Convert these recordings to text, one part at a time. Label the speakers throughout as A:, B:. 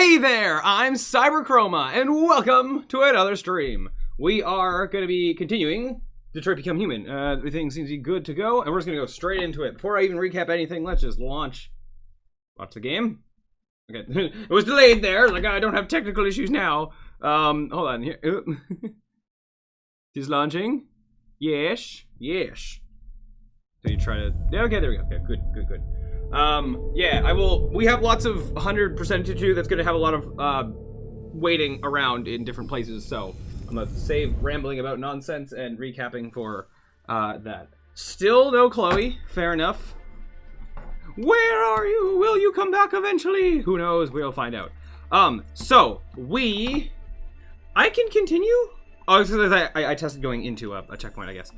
A: Hey there, I'm Cyberchroma, and welcome to another stream. We are going to be continuing Detroit Become Human. Everything seems to be good to go, and we're just going to go straight into it. Before I even recap anything, let's just launch the game. Okay, it was delayed there, like I don't have technical issues now. Hold on here. Is launching? Yes. So you try to, okay, there we go. Okay, good. Yeah, we have lots of 100% to do that's going to have a lot of waiting around in different places, so I'm going to save rambling about nonsense and recapping for that. Still no Chloe, fair enough. Where are you? Will you come back eventually? Who knows, we'll find out. So, I can continue? Oh, it's because I tested going into a checkpoint, I guess.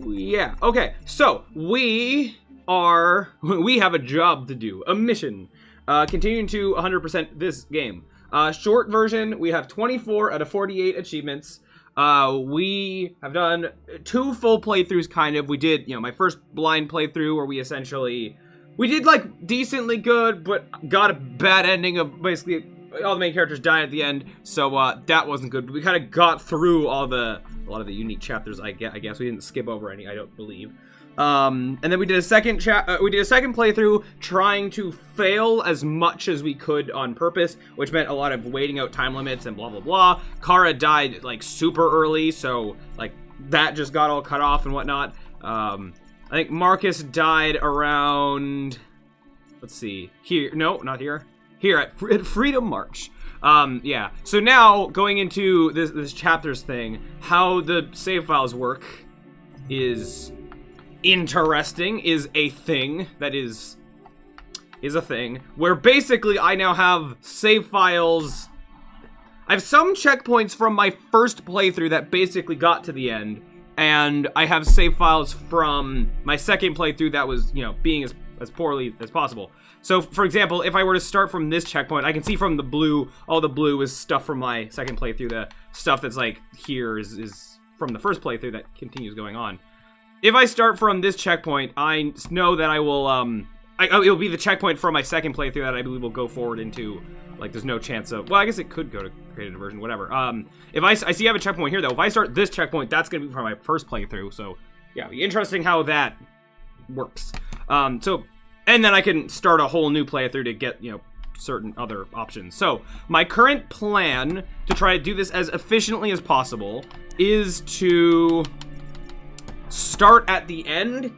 A: Yeah, okay, so we have a job to do, a mission, continuing to 100% this game. Short version, we have 24 out of 48 achievements. We have done 2 full playthroughs, kind of. We did, my first blind playthrough where we did like decently good, but got a bad ending of basically all the main characters died at the end, so that wasn't good. But we kind of got through a lot of the unique chapters. I guess we didn't skip over any. I don't believe. And then we did a second playthrough, trying to fail as much as we could on purpose, which meant a lot of waiting out time limits and blah blah blah. Kara died like super early, so like that just got all cut off and whatnot. I think Marcus died around. Let's see. Here, no, not here. Here at Freedom March. Yeah. So now, going into this chapters thing, how the save files work is interesting, is a thing that is a thing, where basically I now have save files. I have some checkpoints from my first playthrough that basically got to the end, and I have save files from my second playthrough that was, being as poorly as possible. So, for example, if I were to start from this checkpoint, I can see from the blue, all the blue is stuff from my second playthrough. The stuff that's like here is from the first playthrough that continues going on. If I start from this checkpoint, I know that I will, it'll be the checkpoint from my second playthrough that I believe will go forward into, like, there's no chance of, well, I guess it could go to created version, whatever. If I see I have a checkpoint here, though, if I start this checkpoint, that's going to be from my first playthrough, so, yeah, it'll be interesting how that works. And then I can start a whole new playthrough to get, certain other options. So, my current plan to try to do this as efficiently as possible is to start at the end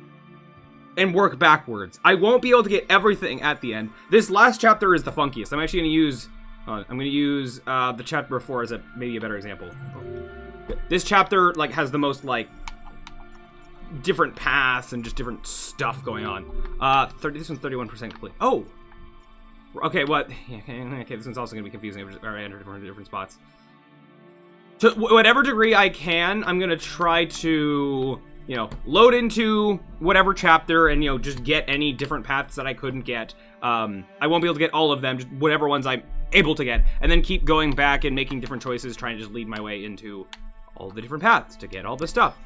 A: and work backwards. I won't be able to get everything at the end. This last chapter is the funkiest. I'm actually going to use, the chapter before as maybe a better example. This chapter, like, has the most, like, different paths and just different stuff going on. This one's 31% complete. Oh! Okay, what? Okay, this one's also going to be confusing. I enter different spots. To whatever degree I can, I'm going to try to, load into whatever chapter and, just get any different paths that I couldn't get. I won't be able to get all of them, just whatever ones I'm able to get. And then keep going back and making different choices, trying to just lead my way into all the different paths to get all the stuff.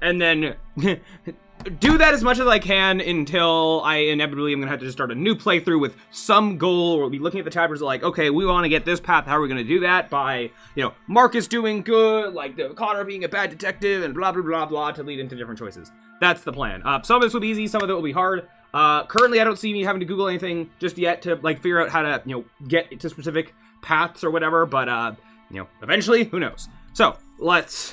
A: And then do that as much as I can until I inevitably am going to have to just start a new playthrough with some goal, or we'll be looking at the chapters like, okay, we want to get this path, how are we going to do that? By, Marcus doing good, like Connor being a bad detective, and blah, blah, blah, blah, to lead into different choices. That's the plan. Some of this will be easy, some of it will be hard. Currently, I don't see me having to Google anything just yet to, like, figure out how to, get to specific paths or whatever, but, eventually, who knows? So,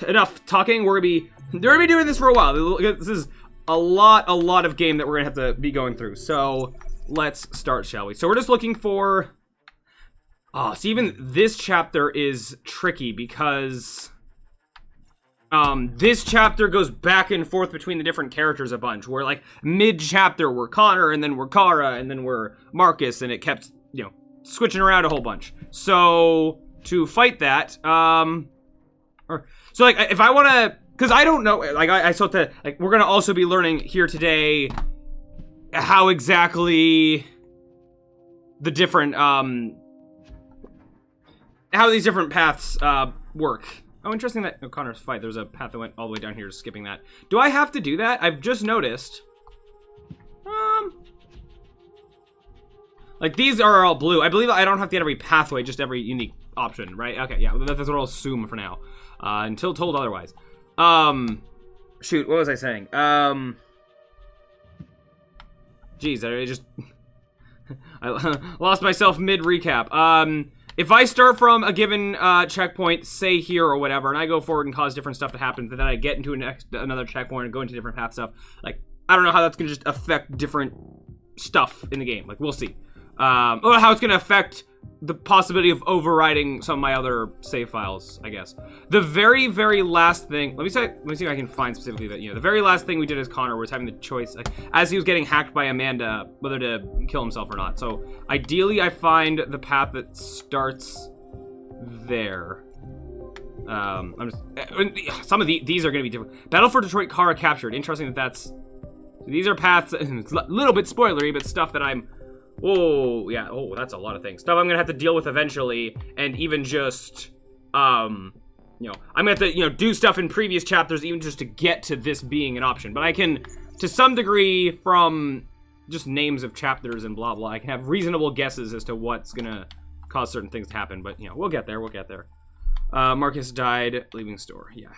A: enough talking. We're gonna be doing this for a while. This is a lot of game that we're gonna have to be going through. So, let's start, shall we? So, we're just looking for, see, even this chapter is tricky because, this chapter goes back and forth between the different characters a bunch, where, like, mid-chapter we're Connor, and then we're Kara, and then we're Marcus, and it kept, switching around a whole bunch. So, to fight that, so, like, if I want to, because I don't know, like, I thought that, like, we're going to also be learning here today how exactly the different, how these different paths, work. Oh, interesting that Connor's fight, there's a path that went all the way down here, skipping that. Do I have to do that? I've just noticed. Like, these are all blue. I believe I don't have to get every pathway, just every unique option, right? Okay, yeah, that's what I'll assume for now. Until told otherwise. Shoot, what was I saying? Geez, I just... I lost myself mid-recap. If I start from a given checkpoint, say here or whatever, and I go forward and cause different stuff to happen, but then I get into another checkpoint and go into different path stuff, like, I don't know how that's going to just affect different stuff in the game. Like, we'll see. Or how it's going to affect the possibility of overriding some of my other save files, I guess. The very, very last thing... Let me see if I can find specifically that, the very last thing we did as Connor was having the choice, like, as he was getting hacked by Amanda, whether to kill himself or not. So, ideally, I find the path that starts there. Some of these are going to be different. Battle for Detroit, Kara captured. Interesting that's... These are paths, it's a little bit spoilery, but stuff that I'm... Oh, yeah. Oh, that's a lot of things. Stuff I'm going to have to deal with eventually, and even just, I'm going to have to, do stuff in previous chapters even just to get to this being an option. But I can, to some degree, from just names of chapters and blah, blah, I can have reasonable guesses as to what's going to cause certain things to happen. But, we'll get there, Marcus died, leaving store, yeah.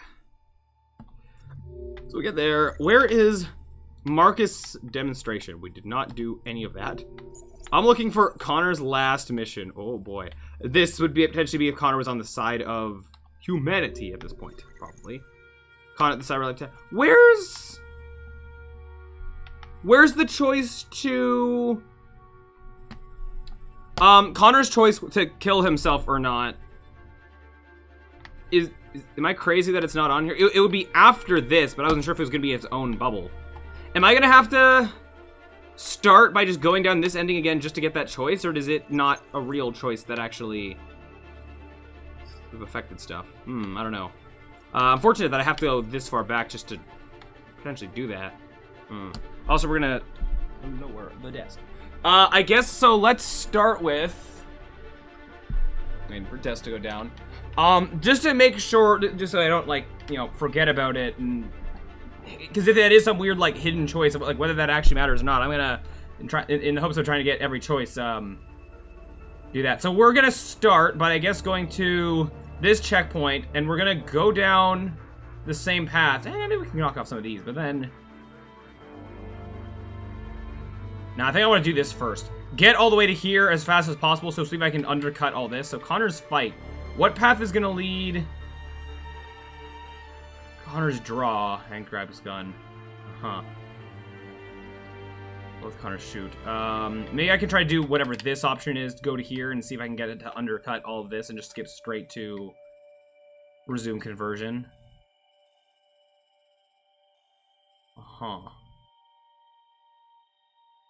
A: So we get there. Where is Marcus demonstration? We did not do any of that. I'm looking for Connor's last mission. Oh boy. This would be potentially be if Connor was on the side of humanity at this point, probably. Connor at the cyber life. Where's the choice to Connor's choice to kill himself or not is am I crazy that it's not on here? It would be after this, but I wasn't sure if it was gonna be its own bubble. Am I gonna have to start by just going down this ending again just to get that choice, or is it not a real choice that actually have affected stuff? I don't know. I'm fortunate that I have to go this far back just to potentially do that. Also, we're gonna... nowhere, the desk. I guess, so let's start with... for desk to go down. Just to make sure, just so I don't, like, forget about it, and... Because if that is some weird, like, hidden choice, like, whether that actually matters or not, I'm gonna, in the hopes of trying to get every choice, do that. So we're gonna start by, I guess, going to this checkpoint, and we're gonna go down the same path. Maybe we can knock off some of these, but then... Nah, I think I want to do this first. Get all the way to here as fast as possible, so see if I can undercut all this. So Connor's fight. What path is gonna lead... Connor's draw. Hank grab his gun. Both Connors shoot. Maybe I can try to do whatever this option is, to go to here and see if I can get it to undercut all of this and just skip straight to resume conversion.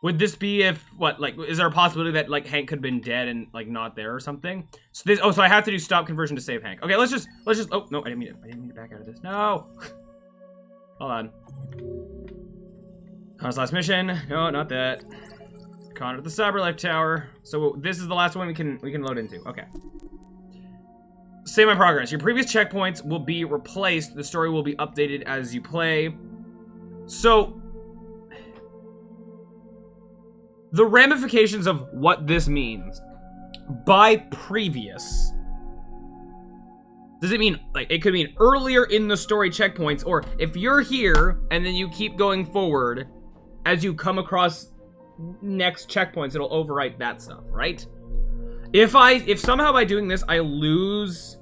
A: Would this be if, what, like, is there a possibility that, like, Hank could have been dead and, like, not there or something? So this, so I have to do stop conversion to save Hank. Okay, let's just, oh, no, I didn't mean to back out of this. No! Hold on. Connor's last mission. No, not that. Connor at the Cyberlife Tower. So this is the last one we can load into. Okay. Save my progress. Your previous checkpoints will be replaced. The story will be updated as you play. So... the ramifications of what this means by previous. Does it mean, like, it could mean earlier in the story checkpoints, or if you're here and then you keep going forward, as you come across next checkpoints, it'll overwrite that stuff, right? If somehow by doing this I lose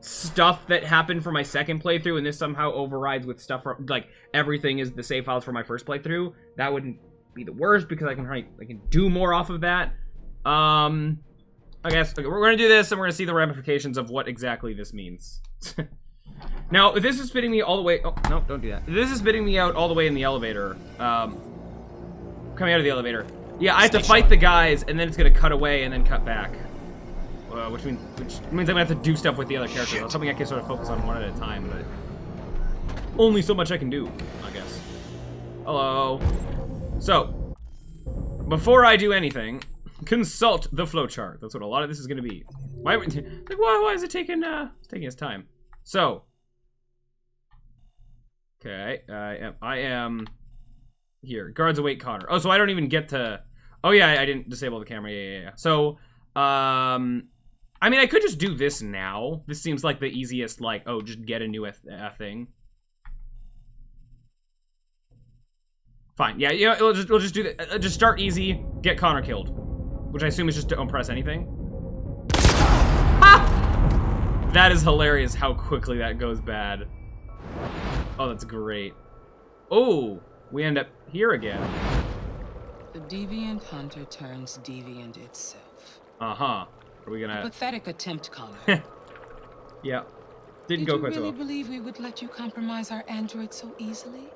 A: stuff that happened for my second playthrough and this somehow overrides with stuff from, like, everything is the save files for my first playthrough, that wouldn't be the worst because I can do more off of that. I guess okay, we're gonna do this and we're gonna see the ramifications of what exactly this means. Now, if this is spitting me all the way, oh no, don't do that. If this is spitting me out all the way in the elevator, coming out of the elevator, yeah, I have to fight the guys and then it's gonna cut away and then cut back, which means I'm gonna have to do stuff with the other characters. That's something I can sort of focus on one at a time, but only so much I can do, I guess. Hello. So, before I do anything, consult the flowchart. That's what a lot of this is going to be. Why is it taking its time? So, okay, I am here. Guards await Connor. Oh, so I don't even get to. Oh yeah, I didn't disable the camera. Yeah. So, I mean, I could just do this now. This seems like the easiest. Like, oh, just get a new thing. Fine. Yeah. You know, we'll just do that. Just start easy. Get Connor killed, which I assume is just don't press anything. Ha! That is hilarious. How quickly that goes bad. Oh, that's great. Oh, we end up here again.
B: The deviant hunter turns deviant itself.
A: Uh-huh. Are we gonna...
B: Pathetic attempt, Connor.
A: Yeah. Didn't go quite so well.
B: Did you really believe we would let you compromise our android so easily?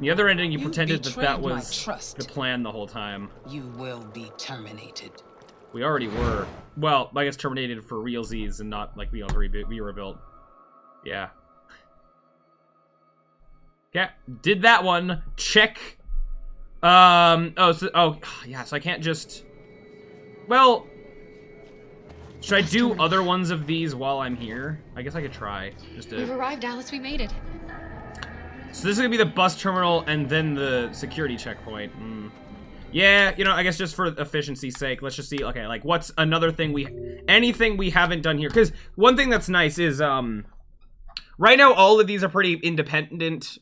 A: The other ending, you pretended that
B: betrayed my
A: was
B: trust.
A: the plan the whole time.
B: You will be terminated.
A: We already were. Well, I guess terminated for realsies and not like we rebuilt. Yeah. Okay, did that one. Check. Oh, yeah, so I can't just... Well, should I do other ones of these while I'm here? I guess I could try. Just to...
C: We've arrived, Alice. We made it.
A: So this is gonna be the bus terminal and then the security checkpoint. Yeah, you know, I guess just for efficiency's sake, let's just see, okay, like, what's another thing anything we haven't done here? Because one thing that's nice is, right now all of these are pretty independent.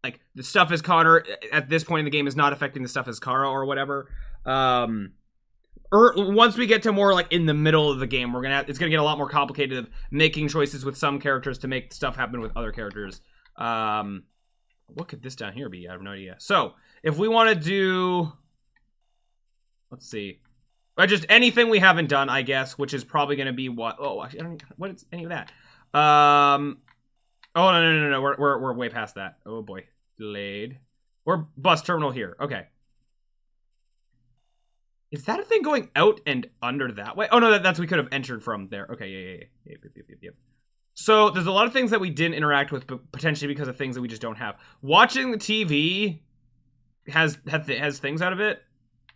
A: Like, the stuff as Connor, at this point in the game, is not affecting the stuff as Kara or whatever. Once we get to more, like, in the middle of the game, it's gonna get a lot more complicated of making choices with some characters to make stuff happen with other characters. What could this down here be? I have no idea. So, if we want to do... Let's see. Just anything we haven't done, I guess, which is probably going to be what... Oh, actually, I don't... What is any of that? Oh, no. We're way past that. Oh, boy. Delayed. We're bus terminal here. Okay. Is that a thing going out and under that way? Oh, no, that's we could have entered from there. Okay, yeah. Yep. So, there's a lot of things that we didn't interact with, but potentially because of things that we just don't have. Watching the TV has things out of it.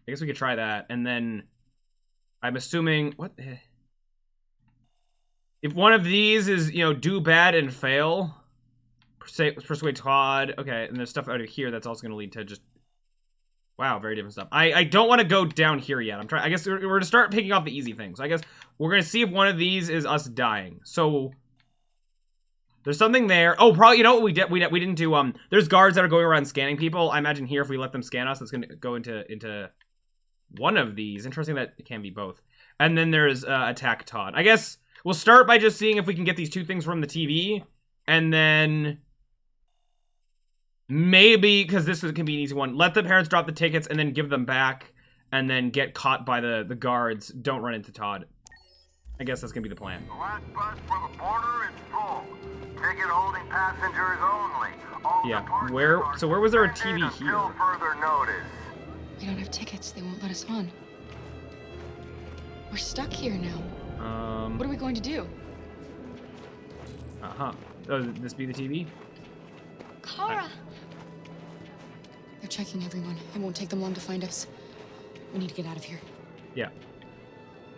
A: I guess we could try that. And then, I'm assuming... What? If one of these is, you know, do bad and fail, persuade Todd. Okay, and there's stuff out of here that's also going to lead to just... Wow, very different stuff. I don't want to go down here yet. I guess we're going to start picking off the easy things. I guess we're going to see if one of these is us dying. So... There's something there. Oh, probably, you know what we didn't do, there's guards that are going around scanning people. I imagine here, if we let them scan us, it's gonna go into one of these. Interesting that it can be both. And then there's, attack Todd. I guess we'll start by just seeing if we can get these two things from the TV. And then... Maybe, because this can be an easy one, let the parents drop the tickets and then give them back. And then get caught by the guards. Don't run into Todd. I guess that's gonna be the plan.
D: The last bus for the border is full. Ticket holding passengers only.
A: Yeah, where was there a TV here?
D: Further notice.
C: We don't have tickets. They won't let us on. We're stuck here now. What are we going to do?
A: Oh, this be the TV?
C: Kara! They're checking everyone. It won't take them long to find us. We need to get out of here.
A: Yeah.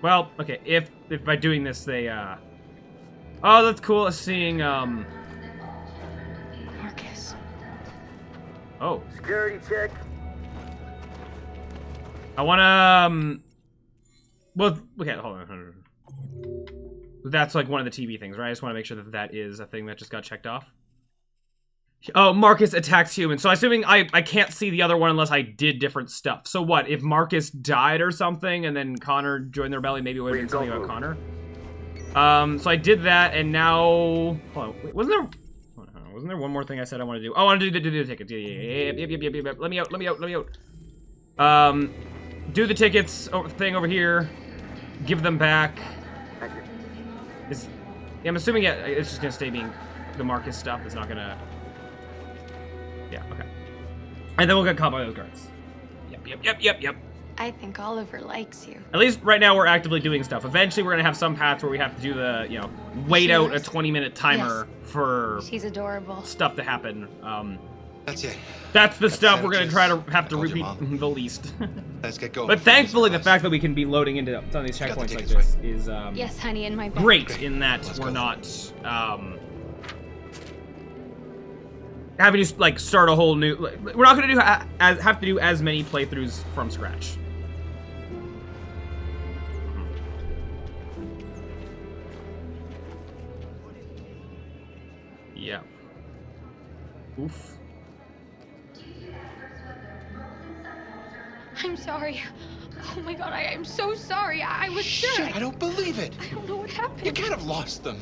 A: Well, okay, if by doing this they, Oh, that's cool, seeing,
C: Marcus.
A: Oh.
D: Security check.
A: I wanna, well, okay, hold on. That's like one of the TV things, right? I just want to make sure that that is a thing that just got checked off. Oh, Marcus attacks humans. So assuming I can't see the other one unless I did different stuff. So what, if Marcus died or something and then Connor joined the rebellion, maybe it would have been something about Connor? So I did that, and now... Hold on, wait, wasn't there one more thing I said I want to do? Oh, I want to do the tickets. Yep. Let me out. Do the tickets thing over here. Give them back. Yeah, I'm assuming it's just going to stay being the Marcus stuff. It's not going to... Yeah, okay. And then we'll get caught by those guards. Yep.
C: I think Oliver likes you.
A: At least right now we're actively doing stuff. Eventually we're gonna have some paths where we have to do the, you know, wait out a 20-minute timer for
C: She's adorable.
A: stuff to happen.
E: That's it.
A: That's the stuff we're gonna try to have to repeat the least.
E: Let's get going.
A: But thankfully the fact that we can be loading into some of these checkpoints like this is
C: Yes, honey, in my bed.
A: great in that we're not having to like start a whole new. Like, we're not gonna do have to do as many playthroughs from scratch. Yeah. Oof.
C: I'm sorry. Oh my god, I'm so sorry. I was sure.
E: Shit, I don't believe it.
C: I don't know what happened.
E: You can't have lost them.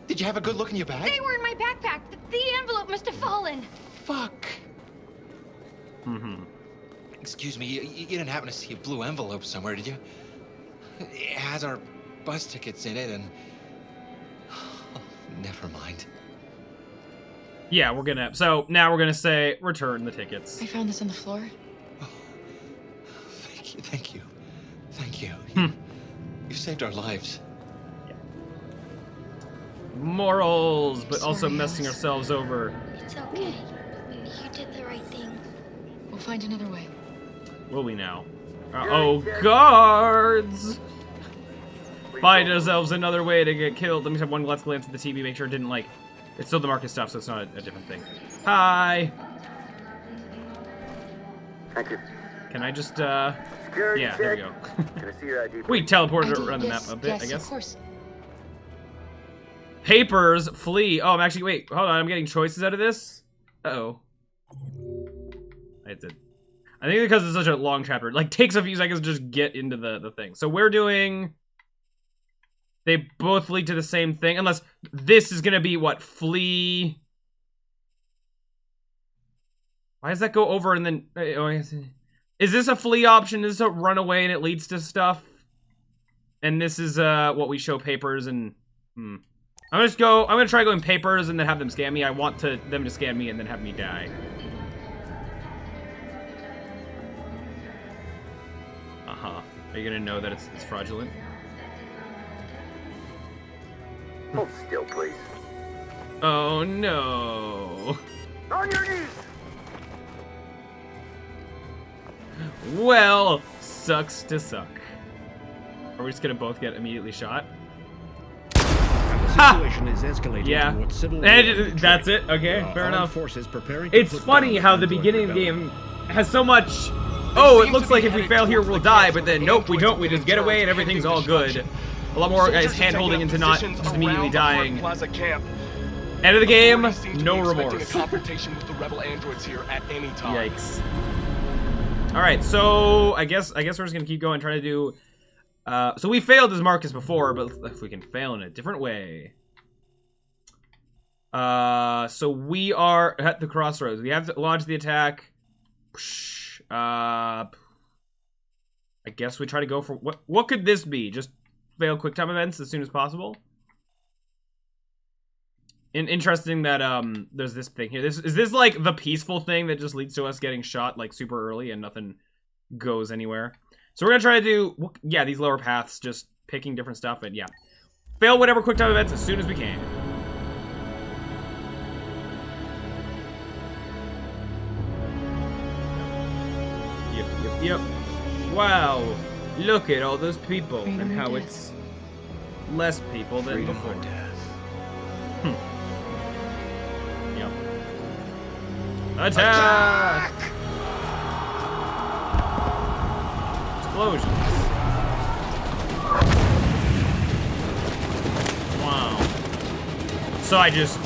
E: Did you have a good look in your bag?
C: They were in my backpack. The envelope must have fallen.
E: Fuck.
A: Mm-hmm.
E: Excuse me, you didn't happen to see a blue envelope somewhere, did you? It has our bus tickets in it and... Never mind.
A: Yeah, we're gonna. So now we're gonna say return the tickets.
C: I found this on the floor.
E: Thank you. Thank you. You saved our lives.
A: Morals, but also
C: Sorry,
A: messing
C: Alice.
A: ourselves over.
F: It's okay. You did the right thing.
C: We'll find another way.
A: Will we now? Oh, guards! Find ourselves another way to get killed. Let me have one last glance at the TV, make sure it didn't like. It's still the Marcus stuff, so it's not a different thing. Hi.
D: Thank you.
A: Can I just
D: Security
A: yeah, there we
D: check.
A: go.
D: Can I see your ID?
A: We
D: please?
A: teleported
C: ID,
A: around the
C: yes,
A: map a bit,
C: yes,
A: I guess.
C: Of course.
A: Papers, flee. Oh, I'm actually, wait, hold on, I'm getting choices out of this? Uh-oh. I did. I think because it's such a long chapter, it like takes a few seconds to just get into the thing. So we're doing, they both lead to the same thing, unless this is gonna be what, flee. Why does that go over and then, oh, I see. Is this a flee option? Is this a runaway and it leads to stuff? And this is what we show papers and, I'm gonna try going papers and then have them scan me. I want them to scan me and then have me die. Uh-huh. Are you gonna know that it's fraudulent?
D: Hold still, please.
A: Oh no.
D: On your knees.
A: Well, sucks to suck. Are we just gonna both get immediately shot?
G: The situation is escalating
A: Yeah.
G: towards civil war
A: And
G: in
A: that's
G: Detroit.
A: it. Okay,
G: There are
A: fair
G: armed
A: enough.
G: Forces preparing to
A: It's
G: put
A: funny
G: down
A: how the
G: Android
A: beginning of the
G: rebellion.
A: game has so much. Oh, it looks like if we fail here, we'll die, but then nope, we don't. We just get away and everything's all good. A lot more guys hand-holding into not just immediately dying.
H: Plaza camp.
A: End of the game,
H: Authorities seem to
A: no
H: be expecting
A: remorse.
H: A confrontation with the rebel androids here at any time.
A: Yikes. All right, so I guess we're just gonna keep going, trying to do. So we failed as Marcus before, but if we can fail in a different way. So we are at the crossroads. We have to launch the attack. I guess we try to go for what could this be? Just fail quick time events as soon as possible. Interesting that there's this thing here. Is this like the peaceful thing that just leads to us getting shot like super early and nothing goes anywhere? So we're gonna try to do these lower paths, just picking different stuff and fail whatever quick time events as soon as we can. Yep. Wow, look at all those people
C: Freedom
A: and
C: or
A: how
C: death.
A: it's less people than
E: Freedom
A: before.
E: or death.
A: Yep. Attack! Explosions. Wow. So I just,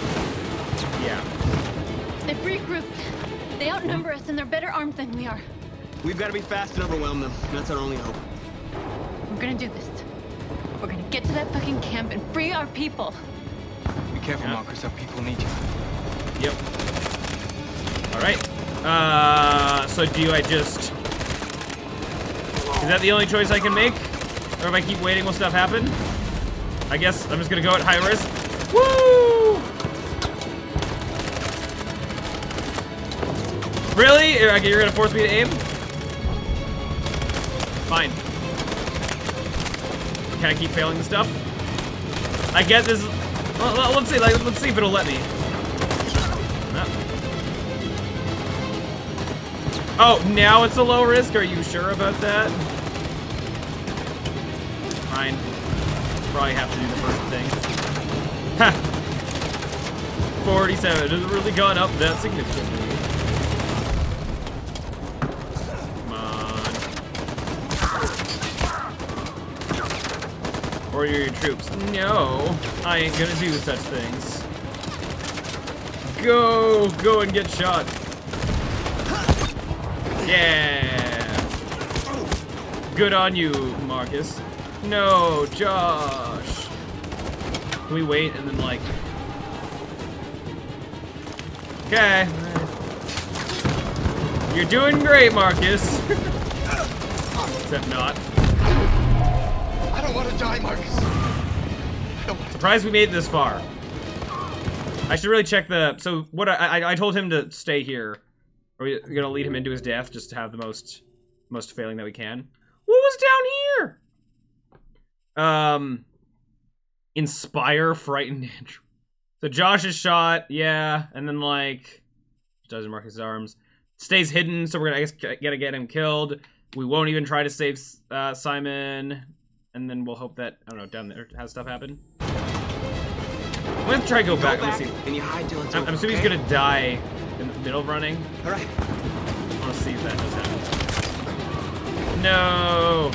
F: They've regrouped. They outnumber us and they're better armed than we are.
I: We've got to be fast and overwhelm them. That's our only hope.
F: We're gonna do this. We're gonna get to that fucking camp and free our people.
E: Be careful,
A: Yeah.
E: Marcus. Our people need you.
A: Yep. All right. So do I just? Is that the only choice I can make, or if I keep waiting, will stuff happen? I guess I'm just gonna go at high risk. Woo! Really? You're gonna force me to aim? Fine. Can I keep failing the stuff? I get this. Well, let's see. Let's see if it'll let me. No. Oh, now it's a low risk? Are you sure about that? Fine. Probably have to do the first thing. Ha! 47 has really gone up that significantly. Come on. Order your troops. No, I ain't gonna do such things. Go and get shot. Yeah. Good on you, Marcus. No, Josh. Can we wait and then like... Okay. You're doing great, Marcus. Except not.
H: I don't want to die, Marcus.
A: Surprised we made it this far. I should really check the... So, what I told him to stay here. Are we gonna lead him into his death just to have the most failing that we can? What was down here? Inspire frightened Andrew. So Josh is shot, yeah, and then like doesn't mark his arms. Stays hidden, so we're gonna, I guess, gotta get him killed. We won't even try to save Simon, and then we'll hope that, I don't know, down there has stuff happen. I'm gonna try to go back. Let me see.
I: And you hide till it's
A: I'm
I: over,
A: assuming
I: okay?
A: he's gonna die in the middle of running.
I: All right.
A: I wanna see if that does happen. No.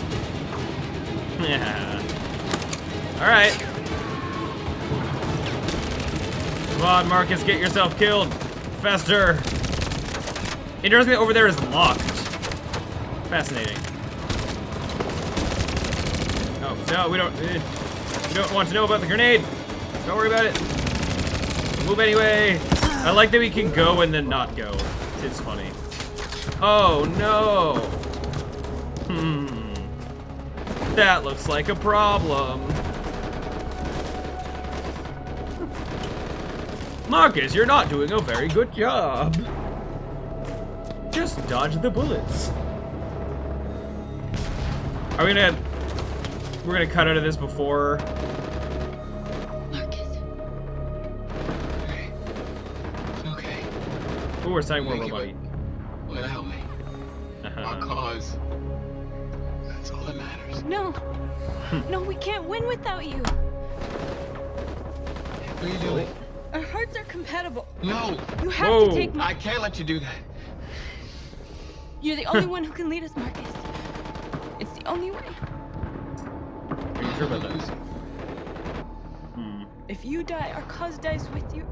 A: Yeah. All right. Come on, Marcus, get yourself killed. Faster. Interestingly, over there is locked. Fascinating. Oh, no, we don't want to know about the grenade. Don't worry about it. Move anyway. I like that we can go and then not go. It's funny. Oh, no. That looks like a problem. Marcus, you're not doing a very good job. Just dodge the bullets. Are we gonna... We're gonna cut out of this before...
C: Marcus.
H: Okay.
A: Oh, we're starting more
H: Thank you,
A: robot-y.
H: Without me. Our cause. That's all that matters.
F: No. No, we can't win without you.
H: What are you doing?
F: Our hearts are compatible.
H: No!
F: You have
A: Whoa.
F: to take my...
H: I can't let you do that.
F: You're the only one who can lead us, Marcus. It's the only way.
A: Are you sure about that?
F: If you die, our cause dies with you.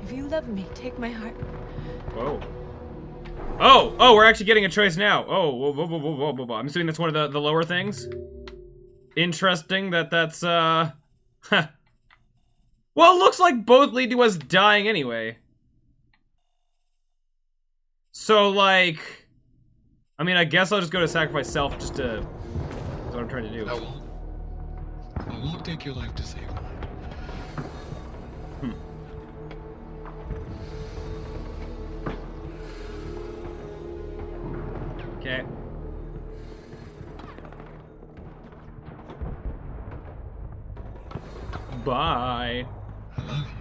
F: If you love me, take my heart.
A: Whoa. Oh, we're actually getting a choice now. Oh, whoa. I'm assuming that's one of the lower things. Interesting that's, Well, it looks like both lead to us dying anyway. So, like... I mean, I guess I'll just go to sacrifice self just to... That's what I'm trying to do.
H: I won't take your life to save mine.
A: Okay. Bye.
H: I love you.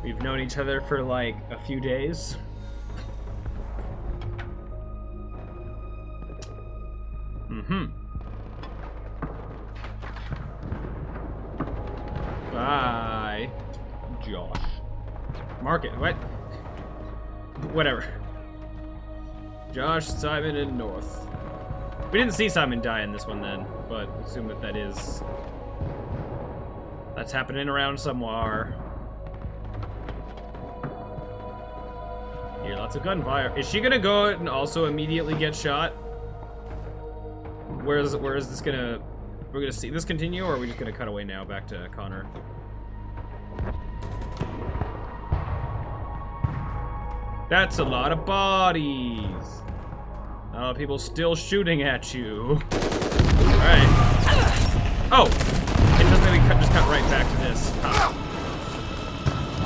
A: We've known each other for like a few days. Bye, Josh. Mark it. What? Whatever. Josh, Simon, and North. We didn't see Simon die in this one then, but assume that is... That's happening around somewhere. Hear lots of gunfire. Is she gonna go and also immediately get shot? Where is this gonna... We're gonna see this continue, or are we just gonna cut away now back to Connor? That's a lot of bodies. A lot of people still shooting at you. Alright. Oh! Interestingly, we just cut right back to this.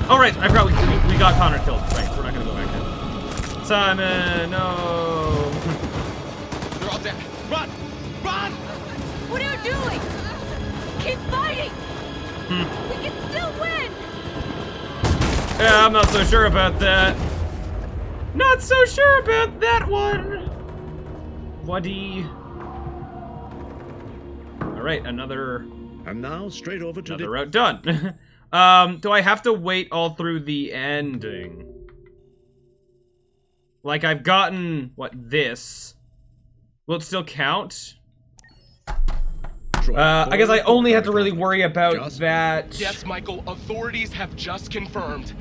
A: Oh, right, I forgot we got Connor killed. Right, we're not gonna go back there. Simon, no!
H: They're all dead. Run! Run!
F: What are you doing? Keep fighting! We can still win!
A: Yeah, I'm not so sure about that. Not so sure about that one! Buddy. Alright, another
G: And now, straight over to
A: Another route done. Do I have to wait all through the ending? Like, I've gotten, what, this? Will it still count? I guess I only have to really worry about that.
J: Yes, Michael, authorities have just confirmed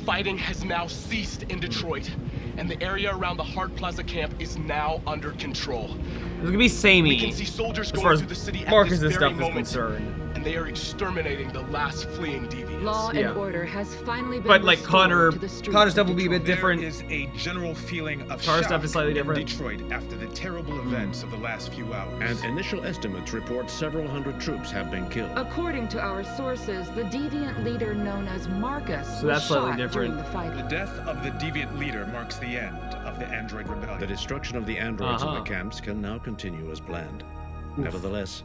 J: fighting has now ceased in Detroit, and the area around the Hart Plaza camp is now under control.
A: It's gonna be samey.
J: We can see soldiers
A: as far
J: going
A: as
J: through the city at
A: Marcus's
J: this very
A: stuff is
J: moment,
A: concerned.
J: and they are exterminating the last fleeing deviants.
K: Law and order has finally been
A: But like
K: restored to the streets
A: Connor
K: of
A: stuff will be a bit different.
L: There is a general feeling of
A: Car
L: shock
A: stuff is slightly different.
L: in Detroit after the terrible events of the last few hours.
G: And initial estimates report several hundred troops have been killed.
K: According to our sources, the deviant leader known as Marcus
A: So that's
K: was
A: slightly
K: shot
A: different.
K: during the fighting.
L: The death of the deviant leader marks the end of the Android Rebellion.
G: The destruction of the androids in the camps can now continue as planned. Nevertheless,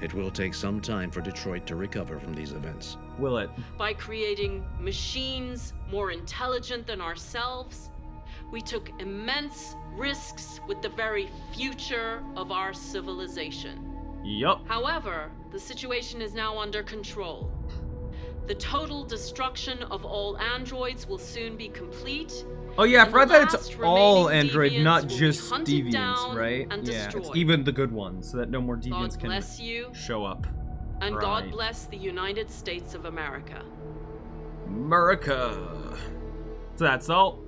G: it will take some time for Detroit to recover from these events.
A: Will it?
M: By creating machines more intelligent than ourselves, we took immense risks with the very future of our civilization.
A: Yup.
M: However, the situation is now under control. The total destruction of all androids will soon be complete.
A: Oh yeah, I forgot that it's
M: last
A: all
M: remaining
A: Android,
M: deviants
A: not
M: will be
A: just
M: hunted
A: deviants,
M: down
A: right?
M: and
A: Yeah, it's
M: destroyed.
A: even the good ones, so that no more deviants
M: God
A: can
M: bless you,
A: show up.
M: and
A: Right.
M: God bless the United States of America.
A: America. So that's all.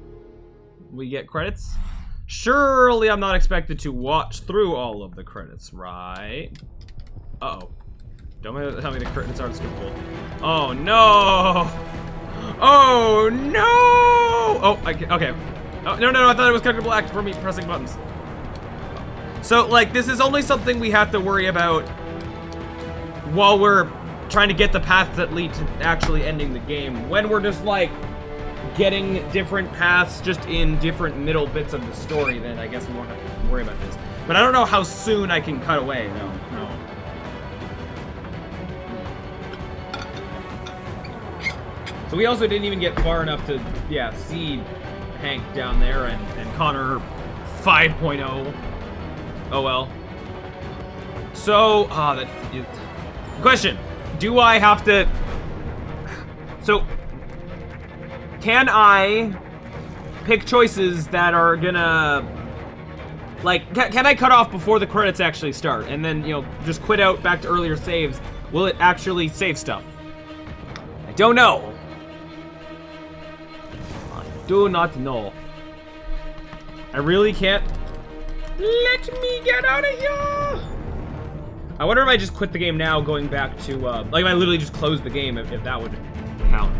A: We get credits. Surely I'm not expected to watch through all of the credits, right? Uh-oh. Don't tell me the credits aren't skippable. Oh no! Oh no! Oh, okay. Oh, no, I thought it was cut to black for me pressing buttons. So, like, this is only something we have to worry about while we're trying to get the paths that lead to actually ending the game. When we're just, like, getting different paths just in different middle bits of the story, then I guess we won't have to worry about this. But I don't know how soon I can cut away. No. So we also didn't even get far enough to, see Hank down there and Connor 5.0. Oh well. So, question. Do I have to... So, can I pick choices that are gonna... Like, can I cut off before the credits actually start? And then, just quit out back to earlier saves? Will it actually save stuff? I don't know. Do not know. I really can't. Let me get out of here. I wonder if I just quit the game now, going back to like if I literally just close the game, if that would count.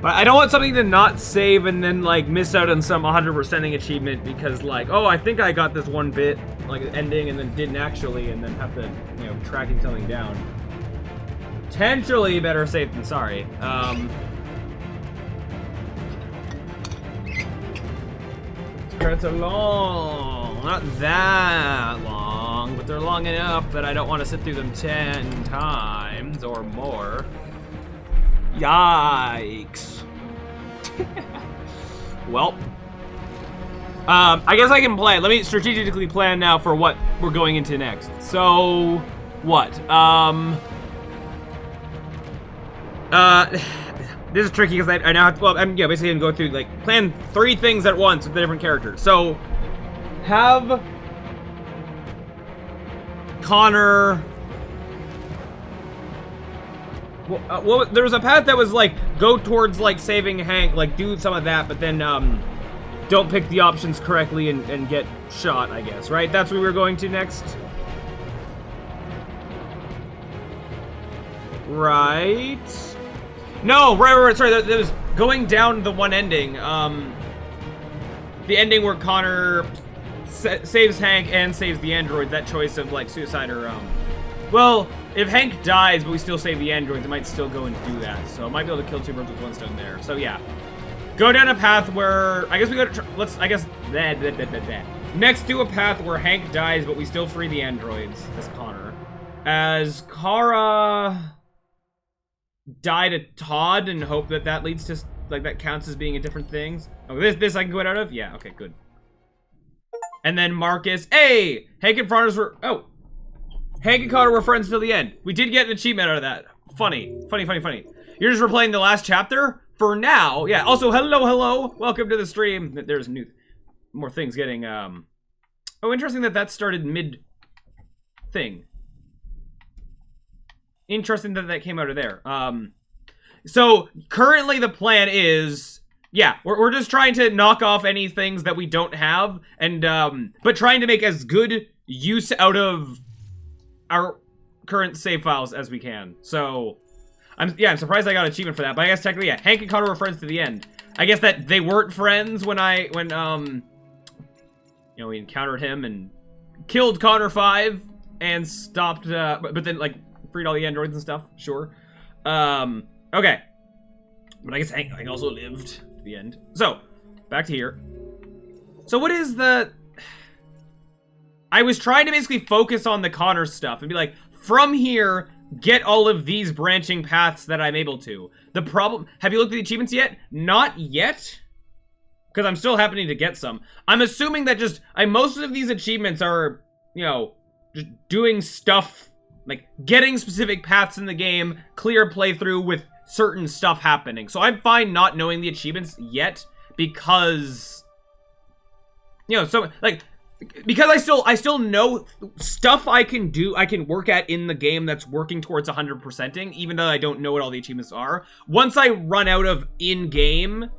A: But I don't want something to not save and then like miss out on some 100%ing achievement because like, oh, I think I got this one bit like ending and then didn't actually, and then have to tracking something down. Potentially better safe than sorry. Credits are long, not that long, but they're long enough that I don't want to sit through them 10 times or more. Yikes. Well, I guess I can plan. Let me strategically plan now for what we're going into next. So, what? This is tricky because I now have to, I'm basically gonna go through, like, plan 3 things at once with the different characters. So, have Connor... Well, there was a path that was, like, go towards, like, saving Hank, like, do some of that, but then, don't pick the options correctly and get shot, I guess, right? That's what we were going to next? Right... No, right, sorry, that was going down the one ending. The ending where Connor saves Hank and saves the androids, that choice of, like, suicide or, Well, if Hank dies, but we still save the androids, it might still go and do that. So I might be able to kill 2 birds with 1 stone there. So, yeah. Go down a path where... I guess we gotta... Next, do a path where Hank dies, but we still free the androids as Connor. As Kara... die to Todd and hope that leads to, like, that counts as being a different things. Oh, this I can go out of? Yeah, okay, good. And then Marcus, hey! Hank and Fronders were, oh. Hank and Connor were friends till the end. We did get an achievement out of that. Funny. You're just replaying the last chapter? For now, yeah. Also, hello. Welcome to the stream. There's more things getting, Oh, interesting that started mid-thing. Interesting that came out of there. So, currently the plan is... Yeah, we're just trying to knock off any things that we don't have, and, but trying to make as good use out of our current save files as we can. So... I'm surprised I got an achievement for that, but I guess technically, yeah, Hank and Connor were friends to the end. I guess that they weren't friends when we encountered him and killed Connor 5 and stopped, but then, like, freed all the androids and stuff, sure. Okay. But I guess Hank also lived to the end. So, back to here. So what is the... I was trying to basically focus on the Connor stuff and be like, from here... get all of these branching paths that I'm able to. The problem... Have you looked at the achievements yet? Not yet. Because I'm still happening to get some. I'm assuming that just... most of these achievements are, you know, just doing stuff... like, getting specific paths in the game, clear playthrough with certain stuff happening. So I'm fine not knowing the achievements yet, because... you know, so, like... because I still know stuff I can do, I can work at in the game that's working towards 100%ing, even though I don't know what all the achievements are. Once I run out of in-game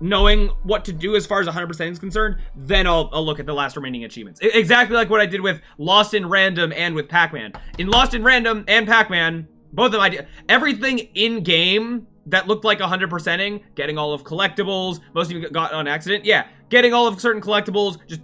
A: knowing what to do as far as 100% is concerned, then I'll look at the last remaining achievements. Exactly like what I did with Lost in Random and with Pac-Man. In Lost in Random and Pac-Man, both of them, everything in-game that looked like 100%ing, getting all of collectibles, most of you got on accident, yeah, getting all of certain collectibles, just...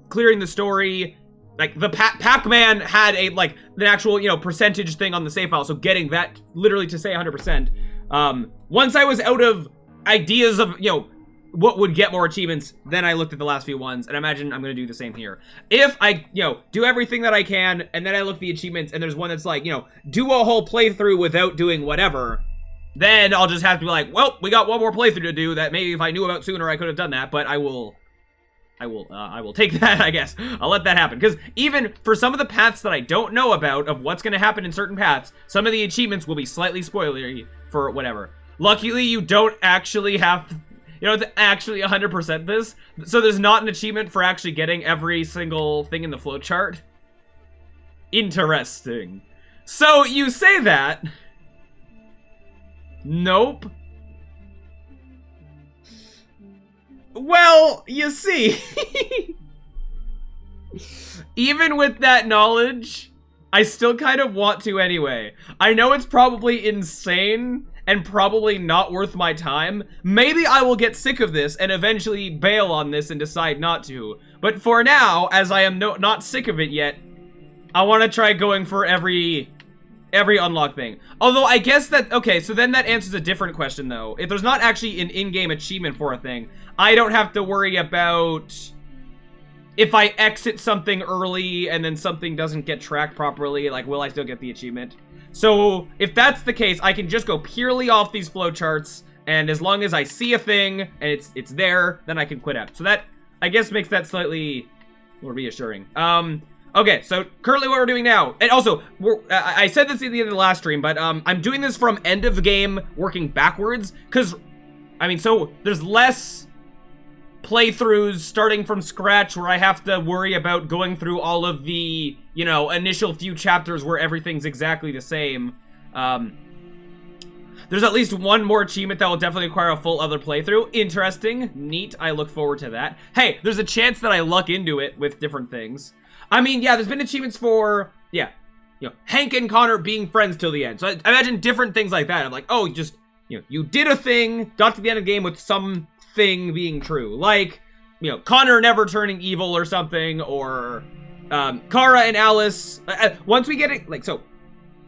A: clearing the story, like the Pac-Man had an actual, you know, percentage thing on the save file, so getting that literally to say 100%. Once I was out of ideas of, you know, what would get more achievements, then I looked at the last few ones, and I imagine I'm gonna do the same here. If I, you know, do everything that I can, and then I look at the achievements, and there's one that's like, you know, do a whole playthrough without doing whatever, then I'll just have to be like, well, we got one more playthrough to do that maybe if I knew about sooner I could have done that, but I will take that, I guess. I'll let that happen. Because even for some of the paths that I don't know about, of what's going to happen in certain paths, some of the achievements will be slightly spoilery for whatever. Luckily, you don't actually have... you don't have to actually 100% this. So there's not an achievement for actually getting every single thing in the flowchart. Interesting. So you say that. Nope. Well, you see, even with that knowledge, I still kind of want to anyway. I know it's probably insane and probably not worth my time. Maybe I will get sick of this and eventually bail on this and decide not to. But for now, as I am not sick of it yet, I want to try going for every unlock thing. Although I guess that, okay, so then that answers a different question though. If there's not actually an in-game achievement for a thing, I don't have to worry about if I exit something early and then something doesn't get tracked properly, like, will I still get the achievement? So if that's the case, I can just go purely off these flowcharts, and as long as I see a thing and it's there, then I can quit out. So that, I guess, makes that slightly more reassuring. Okay, so currently what we're doing now, and also, I said this at the end of the last stream, but I'm doing this from end of the game, working backwards, because, I mean, so there's less playthroughs starting from scratch where I have to worry about going through all of the, you know, initial few chapters where everything's exactly the same. There's at least one more achievement that will definitely require a full other playthrough. Interesting, neat, I look forward to that. Hey, there's a chance that I luck into it with different things. I mean, yeah, there's been achievements for, yeah, you know, Hank and Connor being friends till the end. So I imagine different things like that. I'm like, oh, just, you know, you did a thing, got to the end of the game with something being true. Like, you know, Connor never turning evil or something, or Kara and Alice. Once we get it, like, so,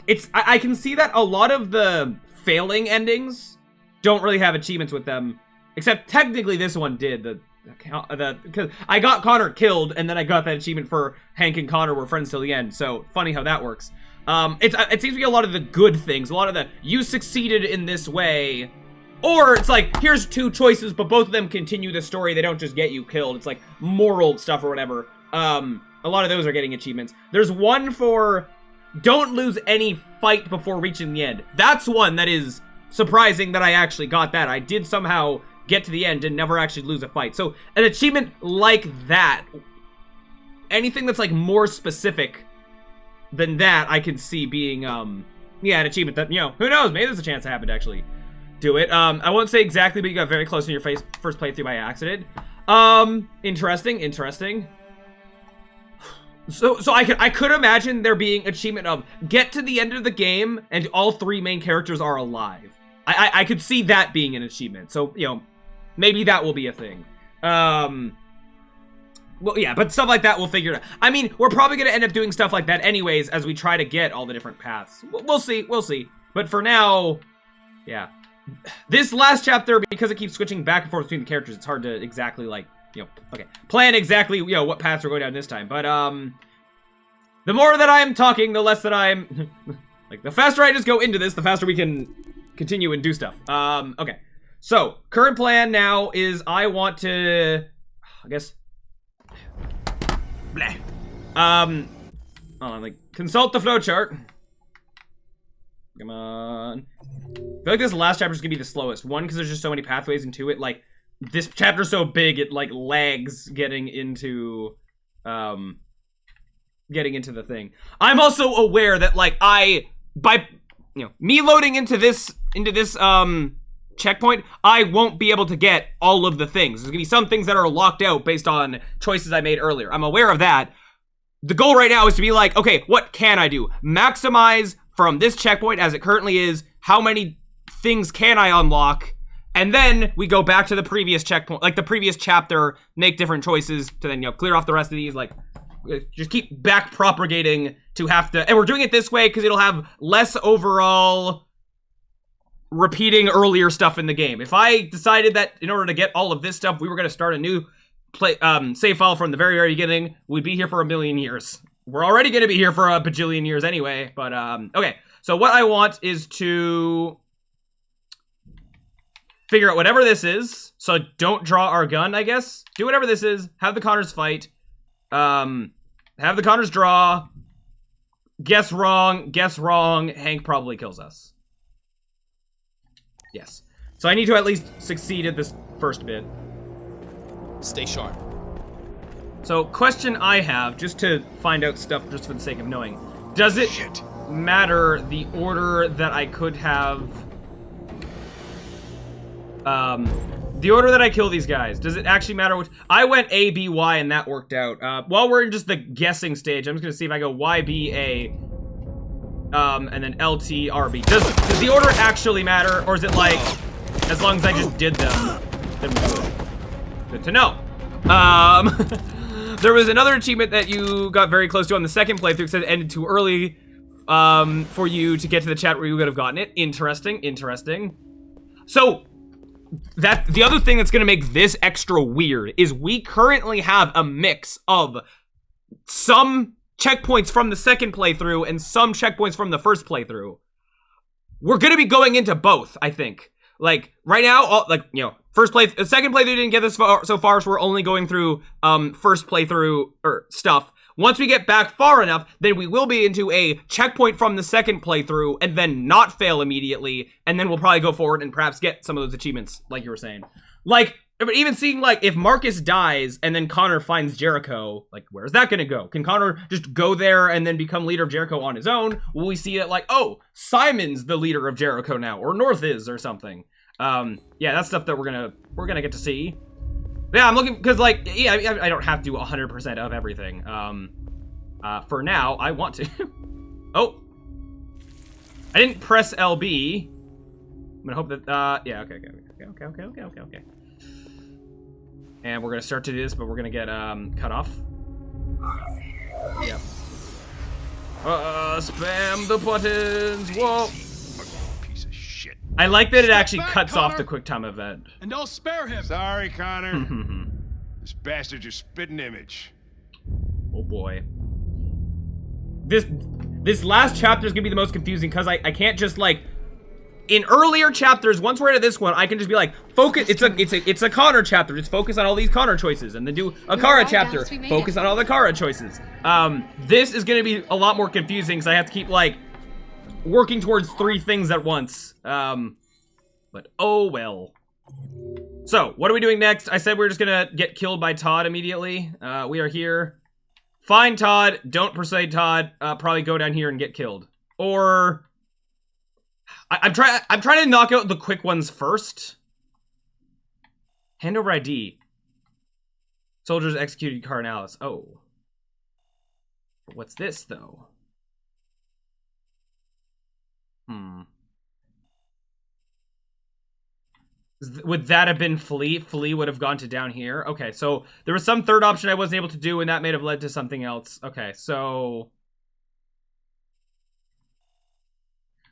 A: it's, I can see that a lot of the failing endings don't really have achievements with them. Except technically this one did, because I got Connor killed, and then I got that achievement for Hank and Connor were friends till the end. So funny how that works. It seems to be a lot of the good things, a lot of the you succeeded in this way, or it's like here's two choices, but both of them continue the story. They don't just get you killed. It's like moral stuff or whatever. A lot of those are getting achievements. There's one for don't lose any fight before reaching the end. That's one that is surprising that I actually got that. I did somehow get to the end and never actually lose a fight. So an achievement like that, anything that's like more specific than that, I can see being, yeah, an achievement that, you know, who knows, maybe there's a chance I happen to actually do it. I won't say exactly, but you got very close in your first playthrough by accident. Interesting. So I could imagine there being achievement of get to the end of the game and all 3 main characters are alive. I could see that being an achievement. So, you know, maybe that will be a thing. Well, yeah, but stuff like that we'll figure it out. I mean, we're probably going to end up doing stuff like that anyways as we try to get all the different paths. We'll see. But for now, yeah. This last chapter, because it keeps switching back and forth between the characters, it's hard to exactly, like, you know, okay, plan exactly, you know, what paths we're going down this time. But, the more that I'm talking, the less that I'm, like, the faster I just go into this, the faster we can continue and do stuff. Okay. So, current plan now is I want to, I guess, blah. Hold on, like, consult the flowchart. Come on. I feel like this last chapter is gonna be the slowest. One, because there's just so many pathways, and two, it, like, this chapter's so big, it, like, lags getting into the thing. I'm also aware that, like, by, you know, me loading into this, checkpoint, I won't be able to get all of the things. There's gonna be some things that are locked out based on choices I made earlier. I'm aware of that. The goal right now is to be like, okay, what can I do? Maximize from this checkpoint as it currently is, how many things can I unlock? And then we go back to the previous checkpoint, like the previous chapter, make different choices to then, you know, clear off the rest of these, like, just keep back propagating to have to, and we're doing it this way because it'll have less overall repeating earlier stuff in the game. If I decided that in order to get all of this stuff, we were going to start a new save file from the very, very beginning, we'd be here for 1,000,000 years. We're already going to be here for a bajillion years anyway, but, okay. So what I want is to figure out whatever this is. So don't draw our gun, I guess. Do whatever this is. Have the Connors fight. Have the Connors draw. Guess wrong. Hank probably kills us. Yes. So I need to at least succeed at this first bit.
N: Stay sharp.
A: So, question I have, just to find out stuff just for the sake of knowing. Does it matter the order that I could have... the order that I kill these guys, does it actually matter which... I went A, B, Y, and that worked out. While we're in just the guessing stage, I'm just gonna see if I go Y, B, A, and then L, T, R, B. Does the order actually matter, or is it like, as long as I just did them, then we're good? Good to know. There was another achievement that you got very close to on the second playthrough, because it ended too early for you to get to the chat where you would have gotten it. Interesting. So, the other thing that's going to make this extra weird is we currently have a mix of some checkpoints from the second playthrough and some checkpoints from the first playthrough. We're going to be going into both, I think. Like, right now, like, you know, second playthrough didn't get this far, so we're only going through, first playthrough, stuff. Once we get back far enough, then we will be into a checkpoint from the second playthrough, and then not fail immediately, and then we'll probably go forward and perhaps get some of those achievements, like you were saying. Like, even seeing, like, if Marcus dies, and then Connor finds Jericho, like, where's that gonna go? Can Connor just go there and then become leader of Jericho on his own? Will we see that, like, oh, Simon's the leader of Jericho now, or North is, or something? Yeah, that's stuff that we're gonna get to see. Yeah, I'm looking, because, like, yeah, I don't have to do 100% of everything. For now, I want to. Oh! I didn't press LB. I'm gonna hope that, yeah, okay. And we're gonna start to do this, but we're gonna get, cut off. Yep. Spam the buttons, whoa! I like that it actually cuts off the QuickTime event.
O: And don't spare him. Sorry, Connor. This bastard's your spitting image.
A: Oh boy. This last chapter is gonna be the most confusing because I can't just like in earlier chapters, once we're at this one, I can just be like, focus. It's a Connor chapter. Just focus on all these Connor choices, and then do a Kara chapter. Focus on all the Kara choices. This is gonna be a lot more confusing because I have to keep like working towards 3 things at once. But oh well. So what are we doing next? I said we were just gonna get killed by Todd immediately. We are here. Find Todd. Don't persuade Todd. Probably go down here and get killed. Or I'm trying to knock out the quick ones first. Hand over ID. Soldiers executed Carnalis. Oh. What's this though? Would that have been Flea? Flea would have gone to down here. Okay, so there was some third option I wasn't able to do, and that may have led to something else. Okay, so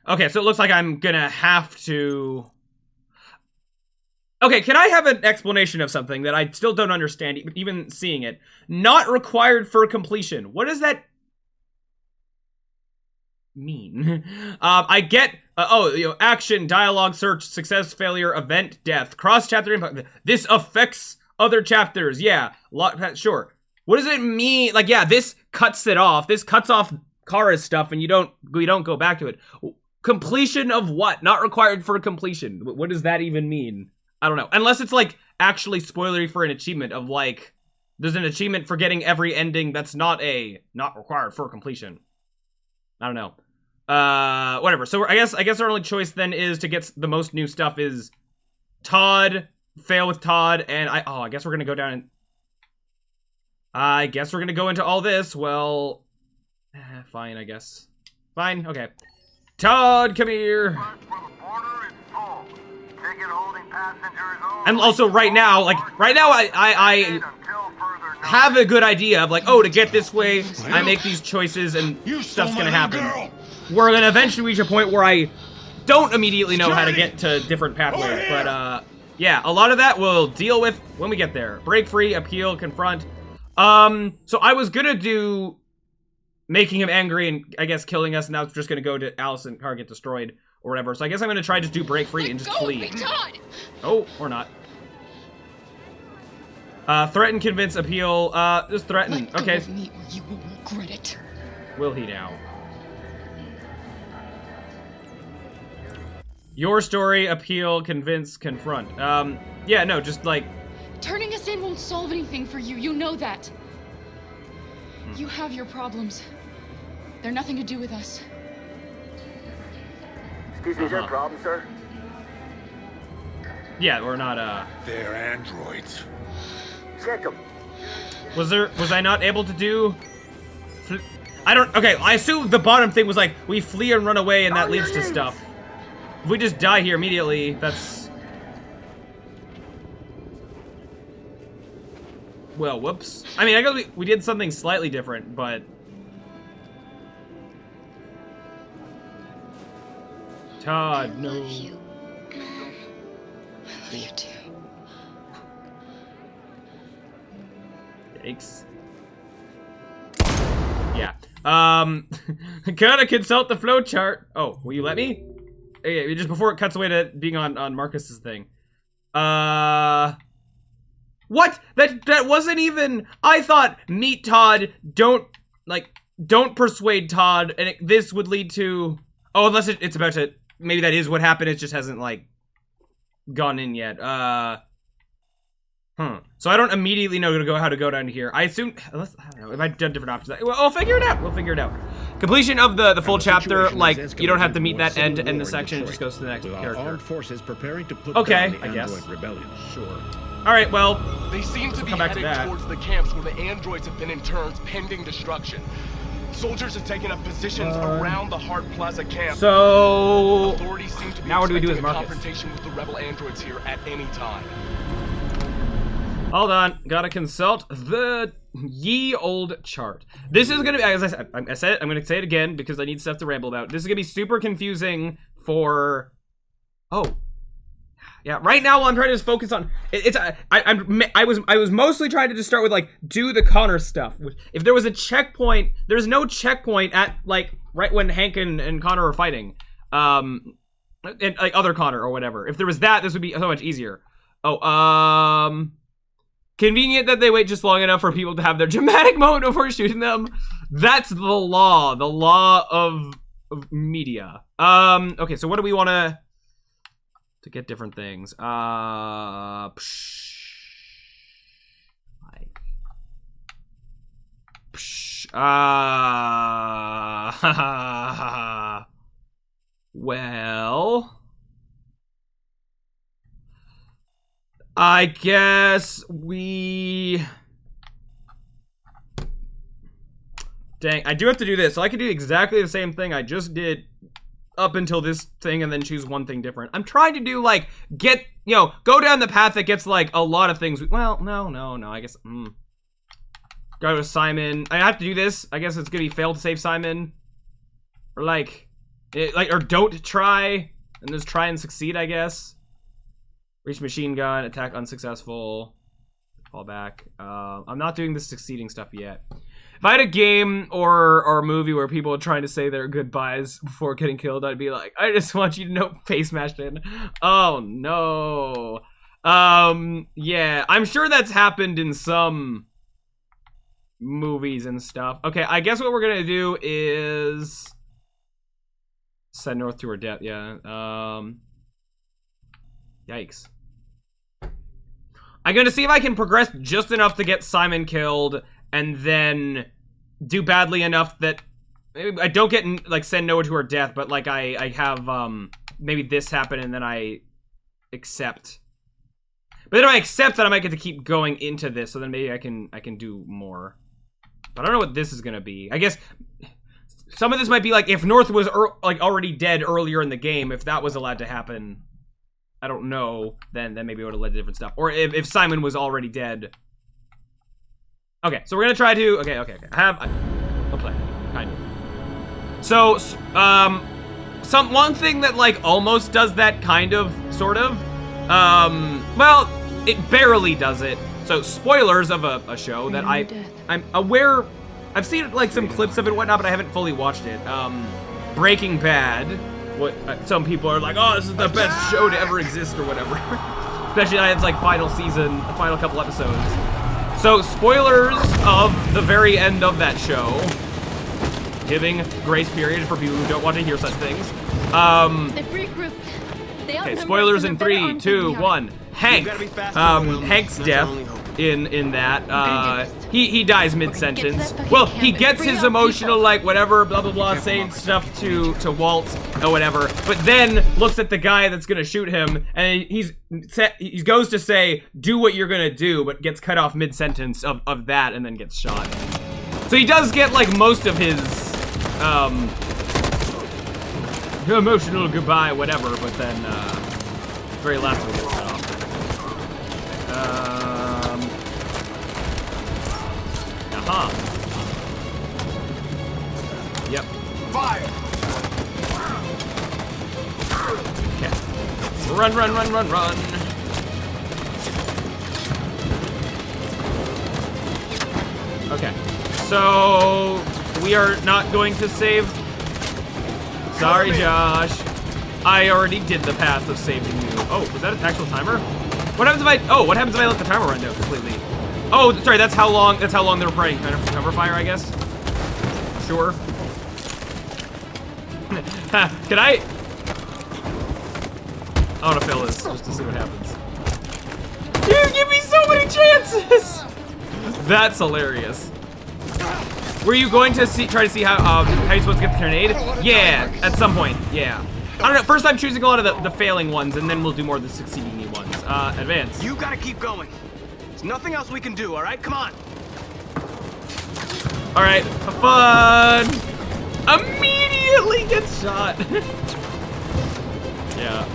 A: it looks like I'm gonna have to... Okay, can I have an explanation of something that I still don't understand, even seeing it? Not required for completion. What does that mean? I get... action, dialogue, search, success, failure, event, death, cross-chapter impact. This affects other chapters. Yeah, sure. What does it mean? Like, yeah, this cuts it off. This cuts off Kara's stuff, and you don't go back to it. Completion of what? Not required for completion. What does that even mean? I don't know. Unless it's, like, actually spoilery for an achievement of, like, there's an achievement for getting every ending that's not required for completion. I don't know. Whatever. So I guess our only choice then is to get the most new stuff is Todd, fail with Todd, and I guess we're gonna go down and I guess we're gonna go into all this. Well, fine, I guess. Fine, okay. Todd, come here. And also right now, I have a good idea of like, oh, to get this way, I make these choices and stuff's gonna happen. We're gonna eventually reach a point where I don't immediately know how to get to different pathways, but yeah, a lot of that we'll deal with when we get there. Break free, appeal, confront. So I was gonna do making him angry and I guess killing us, and now it's just gonna go to Alice and Kara get destroyed or whatever. So I guess I'm gonna try to do break free and just flee. Oh, or not. Threaten, convince, appeal. Just threaten. Okay.
C: Let go of me or you will regret it.
A: Will he now? Your story, appeal, convince, confront. Yeah, no, just like...
C: Turning us in won't solve anything for you, you know that. You have your problems. They're nothing to do with us.
D: Excuse me, is there a problem, sir?
A: Yeah, we're not,
O: They're androids.
D: Check them.
A: Was I not able to do... Okay, I assume the bottom thing was like, we flee and run away and that leads to stuff. If we just die here immediately, that's... Well, whoops. I mean, I guess we did something slightly different, but... Todd, no.
C: I love you. I love you too.
A: Yikes. Yeah. Gotta consult the flowchart. Oh, will you let me? Okay, just before it cuts away to being on Marcus's thing. What? That wasn't even... I thought meet Todd, don't persuade Todd, and this would lead to... Oh, unless it's about to... Maybe that is what happened, it just hasn't, like, gone in yet. So I don't immediately know how to go down here. I assume... I don't know, if I've done different options. Well, I'll figure it out. We'll figure it out. Completion of the full chapter, like, you don't have to meet that end to end the section. It just goes to the next character.
G: Armed forces preparing to put
A: okay,
G: down the
A: I guess.
G: android rebellion.
A: Sure. All right, well,
J: they seem to be heading towards the camps where the androids have been interned pending destruction. Soldiers have taken up positions around the Hart Plaza camp.
A: So
J: authorities seem to be
A: now what do we do as
J: a
A: Marcus?
J: confrontation with the rebel androids here at any time.
A: Hold on, gotta consult the ye old chart. This is gonna be, as I said, I'm gonna say it again because I need stuff to ramble about. This is gonna be super confusing for. Oh. Yeah, right now I'm trying to just focus on I was mostly trying to just start with like do the Connor stuff. If there was a checkpoint, there's no checkpoint at like right when Hank and Connor are fighting. And, like, other Connor or whatever. If there was that, this would be so much easier. Oh, convenient that they wait just long enough for people to have their dramatic moment before shooting them. That's the law of media. Okay, so what do we want to get different things? Well, I guess we... Dang, I do have to do this. So I can do exactly the same thing I just did up until this thing and then choose one thing different. I'm trying to do, like, get, you know, go down the path that gets, like, a lot of things. Well, no, I guess, Go to Simon. I have to do this. I guess it's gonna be fail to save Simon. Or, like, or don't try, and just try and succeed, I guess. Reach machine gun, attack unsuccessful. Fall back. I'm not doing the succeeding stuff yet. If I had a game or a movie where people are trying to say their goodbyes before getting killed, I'd be like, I just want you to know, face smashed in. Oh no. Yeah, I'm sure that's happened in some movies and stuff. Okay, I guess what we're gonna do is send North to her death. Yeah. Yikes. I'm gonna see if I can progress just enough to get Simon killed, and then do badly enough that I don't get, like, send Noah to her death, but, like, I have, maybe this happen, and then I accept. But then if I accept that, I might get to keep going into this, so then maybe I can do more. But I don't know what this is gonna be. I guess some of this might be, like, if North was, like, already dead earlier in the game, if that was allowed to happen. I don't know, then maybe it would have led to different stuff. Or if Simon was already dead. Okay, so we're gonna try to, okay. I'll play, kind of. So, one thing that, like, almost does that, kind of, sort of, well, it barely does it. So, spoilers of a show that I'm aware, I've seen, like, some clips of it and whatnot, but I haven't fully watched it. Breaking Bad. What some people are like, oh, this is the best show to ever exist or whatever. Especially on its, like, final season, the final couple episodes. So, spoilers of the very end of that show. Giving grace period for people who don't want to hear such things.
F: They've regrouped.
A: Okay, spoilers in 3, 2, 1. Hank. Hank's death in that. He dies mid-sentence. Well, he gets his emotional, like, whatever, blah, blah, blah, saying stuff to Walt or whatever, but then looks at the guy that's gonna shoot him, and he goes to say, do what you're gonna do, but gets cut off mid-sentence of that and then gets shot. So he does get, like, most of his, emotional goodbye, whatever, but then, very last one gets cut off. Yep.
I: Fire.
A: Okay. Run. Okay. So we are not going to save. Sorry, Josh. I already did the path of saving you. Oh, was that an actual timer? What happens if what happens if I let the timer run down completely? Oh, sorry, that's how long they're probably trying to cover fire, I guess. Sure. Can I want to fail this just to see what happens. You give me so many chances! That's hilarious. Were you going to try to see how you're supposed to get the grenade? Yeah, at some point, yeah. I don't know, first I'm choosing a lot of the failing ones, and then we'll do more of the succeeding ones. Advance.
I: You gotta keep going. There's nothing else we can do, all right? Come on.
A: All right, have fun. Immediately gets shot. Yeah.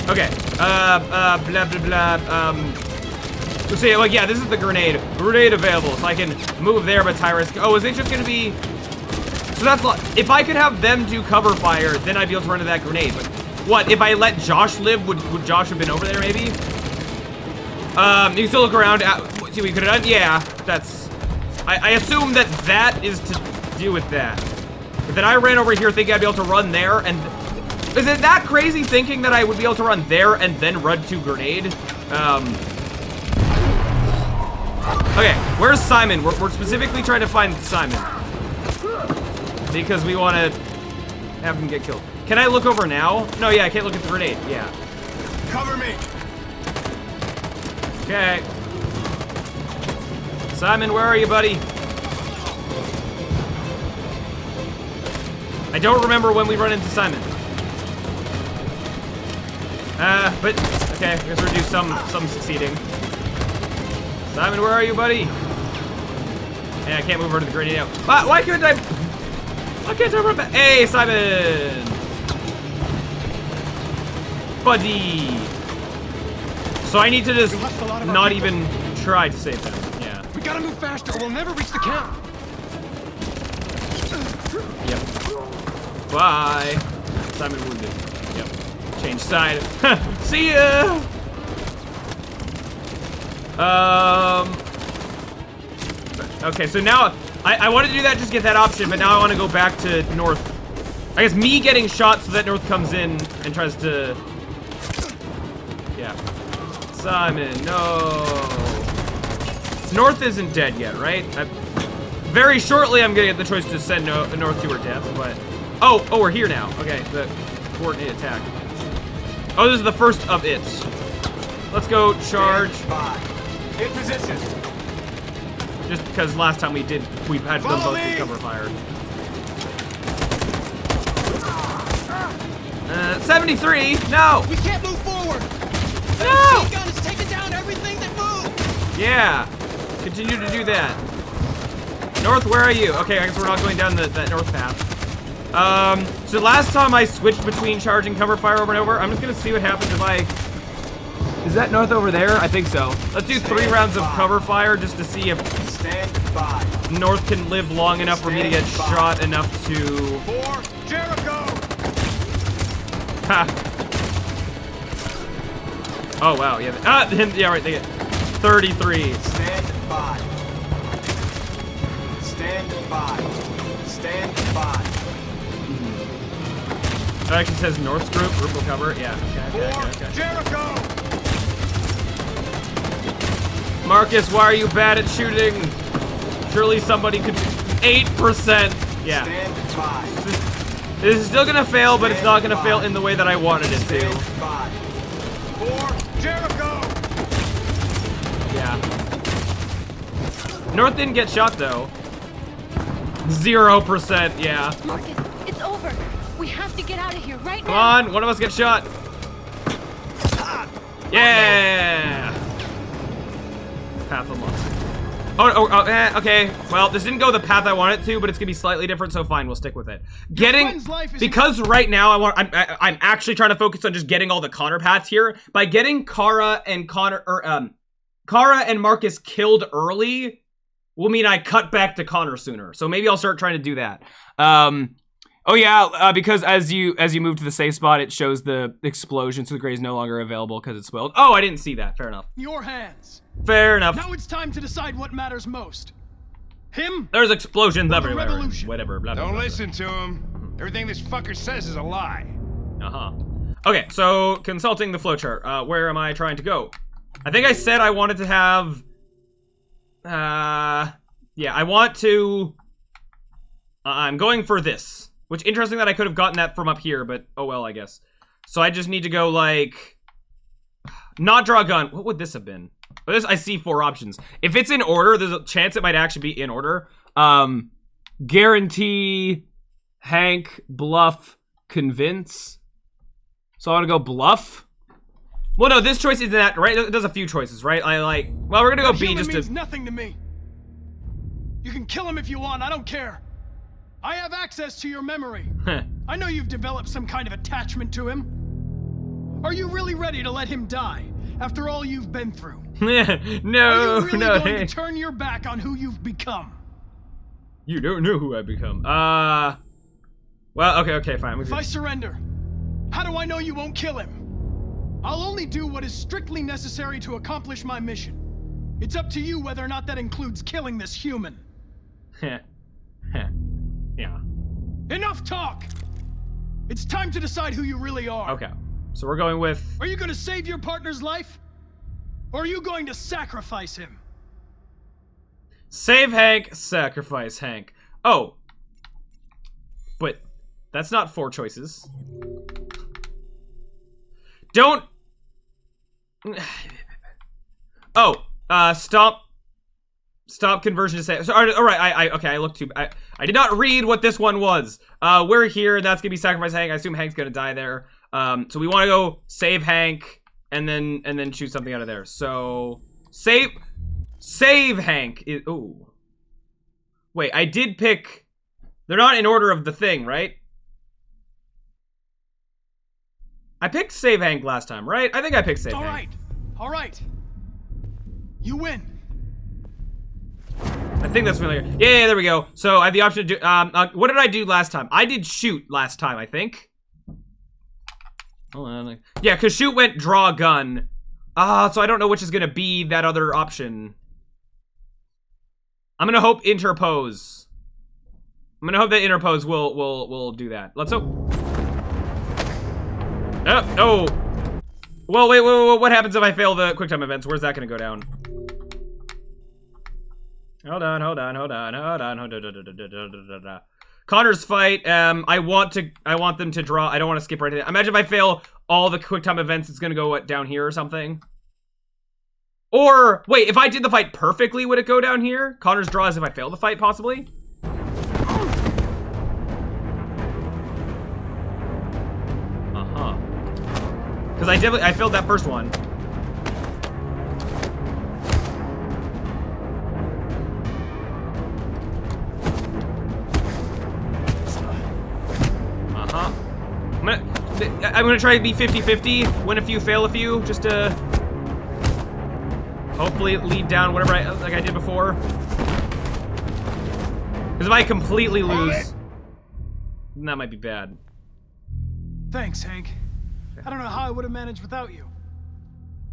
A: Okay. Blah blah blah. So see, like, yeah, this is the grenade. Grenade available, so I can move there, but it's high risk. Oh, is it just gonna be? So that's if I could have them do cover fire, then I'd be able to run to that grenade. But what if I let Josh live? Would Josh have been over there maybe? You can still look around. See what you could have done. Yeah, that's. I assume that is to do with that. But then I ran over here thinking I'd be able to run there, and is it that crazy thinking that I would be able to run there and then run to grenade? Okay, where's Simon? We're specifically trying to find Simon because we want to have him get killed. Can I look over now? No, yeah, I can't look at the grenade. Yeah.
I: Cover me.
A: Okay. Simon, where are you, buddy? I don't remember when we run into Simon. But okay, I guess we'll do some succeeding. Simon, where are you, buddy? Yeah, I can't move over to the grenade now. Why couldn't I? Why can't I run back? Hey, Simon, buddy. So I need to just not even try to save them. Yeah.
I: We gotta move faster, or we'll never reach the camp.
A: Yep. Bye. Simon wounded. Yep. Change side. See ya. Okay, so now I wanted to do that, just get that option, but now I want to go back to North. I guess me getting shot so that North comes in and tries to. Yeah. Simon, no. North isn't dead yet, right? Very shortly, I'm gonna get the choice to send North to her death, but oh, we're here now. Okay, the coordinated attack. Oh, this is the first of its. Let's go charge.
I: In position.
A: Just because last time we had them both with cover fire. 73. No.
I: We can't move forward.
A: No.
I: The gun is taking down everything that moves.
A: Yeah. Continue to do that. North, where are you? Okay, I guess we're not going down that north path. So last time I switched between charge and cover fire over and over. I'm just gonna see what happens if I. Is that North over there? I think so. Let's do 3 rounds of cover fire just to see if North can live long enough for me to get shot enough to.
I: For Jericho.
A: Ha. Oh wow, yeah. Yeah, right. They get 33.
I: Stand by. Stand by. Stand by.
A: That actually says North's group will cover. Yeah. Okay.
I: Jericho.
A: Marcus, why are you bad at shooting? Surely somebody could. 8%. Yeah.
I: Stand by.
A: This is still gonna fail, but it's not gonna fail in the way that I wanted it to.
I: Stand by. For Jericho.
A: Yeah. North didn't get shot though. 0%. Yeah.
F: Marcus, it's over. We have to get out of here right
A: Come
F: now.
A: on, one of us gets shot. Yeah. Path unlocked. Okay. Well, this didn't go the path I wanted it to, but it's gonna be slightly different, so fine, we'll stick with it. Because right now I'm actually trying to focus on just getting all the Connor paths here. By getting Kara and Marcus killed early will mean I cut back to Connor sooner. So maybe I'll start trying to do that. Oh yeah, because as you move to the safe spot, it shows the explosion, so the gray is no longer available because it's spoiled. Oh, I didn't see that. Fair enough.
I: Your hands.
A: Fair enough.
I: Now it's time to decide what matters most. Him?
A: There's explosions
I: or the
A: everywhere.
I: revolution?
A: Whatever. Blah, blah,
O: Don't
A: blah,
O: listen to him. Everything this fucker says is a lie.
A: Okay, so consulting the flowchart. Where am I trying to go? I think I said I wanted to have. Yeah, I want to. I'm going for this. Which, interesting that I could have gotten that from up here, but oh well, I guess. So I just need to go, like... Not draw a gun. What would this have been? But this, I see 4 options. If it's in order, there's a chance it might actually be in order. Guarantee, Hank, Bluff, Convince. So I want to go Bluff. Well, no, this choice isn't that, right? It does a few choices, right? Well, we're going to go B just to...
I: means nothing to me. You can kill him if you want, I don't care. I have access to your memory. I know you've developed some kind of attachment to him. Are you really ready to let him die after all you've been through?
A: No,
I: Are you really going
A: hey.
I: to turn your back on who you've become?
A: You don't know who I've become. Well, okay, fine.
I: If I surrender, how do I know you won't kill him? I'll only do what is strictly necessary to accomplish my mission. It's up to you whether or not that includes killing this human.
A: Yeah.
I: Enough talk! It's time to decide who you really are.
A: Okay. So we're going with...
I: Are you going to save your partner's life? Or are you going to sacrifice him?
A: Save Hank, sacrifice Hank. Oh. But that's not 4 choices. Don't... Oh, stop conversion to save. So, all right, okay, I looked too... I did not read what this one was. We're here, that's gonna be sacrifice Hank. I assume Hank's gonna die there. So we want to go save Hank and then choose something out of there. So save Hank. Ooh. Wait, I did pick. They're not in order of the thing, right? I picked save Hank last time, right? I think I picked save Hank.
I: All right. You win.
A: I think that's familiar. Yeah, there we go. So I have the option to do. What did I do last time? I did shoot last time, I think. Hold on. Yeah, because shoot went draw gun. So I don't know which is gonna be that other option. I'm gonna hope interpose. I'm gonna hope that interpose will do that. Let's hope. Oh. Well, wait. What happens if I fail the QuickTime events? Where's that gonna go down? Hold on. Connor's fight. I want them to draw. I don't want to skip right in. Imagine if I fail all the QuickTime events, it's gonna go down here or something. Or wait, if I did the fight perfectly, would it go down here? Connor's draw is if I fail the fight, possibly. Because I failed that first one. I'm gonna try to be 50-50, win a few, fail a few, just to hopefully lead down whatever like I did before. Because if I completely lose, then that might be bad.
I: Thanks, Hank. I don't know how I would have managed without you.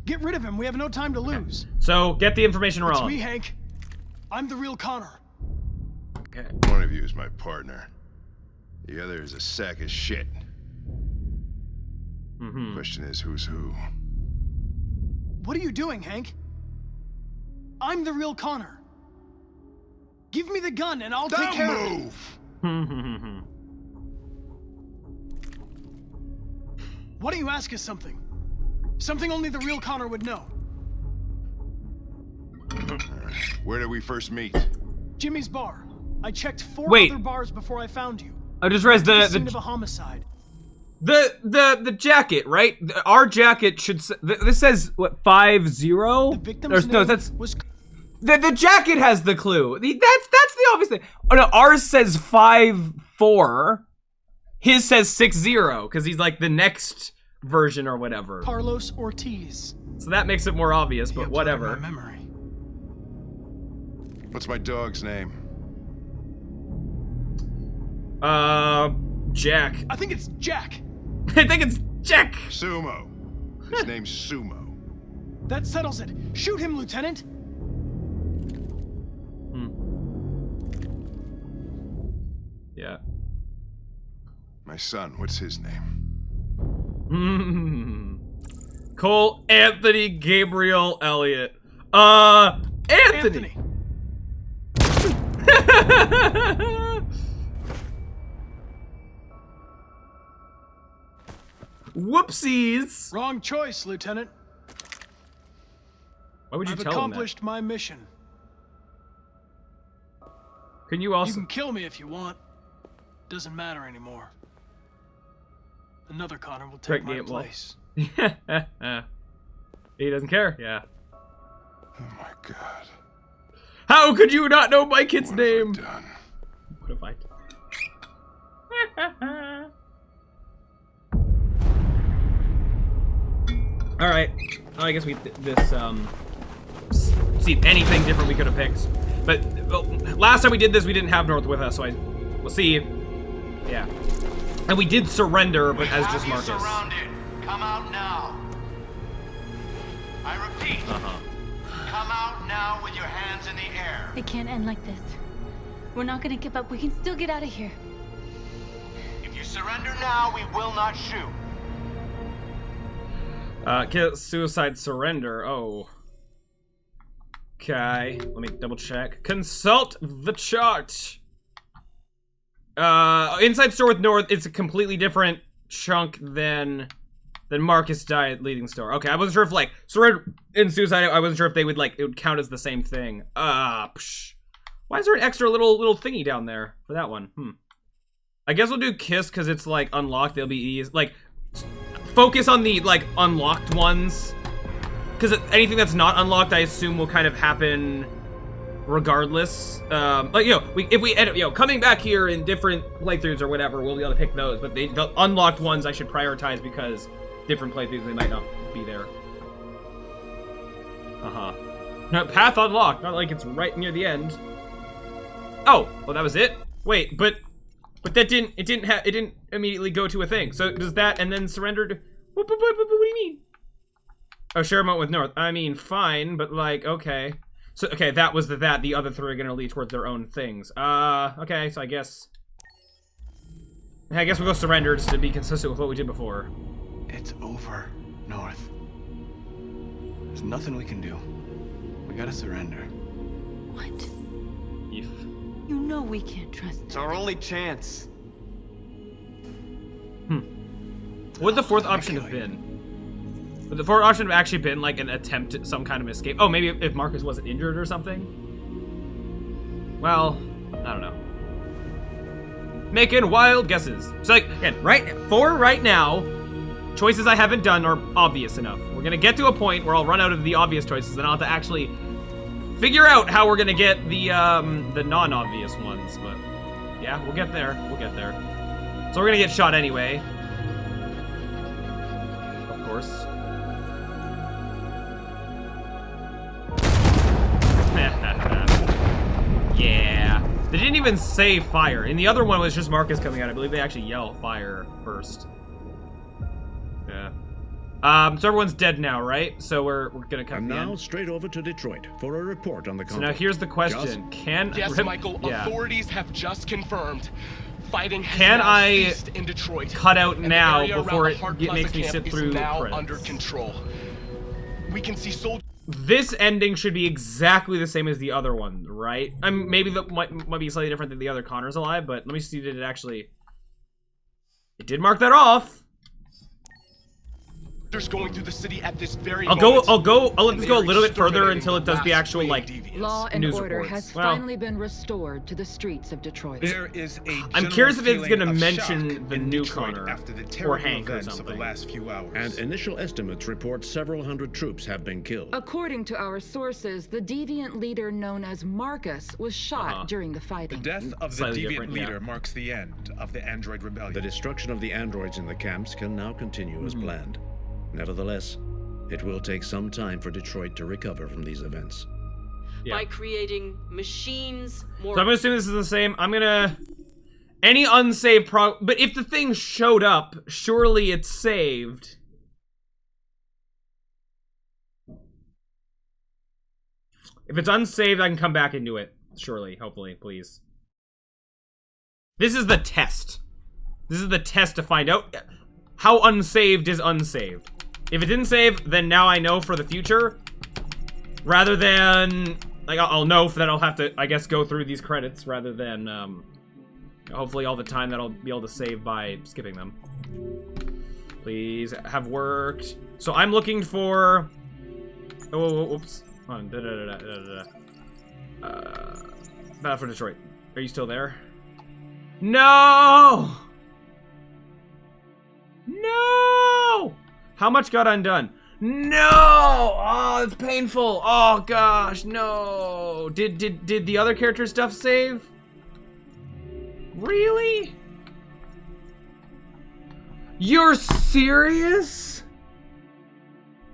I: Get rid of him. We have no time to lose.
A: So get the information wrong.
I: It's me, Hank. I'm the real Connor.
O: Okay. One of you is my partner. The other is a sack of shit. Question is, who's who?
I: What are you doing, Hank? I'm the real Connor. Give me the gun and I'll take care of it. Why don't you ask us something? Something only the real Connor would know.
O: Where did we first meet?
I: Jimmy's bar. I checked 4
A: Wait.
I: other bars before I found you.
A: I just realized
I: the scene of a homicide.
A: The jacket, right? Our jacket should say, this says what, 50?
I: The victim's
A: no,
I: name
A: that's
I: was
A: the jacket has the clue. That's the obvious thing. Oh no, ours says 54. His says 60 because he's like the next version or whatever.
I: Carlos Ortiz.
A: So that makes it more obvious, but whatever.
I: My memory.
O: What's my dog's name?
I: Jack. I think it's Jack.
A: I think it's Jack.
O: Sumo. His name's Sumo.
I: That settles it. Shoot him, Lieutenant.
A: Yeah.
O: My son, what's his name?
A: Cole Anthony Gabriel Elliott. Anthony. Whoopsies.
I: Wrong choice, Lieutenant.
A: Why would you
I: I've
A: tell him that?
I: accomplished my mission.
A: Can you also...
I: You can kill me if you want. Doesn't matter anymore. Another Connor will take my place.
A: He doesn't care. Yeah.
O: Oh my God.
A: How could you not know my kid's name? What have I done? All right. Oh, I guess we this see anything different we could have picked, but last time we did this we didn't have North with us, so we'll see. Yeah, and we did surrender, but as just Marcus.
D: Surrounded. Come out now. I repeat. Come out now with your hands in the air.
F: It can't end like this. We're not gonna give up. We can still get out of here.
D: surrender now, we will not shoot.
A: Kill suicide surrender. Oh. Okay. Let me double check. Consult the chart. Inside store with North, it's a completely different chunk than Marcus died leading store. Okay, I wasn't sure if like surrender and suicide, I wasn't sure if they would like, it would count as the same thing. Psh. Why is there an extra little thingy down there for that one? I guess we'll do kiss because it's like unlocked. They'll be easy. Like, focus on the like unlocked ones. Because anything that's not unlocked, I assume will kind of happen regardless. Like, you know, if we end up, you know, coming back here in different playthroughs or whatever, we'll be able to pick those. But the unlocked ones I should prioritize because different playthroughs, they might not be there. No, path unlocked. Not like it's right near the end. Oh, well, that was it? Wait, but that didn't, it didn't immediately go to a thing. So does that and then surrendered? What do you mean? Oh, share a moment with North. I mean, fine, but like, okay. So, okay, that was the other three are gonna lead towards their own things. Okay, so I guess we'll go surrender just to be consistent with what we did before.
H: It's over, North. There's nothing we can do. We gotta surrender.
F: What?
A: If.
F: You know we can't trust
H: It's our only chance.
A: What would the fourth option have been? Would the fourth option have actually been like an attempt at some kind of escape? Oh, maybe if Marcus wasn't injured or something? Well, I don't know. Making wild guesses. So like, again, right now, choices I haven't done are obvious enough. We're gonna get to a point where I'll run out of the obvious choices and I'll have to actually figure out how we're gonna get the non-obvious ones, but yeah, we'll get there. We'll get there. So we're gonna get shot anyway. Of course. Yeah. They didn't even say fire. In the other one, it was just Marcus coming out. I believe they actually yell fire first. Yeah. So everyone's dead now, right? So we're gonna come.
G: And now straight over to Detroit for a report on the conflict.
A: So now here's the question: Can
J: yes, Michael? Yeah. Authorities have just confirmed fighting has
A: can
J: now
A: I
J: ceased in Detroit,
A: cut out
J: and
A: now
J: the area
A: before
J: around the
A: it makes me
J: Plaza
A: sit
J: camp
A: through
J: is now
A: credits?
J: under control. We can see soldiers.
A: This ending should be exactly the same as the other one, right? I mean, maybe that might be slightly different than the other Connor's alive, but let me see, did it actually... It did mark that off.
J: Going through the city at this very
A: I'll let this go a little bit further until it does the actual, like,
K: law and
A: news
K: order
A: reports.
K: has
A: Well,
K: finally been restored to the streets of Detroit.
L: There is a
A: I'm curious if it's
L: general
A: gonna
L: feeling of
A: mention
L: shock
A: the
L: in
A: new
L: Detroit
A: Connor
L: after the
A: or
L: terrible
A: Hank or
L: events of the
A: something.
L: last few hours.
G: And initial estimates report several hundred troops have been killed.
K: According to our sources, the deviant leader known as Marcus was shot during the fighting.
L: The death of the
A: Slightly
L: deviant
A: different,
L: leader
A: yeah.
L: marks the end of the Android Rebellion.
G: The destruction of the androids in the camps can now continue as planned. Nevertheless, it will take some time for Detroit to recover from these events.
M: By creating machines more...
A: So I'm gonna assume this is the same. I'm gonna... Any unsaved but if the thing showed up, surely it's saved. If it's unsaved, I can come back and do it. Surely, hopefully, please. This is the test. This is the test to find out how unsaved is unsaved. If it didn't save, then now I know for the future. Rather than, like, I'll know that I'll have to, I guess, go through these credits rather than, hopefully all the time that I'll be able to save by skipping them. Please have worked. So I'm looking for, whoops. Hold on, Battle for Detroit. Are you still there? No! No! How much got undone? No! Oh, it's painful. Oh gosh, no. Did the other character stuff save? Really? You're serious?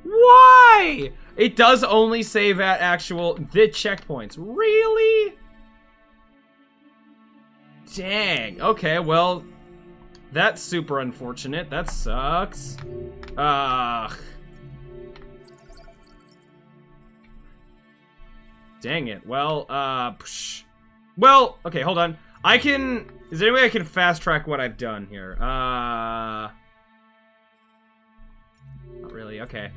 A: Why? It does only save at the checkpoints. Really? Dang. Okay, well, that's super unfortunate. That sucks. Ugh. Dang it. Well, well, okay, hold on. I can Is there any way I can fast track what I've done here? Not really. Okay.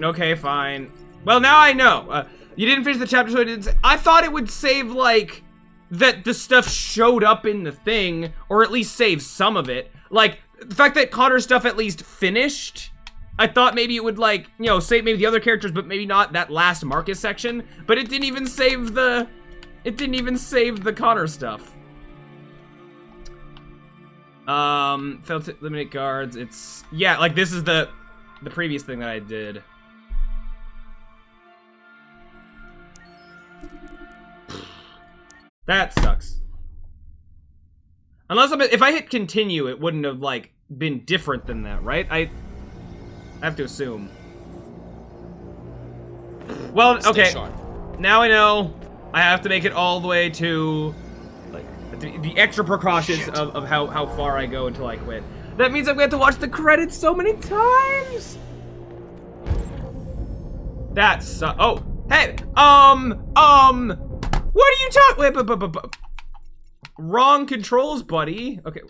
A: Okay, fine. Well, now I know. You didn't finish the chapter, so it didn't. I thought it would save like that the stuff showed up in the thing, or at least save some of it. Like the fact that Connor's stuff at least finished. I thought maybe it would like, you know, save maybe the other characters, but maybe not that last Marcus section. But it didn't even save the. It didn't even save the Connor stuff. Failed to eliminate guards. It's yeah, like this is the previous thing that I did. That sucks. Unless if I hit continue, it wouldn't have like been different than that, right? I have to assume. Well, okay. Now I know I have to make it all the way to like the extra precautions of how far I go until I quit. That means I'm going to have to watch the credits so many times. That's oh, hey, what are you talking? Wait, wrong controls, buddy. Okay,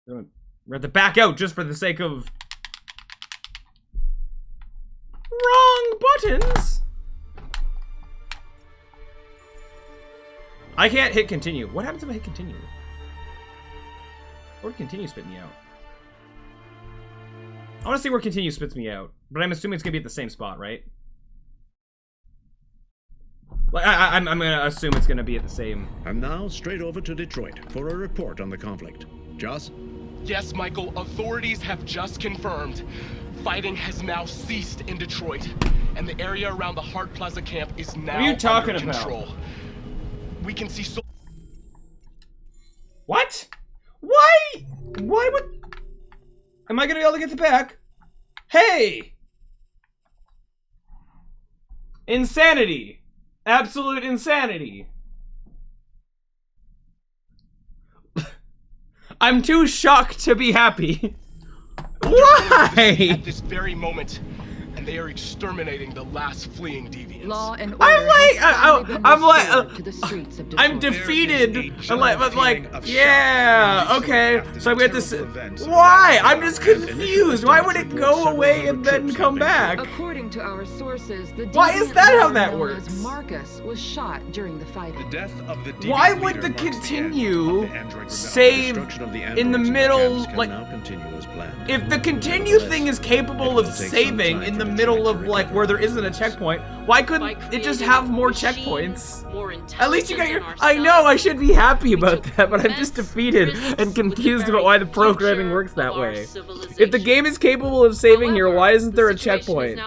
A: we have to back out just for the sake of wrong buttons. I can't hit continue. What happens if I hit continue? Or would continue spit me out? I want to see where continue spits me out, but I'm assuming it's gonna be at the same spot, right? Like I'm gonna assume it's gonna be at the same.
G: I'm now straight over to Detroit for a report on the conflict. Joss?
J: Yes, Michael. Authorities have just confirmed fighting has now ceased in Detroit, and the area around the Hart Plaza camp is now
A: what are you talking
J: under
A: about?
J: control. We can see so.
A: What? Why? Why would? Am I gonna be able to get the back? Hey! Insanity! Absolute insanity! I'm too shocked to be happy. Why?
J: At this very moment, and they are exterminating the last fleeing deviants.
K: Law and order
A: I'm defeated. But like, yeah, okay. So we have to. Why? I'm just confused. Why would it go away and then come back?
K: According to our sources, the
A: why is that how that works?
K: Marcus was shot during the fighting.
L: The death of the
A: why would the continue save in the middle? Like, if the continue thing is capable of saving in the middle of like where there isn't a checkpoint, why couldn't it just have more checkpoints? At least you got your. I know I should be happy about that, but I'm just defeated and confused about why the programming works that way. If the game is capable of saving here, why isn't there a checkpoint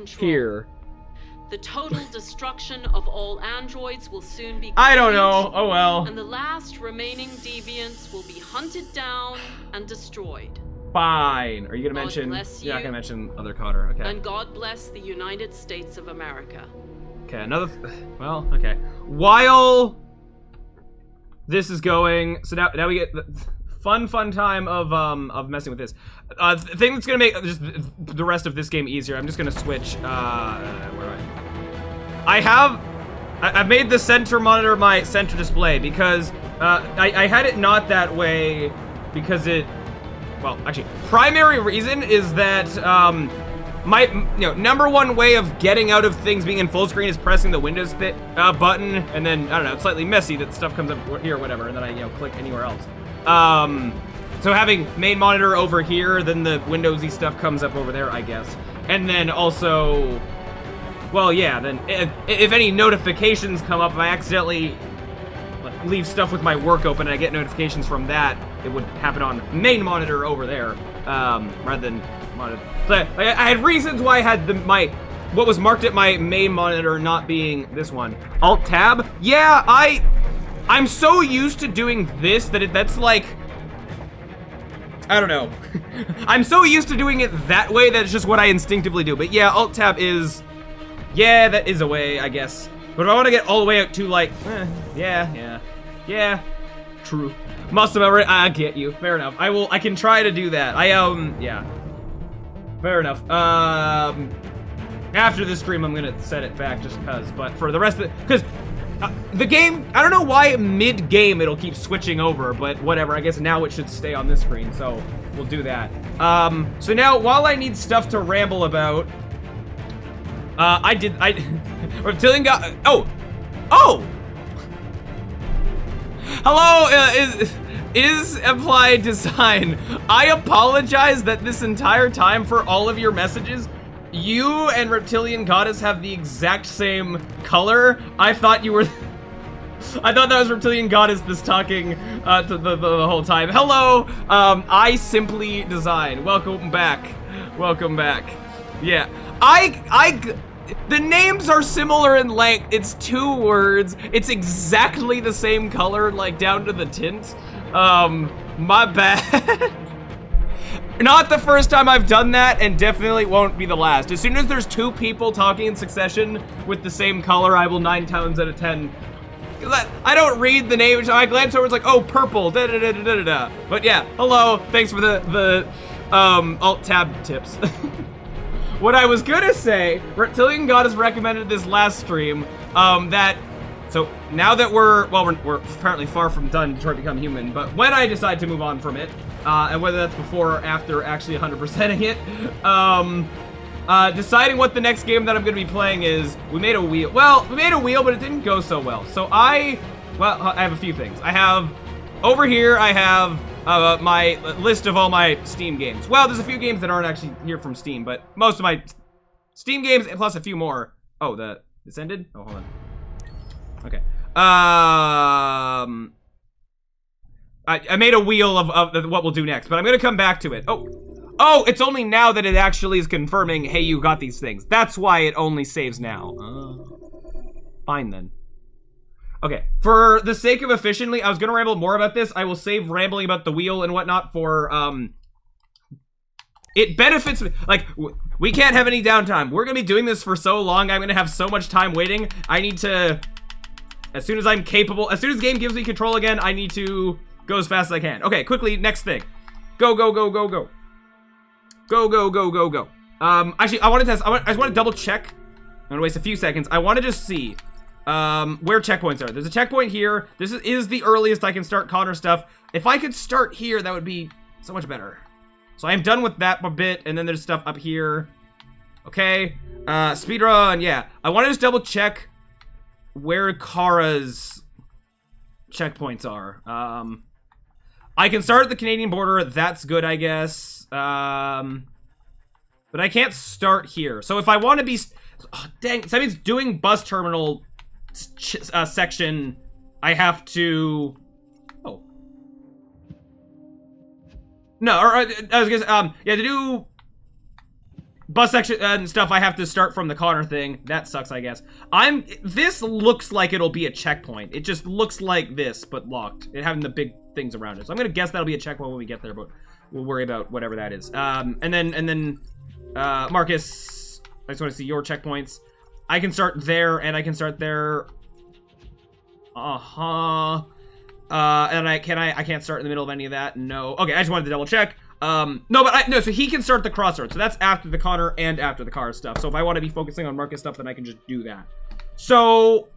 A: here?
M: The total destruction of all androids will soon be complete.
A: I don't know. Oh well.
M: And the last remaining deviants will be hunted down and destroyed.
A: Fine. Are you gonna mention? You're not gonna mention other Cotter. Okay.
M: And God bless the United States of America.
A: Okay. Another. Well. Okay. While this is going, so now we get the fun time of messing with this. Thing that's gonna make just the rest of this game easier. I'm just gonna switch. Where do I've made the center monitor my center display because I had it not that way because it. Well, actually, primary reason is that my number one way of getting out of things being in full screen is pressing the Windows button, and then I don't know, it's slightly messy that stuff comes up here or whatever, and then I click anywhere else. So having main monitor over here, then the Windowsy stuff comes up over there, I guess, and then also, well, yeah, then if any notifications come up, if I accidentally leave stuff with my work open and I get notifications from that, it would happen on main monitor over there, rather than monitor. So I had reasons why I had what was marked at my main monitor not being this one. Alt tab? Yeah, I'm so used to doing this that that's like, I don't know. I'm so used to doing it that way that it's just what I instinctively do. But yeah, alt tab is, yeah, that is a way, I guess. But if I want to get all the way out to like, yeah, true. Must have already, I get you. Fair enough. I can try to do that. Yeah. Fair enough. After this stream, I'm gonna set it back just cause, but for the rest of it, cause the game, I don't know why mid-game it'll keep switching over, but whatever. I guess now it should stay on this screen, so we'll do that. So now, while I need stuff to ramble about, Reptilian God, oh! Hello, is Applied Design. I apologize that this entire time for all of your messages, you and Reptilian Goddess have the exact same color. I thought you were... I thought that was Reptilian Goddess this talking to the whole time. Hello, I Simply Design. Welcome back. Welcome back. Yeah, the names are similar in length. It's 2 words. It's exactly the same color, like down to the tint. My bad. Not the first time I've done that, and definitely won't be the last. As soon as there's 2 people talking in succession with the same color, I will 9 times out of 10. I don't read the name. I glance over, it's like, oh, purple, da da da da da da. But yeah, hello. Thanks for the alt tab tips. What I was gonna say, Reptilian Goddess recommended this last stream, so now that we're apparently far from done Detroit Become Human, but when I decide to move on from it, and whether that's before or after actually 100%ing it, deciding what the next game that I'm gonna be playing is, we made a wheel, but it didn't go so well. So I have a few things. Over here, I have my list of all my Steam games. Well, there's a few games that aren't actually here from Steam, but most of my Steam games, plus a few more. Oh, this ended? Oh, hold on. Okay. I made a wheel of what we'll do next, but I'm gonna come back to it. Oh, it's only now that it actually is confirming, hey, you got these things. That's why it only saves now. Fine then. Okay, for the sake of efficiently, I was gonna ramble more about this. I will save rambling about the wheel and whatnot for, it benefits me. Like, we can't have any downtime. We're gonna be doing this for so long, I'm gonna have so much time waiting. I need to, as soon as I'm capable, as soon as the game gives me control again, I need to go as fast as I can. Okay, quickly, next thing. Go, go, go, go, go. Go, go, go, go, go. Actually, I just want to double check. I'm gonna waste a few seconds. I want to just see where checkpoints are. There's a checkpoint here. This is the earliest I can start Connor stuff. If I could start here, that would be so much better. So I am done with that a bit, and then there's stuff up here. Okay, speedrun, yeah. I want to just double check where Kara's checkpoints are. I can start at the Canadian border. That's good, I guess. But I can't start here. So if I want to be... Oh, dang, so that means doing bus terminal section, I have to... Oh. No, or I was gonna yeah, to do bus section and stuff, I have to start from the Connor thing. That sucks, I guess. This looks like it'll be a checkpoint. It just looks like this, but locked. It having the big things around it. So I'm gonna guess that'll be a checkpoint when we get there, but we'll worry about whatever that is. And then Marcus, I just want to see your checkpoints. I can start there, and I can start there. And I can't start in the middle of any of that. No. Okay, I just wanted to double check. No, so he can start the crossroads. So that's after the Connor and after the car stuff. So if I want to be focusing on Marcus stuff, then I can just do that. So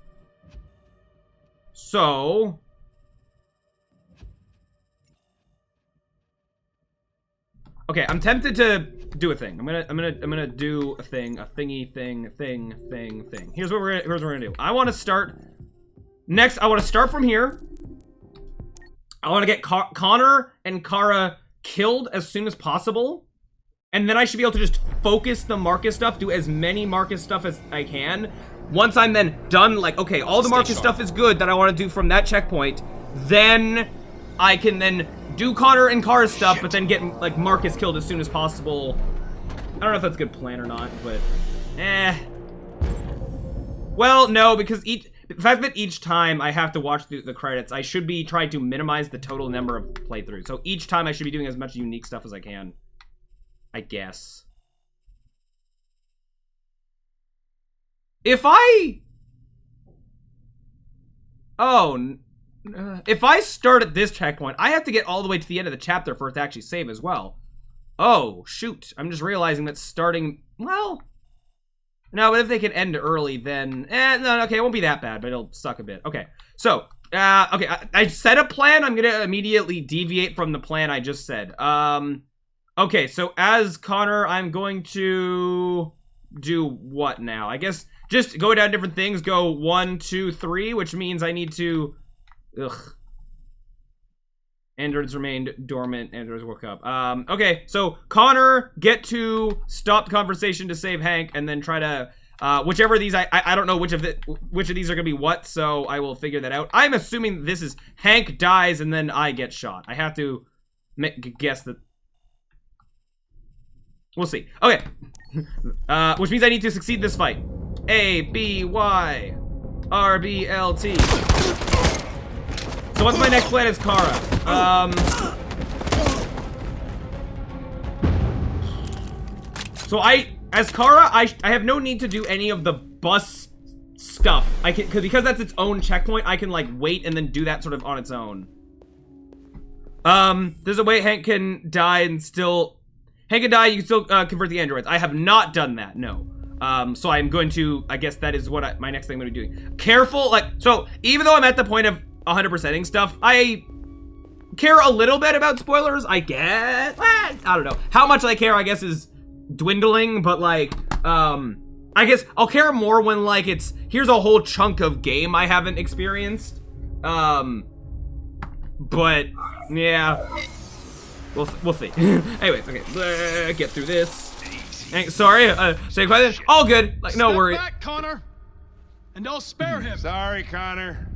A: okay, I'm tempted to do a thing. I'm gonna do a thing, a thingy thing. Here's what we're gonna do. I want to start next. I want to start from here. I want to get Connor and Kara killed as soon as possible, and then I should be able to just focus the Marcus stuff, do as many Marcus stuff as I can. Once I'm then done, like, okay, all the Marcus stuff is good that I want to do from that checkpoint, then I can then do Connor and Kara stuff, but then get, like, Marcus killed as soon as possible. I don't know if that's a good plan or not, but well, no, because the fact that each time I have to watch the credits, I should be trying to minimize the total number of playthroughs. So each time I should be doing as much unique stuff as I can, I guess. If I start at this checkpoint, I have to get all the way to the end of the chapter for it to actually save as well. Oh, shoot. I'm just realizing that starting, well, No, but if they can end early, then... no, okay, it won't be that bad, but it'll suck a bit. Okay, so... okay, I set a plan. I'm gonna immediately deviate from the plan I just said. Okay, so as Connor, I'm going to... do what now? I guess just go down different things. Go 1, 2, 3, which means I need to... Ugh. Androids remained dormant. Androids woke up. Okay, so Connor, get to stop the conversation to save Hank, and then try to, whichever of these, I don't know which of these are gonna be what, so I will figure that out. I'm assuming this is Hank dies, and then I get shot. I have to guess that. We'll see. Okay. Which means I need to succeed this fight. A, B, Y, R, B, L, T. So what's my next plan as Kara? So as Kara, I have no need to do any of the bus stuff. I can, because that's its own checkpoint, I can like wait and then do that sort of on its own. There's a way Hank can die and still... Hank can die, you can still convert the androids. I have not done that, no. So I'm going to, I guess that is what my next thing I'm going to be doing. Careful, like, so even though I'm at the point of 100%ing stuff, I care a little bit about spoilers, I guess. I don't know. How much I care, I guess, is dwindling, but like, I guess I'll care more when like here's a whole chunk of game I haven't experienced. But, yeah. We'll see. Anyways, okay, get through this. Sorry, say question. All good. Like, no worry.
I: Step back, Connor, and I'll spare him.
O: Sorry, Connor.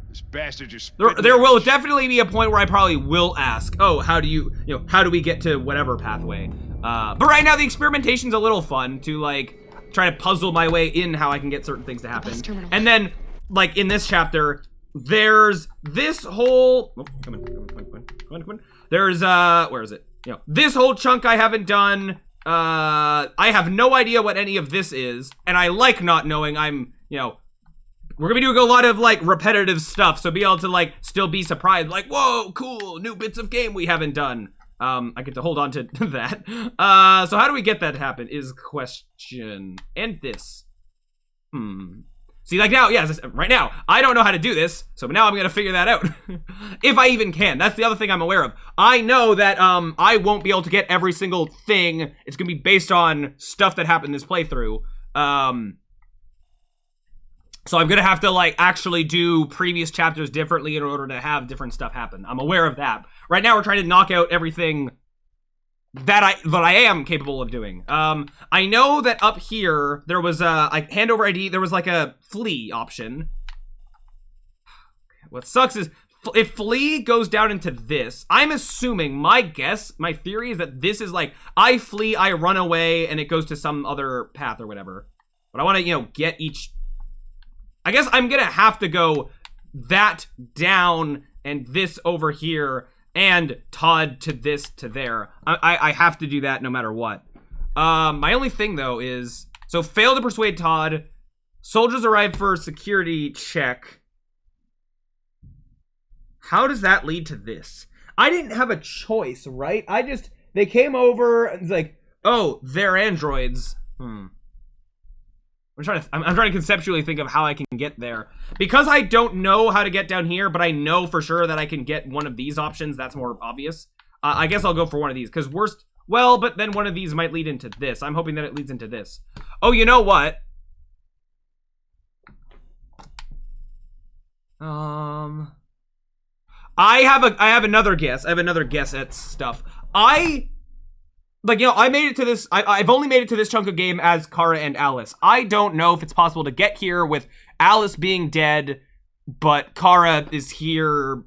O: This bastard just.
A: There will definitely be a point where I probably will ask, oh, how do how do we get to whatever pathway? But right now the experimentation's a little fun to like try to puzzle my way in how I can get certain things to happen. And then, like in this chapter, there's this whole. Oh, come on. There's where is it? This whole chunk I haven't done. I have no idea what any of this is, and I like not knowing. I'm, we're gonna be doing a lot of like repetitive stuff, so be able to like still be surprised, like, whoa, cool, new bits of game we haven't done. I get to hold on to that. So how do we get that to happen is question. And this. See, like now, yeah, right now, I don't know how to do this, so now I'm gonna figure that out. If I even can. That's the other thing I'm aware of. I know that I won't be able to get every single thing. It's gonna be based on stuff that happened in this playthrough. So I'm gonna have to like actually do previous chapters differently in order to have different stuff happen. I'm aware of that. Right now we're trying to knock out everything that I am capable of doing. I know that up here there was a hand over ID. There was like a flee option. What sucks is if flee goes down into this, I'm assuming, my guess, my theory is that this is like I flee, I run away, and it goes to some other path or whatever. But I want to get each. I guess I'm gonna have to go that down and this over here. And Todd to this to there. I have to do that no matter what. My only thing though is, so fail to persuade Todd. Soldiers arrive for security check. How does that lead to this? I didn't have a choice, right? They came over and it's like, oh, they're androids. I'm trying to conceptually think of how I can get there. Because I don't know how to get down here, but I know for sure that I can get one of these options. That's more obvious. I guess I'll go for one of these. Because well, but then one of these might lead into this. I'm hoping that it leads into this. Oh, you know what? I have another guess. I have another guess at stuff. I made it to this. I've only made it to this chunk of game as Kara and Alice. I don't know if it's possible to get here with Alice being dead, but Kara is here.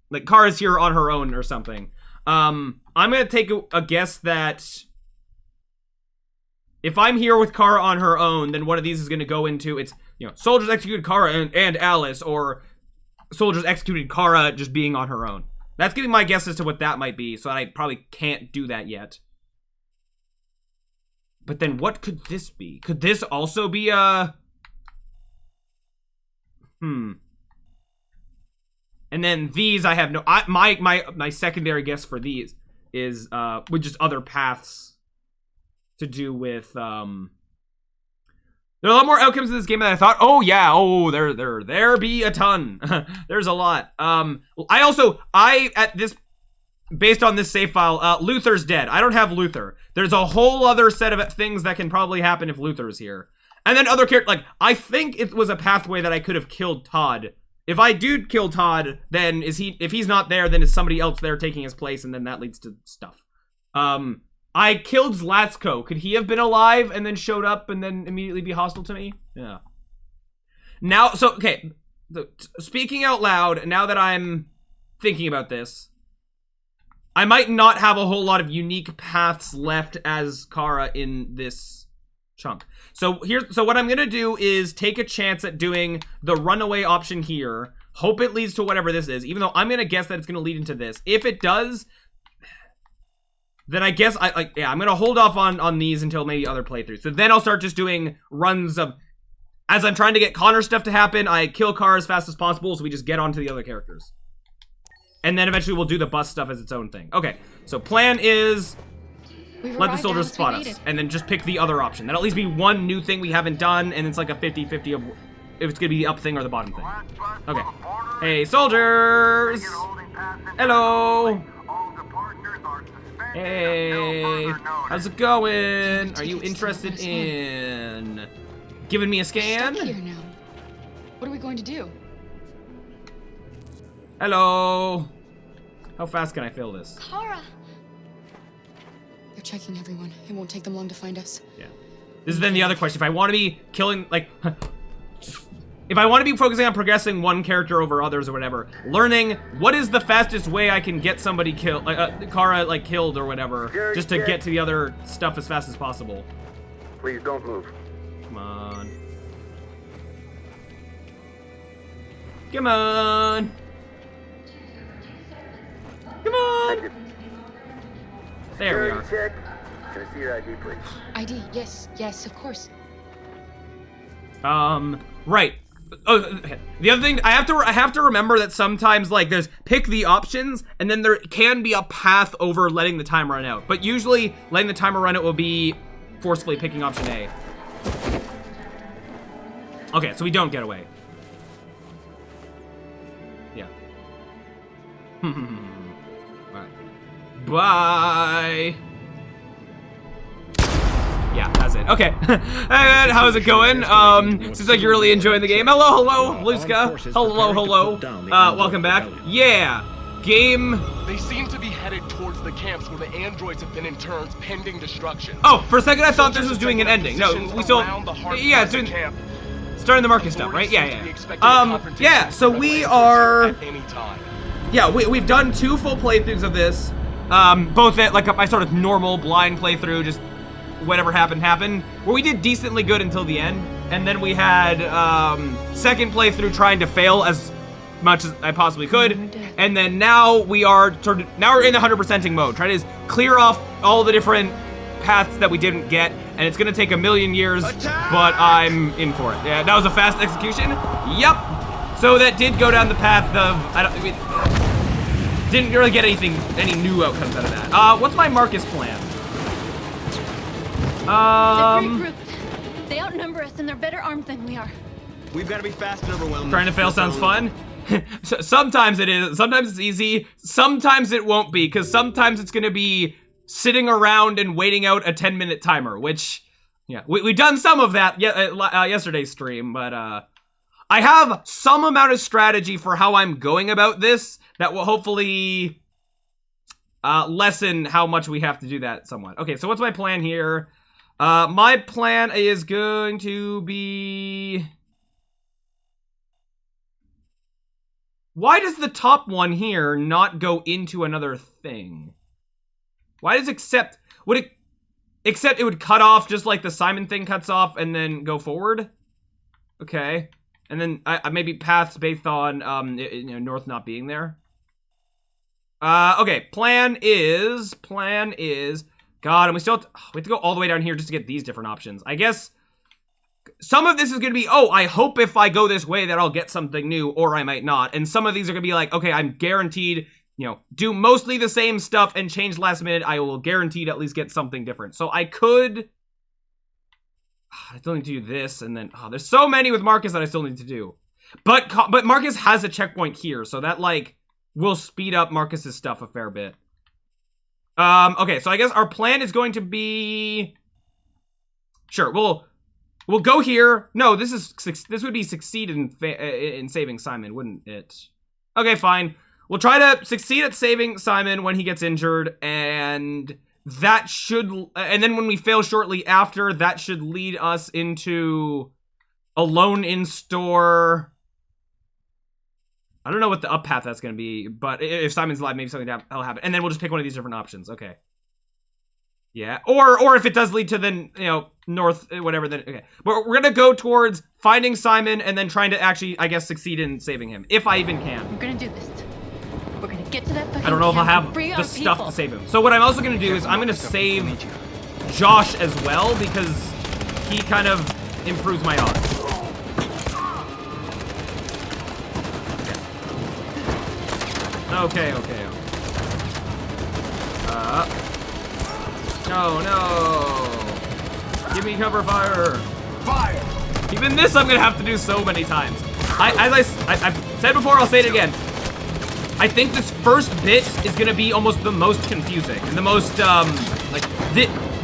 A: Like, Kara's here on her own or something. I'm gonna take a guess that if I'm here with Kara on her own, then one of these is gonna go into soldiers executed Kara and Alice, or soldiers executed Kara just being on her own. That's giving my guess as to what that might be, so I probably can't do that yet. But then what could this be? Could this also be a... And then these I have no... My secondary guess for these is with just other paths to do with... There are a lot more outcomes in this game than I thought. Oh yeah, oh there be a ton. There's a lot. Based on this save file, Luther's dead. I don't have Luther. There's a whole other set of things that can probably happen if Luther's here. And then other characters, like, I think it was a pathway that I could have killed Todd. If I do kill Todd, then if he's not there, then is somebody else there taking his place, and then that leads to stuff. I killed Zlatsko. Could he have been alive and then showed up and then immediately be hostile to me? Yeah. Now, so, okay. Speaking out loud, now that I'm thinking about this, I might not have a whole lot of unique paths left as Kara in this chunk. So what I'm gonna do is take a chance at doing the runaway option here. Hope it leads to whatever this is, even though I'm gonna guess that it's gonna lead into this. If it does, then I guess I'm gonna hold off on these until maybe other playthroughs. So then I'll start just doing runs of, as I'm trying to get Connor stuff to happen, I kill Kara as fast as possible so we just get onto the other characters. And then eventually we'll do the bus stuff as its own thing. Okay, so plan is let the soldiers spot us, and then just pick the other option. That'll at least be one new thing we haven't done, and it's like a 50-50 of if it's gonna be the up thing or the bottom thing. Okay. Hey, soldiers! Hello! Hey, how's it going? Are you interested in giving me a scan?
C: Stuck here now. What are we going to do?
A: Hello. How fast can I fill this?
C: Kara. They're checking everyone. It won't take them long to find us.
A: Yeah. This is then the other question. If I want to be killing, like, if I want to be focusing on progressing one character over others or whatever, learning what is the fastest way I can get somebody killed, Kara, like, killed or whatever, just to get to the other stuff as fast as possible.
P: Please don't move.
A: Come on. Come on. Come on. There we are.
P: Check. Can I see your ID, please?
C: ID, yes, of course.
A: Right. Oh, the other thing, I have to remember that sometimes, like, there's pick the options, and then there can be a path over letting the time run out. But usually, letting the timer run out will be forcefully picking option A. Okay, so we don't get away. Yeah. Alright. Bye! Yeah, that's it. Okay. And how's it going? Seems like you're really enjoying the game. Hello, Luska. Hello. Welcome back. Yeah. Game.
J: They seem to be headed towards the camps where the androids have been interned pending destruction.
A: Oh, for a second I thought this was doing an ending. No, we still. Yeah, it's doing. Starting the Marcus stuff, right? Yeah. So we are. Yeah, we've done 2 full playthroughs of this. Both at like my sort of normal blind playthrough, just whatever happened, where we did decently good until the end, and then we had second playthrough trying to fail as much as I possibly could, and then now we are now we're in the 100%ing mode, trying to clear off all the different paths that we didn't get, and it's gonna take a million years, but I'm in for it. Yeah, that was a fast execution. Yep. So that did go down the path of didn't really get any new outcomes out of that. What's my Marcus plan?
F: They outnumber us and they're better armed than we are.
H: We've got to be fast and overwhelmed.
A: Trying to fail sounds fun. Sometimes it is. Sometimes it's easy. Sometimes it won't be, because sometimes it's going to be sitting around and waiting out a 10-minute timer, which, yeah, we've done some of that yesterday's stream, but I have some amount of strategy for how I'm going about this that will hopefully lessen how much we have to do that somewhat. Okay, so what's my plan here? My plan is going to be... Why does the top one here not go into another thing? Why does except... Except it would cut off just like the Simon thing cuts off and then go forward? Okay. And then I maybe paths based on North not being there. Okay, plan is... God, and we have to go all the way down here just to get these different options. I guess some of this is going to be, oh, I hope if I go this way that I'll get something new, or I might not. And some of these are going to be like, okay, I'm guaranteed, do mostly the same stuff and change last minute. I will guaranteed at least get something different. So I could... I still need to do this, and then there's so many with Marcus that I still need to do. But Marcus has a checkpoint here, so that like will speed up Marcus's stuff a fair bit. Okay, so I guess our plan is going to be sure. We'll go here. No, this would be succeed in saving Simon, wouldn't it? Okay, fine. We'll try to succeed at saving Simon when he gets injured, and that should, and then when we fail shortly after, that should lead us into Alone in Store. I don't know what the up path that's going to be, but if Simon's alive, maybe something will happen. And then we'll just pick one of these different options. Okay. Yeah. Or if it does lead to then, you know, north, whatever, then, okay. But we're going to go towards finding Simon and then trying to actually, I guess, succeed in saving him. If I even can.
F: We're going to do this. We're going to get to that fucking
A: I don't know if I'll
F: camp
A: have
F: and free
A: the
F: our
A: stuff
F: people.
A: to save him. So what I'm also going to do is I'm going to save Josh as well because he kind of improves my odds. Okay. No. Give me cover fire.
I: Fire.
A: Even this I'm gonna have to do so many times. I've said before, I'll say it again. I think this first bit is gonna be almost the most confusing and the most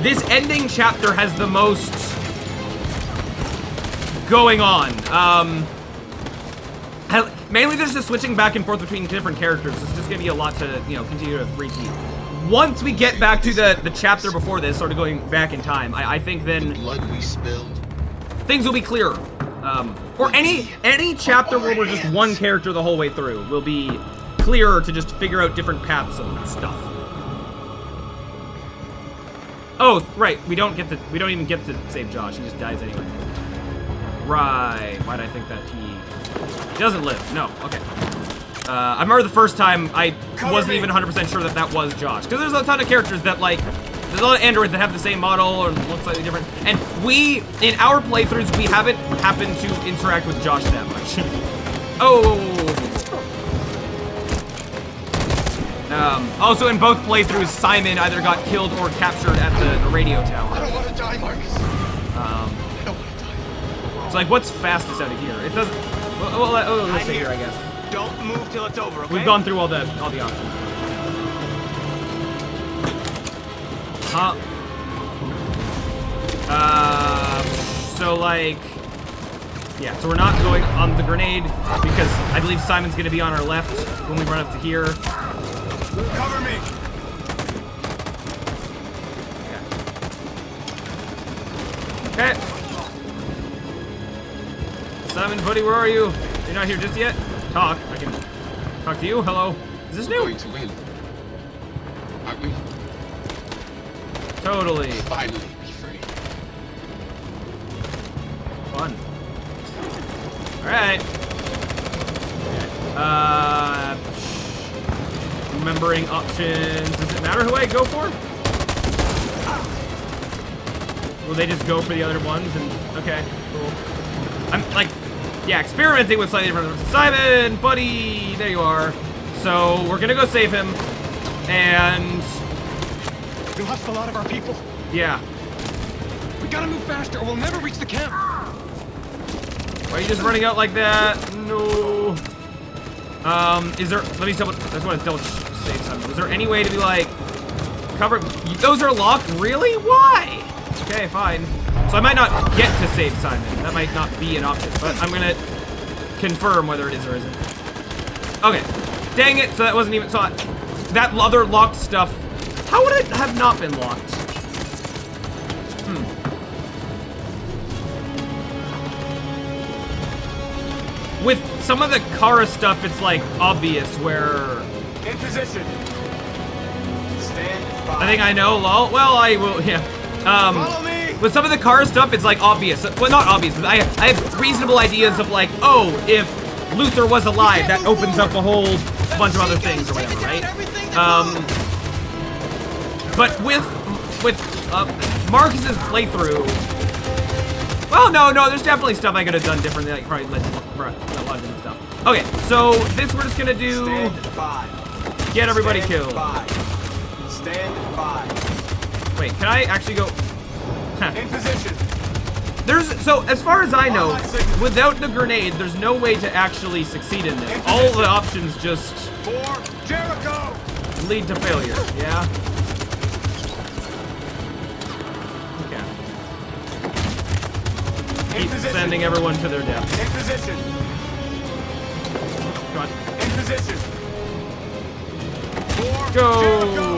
A: this ending chapter has the most going on. Mainly there's just switching back and forth between different characters. It's just gonna be a lot to, you know, continue to repeat. Once we get back to the chapter before this, sort of going back in time, I think then
O: blood we spilled.
A: Things will be clearer. Or any chapter where we're just one character the whole way through will be clearer to just figure out different paths and stuff. Oh, right. We don't even get to save Josh. He just dies anyway. Right. Why'd I think that he doesn't live? No. Okay. I remember the first time I wasn't even 100% sure that was Josh. Because there's a ton of characters that, like, there's a lot of androids that have the same model or look slightly different. And we, in our playthroughs, we haven't happened to interact with Josh that much. Also, in both playthroughs, Simon either got killed or captured at the radio tower.
I: I don't want to die, Marcus.
A: I don't want to die. It's like, what's fastest out of here? It doesn't. Well, let's see here, I guess.
H: Don't move till it's over, okay?
A: We've gone through all the options. So like, yeah, so we're not going on the grenade because I believe Simon's gonna be on our left when we run up to here.
I: Cover me.
A: Okay. Simon, buddy, where are you? You're not here just yet? Talk. I can talk to you. Hello. Is this new?
E: Going to win. Aren't we?
A: Totally.
E: Finally be free.
A: Fun. Alright. Remembering options. Does it matter who I go for? Will they just go for the other ones? And okay, cool. I'm like, yeah, experimenting with slightly different. Simon, buddy, there you are. So we're gonna go save him, and
I: We lost a lot of our people.
A: yeah.
I: We gotta move faster or we'll never reach the camp.
A: Why are you just running out like that? No. Is there? Let me double. I just want to double save something. Is there any way to be like cover? Those are locked. Really? Why? Okay, fine. So I might not get to save Simon. That might not be an option, but I'm gonna confirm whether it is or isn't. Okay. Dang it. So that wasn't even. So that other locked stuff. How would it have not been locked? With some of the Kara stuff, it's like obvious where.
I: In position. Stand by.
A: I think I know, lol. Well, I will, yeah.
I: Follow me.
A: With some of the Kara stuff, it's like obvious. Well, not obvious, but I have reasonable ideas of like, oh, if Luther was alive, that opens up a whole bunch of other things or whatever, right? But with Marcus's playthrough, well, no, there's definitely stuff I could have done differently, like probably a lot of different stuff. Okay, so this we're just gonna do.
I: Stand by.
A: Get everybody
I: Stand
A: killed.
I: by. Stand by.
A: Wait, can I actually go?
I: In position.
A: So as far as I know, without the grenade, there's no way to actually succeed in this. All the options just
I: Jericho
A: lead to failure. Yeah. Okay. Keep sending everyone to their death.
I: In position.
A: Come on.
I: In position.
A: Go.
I: Jericho.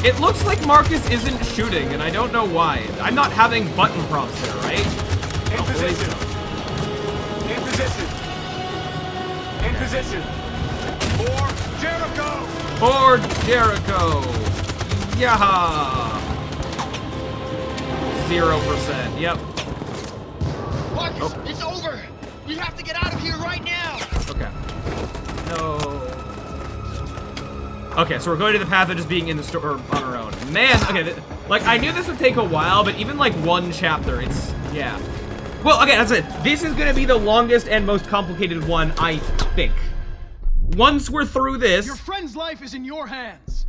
A: It looks like Marcus isn't shooting, and I don't know why. I'm not having button prompts there, right?
I: In position. In position. In position. For Jericho.
A: For Jericho. Yaha. 0%. Yep.
Q: Marcus, it's over. We have to get out of here right now.
A: Okay. No. Okay, so we're going to the path of just being in the store on our own. Man, okay, like, I knew this would take a while, but even, like, one chapter, it's, yeah. Well, okay, that's it. This is gonna be the longest and most complicated one, I think. Once we're through this...
I: Your friend's life is in your hands.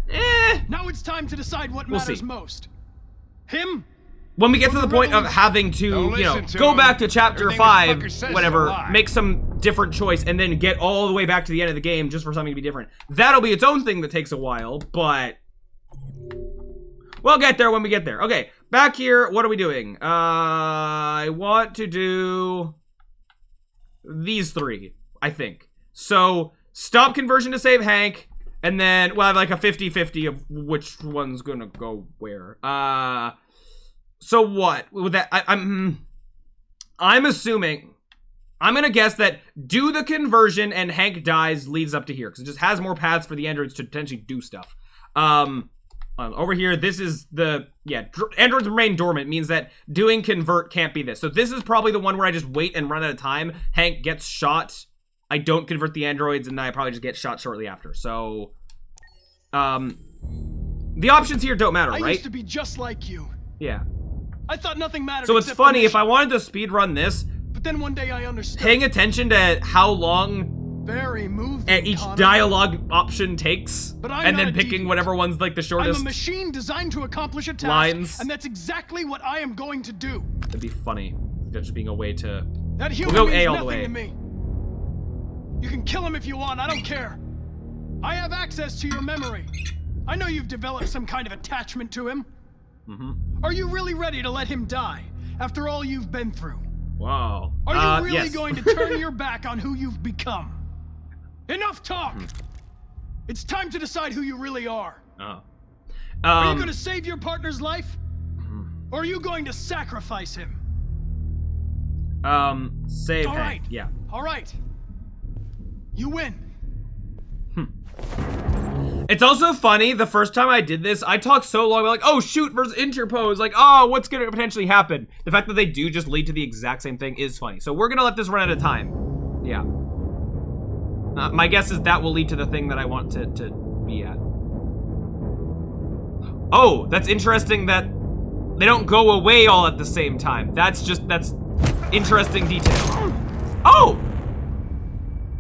I: Now it's time to decide what matters most. Him?
A: When we get to the point of having to, you know, go back to chapter 5, whatever, make some different choice, and then get all the way back to the end of the game just for something to be different. That'll be its own thing that takes a while, but... we'll get there when we get there. Okay, back here, what are we doing? I want to do... these 3, I think. So, stop conversion to save Hank, and then we'll have like a 50-50 of which one's gonna go where. So what? With that, I'm assuming, I'm gonna guess that do the conversion and Hank dies leads up to here, because it just has more paths for the androids to potentially do stuff. Over here, this is the, yeah, androids remain dormant, means that doing convert can't be this. So this is probably the one where I just wait and run out of time. Hank gets shot, I don't convert the androids, and then I probably just get shot shortly after. So, the options here don't matter, right?
I: I used to be just like you.
A: Yeah.
I: I thought nothing mattered.
A: So it's funny, if I wanted to speed run this,
I: but then one day I understood.
A: Paying attention to how long
I: very moving,
A: each
I: Connor.
A: dialogue option takes,
I: But I'm
A: and
I: not
A: then
I: a
A: picking whatever one's like the shortest
I: I'm a machine designed to accomplish a task,
A: lines.
I: and that's exactly what I am going to do.
A: That'd be funny. That just being a way to...
I: That human
A: we'll go
I: means
A: A all the
I: nothing
A: way.
I: to me. You can kill him if you want, I don't care. I have access to your memory. I know you've developed some kind of attachment to him. Are you really ready to let him die, after all you've been through?
A: Wow.
I: Are you really
A: yes.
I: going to turn your back on who you've become? Enough talk! It's time to decide who you really are.
A: Oh.
I: Are you going to save your partner's life? Or are you going to sacrifice him?
A: Save
I: All
A: Hank.
I: right.
A: Yeah.
I: All right. You win.
A: It's also funny, the first time I did this, I talked so long about like, oh, shoot versus interpose, like, oh, what's gonna potentially happen? The fact that they do just lead to the exact same thing is funny. So we're gonna let this run out of time. Yeah. My guess is that will lead to the thing that I want to be at. Oh, that's interesting that they don't go away all at the same time. That's interesting detail. Oh!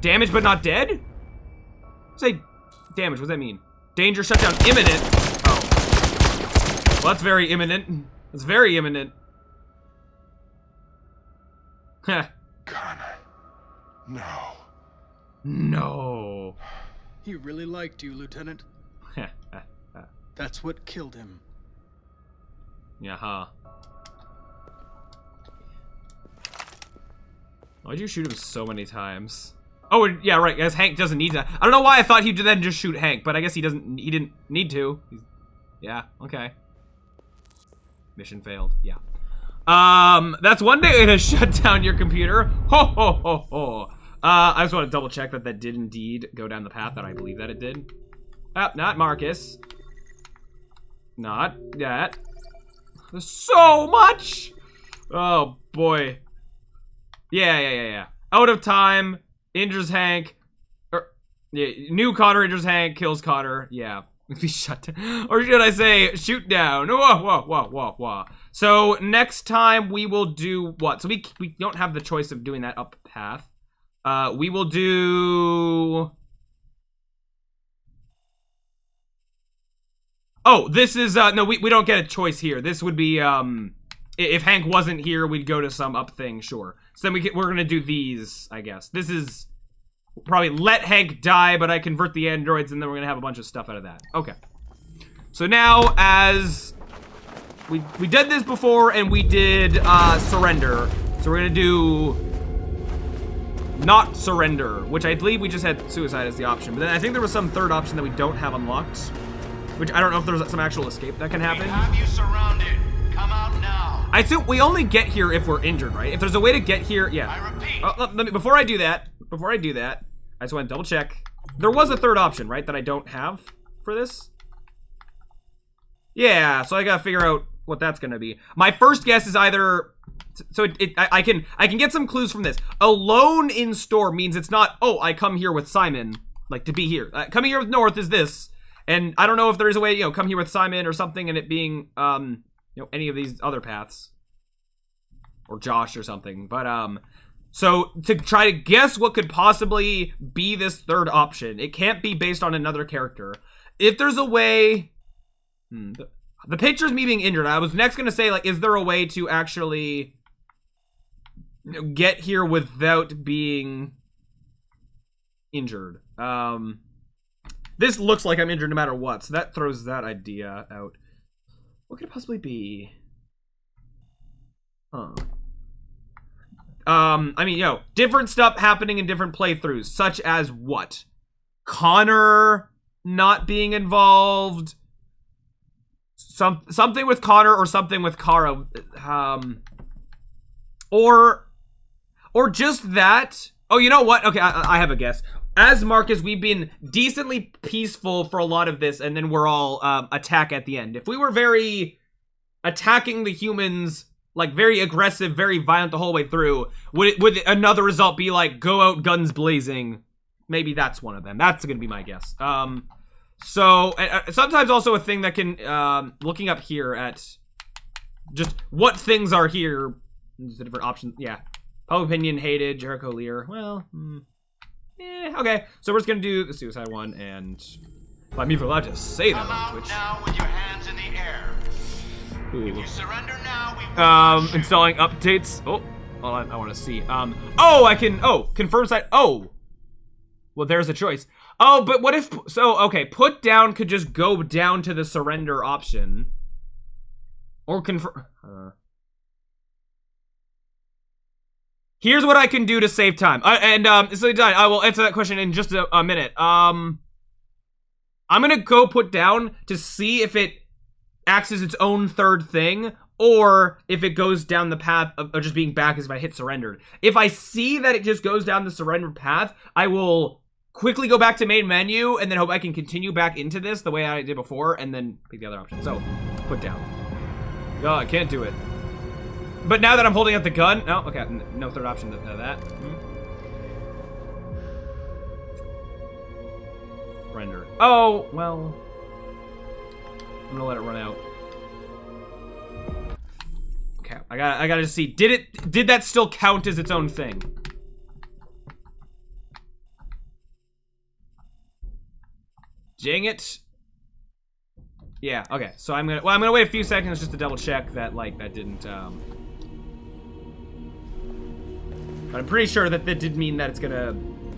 A: Damage but not dead? Say damage, what does that mean? Danger shutdown imminent. Oh. Well, that's very imminent. That's very imminent. Heh.
O: Connor. No.
A: No.
I: He really liked you, Lieutenant. That's what killed him.
A: Yaha. Why'd you shoot him so many times? Oh, yeah, right, guys, Hank doesn't need to. I don't know why I thought he'd then just shoot Hank, but I guess he didn't need to. Yeah, okay. Mission failed, yeah. That's one day to shut down your computer. Ho, ho, ho, ho. I just want to double check that that did indeed go down the path that I believe that it did. Not Marcus. Not that. There's so much! Oh, boy. Yeah. Out of time. Injures Hank. Yeah, new Connor injures Hank, kills Connor. Yeah. Be shut down. Or should I say, shoot down. Whoa. So, next time we will do what? So, we don't have the choice of doing that up path. We will do... Oh, this is, no, we don't get a choice here. This would be, If Hank wasn't here, we'd go to some up thing, sure. So then we're gonna do these, I guess. This is probably let Hank die, but I convert the androids, and then we're gonna have a bunch of stuff out of that. Okay. So now, as we did this before, and we did surrender. So we're gonna do not surrender, which I believe we just had suicide as the option. But then I think there was some third option that we don't have unlocked, which I don't know if there's some actual escape that can happen.
D: We have you surrounded. Come out now.
A: I assume we only get here if we're injured, right? If there's a way to get here, yeah.
D: I repeat.
A: Let me, before I do that, I just want to double check. There was a third option, right, that I don't have for this? Yeah, so I gotta figure out what that's gonna be. My first guess is either, so I can get some clues from this. Alone in store means it's not, oh, I come here with Simon, like to be here. Coming here with North is this, and I don't know if there is a way, you know, come here with Simon or something, and it being, you know, any of these other paths, or Josh or something. But so to try to guess what could possibly be this third option, it can't be based on another character. If there's a way, the picture's me being injured. I was next gonna say, like, is there a way to actually get here without being injured? This looks like I'm injured no matter what, so that throws that idea out. What could it possibly be? Huh. I mean, you know, different stuff happening in different playthroughs, such as what? Connor not being involved. Something with Connor or something with Kara. Or just that. Oh, you know what? Okay, I have a guess. As Marcus, we've been decently peaceful for a lot of this, and then we're all attack at the end. If we were very attacking the humans, like very aggressive, very violent the whole way through, would another result be like go out guns blazing? Maybe that's one of them. That's gonna be my guess. So sometimes also a thing that can looking up here at just what things are here. There's a different option. Yeah, public opinion, hated, Jericho Lear. Well. Okay, so we're just gonna do the suicide one, and by me for allowed to say that on Twitch.
D: Now with your hands in the air. If you surrender now, we
A: installing updates. Oh, hold on, I want to see. Oh, I can. Oh, confirm site. Oh, well, there's a choice. Oh, but what if? So, okay, put down could just go down to the surrender option, or confirm. Here's what I can do to save time. So done. I will answer that question in just a minute. I'm gonna go put down to see if it acts as its own third thing, or if it goes down the path of just being back as if I hit surrendered. If I see that it just goes down the surrendered path, I will quickly go back to main menu, and then hope I can continue back into this the way I did before, and then pick the other option. So, put down. Oh, I can't do it. But now that I'm holding up the gun, no, okay, no third option to that. Render. Oh, well, I'm gonna let it run out. Okay, I gotta just see. Did that still count as its own thing? Dang it. Yeah, okay, so I'm gonna wait a few seconds just to double check that, like, that didn't, but I'm pretty sure that did mean that it's gonna,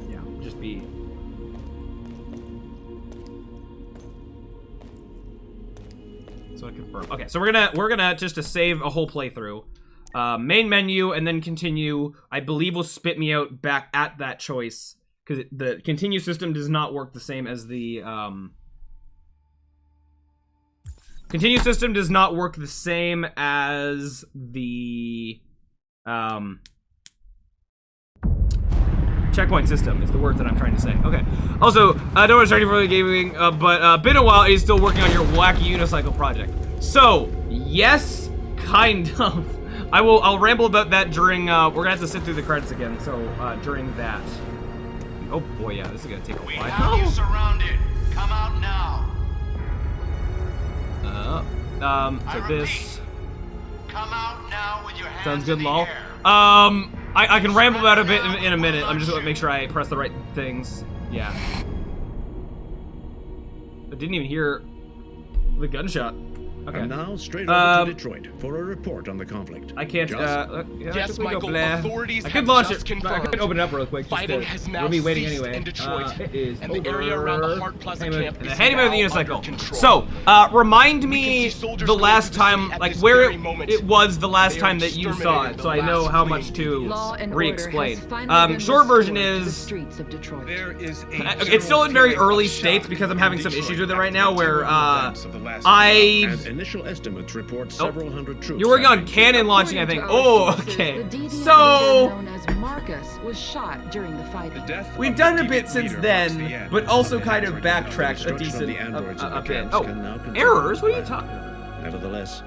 A: yeah, just be. So I confirm. Okay, so we're gonna just to save a whole playthrough, main menu, and then continue. I believe will spit me out back at that choice, because the continue system does not work the same as the continue system does not work the same as the checkpoint system is the word that I'm trying to say. Okay. Also, don't want to ready for the gaming, but been a while. Are you still working on your wacky unicycle project? So yes, kind of. I'll ramble about that during. We're gonna have to sit through the credits again. So during that. Oh boy, yeah, this is gonna take a while.
D: We have you surrounded. Come out now.
A: So this.
D: Come out now with your hands
A: sounds good,
D: in the
A: lol.
D: air.
A: I can ramble about it a bit in a minute. I'm just gonna make sure I press the right things. Yeah. I didn't even hear the gunshot. Okay.
G: And now straight over to Detroit for a report on the conflict.
A: I can't.
J: Yes, Michael. Authorities
A: I
J: have
A: could launch
J: just
A: it.
J: confirmed.
A: I could open it up real quick.
J: Fighting has now
A: we'll be waiting
J: ceased
A: anyway.
J: in Detroit,
A: It is
J: and the area around the Hart Plaza camp is
A: hand
J: now
A: me the
J: under
A: unicycle.
J: control.
A: So, remind me the last time, like where it was the last time that you saw it, so I know how much to re-explain. Short version is
L: there is
A: it's still in very early states because I'm having some issues with it right now. Where
G: And initial estimates report several hundred troops.
A: You're working on cannon launching, I think. Oh, okay. So
K: known as Marcus was shot during the fighting.
A: we've done a bit since then, but also kind of backtracked a decent a bit. Oh, errors? What are you talking about?
G: Nevertheless,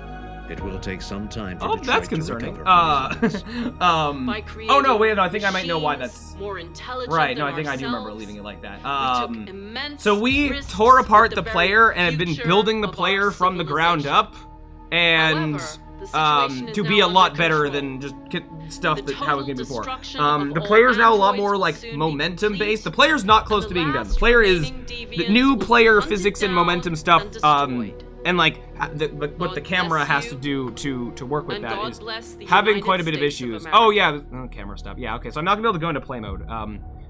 G: it will take some time for
A: Oh,
G: Detroit
A: that's
G: to
A: concerning.
G: recover.
A: Oh no, wait, no, I think I might know why that's
M: more intelligent
A: right. No,
M: than
A: I think I do remember
M: ourselves.
A: leaving it like that.
M: We took immense
A: So we
M: risks
A: tore apart
M: with
A: the
M: the
A: player
M: very
A: and have been
M: future
A: building the
M: of
A: player
M: our
A: from the ground up, and to be a lot better than just stuff that how it was going before. The player's now a lot more like momentum based. The player's not close to being done. The player is the new player physics and momentum stuff. And like what the camera has to do to work with that is having quite a bit of issues. Oh yeah, camera stuff. Yeah, okay. So I'm not gonna be able to go into play mode.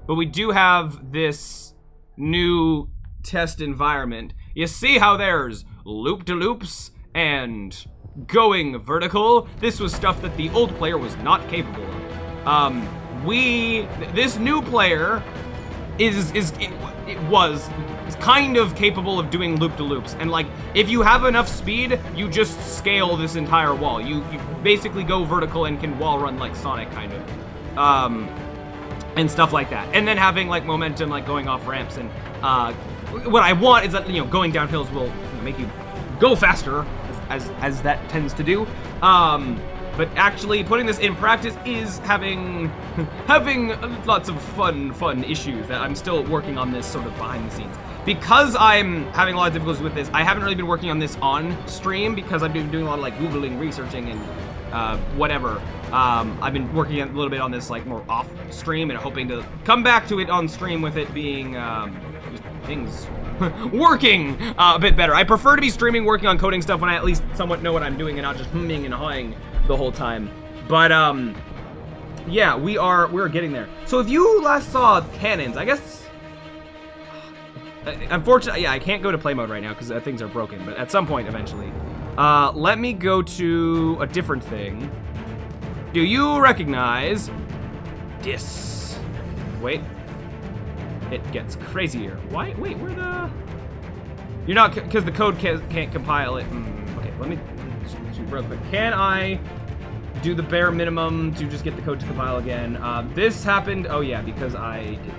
A: But we do have this new test environment. You see how there's loop-de-loops and going vertical. This was stuff that the old player was not capable of. This new player is kind of capable of doing loop-de-loops, and like if you have enough speed, you just scale this entire wall. You basically go vertical and can wall run like Sonic kind of, and stuff like that. And then having like momentum, like going off ramps, and what I want is that going down hills will make you go faster, as that tends to do. But actually putting this in practice is having lots of fun issues that I'm still working on this sort of behind the scenes. Because I'm having a lot of difficulties with this, I haven't really been working on this on stream because I've been doing a lot of like Googling, researching, and whatever. I've been working a little bit on this like more off stream and hoping to come back to it on stream with it being just things working a bit better. I prefer to be streaming working on coding stuff when I at least somewhat know what I'm doing and not just humming and hawing the whole time. But yeah, we're getting there. So if you last saw cannons, I guess unfortunately, yeah, I can't go to play mode right now because things are broken, but at some point eventually. Let me go to a different thing. Do you recognize this? Wait. It gets crazier. Why? Wait, where the... You're not... Because the code can't compile it. Okay, let me... Real quick. Can I do the bare minimum to just get the code to compile again? This happened... Oh, yeah, because I did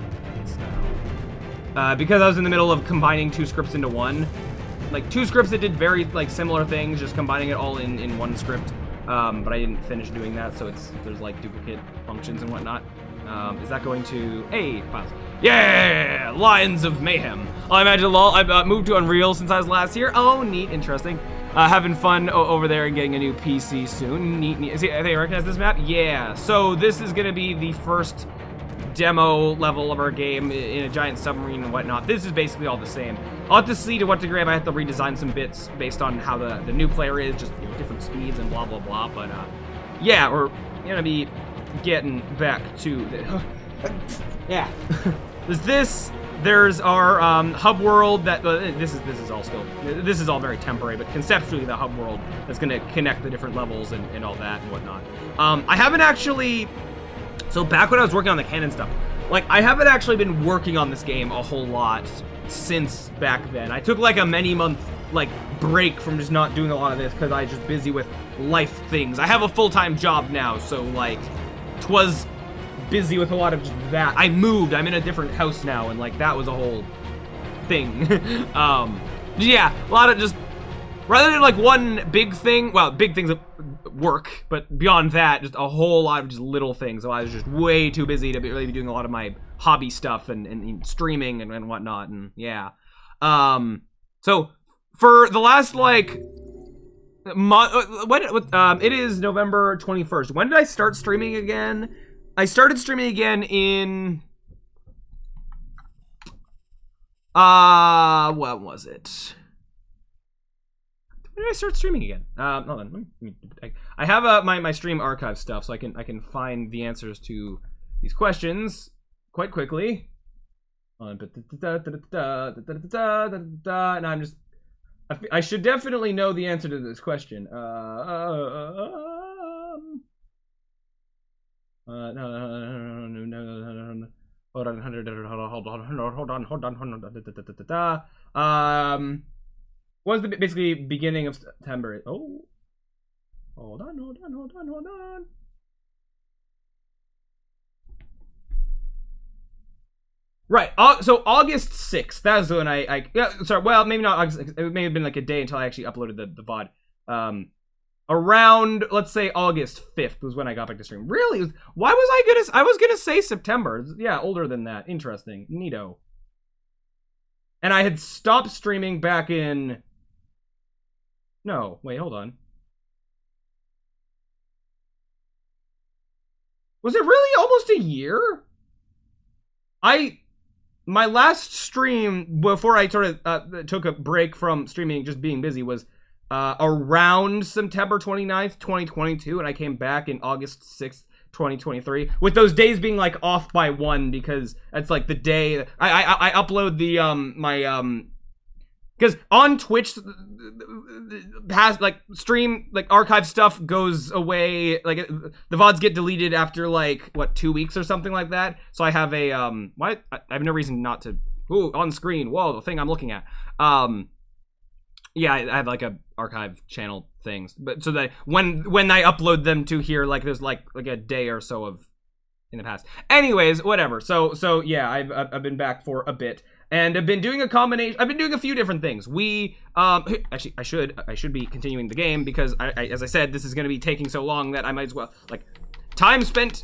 A: this now. Because I was in the middle of combining two scripts into one. Like, two scripts that did very, like, similar things, just combining it all in one script. But I didn't finish doing that, so there's, like, duplicate functions and whatnot. Is that going to... Hey, files. Yeah! Lions of Mayhem. I imagine, lol, I've moved to Unreal since I was last here. Oh, neat, interesting. Having fun over there and getting a new PC soon. Neat. See, they recognize this map? Yeah. So this is going to be the first demo level of our game in a giant submarine and whatnot. This is basically all the same. I'll have to see to what degree I might have to redesign some bits based on how the new player is, just different speeds and blah, blah, blah. But yeah, we're going to be getting back to the... Yeah. There's our hub world that this is all very temporary, but conceptually the hub world that's going to connect the different levels and all that and whatnot. I haven't actually, so back when I was working on the canon stuff, like I haven't actually been working on this game a whole lot since back then. I took like a many month like break from just not doing a lot of this because I was just busy with life things. I have a full-time job now, so like 'twas busy with a lot of just that. I moved, I'm in a different house now, and like that was a whole thing. Yeah, a lot of just, rather than like one big thing, well, big things at work, but beyond that, just a whole lot of just little things. So I was just way too busy to really be doing a lot of my hobby stuff and streaming and whatnot, and yeah. So for the last like month, it is November 21st. When did I start streaming again? I started streaming again in, what was it? when did I start streaming again? Hold on. I have my stream archive stuff, so I can find the answers to these questions quite quickly. And I'm just, I should definitely know the answer to this question. Hold on. Was the basically beginning of September? Oh, hold on. Right. So August 6th. That was when sorry. Well, maybe not August 6th. It may have been like a day until I actually uploaded the VOD. Around, let's say, August 5th was when I got back to stream. Really? Why was I was gonna say September. Yeah, older than that. Interesting. Neato. And I had stopped streaming back in... No, wait, hold on. Was it really almost a year? My last stream, before I sort of took a break from streaming, just being busy, was around September 29th, 2022, and I came back in August 6th, 2023, with those days being like off by one, because that's like the day I upload the because on Twitch past like stream like archive stuff goes away, like the VODs get deleted after like what 2 weeks or something like that. So I have a I have no reason not to on screen. Whoa, the thing I'm looking at. Yeah, I have like a archive channel things, but so that when I upload them to here, like there's like a day or so of in the past. Anyways, whatever. So yeah, I've been back for a bit, and I've been doing a combination. I've been doing a few different things. We actually I should be continuing the game because I as I said, this is going to be taking so long that I might as well like time spent.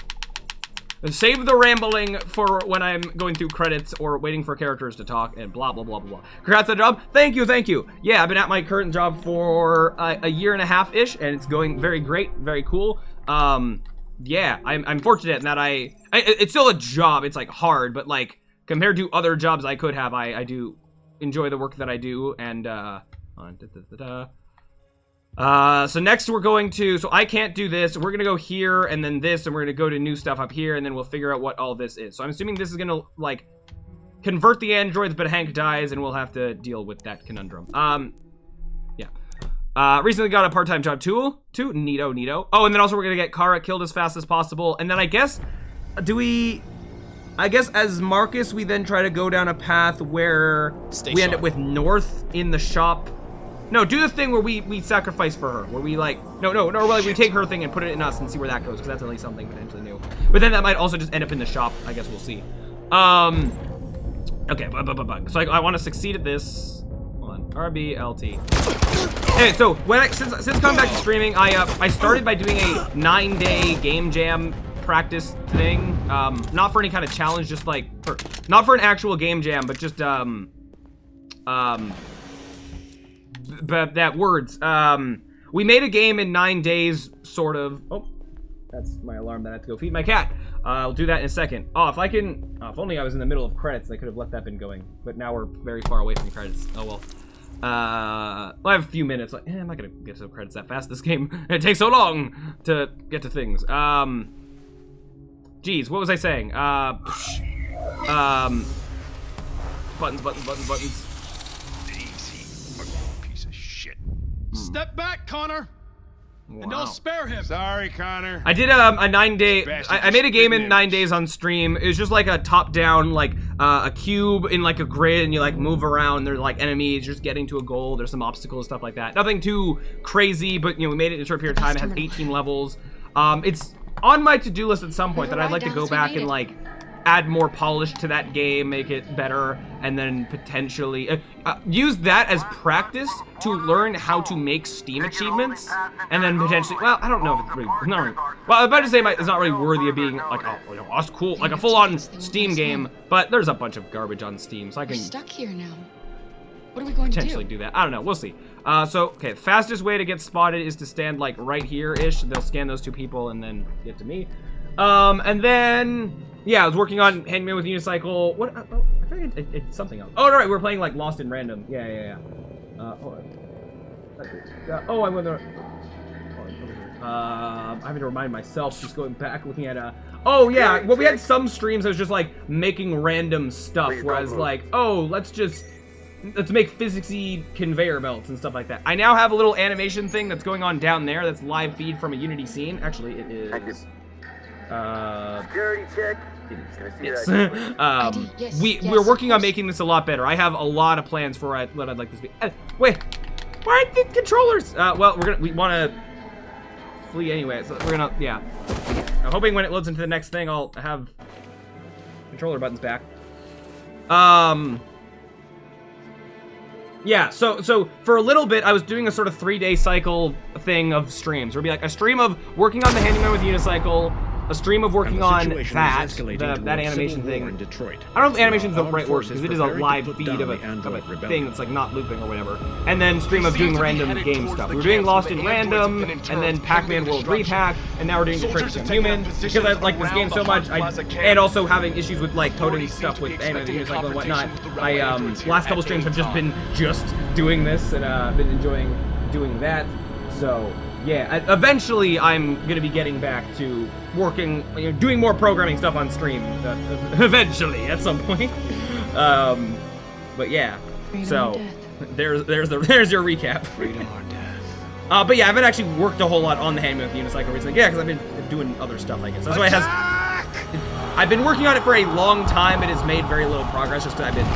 A: Save the rambling for when I'm going through credits or waiting for characters to talk and blah, blah, blah, blah, blah. Congrats on the job. Thank you. Yeah, I've been at my current job for a year and a half-ish, and it's going very great, very cool. Yeah, I'm fortunate in that it's still a job. It's, like, hard, but, like, compared to other jobs I could have, I do enjoy the work that I do, and, so next we're going to, so I can't do this, we're gonna go here, and then this, and we're gonna go to new stuff up here, and then we'll figure out what all this is. So I'm assuming this is gonna, like, convert the androids, but Hank dies, and we'll have to deal with that conundrum. Yeah. Recently got a part-time job too, neato. Oh, and then also we're gonna get Kara killed as fast as possible, and then I guess, I guess as Marcus, we then try to go down a path where we end up with North in the shop. No, do the thing where we sacrifice for her, where we like, no, like we take her thing and put it in us and see where that goes, because that's at least something potentially new. But then that might also just end up in the shop, I guess we'll see. Okay, so I want to succeed at this. Hold on, RBLT. Anyway, so when since coming back to streaming, I started by doing a 9-day game jam practice thing. Not for any kind of challenge, just like, not for an actual game jam, but just, but that words. We made a game in 9 days, sort of. Oh, that's my alarm that I have to go feed my cat. I'll do that in a second. Oh, if I can, if only I was in the middle of credits, I could have let that been going. But now we're very far away from credits. Oh well. I have a few minutes. Like, I'm not gonna get to the credits that fast. This game, it takes so long to get to things. Geez, what was I saying? Buttons.
I: Step back, Connor. Wow. And don't spare him.
O: Sorry, Connor.
A: I did a 9-day. I made a game in 9 days on stream. It was just like a top-down, like a cube in like a grid, and you like move around. There's like enemies. You're just getting to a goal. There's some obstacles, stuff like that. Nothing too crazy, but you know we made it in a short period of time. It has 18 levels. It's on my to-do list at some point that I'd like to go back and like add more polish to that game, make it better, and then potentially use that as practice to learn how to make Steam achievements, and then potentially, well, I don't know if it's really, well, I'm about to say it's not really worthy of being like, oh, you know, that's cool, like a full-on Steam game, but there's a bunch of garbage on Steam, so I can...
C: We're stuck here now. What are we going to
A: potentially do that. I don't know, we'll see. So, okay, fastest way to get spotted is to stand like right here-ish. They'll scan those two people and then get to me. And then... yeah, I was working on Handman with Unicycle. What? Oh, I think it's something else. Oh, no, right, we're playing like Lost in Random. Yeah. Hold on. Oh, I went there. I'm having to remind myself, just going back, looking at, oh yeah, well we had some streams that was just like making random stuff, whereas like, oh, let's make physicsy conveyor belts and stuff like that. I now have a little animation thing that's going on down there that's live feed from a Unity scene. Actually, it is,
P: security check.
A: Yes. We're working on making this a lot better. I have a lot of plans for what I'd like this to be. Wait, why aren't the controllers? Well, we want to flee anyway, so we're gonna, yeah. I'm hoping when it loads into the next thing, I'll have controller buttons back. Yeah, so for a little bit, I was doing a sort of 3-day cycle thing of streams. Where it'd be like a stream of working on the Handyman with Unicycle, a stream of working on that animation thing.
G: In Detroit.
A: I don't know if animation's the right word, because it is a live feed of a thing that's like not looping or whatever. And then stream of doing random game stuff. We were doing Lost in Random, and then Pac-Man World Repack, and now we're doing Detroit Become Human, because I like this game so much, and also having issues with like coding stuff with animated unicycle and whatnot. Last couple streams have just been doing this, and I've been enjoying doing that. So yeah, eventually I'm gonna be getting back to working, doing more programming stuff on stream. Eventually, at some point. But yeah, so there's your recap.
H: Freedom or death.
A: But yeah, I haven't actually worked a whole lot on the Handyman with Unicycle recently. Yeah, because I've been doing other stuff, I guess. That's why it has. I've been working on it for a long time. It has made very little progress. Just I've been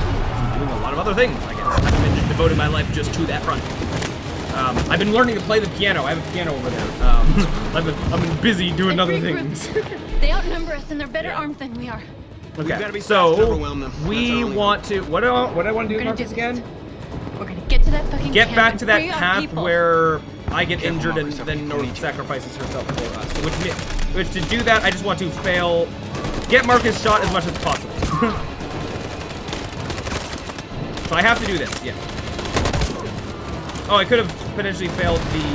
A: doing a lot of other things, I guess. I've been just devoting my life just to that front. I've been learning to play the piano. I have a piano over there. I've been busy doing other things.
F: They outnumber us and they're better armed than we are.
A: Okay, so we want to. What do I want to do, Marcus, again?
F: We're gonna get to that fucking
A: Get
F: camp
A: back
F: and
A: to that
F: free our
A: path
F: people.
A: where I get injured and then North sacrifices herself for us. Which to do that, I just want to get Marcus shot as much as possible. So I have to do this, yeah. Oh, I could have potentially failed the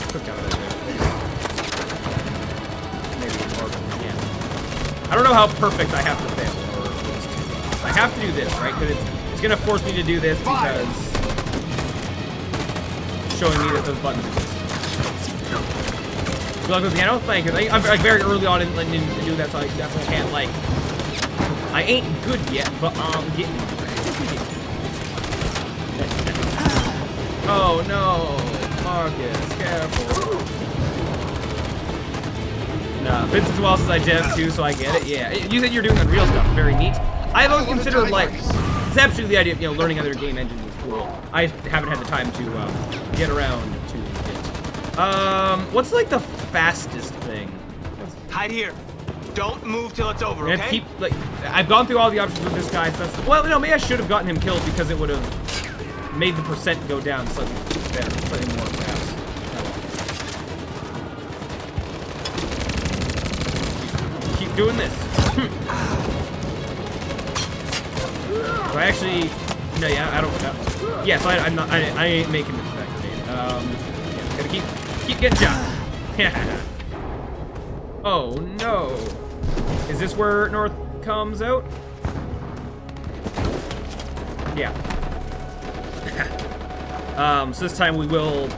A: cookout. Maybe more, yeah. I don't know how perfect I have to fail. I have to do this, right? Because it's gonna force me to do this because it's showing me that those buttons exist. You like the piano? Thank you. I'm like very early on in doing that, so I definitely can't like. I ain't good yet, but I'm getting. Oh no, Marcus, careful. Nah, Vince as well says I dev too, so I get it. Yeah, you said you're doing Unreal stuff, very neat. I've always considered like conceptually the idea of learning other game engines is cool. I haven't had the time to get around to it. What's like the fastest thing?
H: Hide here. Don't move till it's over,
A: And
H: okay?
A: keep like I've gone through all the options with this guy. So that's, well, no, maybe I should have gotten him killed because it would have made the percent go down slightly better, slightly more perhaps. Keep doing this. So I actually, no, yeah, I don't. Yeah, so I'm not. I ain't making this back grenade. Yeah, gotta keep getting shot. Yeah. Oh no. Is this where North comes out? Yeah. So this time we will.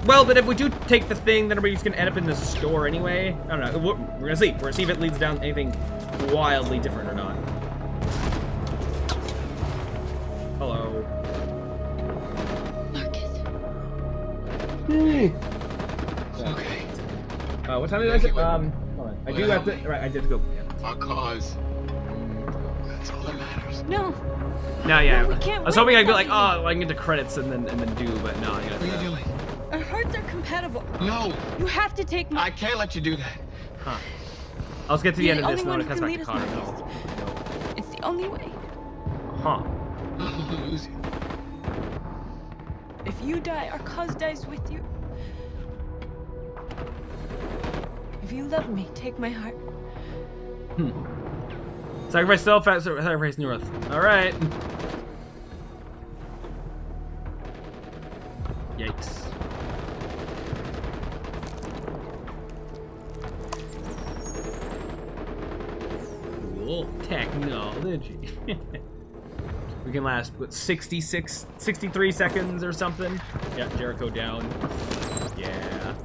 A: Well, but if we do take the thing, then everybody's gonna end up in the store anyway. I don't know. We're gonna see. We're gonna see if it leads down anything wildly different or not. Hello.
F: Marcus.
H: Okay.
A: What time did I say? Hold on. I do have to. Right, I did go.
Q: Our cause. That's all that matters.
F: No.
A: No, yeah.
F: No, we can't
A: I was hoping I'd be like, oh, I can get the credits and then do, but no, I gotta.
Q: What are you doing?
F: Our hearts are compatible.
Q: No.
F: You have to take my.
Q: I can't let you do that.
A: Huh. Let's get to the
F: You're
A: end of this,
F: the
A: and
F: only
A: then
F: one
A: it
F: who
A: comes
F: can
A: back to
F: lead us,
A: Connor.
F: Marcus. It's the only way.
A: Huh.
Q: I'll lose you.
F: If you die, our cause dies with you. If you love me, take my heart.
A: Sacrifice self, sacrifice North. Alright. Yikes. Cool technology. We can last, what, 63 seconds or something? Yeah, Jericho down. Yeah.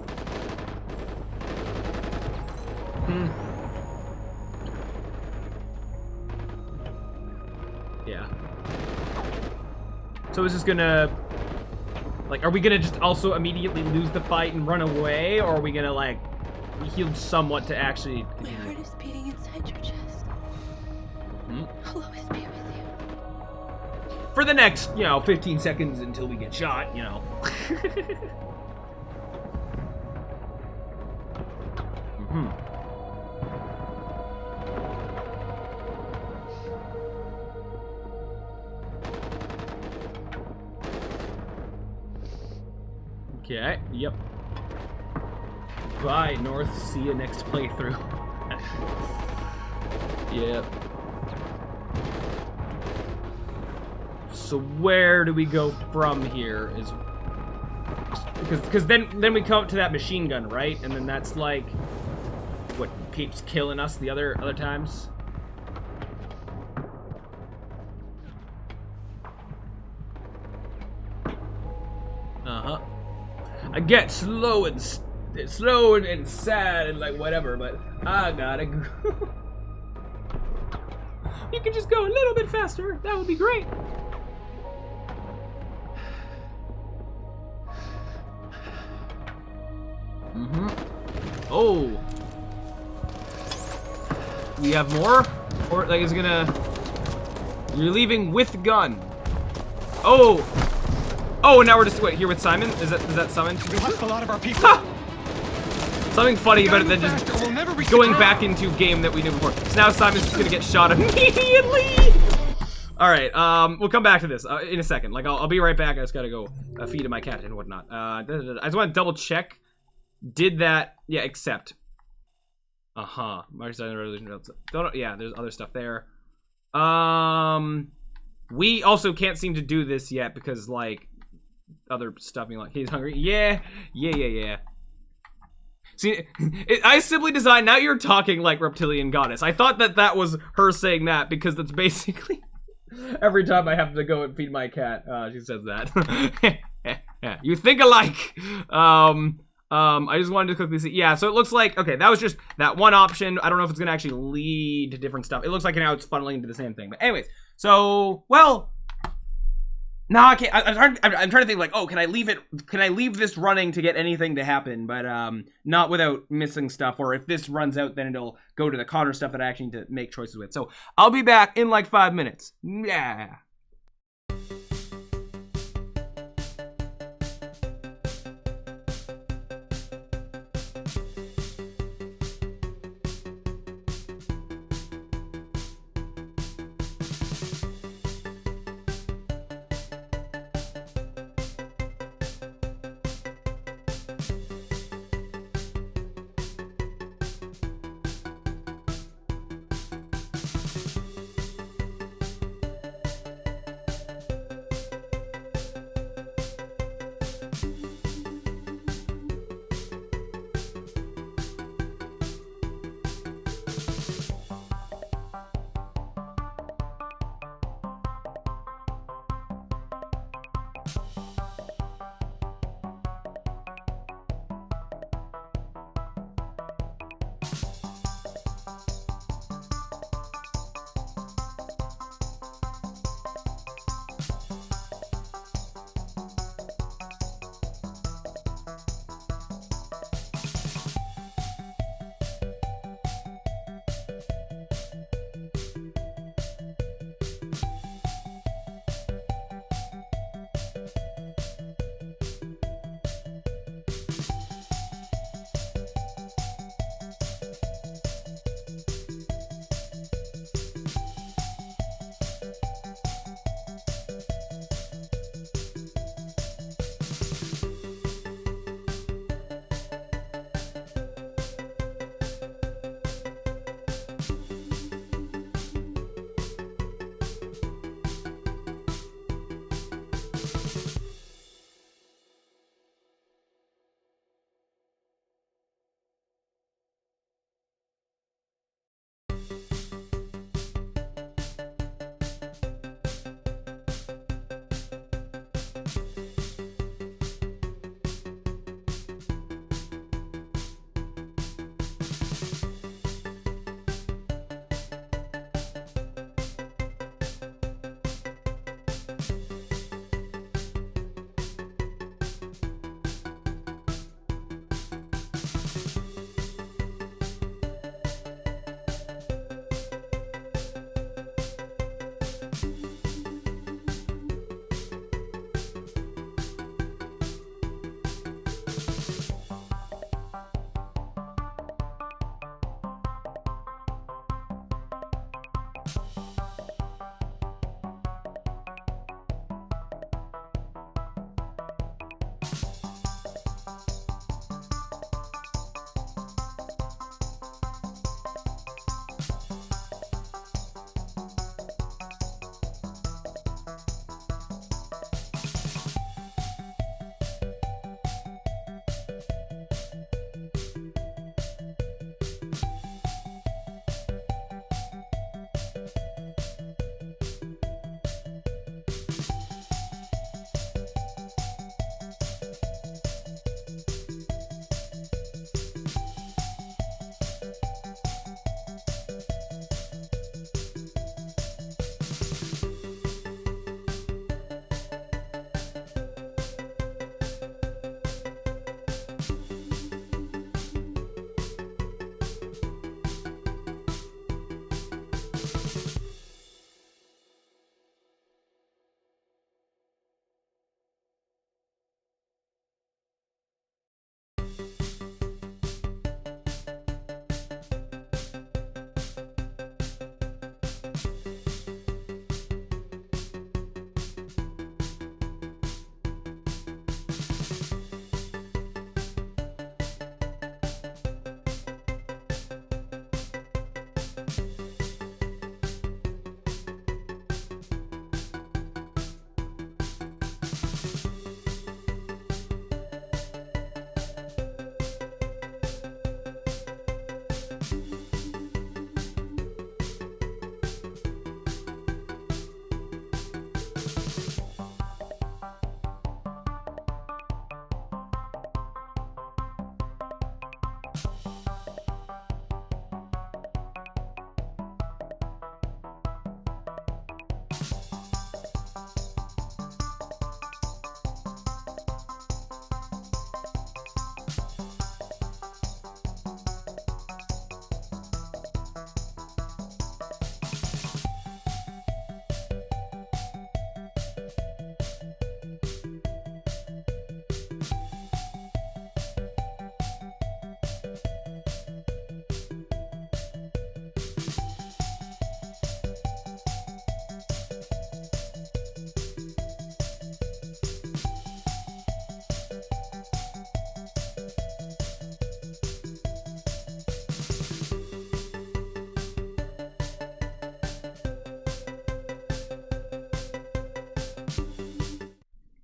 A: Yeah. So is this gonna... Like, are we gonna just also immediately lose the fight and run away? Or are we gonna, like, be healed somewhat to actually...
B: My heart is beating inside your chest. I'll always be with you.
A: For the next, 15 seconds until we get shot, Okay, yep. Bye, North. See you next playthrough. Yep. So where do we go from here? Is because then we come up to that machine gun, right? And then that's like what keeps killing us the other times. I get slow and sad and like whatever, but I gotta go. You can just go a little bit faster. That would be great. Oh. We have more? Or like it's gonna... You're leaving with gun. Oh. Oh, and now we're just here with Simon. Is that Simon?
J: We lost a lot of our people.
A: Something funny about it than just going back into game that we knew before. So now Simon's just gonna get shot immediately. All right, we'll come back to this in a second. Like I'll be right back. I just gotta go feed my cat and whatnot. I just want to double check. Did that? Yeah, accept. March resolution. Yeah, there's other stuff there. We also can't seem to do this yet because like other stuff being like he's hungry. Yeah. See, I simply designed. Now you're talking like reptilian goddess. I thought that was her saying that because that's basically every time I have to go and feed my cat, she says that. You think alike. I just wanted to quickly see. Yeah, so it looks like, okay, that was just that one option. I don't know if it's going to actually lead to different stuff. It looks like now it's funneling into the same thing. But anyways, so, well, no, I can't. I'm trying to think like, oh, can I leave this running to get anything to happen? But not without missing stuff. Or if this runs out, then it'll go to the Connor stuff that I actually need to make choices with. So I'll be back in like 5 minutes. Yeah.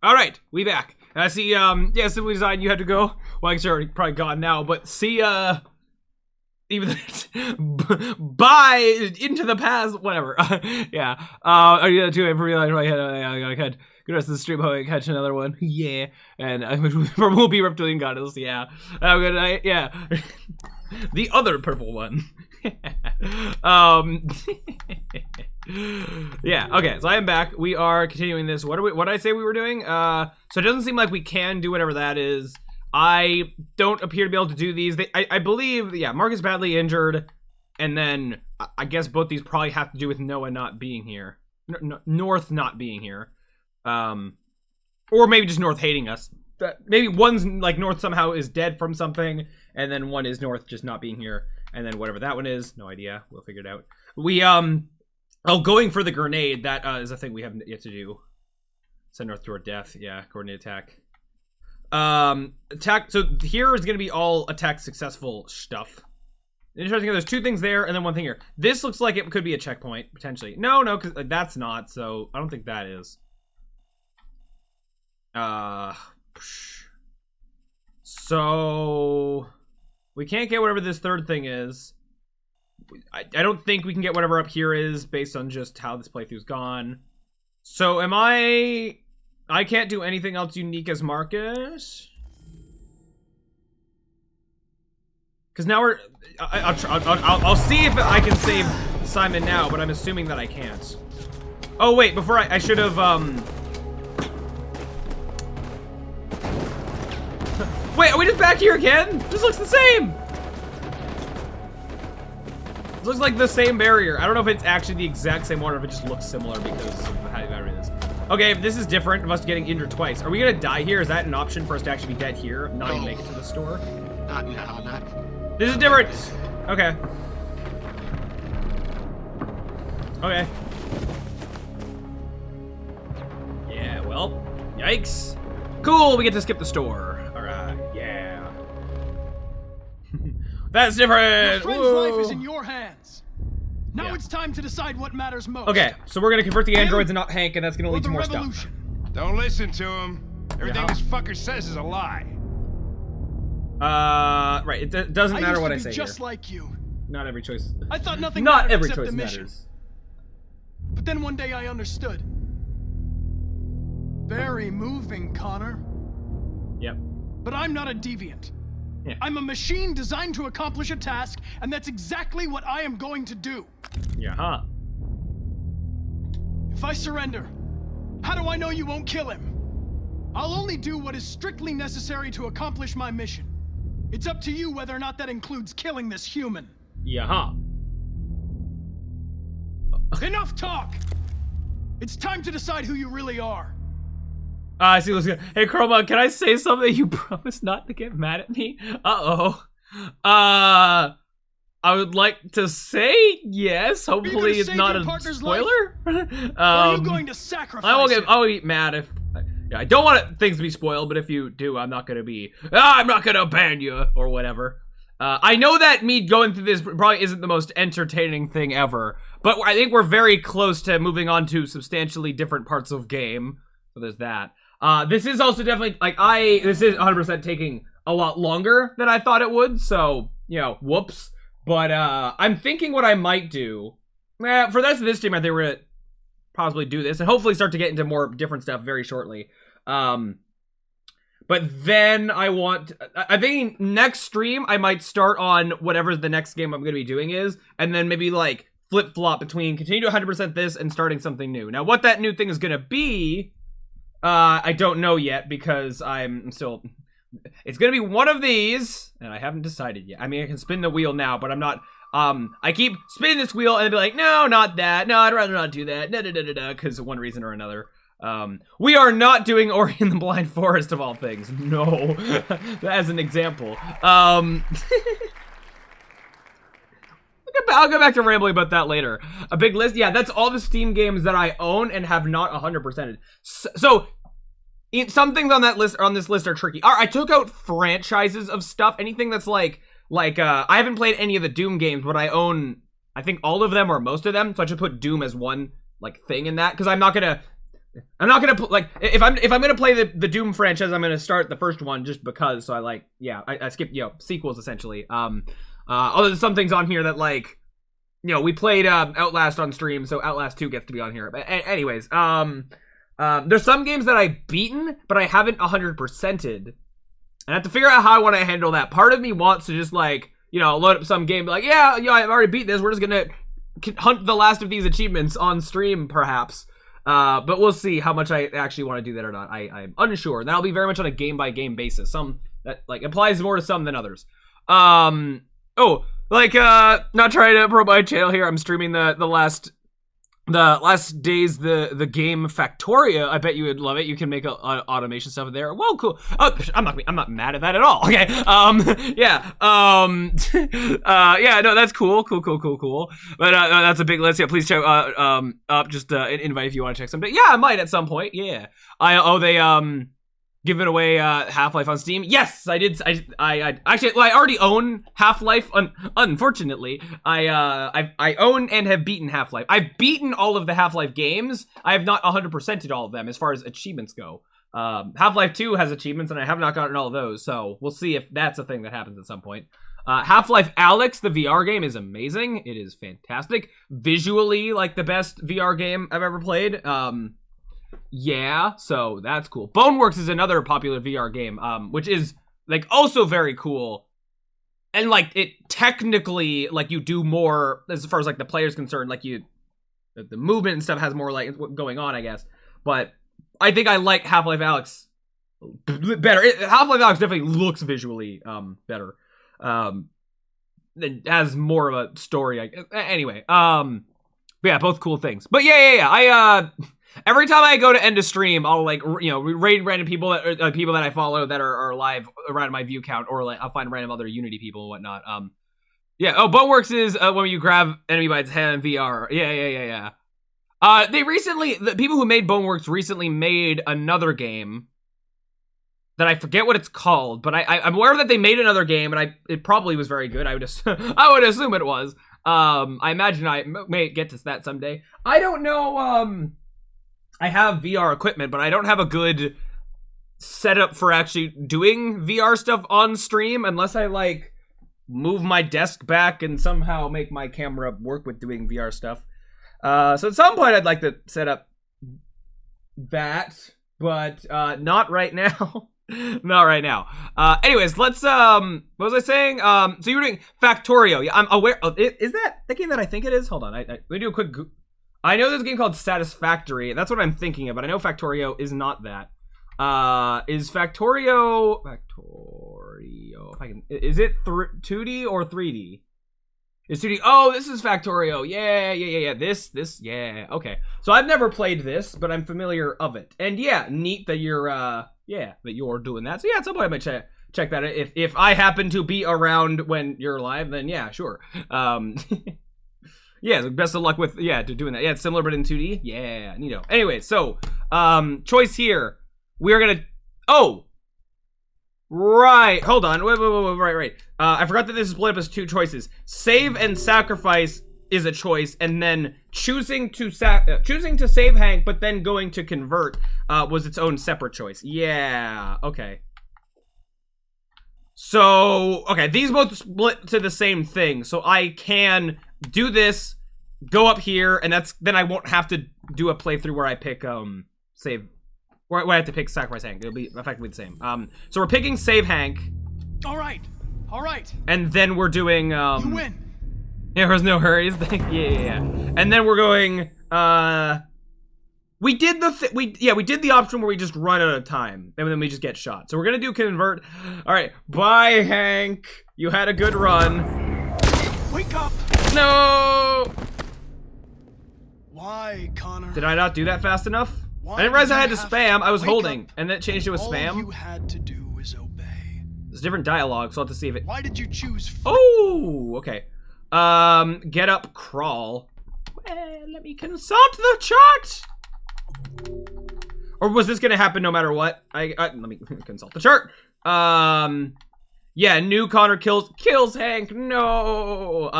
A: All right, we back. I see, yeah, Simply Design, you had to go. Well, I guess you're already probably gone now, but see, even bye into the past, whatever. Yeah. Are you gonna do it for real? Right ahead. I had good rest of the stream. Hope I catch another one. Yeah. And we'll be Reptilian Goddess. Yeah. Have a good night. Yeah. The other purple one. Yeah, okay, so I am back. We are continuing this. What did I say we were doing? So it doesn't seem like we can do whatever that is. I don't appear to be able to do these. I believe, yeah, Mark is badly injured, and then I guess both these probably have to do with Noah not being here. North not being here. Or maybe just North hating us. Maybe one's, like, North somehow is dead from something, and then one is North just not being here. And then whatever that one is, no idea. We'll figure it out. We, going for the grenade. That is a thing we haven't yet to do. Send North to our death. Yeah, coordinate attack. Attack. So here is going to be all attack successful stuff. Interesting. There's two things there, and then one thing here. This looks like it could be a checkpoint, potentially. No, because that's not, so I don't think that is. So we can't get whatever this third thing is. I don't think we can get whatever up here is based on just how this playthrough's gone. So am I can't do anything else unique as Marcus? Because now we're I'll see if I can save Simon now, but I'm assuming that I can't. Oh wait, before I should have Wait, are we just back here again? This looks the same. It looks like the same barrier. I don't know if it's actually the exact same one or if it just looks similar because of how it is. Okay, if this is different of us getting injured twice. Are we gonna die here? Is that an option for us to actually be dead here? Not even make it to the store?
Q: Not now, not.
A: This is different. Okay. Okay. Yeah, well, yikes. Cool, we get to skip the store. Alright, yeah. That's different!
I: Your friend's life is in your hands. Now it's time to decide what matters most.
A: Okay, so we're gonna convert the androids and not Hank, and that's gonna lead to more stuff.
O: Don't listen to him. Everything this fucker says is a lie.
A: Right, it doesn't matter what I say
I: just
A: here.
I: like you.
A: Not every choice.
I: I thought nothing
A: Not
I: mattered
A: every
I: except
A: choice
I: the mission.
A: matters.
I: But then one day I understood. Very moving, Connor.
A: Yep.
I: But I'm not a deviant.
A: Yeah.
I: I'm a machine designed to accomplish a task, and that's exactly what I am going to do.
A: Yeah, huh?
I: If I surrender, how do I know you won't kill him? I'll only do what is strictly necessary to accomplish my mission. It's up to you whether or not that includes killing this human.
A: Yeah, huh?
I: Enough talk! It's time to decide who you really are.
A: I see what's good. Hey, Chroma, can I say something? You promise not to get mad at me? Uh-oh. I would like to say yes. Hopefully it's not a spoiler.
I: Or are you going to sacrifice
A: I'll be mad if... Yeah, I don't want things to be spoiled, but if you do, I'm not gonna be... I'm not gonna ban you, or whatever. I know that me going through this probably isn't the most entertaining thing ever, but I think we're very close to moving on to substantially different parts of game. So there's that. This is also definitely, like, this is 100% taking a lot longer than I thought it would, so, you know, whoops. But, I'm thinking what I might do, for the rest of this stream, I think we're gonna possibly do this, and hopefully start to get into more different stuff very shortly. But then I think next stream, I might start on whatever the next game I'm gonna be doing is, and then maybe, like, flip-flop between continue to 100% this and starting something new. Now, what that new thing is gonna be... I don't know yet because I'm still... It's gonna be one of these, and I haven't decided yet. I mean, I can spin the wheel now, but I'm not... I keep spinning this wheel and be like, no, not that. No, I'd rather not do that. Because of one reason or another. We are not doing Ori and the Blind Forest of all things. No. As an example. I'll go back to rambling about that later. A big list. Yeah, that's all the Steam games that I own and have not 100%ed. So some things on that list, on this list, are tricky. I took out franchises of stuff. Anything that's like I haven't played any of the Doom games, but I own, I think, all of them or most of them. So I should put Doom as one like thing in that, because I'm not gonna I'm not gonna like if I'm gonna play the Doom franchise, I'm gonna start the first one just because. So I skipped sequels essentially. Other than some things on here that like, we played Outlast on stream, so Outlast 2 gets to be on here. But anyways, there's some games that I've beaten, but I haven't 100%ed. And I have to figure out how I want to handle that. Part of me wants to just like, load up some game, like, I've already beat this. We're just gonna hunt the last of these achievements on stream, perhaps. But we'll see how much I actually want to do that or not. I'm unsure. That'll be very much on a game-by-game basis. Some that like applies more to some than others. Not trying to promote my channel here. I'm streaming the last days the game Factoria. I bet you would love it. You can make automation stuff in there. Whoa, cool. Oh, I'm not mad at that at all. Okay. No, that's cool. But that's a big list. Yeah, please check up just an invite if you want to check something. Yeah, I might at some point. Yeah. They giving away Half-Life on Steam. Yes, I did. I already own Half-Life. Unfortunately, I own and have beaten Half-Life. I've beaten all of the Half-Life games. I have not 100%ed all of them as far as achievements go. Half-Life 2 has achievements, and I have not gotten all of those. So we'll see if that's a thing that happens at some point. Half-Life Alyx, the VR game, is amazing. It is fantastic. Visually, like the best VR game I've ever played. Yeah, so that's cool. Boneworks is another popular VR game, which is like also very cool. And like it technically, like you do more as far as like the player's concerned, like the movement and stuff has more like going on, I guess. But I think I like Half-Life Alyx better. Half-Life Alyx definitely looks visually better. It has more of a story. Anyway, but yeah, both cool things. But yeah. Every time I go to end a stream, I'll like raid random people that people that I follow that are live around my view count, or like I'll find random other Unity people and whatnot. Boneworks is when you grab enemy by its head in VR. Yeah. The people who made Boneworks recently made another game that I forget what it's called, but I'm aware that they made another game, and it probably was very good. I would assume it was. I imagine I may get to that someday. I don't know. I have VR equipment, but I don't have a good setup for actually doing VR stuff on stream unless I like move my desk back and somehow make my camera work with doing VR stuff. So at some point I'd like to set up that, but not right now. Not right now. Anyways, let's what was I saying? So you were doing Factorio. Yeah, I'm aware. Is that the game that I think it is? Hold on. Let me do a quick I know there's a game called Satisfactory. That's what I'm thinking of, but I know Factorio is not that. Is Factorio... If I can... Is it 2D or 3D? It's 2D. Oh, this is Factorio. Yeah. This, yeah. Okay. So I've never played this, but I'm familiar of it. And yeah, neat that you're, that you're doing that. So yeah, at some point I might check that out. If I happen to be around when you're live, then yeah, sure. Yeah, best of luck with, doing that. Yeah, it's similar, but in 2D. Yeah, neato. Anyway, so, choice here. We are gonna, right, hold on, wait, right. I forgot that this is split up as two choices. Save and sacrifice is a choice, and then choosing to save Hank, but then going to convert, was its own separate choice. Yeah, okay. So, okay, these both split to the same thing, so I can do this, go up here, and then I won't have to do a playthrough where I pick save, where I have to pick sacrifice Hank. It'll be effectively the same. So we're picking save Hank.
I: All right.
A: And then we're doing
I: you win.
A: Yeah, there's no hurries. yeah. And then we're going we did the option where we just run out of time and then we just get shot. So we're gonna do convert. All right, bye Hank. You had a good run.
I: Wake up.
A: No!
I: Why, Connor?
A: Did I not do that fast enough? I didn't realize I had to spam. I was holding, and then it changed to a spam.
I: All you had to do is obey.
A: There's different dialogue, so I'll have to see if it...
I: Why did you choose...
A: Oh, okay. Get up, crawl. Let me consult the chart! Or was this gonna happen no matter what? Let me consult the chart. Yeah, new Connor kills Hank. No.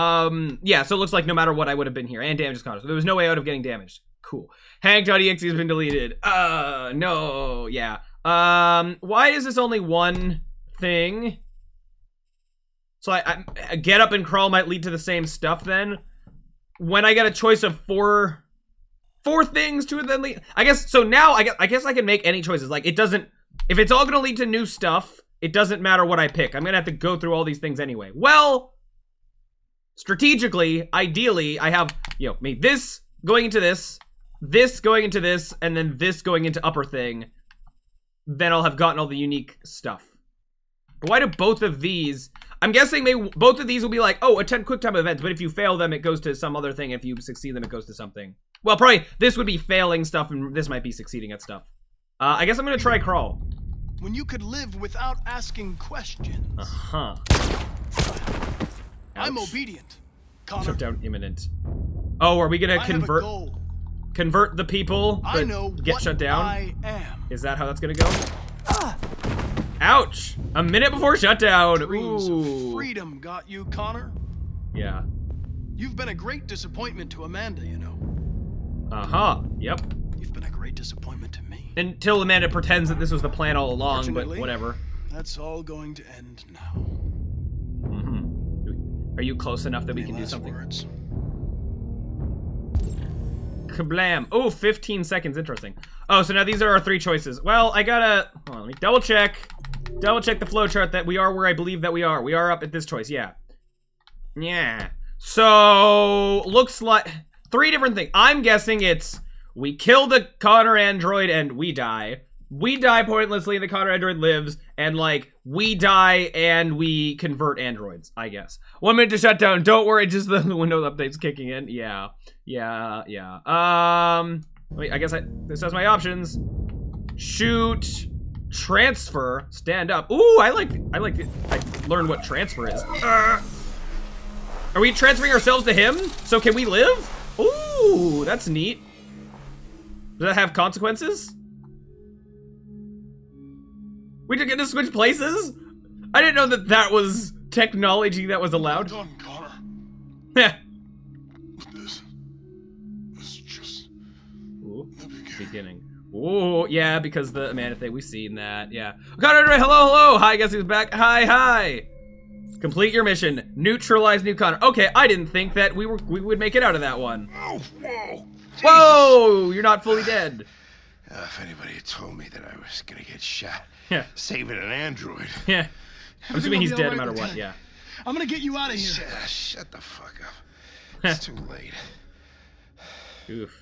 A: Yeah, so it looks like no matter what, I would have been here and damages Connor. So there was no way out of getting damaged. cool. Hank.exe has been deleted. No, yeah. Why is this only one thing? So I get up and crawl might lead to the same stuff then? When I get a choice of four things to then lead, I guess, so now I guess I can make any choices. Like, it doesn't, if it's all gonna lead to new stuff, it doesn't matter what I pick. I'm gonna have to go through all these things anyway. Well, strategically, ideally, I have, you know, made this going into this going into this, and then this going into upper thing. Then I'll have gotten all the unique stuff. But why do both of these, I'm guessing maybe both of these will be like, oh, attend QuickTime events, but if you fail them, it goes to some other thing. If you succeed them, it goes to something. Well, probably this would be failing stuff, and this might be succeeding at stuff. I guess I'm gonna try crawl.
I: When you could live without asking questions.
A: Uh-huh.
I: I'm obedient, Connor.
A: Shutdown imminent. Oh, are we gonna convert the people
I: I know
A: get
I: what
A: shut down?
I: I am.
A: Is that how that's gonna go? Ouch! A minute before shutdown.
I: Dreams
A: Ooh.
I: of freedom got you, Connor.
A: Yeah.
I: You've been a great disappointment to Amanda, you know.
A: Uh-huh. Yep.
I: You've been a great disappointment to me.
A: Until Amanda pretends that this was the plan all along, but whatever.
I: That's all going to end now.
A: Mm-hmm. Are you close enough that we can do something?
I: Words.
A: Kablam. Oh, 15 seconds. Interesting. Oh, so now these are our 3 choices. Well, I gotta... Hold on, let me double check the flowchart that we are where I believe that we are. We are up at this choice, yeah. Yeah. So, looks like 3 different things. I'm guessing it's we kill the Connor android and we die. We die pointlessly, the Connor android lives, and like, we die and we convert androids, I guess. 1 minute to shut down. Don't worry, just the Windows update's kicking in. Yeah. Wait, I guess this has my options. Shoot, transfer, stand up. Ooh, I learned what transfer is. Are we transferring ourselves to him? So can we live? Ooh, that's neat. Does that have consequences? We just get to switch places? I didn't know that that was technology that was allowed.
I: Well done, Connor.
A: Yeah.
I: This just
A: Ooh, beginning. Ooh, yeah, because the Amanda thing, we've seen that, yeah. Connor, hello. Hi, guess who's back? Hi. Complete your mission. Neutralize new Connor. Okay, I didn't think that we would make it out of that one.
O: Oh, whoa.
A: Whoa, you're not fully dead.
O: If anybody had told me that I was gonna get shot,
A: yeah,
O: saving an android.
A: Yeah. I'm assuming he's dead no matter
I: Lieutenant.
A: what, yeah.
I: I'm gonna get you out of here.
O: Shut the fuck up. It's too late.
A: Oof.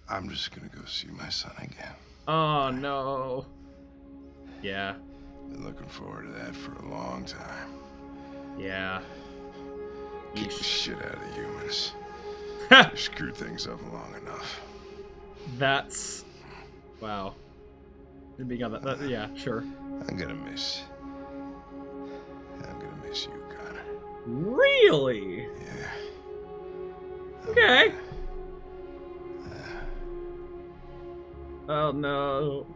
O: I'm just gonna go see my son again.
A: Oh, no. Yeah.
O: Been looking forward to that for a long time.
A: Yeah.
O: Kick the shit out of humans. You screwed things up long enough.
A: That's... Wow. Yeah, sure.
O: I'm gonna miss you, Connor.
A: Really?
O: Yeah.
A: Okay. Oh no.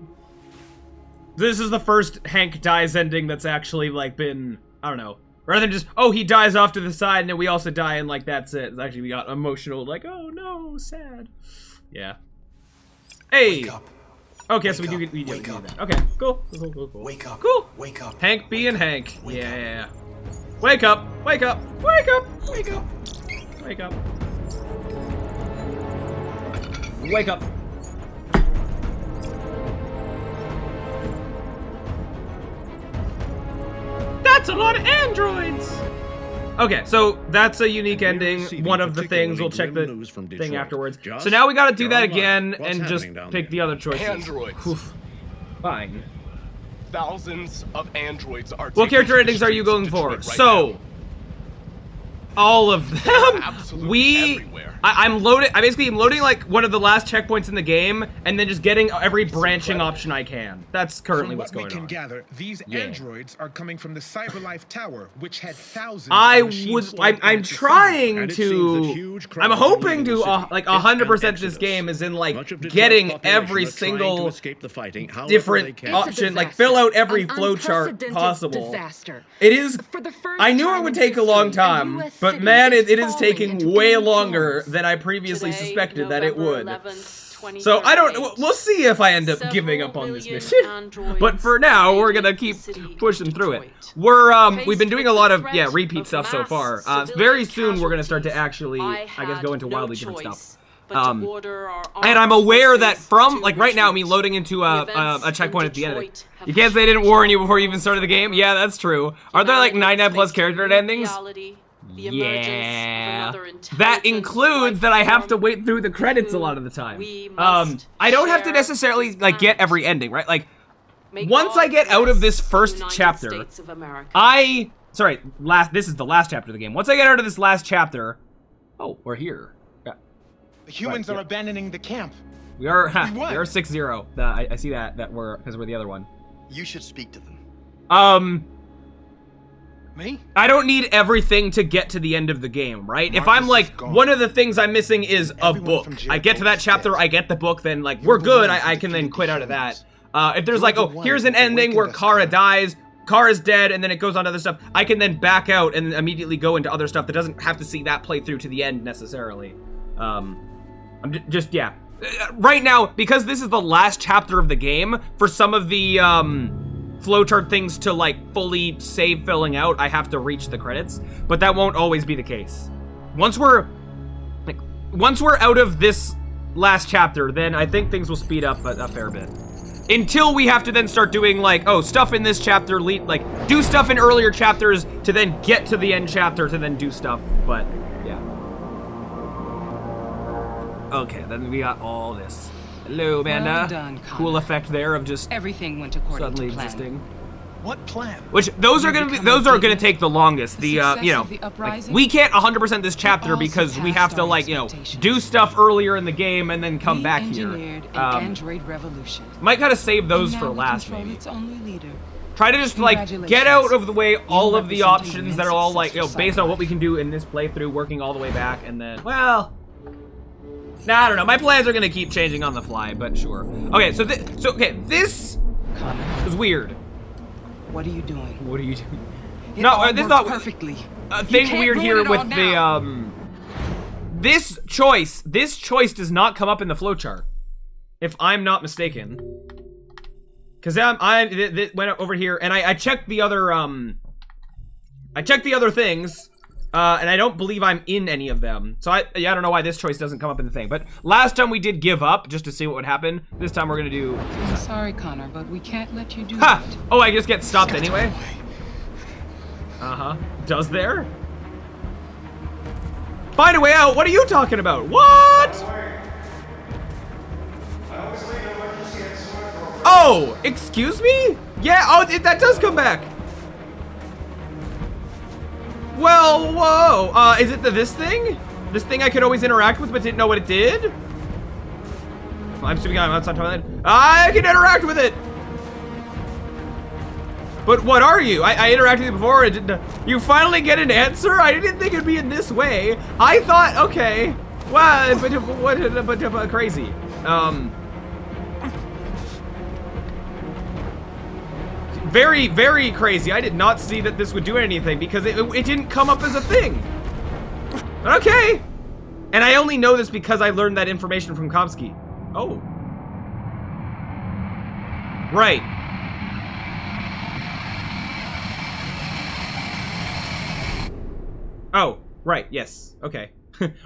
A: This is the first Hank dies ending that's actually like been, I don't know. Rather than just, oh, he dies off to the side and then we also die and like that's it. It's actually we got emotional, like, oh no, sad. Yeah. Hey.
R: Wake up.
A: Okay,
R: Wake
A: so we do
R: up. Wake up.
A: that. Okay, cool.
R: Wake up.
A: Cool.
R: Wake up.
A: Hank being Hank.
R: Wake
A: Yeah. Wake up. Wake up. Wake up. Wake up. Wake up. Wake up. That's a lot of androids! Okay, so that's a unique ending. One of the things, we'll check the thing afterwards. So now we gotta do that again and just pick the other choices.
J: Androids.
A: Oof. Fine.
J: Thousands of androids are.
A: What character endings are you going for? So, all of them. I'm basically loading like one of the last checkpoints in the game, and then just getting every branching option I can. That's currently what's going on.
L: From what we can gather, these androids are coming from the Cyberlife Tower, which had thousands.
A: I'm trying to. I'm hoping to like 100% this game is in like getting every single different option, like fill out every flowchart possible.
K: Disaster.
A: It is. I knew it would take a long time, but man, it is taking way longer than I previously
M: Today,
A: suspected that it would.
M: November 11th,
A: So I don't. We'll see if I end up giving up on this mission. But for now, we're gonna keep pushing through it. We've been doing a lot of repeat stuff so far. Very soon we're gonna start to actually, I guess, go into wildly different stuff. And I'm aware that from like right now, me loading into a checkpoint at the end of it. You can't say I didn't warn you before you even started the game. Yeah, that's true. Are there like 99+ character endings? Yeah, that includes that I have to wait through the credits a lot of the time. I don't have to necessarily like get every ending, right? Like once I get out of this first chapter, this is the last chapter of the game. Once I get out of this last chapter, oh, we're here. Yeah.
L: The humans are abandoning the camp.
A: We are 6-0. I see that we're because we're the other one.
Q: You should speak to them.
I: Me?
A: I don't need everything to get to the end of the game, right? If I'm like, one of the things I'm missing is a book. I get to that chapter, I get the book, then like, we're good, I can then quit out of that. If there's like, oh, here's an ending where Kara dies, Kara's dead, and then it goes on to other stuff, I can then back out and immediately go into other stuff that doesn't have to see that play through to the end necessarily. I'm just, yeah. Right now, because this is the last chapter of the game, for some of the, flowchart things to like fully save filling out, I have to reach the credits, but that won't always be the case. Once we're out of this last chapter, then I think things will speed up a fair bit. Until we have to then start doing like, oh, stuff in this chapter, like do stuff in earlier chapters to then get to the end chapter to then do stuff, but yeah. Okay, then we got all this. Hello, Amanda.
R: Well done,
A: cool effect there of just
R: everything went according
A: suddenly
R: to plan.
A: existing.
I: What plan?
A: Which those are gonna take the longest. The you know, like, we can't 100% this chapter because we have to like do stuff earlier in the game and then come back here.
R: Android revolution.
A: Might gotta save those for last maybe. Try to just like get out of the way all of the options that are all like based on what we can do in this playthrough, working all the way back, and then well. Nah, I don't know. My plans are gonna keep changing on the fly, but sure. Okay, so this is weird.
R: What are you doing?
A: What are you doing?
R: No, this is not perfectly.
A: A thing weird here with the this choice does not come up in the flowchart, if I'm not mistaken. Cause I went over here and I checked the other things. And I don't believe I'm in any of them. So I don't know why this choice doesn't come up in the thing. But last time we did give up just to see what would happen. This time we're gonna do
R: I'm sorry, Connor, but we can't let you do that.
A: Oh, I just get stopped anyway? Uh-huh. Does there? Find a way out? What are you talking about? What? Oh, excuse me? Yeah, oh, that does come back. Well, whoa, is it this thing? This thing I could always interact with but didn't know what it did? I'm assuming I'm outside talking about that. I can interact with it! But what are you? I interacted with you before, and didn't, you finally get an answer? I didn't think it'd be in this way. I thought, okay, well, but crazy. Very, very crazy. I did not see that this would do anything because it didn't come up as a thing. Okay. And I only know this because I learned that information from Komsky. Oh. Right. Oh, right. Yes. Okay.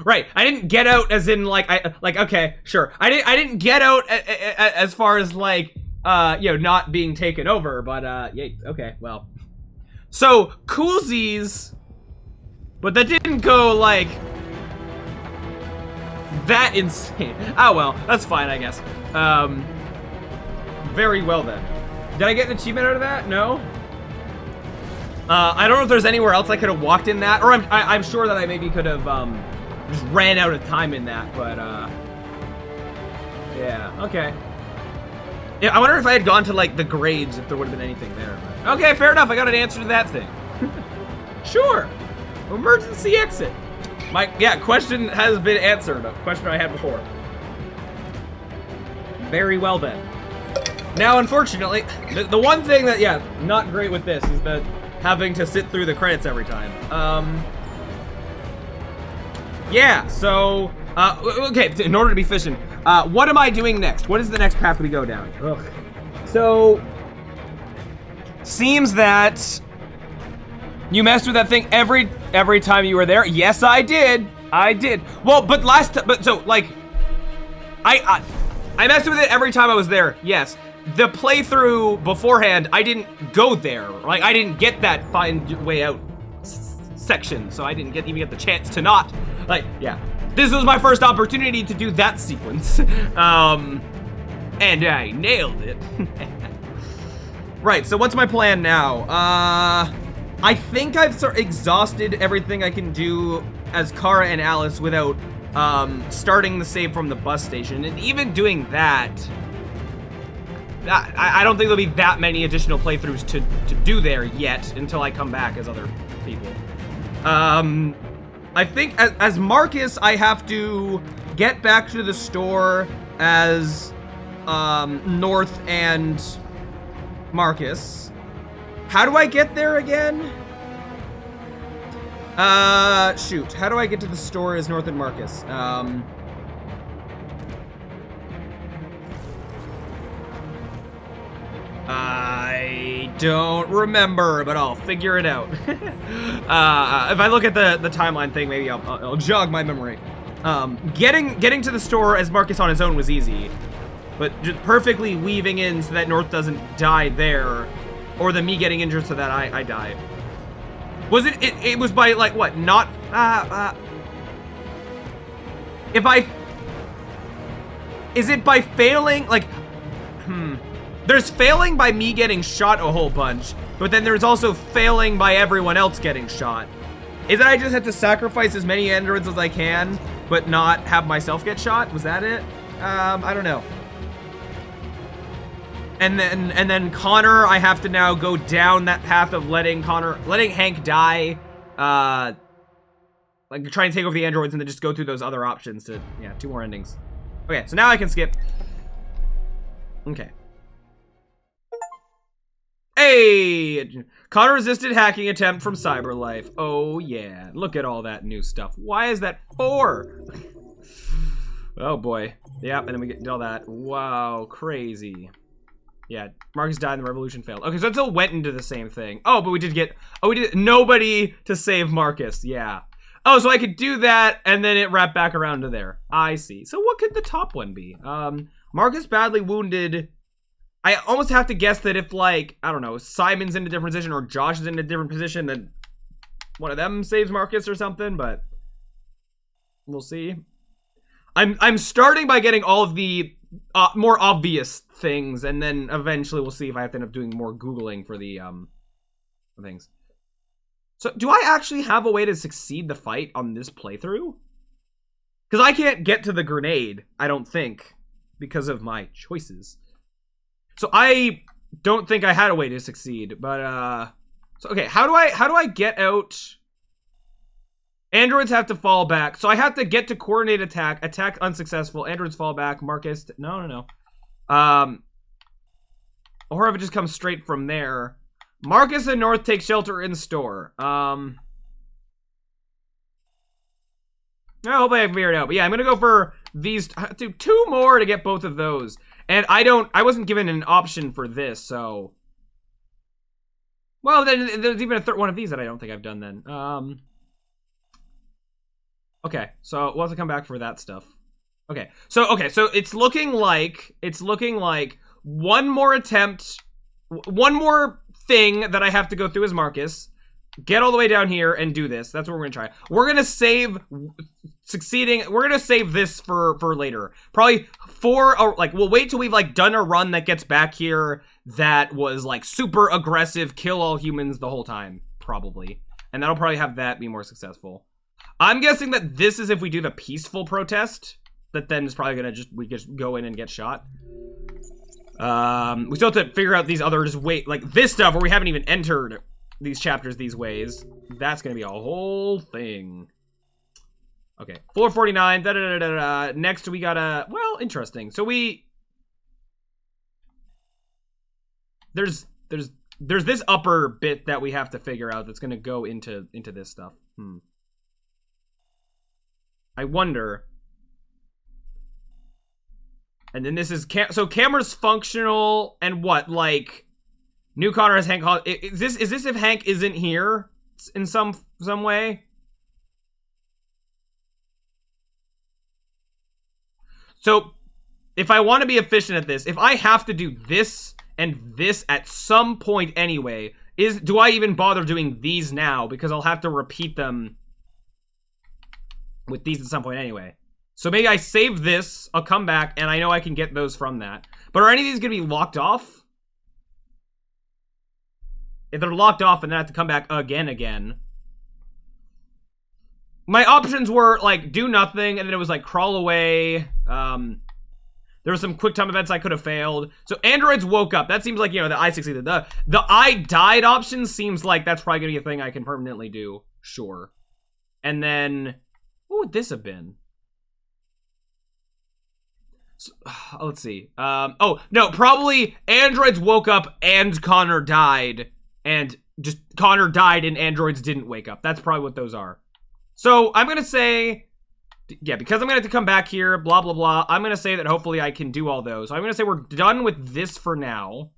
A: Right. I didn't get out as in like okay, sure. I didn't get out as far as like not being taken over, but yeah, okay, well. So, coolsies, but that didn't go like that insane. Oh well, that's fine, I guess. Very well then. Did I get an achievement out of that? No. I don't know if there's anywhere else I could have walked in that, or I'm sure that I maybe could have just ran out of time in that, but yeah, okay. Yeah, I wonder if I had gone to like the grades if there would have been anything there. But... Okay, fair enough. I got an answer to that thing. Sure. Emergency exit. My question has been answered. A question I had before. Very well then. Now, unfortunately, the one thing that not great with this is that having to sit through the credits every time. Yeah, so, okay, in order to be efficient, what am I doing next? What is the next path we go down? Ugh. So, seems that you messed with that thing every time you were there. Yes, I did. I did. Well, but so, like, I messed with it every time I was there, yes. The playthrough beforehand, I didn't go there. Like, I didn't get that find way out section, so I didn't even get the chance to not. Like, yeah. This was my first opportunity to do that sequence. And I nailed it. Right, so what's my plan now? I think I've sort of exhausted everything I can do as Kara and Alice without starting the save from the bus station. And even doing that, I don't think there'll be that many additional playthroughs to do there yet until I come back as other people. I think as Marcus, I have to get back to the store as North and Marcus. How do I get there again? Shoot. How do I get to the store as North and Marcus? I don't remember, but I'll figure it out. If I look at the timeline thing, maybe I'll jog my memory. Getting to the store as Marcus on his own was easy, but just perfectly weaving in so that North doesn't die there, or the me getting injured so that I die. Was it was by, like, what, not, is it by failing, like, there's failing by me getting shot a whole bunch, but then there's also failing by everyone else getting shot. Is that I just have to sacrifice as many androids as I can, but not have myself get shot? Was that it? I don't know. And then Connor, I have to now go down that path of letting Hank die, like try and take over the androids and then just go through those other options to, yeah, 2 more endings. Okay, so now I can skip. Okay. Hey! Connor resisted hacking attempt from CyberLife. Oh yeah, look at all that new stuff. Why is that 4? Oh boy. Yep, and then we get all that. Wow, crazy. Yeah, Marcus died and the revolution failed. Okay, so it still went into the same thing. Oh, but we did get, we did nobody to save Marcus, yeah. Oh, so I could do that and then it wrapped back around to there. I see. So what could the top one be? Marcus badly wounded. I almost have to guess that if, like, I don't know, Simon's in a different position or Josh is in a different position, then one of them saves Marcus or something, but we'll see. I'm starting by getting all of the more obvious things, and then eventually we'll see if I have to end up doing more Googling for the things. So, do I actually have a way to succeed the fight on this playthrough? Because I can't get to the grenade, I don't think, because of my choices. So I don't think I had a way to succeed, but so okay, how do I get out? Androids have to fall back, so I have to get to coordinate attack unsuccessful, androids fall back, Marcus, no. Or if it just comes straight from there. Marcus and North take shelter in store. I hope I figured it out, but yeah, I'm gonna go for these, do 2 more to get both of those. And I wasn't given an option for this, so. Well, then there's even a third one of these that I don't think I've done then. Okay, so we'll have to come back for that stuff. Okay, so it's looking like one more attempt, one more thing that I have to go through as Marcus, get all the way down here and do this. That's what we're gonna try. We're gonna save we're gonna save this for later. Probably we'll wait till we've, like, done a run that gets back here that was, like, super aggressive, kill all humans the whole time, probably. And that'll probably have that be more successful. I'm guessing that this is if we do the peaceful protest, that then is probably gonna we just go in and get shot. We still have to figure out these others, like this stuff where we haven't even entered these chapters these ways. That's gonna be a whole thing. Okay, 449, Next we gotta, well, interesting. So there's this upper bit that we have to figure out that's gonna go into this stuff. I wonder. And then this is so camera's functional and what, like New Connor has Hank. Is this if Hank isn't here in some way? So if I want to be efficient at this, if I have to do this and this at some point anyway, do I even bother doing these now? Because I'll have to repeat them with these at some point anyway. So maybe I save this, I'll come back, and I know I can get those from that. But are any of these going to be locked off? If they're locked off and then I have to come back again. My options were, like, do nothing, and then it was, like, crawl away. There were some quick time events I could have failed. So androids woke up. That seems like, you know, the I succeeded. The I died option seems like that's probably going to be a thing I can permanently do. Sure. And then, what would this have been? So, let's see. Oh, no, probably androids woke up and Connor died. And just Connor died and androids didn't wake up. That's probably what those are. So I'm going to say, yeah, because I'm going to have to come back here, blah, blah, blah. I'm going to say that hopefully I can do all those. So I'm going to say we're done with this for now.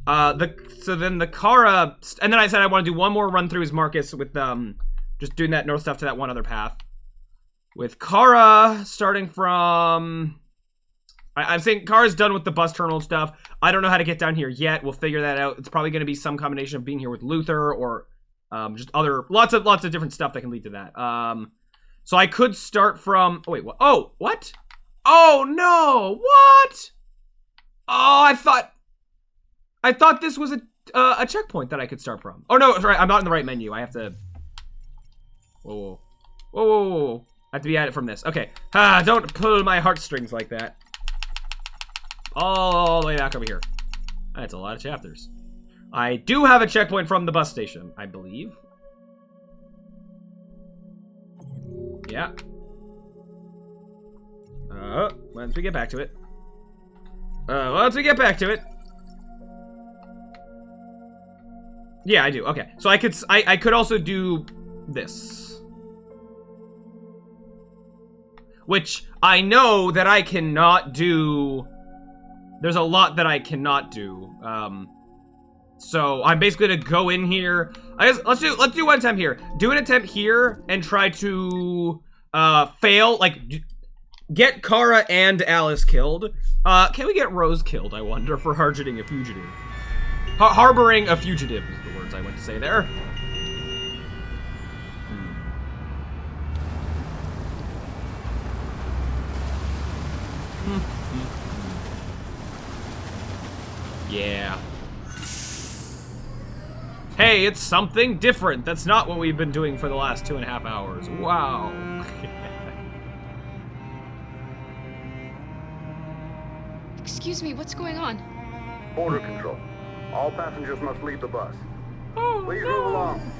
A: So then the Kara, and then I said I want to do one more run through as Marcus with just doing that north stuff to that one other path. With Kara starting from, I'm saying Kara's done with the bus terminal stuff. I don't know how to get down here yet. We'll figure that out. It's probably going to be some combination of being here with Luther or just other, lots of different stuff that can lead to that. So I could start from, oh wait, what? Oh, what? Oh no, what? Oh, I thought this was a checkpoint that I could start from. Oh no, sorry, I'm not in the right menu. I have to, whoa. I have to be at it from this. Okay. Don't pull my heartstrings like that. All the way back over here. That's a lot of chapters. I do have a checkpoint from the bus station, I believe. Yeah. Once we get back to it. Yeah, I do. Okay. So I could also do this. Which I know that I cannot do. There's a lot that I cannot do. So I'm basically gonna go in here. I guess let's do one attempt here. Do an attempt here and try to fail, like get Kara and Alice killed. Can we get Rose killed, I wonder, for harboring a fugitive? Harboring a fugitive is the words I went to say there. Yeah. Hey, it's something different. That's not what we've been doing for the last 2.5 hours. Wow.
C: Excuse me, what's going on?
S: Border control. All passengers must leave the bus.
C: Oh,
S: Please move along.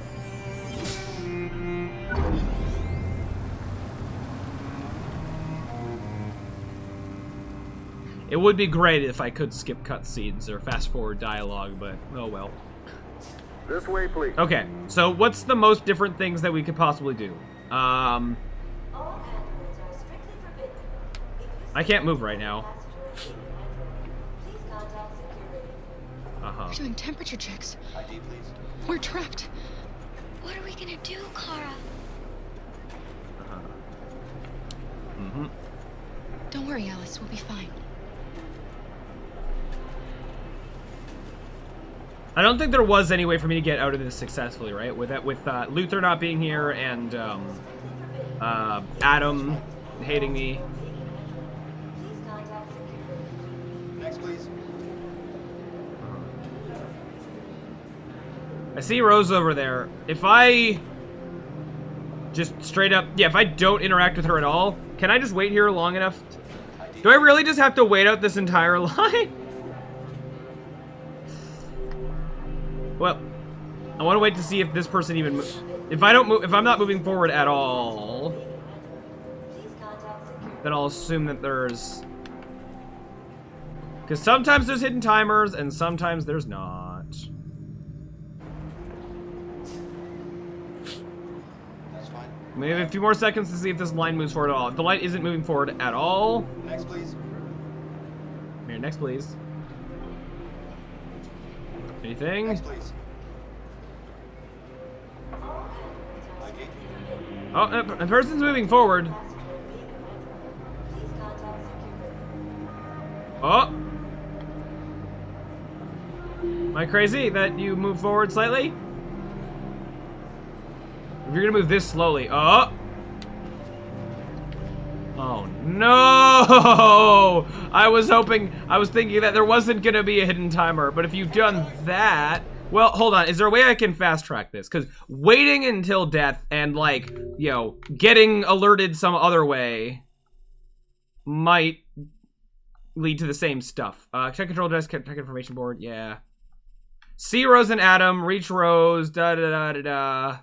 A: It would be great if I could skip cutscenes or fast forward dialogue, but oh well.
S: This way, please.
A: Okay, so what's the most different things that we could possibly do? I can't move right now.
C: We're doing temperature checks.
Q: ID, please.
C: We're trapped.
B: What are we gonna do, Kara?
C: Don't worry, Alice. We'll be fine.
A: I don't think there was any way for me to get out of this successfully, right? With Luther not being here and Adam hating me.
Q: Next, please.
A: I see Rose over there. If I just straight up, yeah, if I don't interact with her at all, can I just wait here long enough? Do I really just have to wait out this entire line? Well, I want to wait to see if this person even if I don't move, if I'm not moving forward at all, then I'll assume that there's, because sometimes there's hidden timers and sometimes there's not.
Q: That's fine.
A: Maybe a few more seconds to see if this line moves forward at all. If the line isn't moving forward at all...
Q: Next, please.
A: Here, next, please. Anything?
Q: Next, please.
A: Oh, a person's moving forward. Oh! Am I crazy that you move forward slightly? If you're gonna move this slowly. Oh! Oh no! I was thinking that there wasn't gonna be a hidden timer, but if you've done that... Well, hold on, is there a way I can fast track this? Because waiting until death and, like, you know, getting alerted some other way might lead to the same stuff. Check control desk, check information board, yeah. See Rose and Adam, reach Rose, da-da-da-da-da.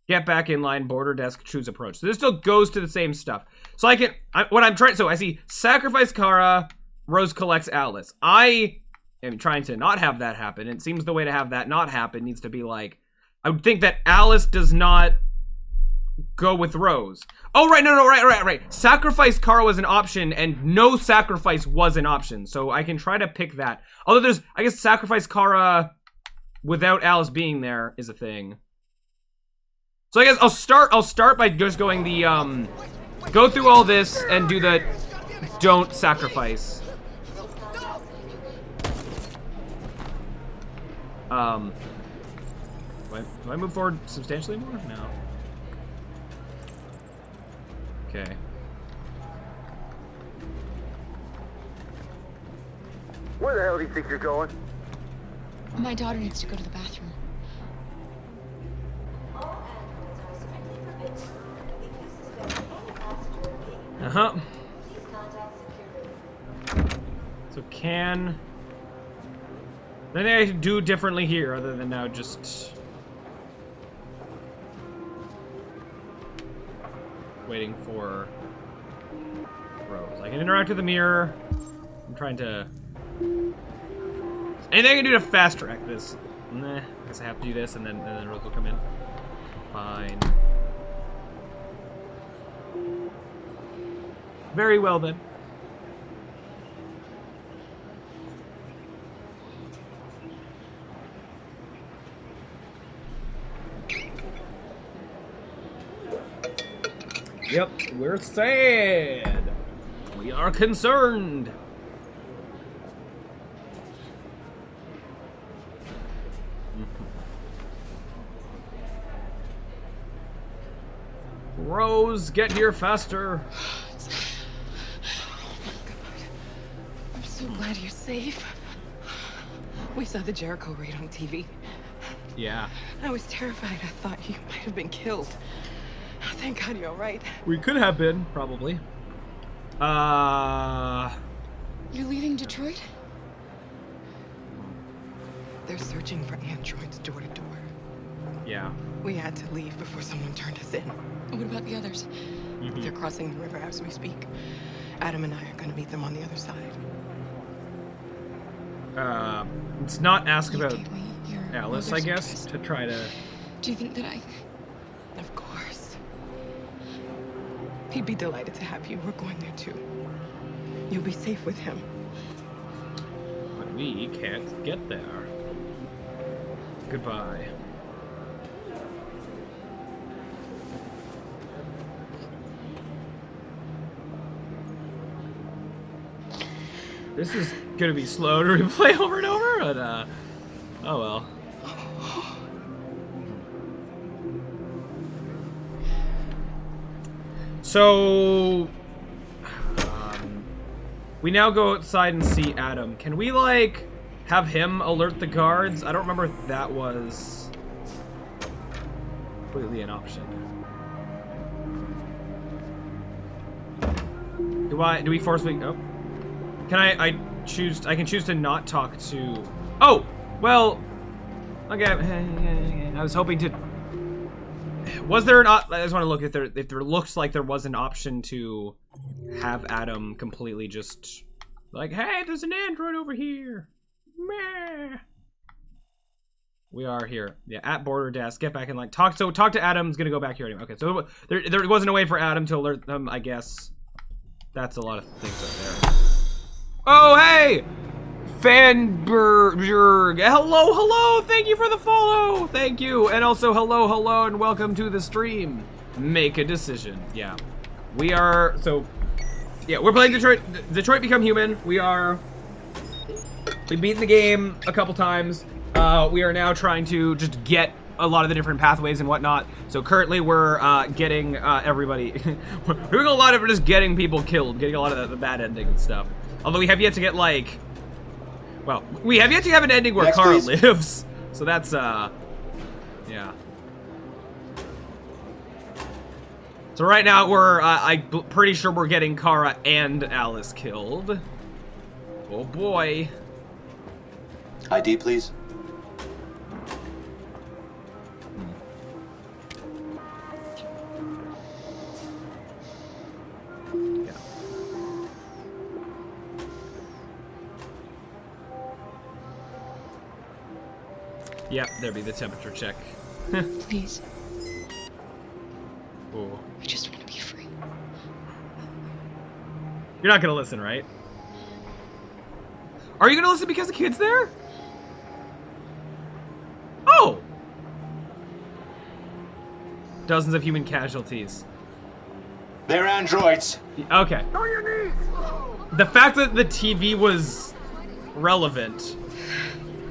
A: Get back in line, border desk, choose approach. So this still goes to the same stuff. So I see sacrifice Kara, Rose collects Alice. I am trying to not have that happen. It seems the way to have that not happen needs to be like, I would think that Alice does not go with Rose. Oh, right, no, right. Sacrifice Kara was an option and no sacrifice was an option. So I can try to pick that. Although there's, I guess sacrifice Kara without Alice being there is a thing. So I guess I'll start by just going the, go through all this and do the don't sacrifice. Do I move forward substantially more? No. Okay.
P: Where the hell do you think you're going?
C: My daughter needs to go to the bathroom.
A: Uh-huh. So can... Nothing I can do differently here other than now just... waiting for Rose. I can interact with the mirror. I'm trying to... Anything I can do to fast track this? Nah, I guess I have to do this and then Rose will come in. Fine. Very well then. Yep, we're sad. We are concerned. Rose, get here faster.
R: I'm so glad you're safe. We saw the Jericho raid on TV.
A: Yeah.
R: I was terrified. I thought you might have been killed. Thank God you're all right.
A: We could have been, probably.
C: You're leaving Detroit?
R: They're searching for androids door to door.
A: Yeah.
R: We had to leave before someone turned us in.
C: What about the others?
R: They're crossing the river as we speak. Adam and I are going to meet them on the other side.
A: Let's not ask
C: You
A: about
C: gave me your
A: Alice, I
C: mother's
A: guess,
C: address.
A: to try to...
C: Do you think that I...
R: Of course. He'd be delighted to have you. We're going there too. You'll be safe with him.
A: But we can't get there. Goodbye. This is gonna be slow to replay over and over, but oh well. So, we now go outside and see Adam. Can we, like, have him alert the guards? I don't remember if that was completely an option. Do we force me? Oh. Can I can choose to not talk to... Oh! Well... Okay, I was hoping to... Was there an... I just want to look if there looks like there was an option to have Adam completely just... Like, hey, there's an android over here! Meh. We are here. Yeah, at border desk. Get back in line. Talk to Adam's gonna go back here anyway. Okay, so there wasn't a way for Adam to alert them, I guess. That's a lot of things right there. Oh, hey! Fanberg. Hello. Thank you for the follow. Thank you. And also, hello, and welcome to the stream. Make a decision. Yeah. We are, we're playing Detroit Become Human. We've beaten the game a couple times. We are now trying to just get a lot of the different pathways and whatnot. So currently we're getting everybody, we're doing a lot of just getting people killed, getting a lot of the bad ending and stuff. Although we have yet to get we have yet to have an ending where Kara lives. So that's, yeah. So right now we're, I'm pretty sure we're getting Kara and Alice killed. Oh boy.
T: ID, please.
A: Yep, there be the temperature check.
C: Please.
A: Ooh.
C: I just want to be free.
A: You're not gonna listen, right? Are you gonna listen because the kid's there? Oh! Dozens of human casualties.
T: They're androids.
A: Okay. The fact that the TV was relevant.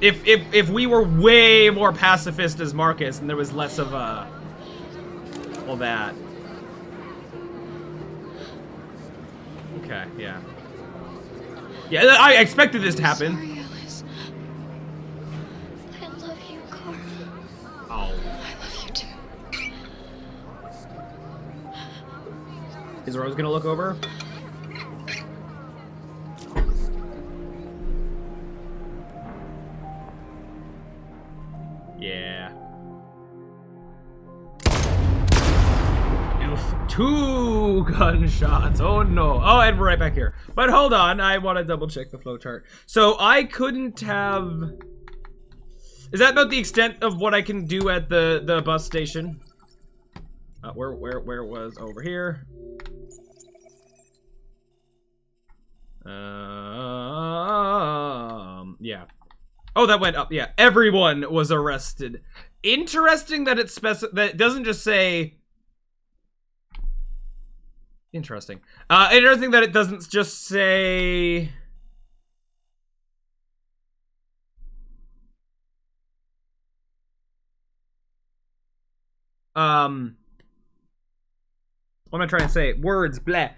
A: If we were way more pacifist as Marcus and there was less of all that. Okay, yeah. Yeah, I expected this to happen.
B: Sorry, Alice. I love you, Kara.
A: Oh.
B: I love you too.
A: Is Rose gonna look over? Yeah. Oof. 2 gunshots. Oh no. Oh, and we're right back here. But hold on, I want to double check the flowchart. So I couldn't have... Is that about the extent of what I can do at the bus station? Where it was over here? Yeah. Oh, that went up. Yeah, everyone was arrested. Interesting that it doesn't just say. Interesting. Interesting that it doesn't just say. What am I trying to say? Words, blah.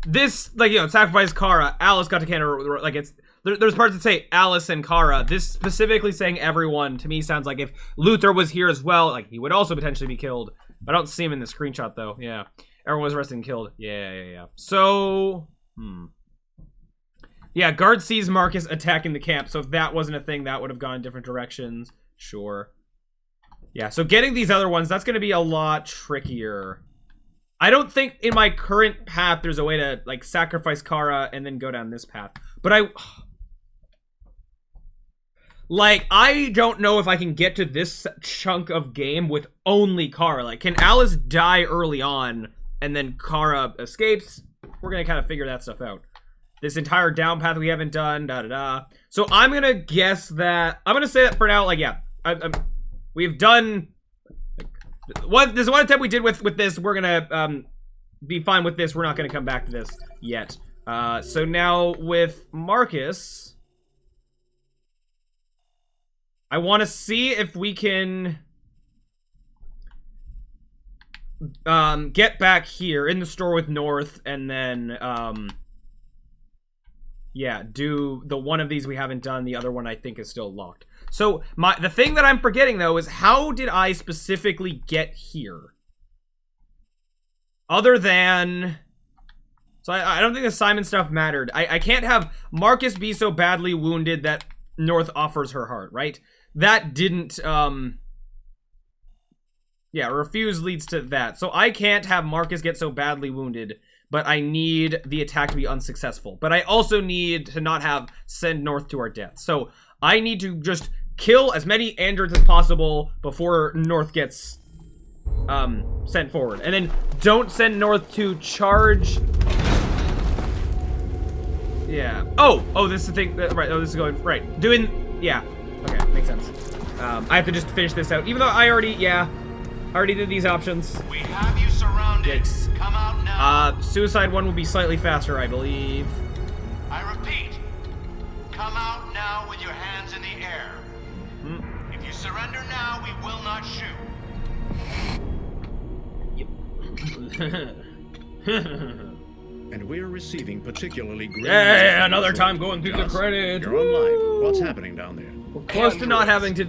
A: This, like, you know, sacrifice Kara. Alice got to Canada. Like, it's. There's parts that say Alice and Kara. This specifically saying everyone, to me, sounds like if Luther was here as well, like, he would also potentially be killed. I don't see him in the screenshot, though. Yeah. Everyone was arrested and killed. Yeah. So, yeah, guard sees Marcus attacking the camp. So if that wasn't a thing, that would have gone in different directions. Sure. Yeah, so getting these other ones, that's going to be a lot trickier. I don't think in my current path there's a way to, like, sacrifice Kara and then go down this path. But I don't know if I can get to this chunk of game with only Kara. Like, can Alice die early on and then Kara escapes? We're going to kind of figure that stuff out. This entire down path we haven't done, So I'm going to guess that, I'm going to say that for now, like, yeah, we've done, there's one attempt we did with this. We're going to be fine with this. We're not going to come back to this yet. So now with Marcus, I want to see if we can get back here in the store with North and then, yeah, do the one of these we haven't done. The other one I think is still locked. So the thing that I'm forgetting though is how did I specifically get here? Other than... So I don't think the Simon stuff mattered. I can't have Marcus be so badly wounded that North offers her heart, right? That didn't, yeah, refuse leads to that. So I can't have Marcus get so badly wounded, but I need the attack to be unsuccessful. But I also need to not have send North to our death. So I need to just kill as many androids as possible before North gets sent forward. And then don't send North to charge. Yeah. Oh, this is the thing. Right. Oh, this is going right. Yeah. Okay, makes sense. I have to just finish this out, even though I already did these options.
D: We have you surrounded.
A: Yikes.
D: Come out now.
A: Suicide one will be slightly faster, I believe.
D: I repeat, come out now with your hands in the air. If you surrender now, we will not shoot.
G: And we're receiving particularly great.
A: Yeah, another time going through the credits.
G: You're on live. What's happening down there?
A: We're close to not having to.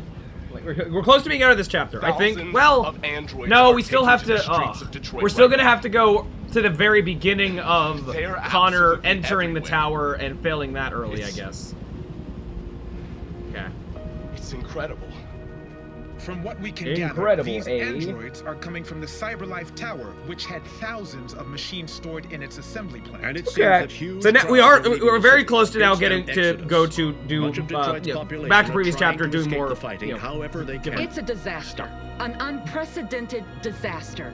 A: We're close to being out of this chapter. I think. Well, no, we still have to. We're still gonna have to go to the very beginning of Connor entering the tower and failing that early, I guess. Okay.
J: It's incredible.
L: From what we can gather, these androids are coming from the CyberLife Tower, which had thousands of machines stored in its assembly plant.
G: And it seems that huge
A: so now we're very close to now getting to go to do back to previous chapter, doing more
G: fighting. However, they can.
K: It's a disaster, an unprecedented disaster.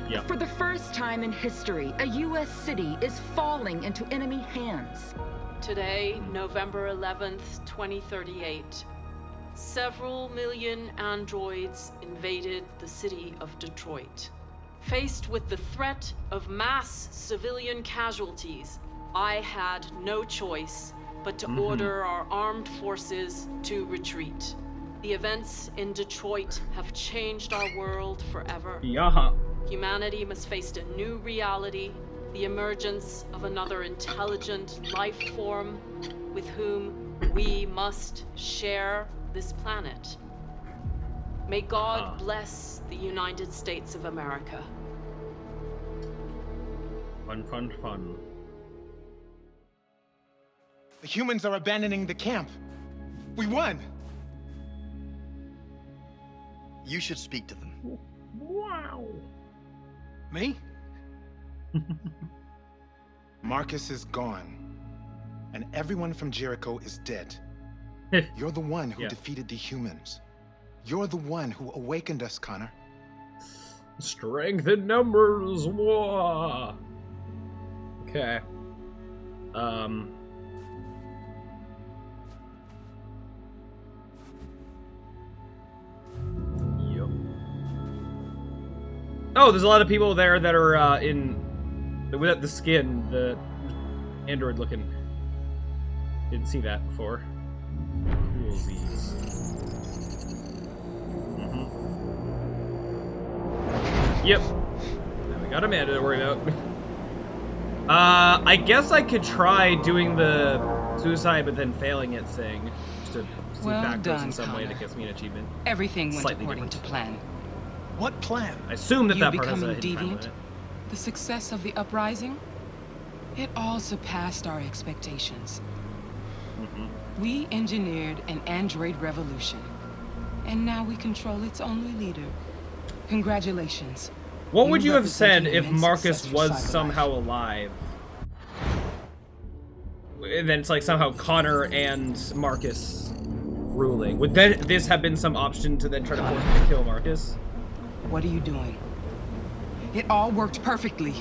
A: Yeah.
K: For the first time in history, a U.S. city is falling into enemy hands.
M: Today, November 11th, 2038. Several million androids invaded the city of Detroit. Faced with the threat of mass civilian casualties, I had no choice but to order our armed forces to retreat. The events in Detroit have changed our world forever.
A: Yeah.
M: Humanity must face a new reality, the emergence of another intelligent life form with whom we must share this planet. May God bless the United States of America.
A: Fun.
L: The humans are abandoning the camp. We won.
Q: You should speak to them.
A: Wow.
L: Me? Marcus is gone, and everyone from Jericho is dead. You're the one who defeated the humans. You're the one who awakened us, Connor.
A: Strength in numbers. Whoa. Okay. Yep. Oh, there's a lot of people there that are without the skin, the android looking. Didn't see that before. Coolsies. Yep. Now we got Amanda to worry about. I guess I could try doing the suicide but then failing it thing. Just to see
R: Well
A: backwards
R: done,
A: in some way
R: Connor.
A: that gets me an achievement.
R: Everything went
A: Slightly
R: according
A: different.
R: to plan.
I: What plan?
A: I assume that
R: You
A: that part has a
R: becoming
A: hidden plan
R: deviant?
A: with it.
R: The success of the uprising? It all surpassed our expectations. We engineered an android revolution, and now we control its only leader. Congratulations.
A: What would you have said
R: represent
A: if
R: an immense
A: Marcus
R: success for
A: was
R: CyberLife.
A: somehow alive? And then it's like somehow Connor and Marcus ruling. Would then this have been some option to then try to force me to kill Marcus?
R: What are you doing? It all worked perfectly.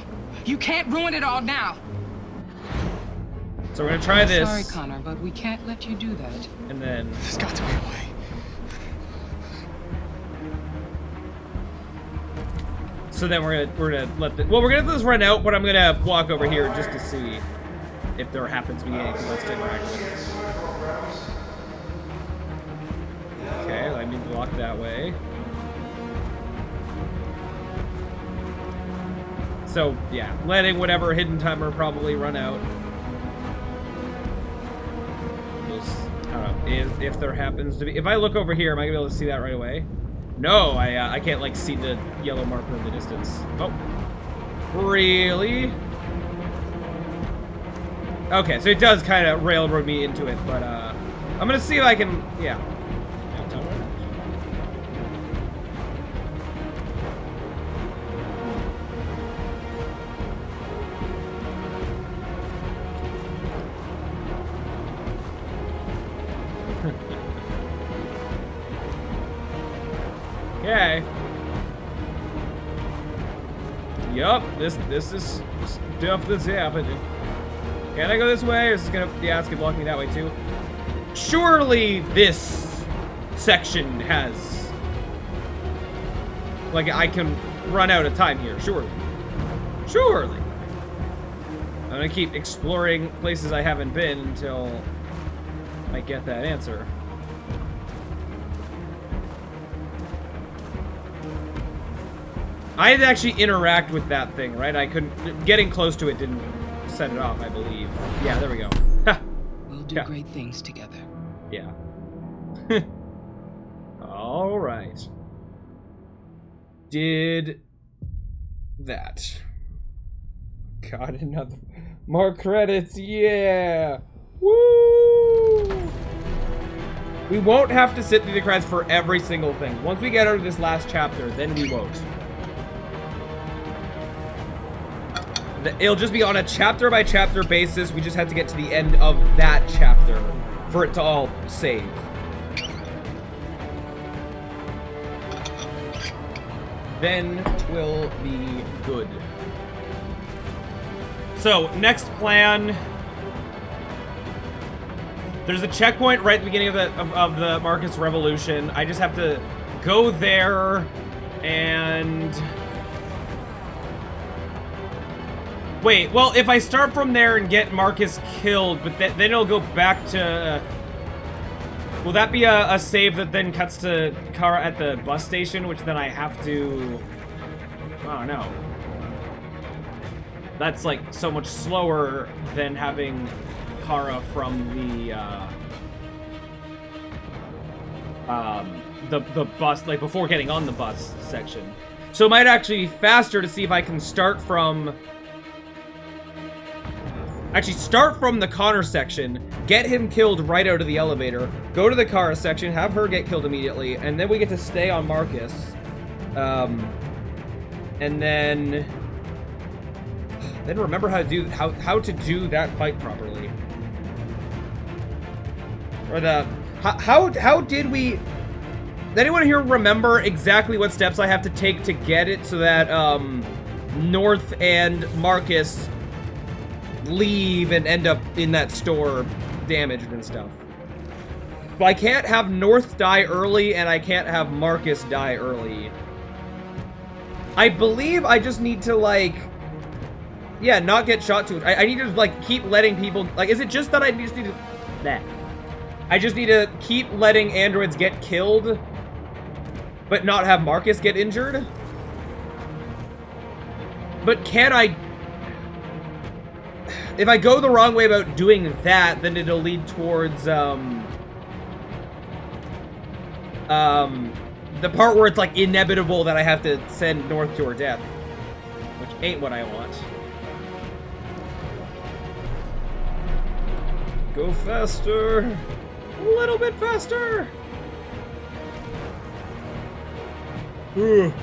R: You can't ruin it all now.
A: So we're gonna try this.
R: Sorry, Connor, but we can't let you do that.
A: And then
I: There's got to be a way.
A: so then we're gonna let the we're gonna let this run out, but I'm gonna walk over here just to see if there happens to be anything else to interact with. Okay, let me block that way. So yeah, letting whatever hidden timer probably run out. I don't know, if there happens to be, if I look over here, am I gonna be able to see that right away? No, I can't like see the yellow marker in the distance. Oh, really? Okay, so it does kind of railroad me into it, but I'm gonna see if I can, yeah. Okay. Yup, this is stuff that's happening. Can I go this way, or is it gonna... Yeah, it's gonna block me that way, too. Surely this section has... Like, I can run out of time here, surely. Surely. I'm gonna keep exploring places I haven't been until I get that answer. I had to actually interact with that thing, right? I couldn't... Getting close to it didn't set it off, I believe. Yeah, there we go.
R: We'll do great things together.
A: Yeah. All right. Did that. Got another... More credits, yeah! Woo! We won't have to sit through the credits for every single thing. Once we get out of this last chapter, then we won't. It'll just be on a chapter-by-chapter basis. We just have to get to the end of that chapter for it to all save. Then will be good. So, next plan. There's a checkpoint right at the beginning of the Marcus Revolution. I just have to go there and... Wait, well, if I start from there and get Marcus killed, but then it'll go back to... will that be a save that then cuts to Kara at the bus station, which then I have to... Oh, no. That's, like, so much slower than having Kara from the bus, like, before getting on the bus section. So it might actually be faster to see if I can start from... Actually, start from the Connor section, get him killed right out of the elevator, go to the Kara section, have her get killed immediately, and then we get to stay on Marcus. And then remember how to do that fight properly. Or the how did we? Does anyone here remember exactly what steps I have to take to get it so that North and Marcus leave and end up in that store damaged and stuff? But I can't have North die early and I can't have Marcus die early. I believe I just need to, like, yeah, not get shot to it. I need to, like, keep letting people, like, is it just that I just need to, nah. I just need to keep letting androids get killed, but not have Marcus get injured? But can I... If I go the wrong way about doing that, then it'll lead towards, the part where it's, like, inevitable that I have to send North to her death. Which ain't what I want. Go faster. A little bit faster. Ugh.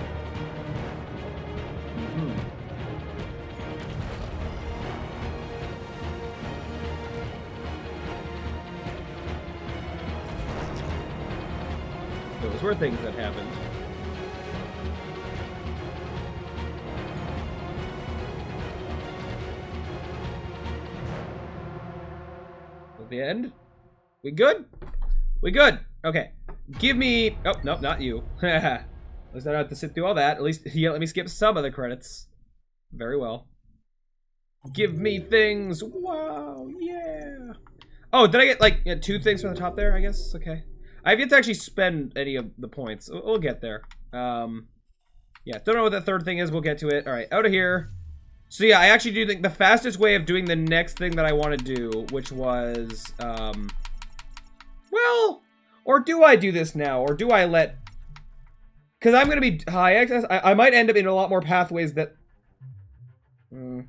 A: Those were things that happened. At the end? We good? We good. Okay. Give me... Oh, nope, not you. At least I don't have to sit through all that. At least he let me skip some of the credits. Very well. Give me things. Wow, yeah. Oh, did I get, like, 2 things from the top there, I guess? Okay. I have yet to actually spend any of the points. We'll get there. Yeah, don't know what the third thing is. We'll get to it. All right, out of here. So yeah, I actually do think the fastest way of doing the next thing that I want to do, which was, well, or do I do this now? Or do I let... Because I'm going to be high access. I might end up in a lot more pathways that... I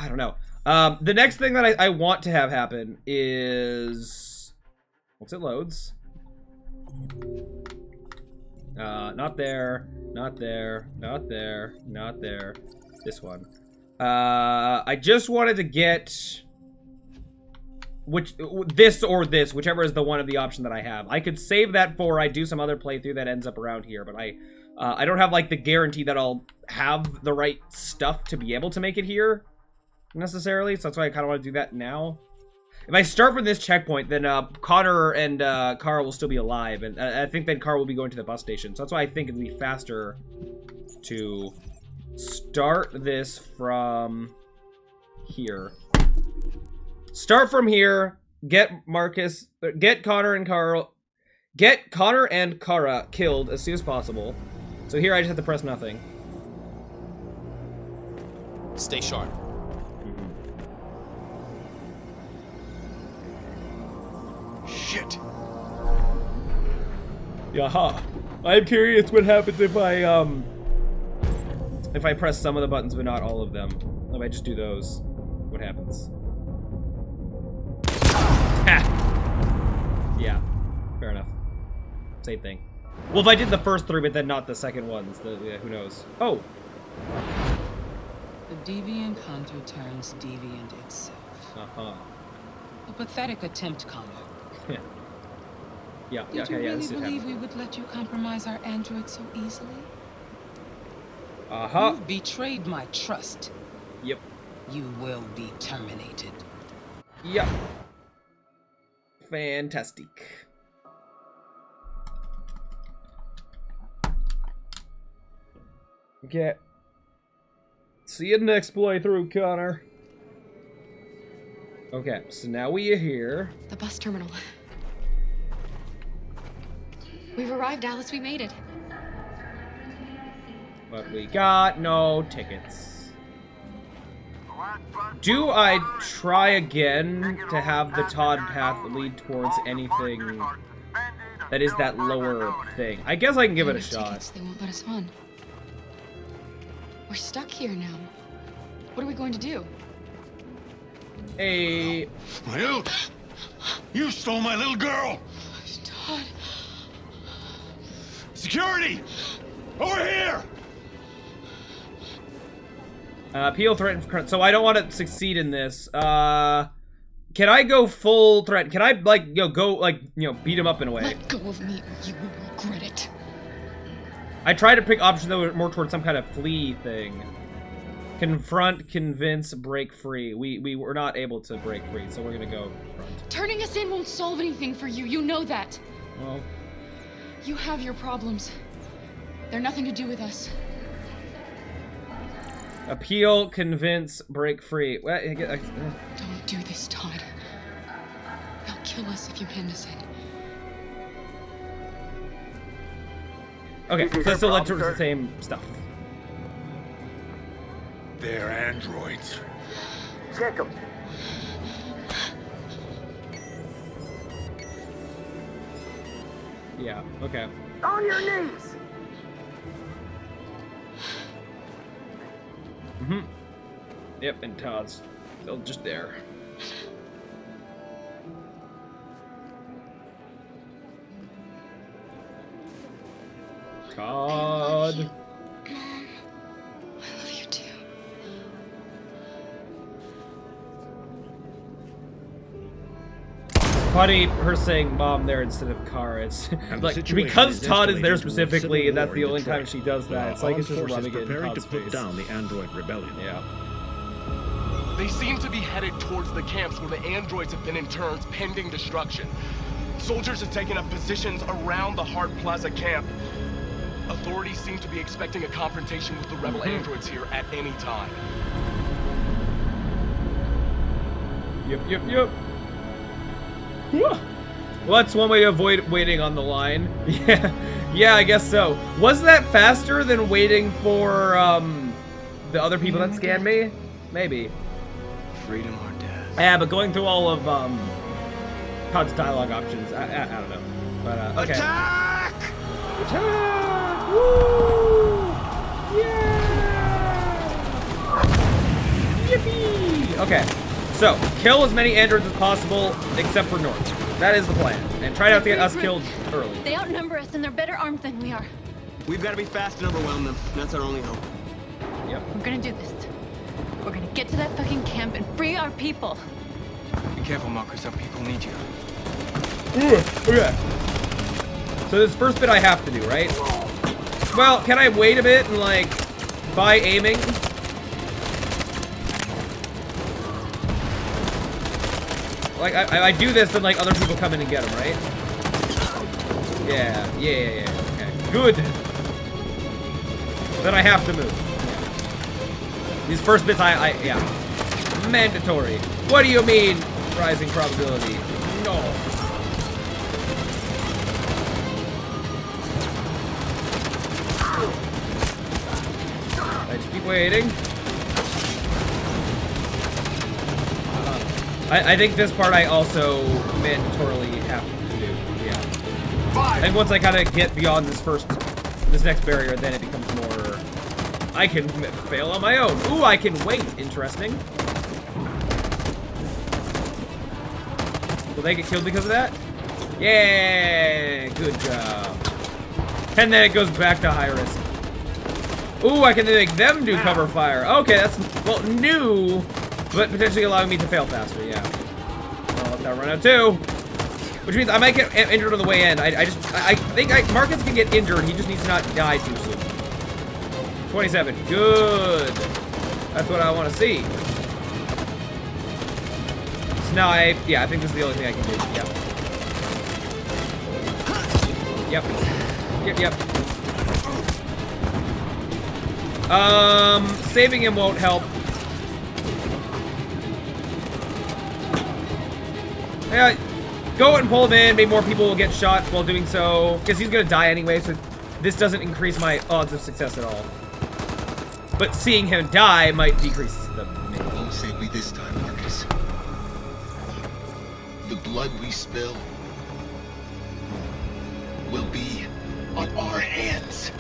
A: don't know. The next thing that I want to have happen is... Once it loads. Not there, not there, not there, not there. This one. I just wanted to get... this or this, whichever is the one of the option that I have. I could save that for I do some other playthrough that ends up around here, but I don't have like the guarantee that I'll have the right stuff to be able to make it here necessarily, so that's why I kind of want to do that now. If I start from this checkpoint, then Connor and Kara will still be alive, and I think then Kara will be going to the bus station. So that's why I think it'd be faster to start this from here. Start from here, get Connor and Kara killed as soon as possible. So here I just have to press nothing.
N: Stay sharp.
H: Shit.
A: Yaha. I'm curious what happens if I press some of the buttons but not all of them. If I just do those, what happens? Ha! Yeah, fair enough. Same thing. Well, if I did the first 3 but then not the second ones, yeah, who knows? Oh!
R: The deviant hunter turns deviant itself.
A: Uh-huh.
R: A pathetic attempt, Connor.
A: Yeah,
R: Did
A: okay,
R: you
A: yeah,
R: really
A: this did
R: believe
A: happen.
R: we would let you compromise our android so easily?
A: Uh-huh.
R: You've betrayed my trust.
A: Yep.
R: You will be terminated.
A: Yep. Fantastic. Okay. See you next playthrough, Connor. Okay, so now we are here.
C: The bus terminal. We've arrived, Alice. We made it.
A: But we got no tickets. Do I try again to have the Todd path lead towards anything that is that lower thing? I guess I can give it a shot.
C: Tickets. They won't let us on. We're stuck here now. What are we going to do?
O: Well, you stole my little girl!
C: Todd.
O: Security! Over here!
A: Peel threatened for current. So I don't want to succeed in this. Can I go full threat? Can I, like, go, like, beat him up in a way?
C: Let go of me or you will regret it.
A: I tried to pick options that were more towards some kind of flee thing. Confront, convince, break free. We were not able to break free, so we're gonna go front.
C: Turning us in won't solve anything for you. You know that.
A: Well,
C: you have your problems. They're nothing to do with us.
A: appeal, convince, break free.
C: Don't do this, Todd. They'll kill us if you hand us in.
A: Okay, so that's still led towards the same stuff.
O: They're androids.
P: Check them.
A: Yeah, okay.
P: On your knees!
A: Mm-hmm. Yep, and Todd's still just there. Todd.
C: Mom, I love you too.
A: Funny, her saying "mom" there instead of Kara. It's like because Todd is there specifically, and that's the only time she does that. It's like it's just rubbing it in Todd's
G: to put
A: face.
G: down the android rebellion.
A: Yeah.
J: They seem to be headed towards the camps where the androids have been in turns pending destruction. Soldiers have taken up positions around the Hart Plaza camp. Authorities seem to be expecting a confrontation with the rebel androids here at any time.
A: Yep. Well, that's one way to avoid waiting on the line. Yeah, I guess so. Was that faster than waiting for the other people that scanned me? Maybe.
H: Freedom or death.
A: Yeah, but going through all of Todd's dialogue options, I don't know. But okay.
O: Attack!
A: Attack! Woo! Yeah! Yippee! Okay. So, kill as many androids as possible, except for North. That is the plan. And try not to get us killed early.
F: They outnumber us and they're better armed than we are.
H: We've got to be fast and overwhelm them. That's our only hope.
A: Yep.
F: We're gonna do this. We're gonna get to that fucking camp and free our people.
H: Be careful, Marcus. Our people need you.
A: Okay. So this first bit I have to do, right? Well, can I wait a bit and, like, by aiming? Like, I do this, then, like, other people come in and get them, right? Yeah. Okay. Good. Then I have to move. Yeah. These first bits, yeah. Mandatory. What do you mean, rising probability? No. I just keep waiting. I think this part I also mandatorily have to do. Yeah. And once I kind of get beyond this next barrier, then it becomes more. I can fail on my own. Ooh, I can wait. Interesting. Will they get killed because of that? Yeah, good job. And then it goes back to high risk. Ooh, I can make them do cover fire. Okay, that's, well, new, but potentially allowing me to fail faster, yeah. I'll let that run out too. Which means I might get injured on the way in. I think Marcus can get injured, he just needs to not die too soon. 27, good. That's what I want to see. So now I think this is the only thing I can do, Yep. Saving him won't help. Yeah, go and pull him in. Maybe more people will get shot while doing so, because he's gonna die anyway. So this doesn't increase my odds of success at all. But seeing him die might decrease them.
Q: It won't save me this time, Marcus. The blood we spill will be on our hands.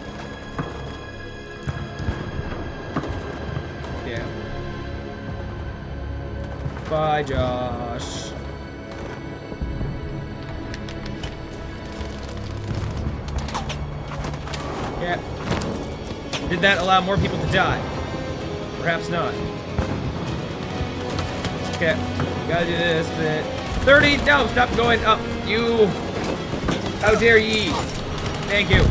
A: Yeah. Bye, Josh. Yeah. Did that allow more people to die? Perhaps not. Okay. Gotta do this bit. 30! No! Stop going up! You! How dare ye! Thank you.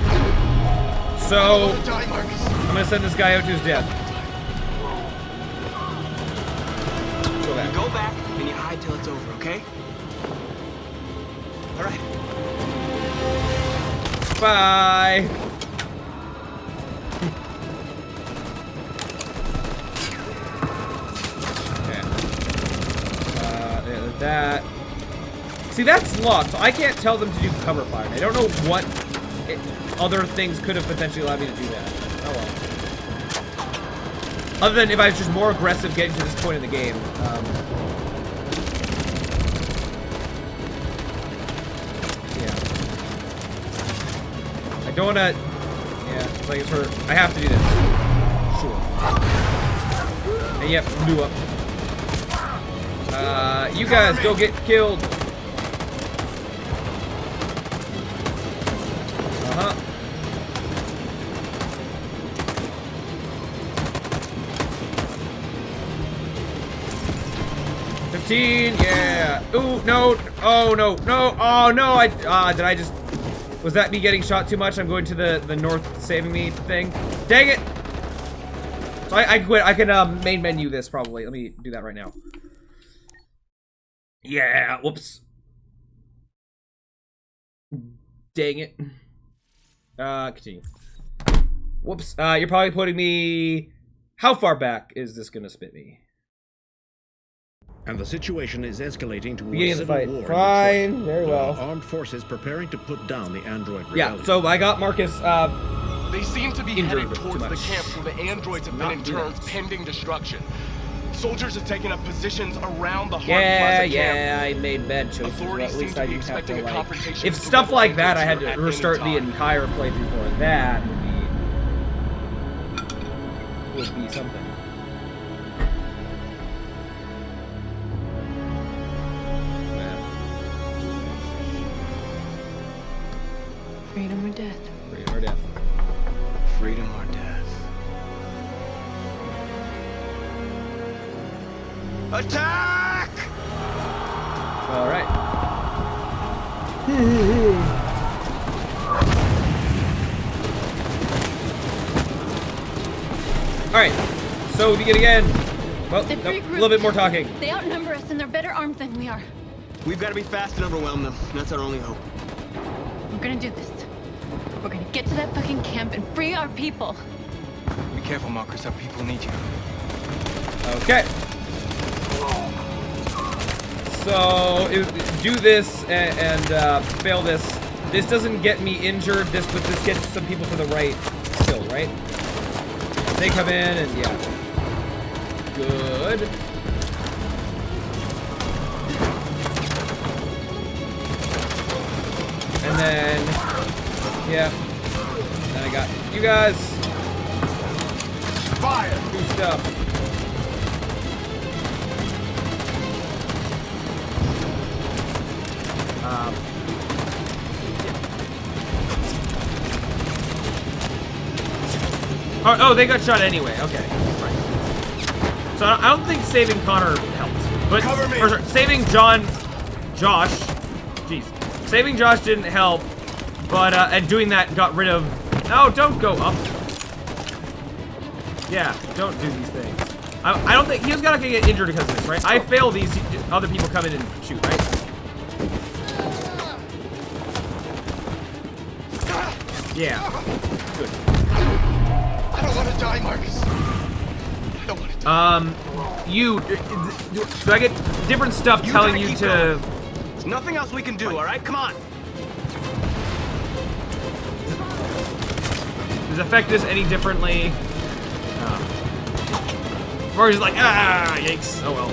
A: So, I'm gonna send this guy out to his death. Go back.
H: You go back and you hide till it's over, okay? All right.
A: Bye. Okay. That. See, that's locked, so I can't tell them to do cover fire. I don't know what other things could have potentially allowed me to do that. Oh well. Other than if I was just more aggressive getting to this point in the game. Yeah. I don't wanna. Yeah, it's like it's for. I have to do this. Sure. And yep, blew up. You guys go get killed. Uh-huh. Yeah. Ooh, no. Oh, no. No. Oh, no. Did I just... Was that me getting shot too much? I'm going to the north saving me thing. Dang it. So I quit. I can main menu this probably. Let me do that right now. Yeah. Whoops. Dang it. Continue. Whoops. You're probably putting me... How far back is this gonna spit me?
G: And the situation is escalating to
A: Beginning
G: a
A: of the
G: civil
A: fight.
G: war.
A: Fine, very well.
G: Armed forces preparing to put down the android rebellion.
A: Yeah, so I got Marcus,
J: They seem to be
A: injured
J: headed towards the camps where the androids have been in turns pending destruction. Soldiers have taken up positions around the Hart Plaza camp.
A: Yeah, I made bad choices.
J: Authorities
A: At least I didn't have to,
J: a
A: like...
J: confrontation
A: If stuff like that, I had to restart the entire playthrough for that would be something.
B: Freedom or death?
A: Freedom or death.
H: Freedom or death. Attack!
A: All right. All right. So we begin again. Well,
F: They've
A: no, a
F: regrouped.
A: little bit more talking.
F: They outnumber us and they're better armed than we are.
H: We've got to be fast and overwhelm them. That's our only hope.
F: We're gonna do this. We're gonna get to that fucking camp and free our people.
H: Be careful, Marcus. Our people need you.
A: Okay. So do this and fail this. This doesn't get me injured. But this gets some people to the right still, right? They come in and yeah. Good. And then yeah. Then I got you guys.
J: Fire!
A: Do stuff. Oh, they got shot anyway. Okay, right. So I don't think saving Connor helped, but or sorry, saving Josh. Jeez, saving Josh didn't help, but and doing that got rid of. No, don't go up. Yeah, don't do these things. I don't think he was gonna get injured because of this, right? I fail these. Other people come in and shoot, right? Yeah. Good.
J: I don't want to die, Marcus. I don't want to
A: do I get different stuff telling you to...
H: There's nothing else we can do, all right? Come on.
A: Does it affect this any differently? Or is it like, yikes. Oh well.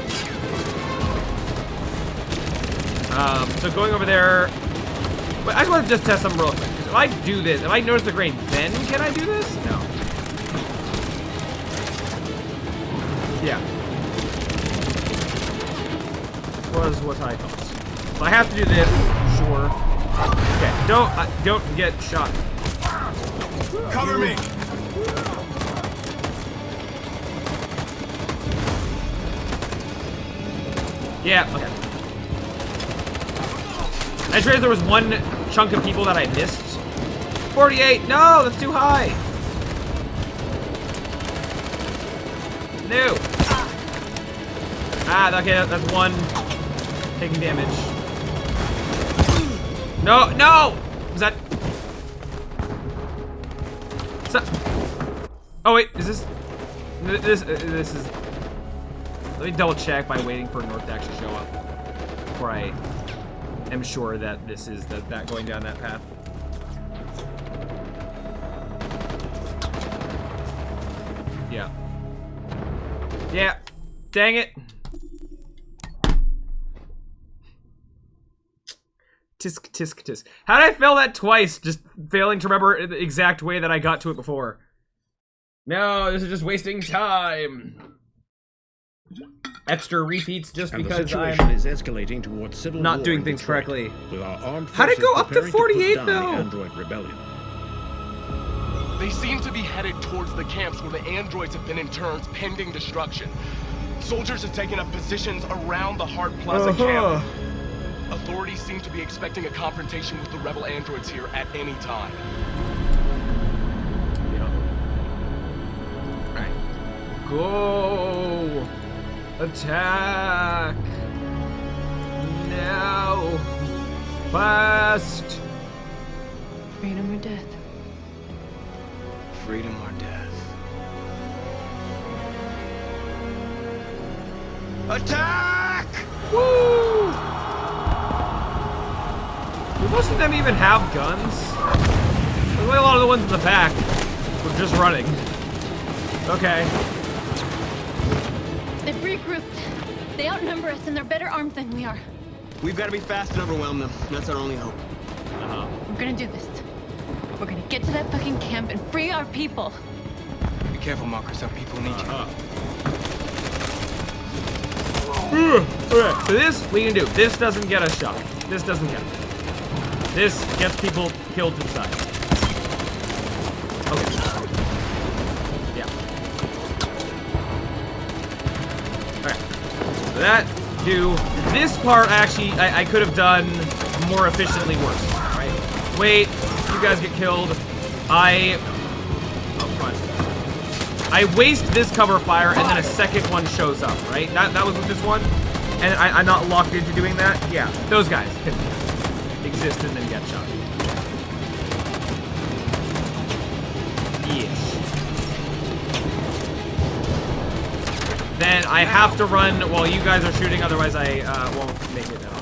A: So going over there... But I just want to just test something real quick. If I do this, if I notice the grain, then can I do this? No. Yeah. Was what I thought. So I have to do this, sure. Okay, don't get shot.
J: Cover me.
A: Yeah, okay. I just realized there was one chunk of people that I missed. 48, no, that's too high. No. Okay, that's one taking damage. No, no! Is that... Oh wait, is this... This is... Let me double check by waiting for North to actually show up. Before I am sure that this is that going down that path. Yeah. Yeah. Dang it. Tisk, tisk, tisk. How did I fail that twice? Just failing to remember the exact way that I got to it before. No, this is just wasting time. Extra repeats just
G: and
A: because
G: the situation
A: I'm
G: is escalating towards civil
A: not
G: war
A: doing
G: in
A: things
G: Detroit,
A: correctly.
G: With our armed
A: How'd it go up to
G: preparing
A: 48
G: put down
A: though?
G: the Android rebellion.
J: They seem to be headed towards the camps where the androids have been interned pending destruction. Soldiers have taken up positions around the Hart Plaza camp. Authorities seem to be expecting a confrontation with the rebel androids here at any time.
A: Alright. Go! Attack! Now! Fast!
F: Freedom or death.
H: Freedom or death. Attack!
A: Woo! Do most of them even have guns? There's only a lot of the ones in the back were just running. Okay.
F: They've regrouped. They outnumber us and they're better armed than we are.
H: We've got to be fast and overwhelm them. That's our only hope.
F: We're gonna do this. We're gonna get to that fucking camp and free our people.
H: Be careful, Marcus. Our people need you.
A: Okay, so this we can do. This doesn't get us shot. This doesn't get it. This gets people killed to the side. Okay. Yeah. Alright. So that do. This part, actually, I could have done more efficiently worse, right? Wait, you guys get killed. I waste this cover fire, and then a second one shows up, right? That was with this one, and I'm not locked into doing that. Yeah, those guys can exist and then get shot. Yes. Then I have to run while you guys are shooting, otherwise I won't make it at all.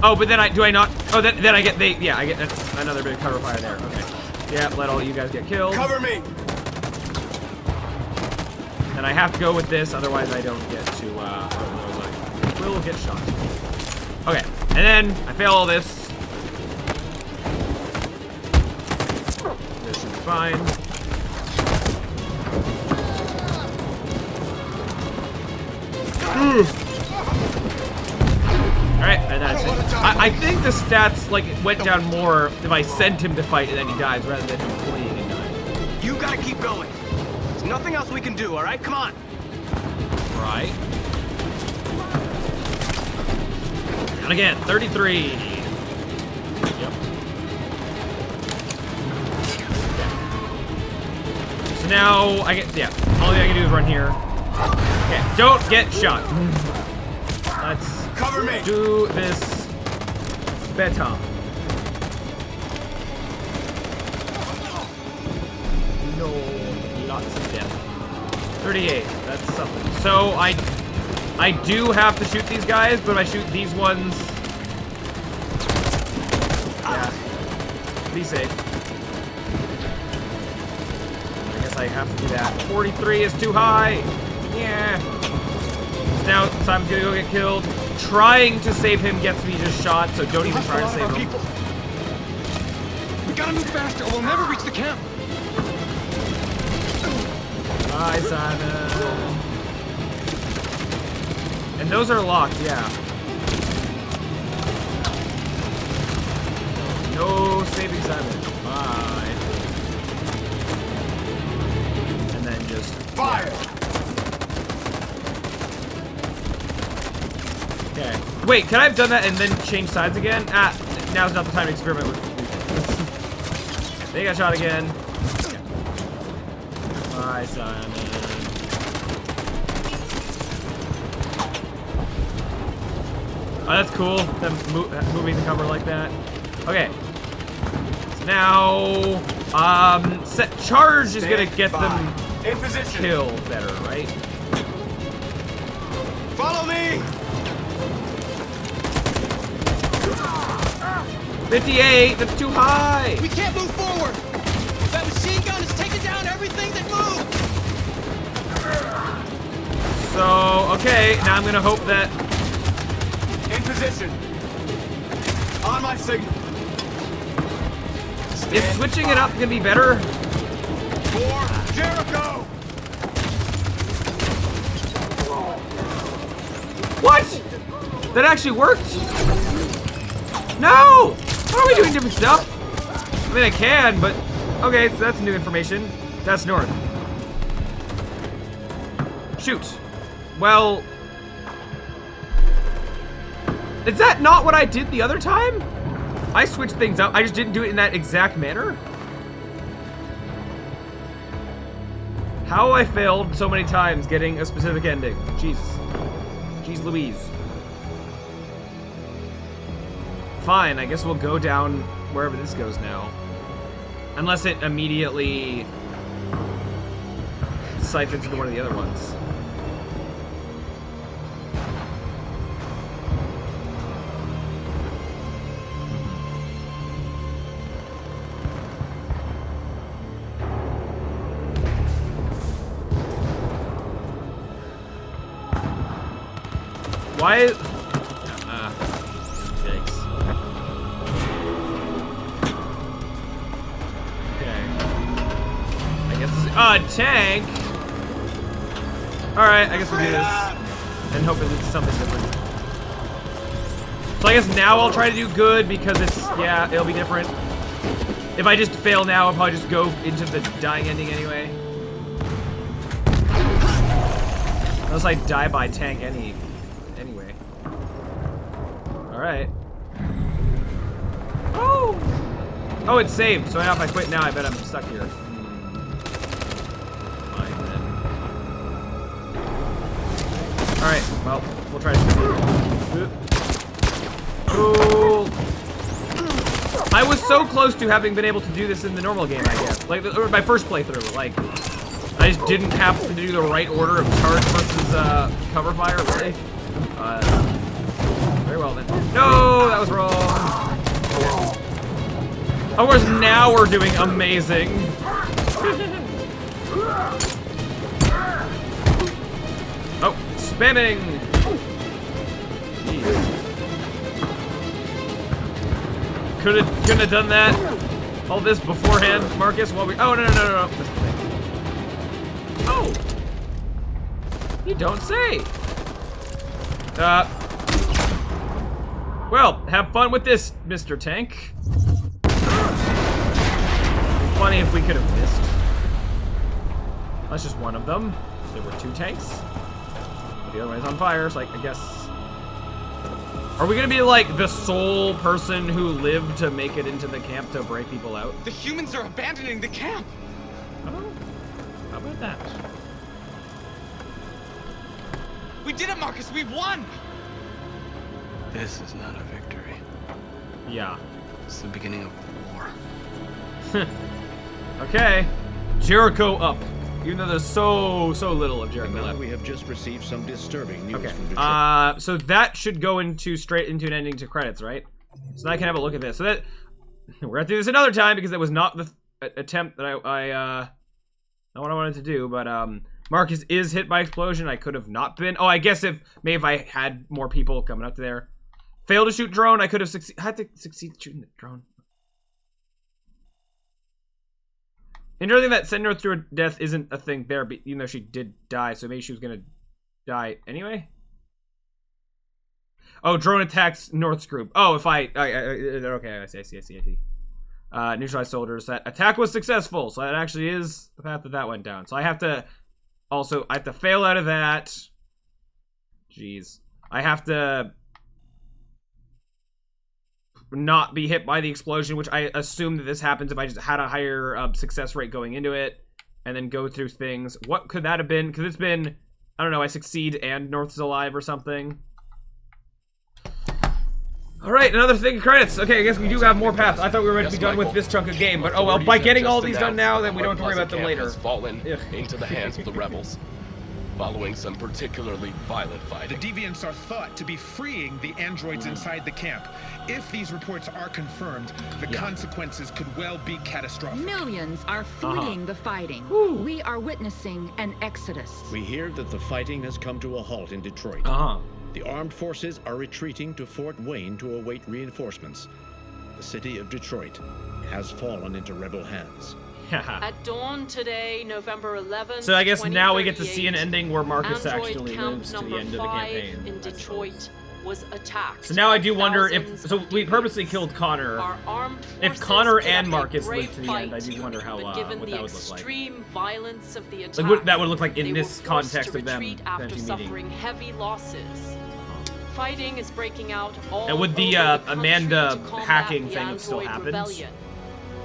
A: Oh, but then do I not? Oh, then I get I get another bit of cover fire there. Okay. Yeah, let all you guys get killed.
J: Cover me.
A: And I have to go with this, otherwise I don't get to. Otherwise I will get shot. Okay, and then I fail all this. This should be fine. Alright, and that's it. I think the stats, like, went down more if I sent him to fight and then he dies, rather than him fleeing and dying.
H: You gotta keep going. There's nothing else we can do, alright? Come on.
A: Right. And again, 33. Yep. So now, all I can do is run here. Okay, don't get shot. Let's do this better. No, lots of death. 38, that's something. So I do have to shoot these guys, but if I shoot these ones, yeah, be safe. I guess I have to do that. 43 is too high. Yeah. Now Simon's gonna go get killed. Trying to save him gets me just shot, so don't even try to save him.
Q: We gotta move faster or we'll never reach the camp.
A: Bye, Simon. And those are locked, yeah. No saving Simon. Bye. And then just fire. Okay. Wait, can I have done that and then change sides again? Ah, now's not the time to experiment with. They got shot again. Okay. Bye, Simon. Oh, that's cool. Them moving the cover like that. Okay. So now, set charge is gonna get them killed better, right?
J: Follow me.
A: 58. That's too high.
Q: We can't move forward. That machine gun is taking down everything that moves.
A: So, okay, now I'm gonna hope that.
J: In position. On my signal.
A: Is switching it up gonna be better?
J: For Jericho.
A: What? That actually worked? No! Why are we doing different stuff? I mean, I can, but okay, so that's new information. That's north. Shoot. Well, is that not what I did the other time? I switched things up. I just didn't do it in that exact manner. How I failed so many times getting a specific ending. Jesus. Jeez Louise. Fine, I guess we'll go down wherever this goes now. Unless it immediately siphons into one of the other ones. Why? Yikes. Okay. I guess this is, tank. All right, I guess we'll do this and hope it leads to something different. So I guess now I'll try to do good because it's it'll be different. If I just fail now, I'll probably just go into the dying ending anyway. Unless I die by tank anyway. Alright. Oh! Oh, it's saved, so now if I quit now, I bet I'm stuck here. Fine, then. Alright, well, we'll try to succeed. Oh! I was so close to having been able to do this in the normal game, I guess. Like, or my first playthrough, like, I just didn't have to do the right order of charge versus cover fire, really. Very well then. No, that was wrong. Of course, now we're doing amazing. Oh, spamming. Jeez. Couldn't have done that. All this beforehand, Marcus. While we. Oh no. Oh! You don't say! Well, have fun with this, Mr. Tank. Funny if we could have missed. That's just one of them. There were 2 tanks. But the other one is on fire, so like, I guess... Are we gonna be like the sole person who lived to make it into the camp to break people out?
Q: The humans are abandoning the camp!
A: Oh, how about that?
Q: We did it, Marcus! We've won!
H: This is not a victory.
A: Yeah.
H: It's the beginning of war.
A: Okay. Jericho up. Even though there's so little of Jericho left.
G: We have just received some disturbing news from Detroit.
A: So that should go straight into an ending to credits, right? So now I can have a look at this. So that we're gonna do this another time because that was not the attempt that not what I wanted to do, but Marcus is hit by explosion. I could have not been. Oh, I guess if I had more people coming up to there. Failed to shoot drone. I could have had to succeed shooting the drone. Interesting that sending her through a death isn't a thing there, even though she did die, so maybe she was gonna die anyway. Oh, drone attacks North's group. Oh, if okay, I see. Neutralized soldiers. That attack was successful, so that actually is the path that went down. So I have to fail out of that. Jeez. I have to not be hit by the explosion, which I assume that this happens if I just had a higher success rate going into it, and then go through things. What could that have been? Because it's been, I don't know, I succeed and North's alive or something. Alright, another thing, credits. Okay, I guess we do have more paths. I thought we were meant to be done with this chunk of game, but oh well, by getting all these done now, then we don't have to worry about them later.
J: Has fallen into the hands of the rebels. Following some particularly violent fighting.
L: The Deviants are thought to be freeing the androids inside the camp. If these reports are confirmed, the consequences could well be catastrophic.
K: Millions are fleeing the fighting. We are witnessing an exodus.
G: We hear that the fighting has come to a halt in Detroit. The armed forces are retreating to Fort Wayne to await reinforcements. The city of Detroit has fallen into rebel hands.
M: At dawn today, November 11th,
A: so I guess now we get to see an ending where Marcus actually lives to the end of the campaign.
M: In Detroit was attacked.
A: So now I do wonder if we purposely killed Connor. If Connor and Marcus lived to the end, I do wonder how what that would look like.
M: Extreme violence of the attack,
A: like what that would look like in this context of them
M: after suffering heavy losses. Fighting is breaking out all
A: and would the Amanda hacking thing still happens?
M: Rebellion.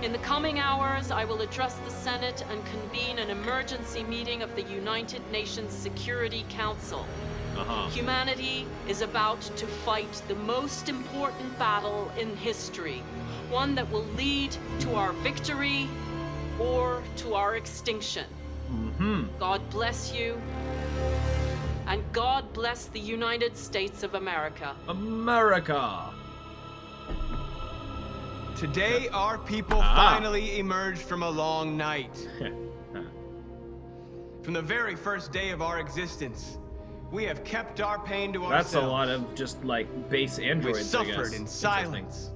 M: In the coming hours, I will address the Senate and convene an emergency meeting of the United Nations Security Council. Humanity is about to fight the most important battle in history, one that will lead to our victory or to our extinction. God bless you, and God bless the United States of America.
A: America!
H: Today, our people finally emerged from a long night. From the very first day of our existence, we have kept our pain to ourselves.
A: That's a lot of just like base androids.
H: We suffered in silence.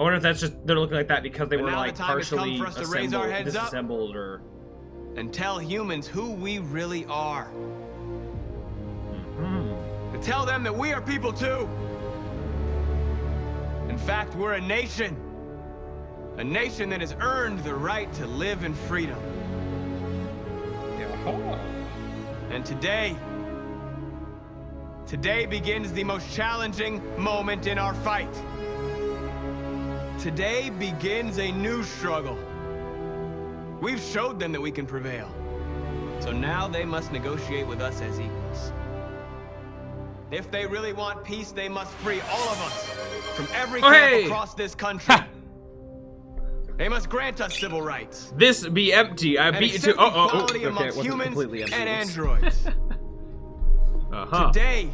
A: I wonder if that's just they're looking like that because they were like partially disassembled or.
H: And tell humans who we really are. To tell them that we are people too. In fact, we're a nation. A nation that has earned the right to live in freedom. And today,
I: Today begins the most challenging moment in our fight. Today begins a new struggle. We've showed them that we can prevail. So now they must negotiate with us as equals. If they really want peace, they must free all of us from every camp across this country. They must grant us civil rights.
A: This be empty. I beat you to
I: equality amongst humans and androids. Today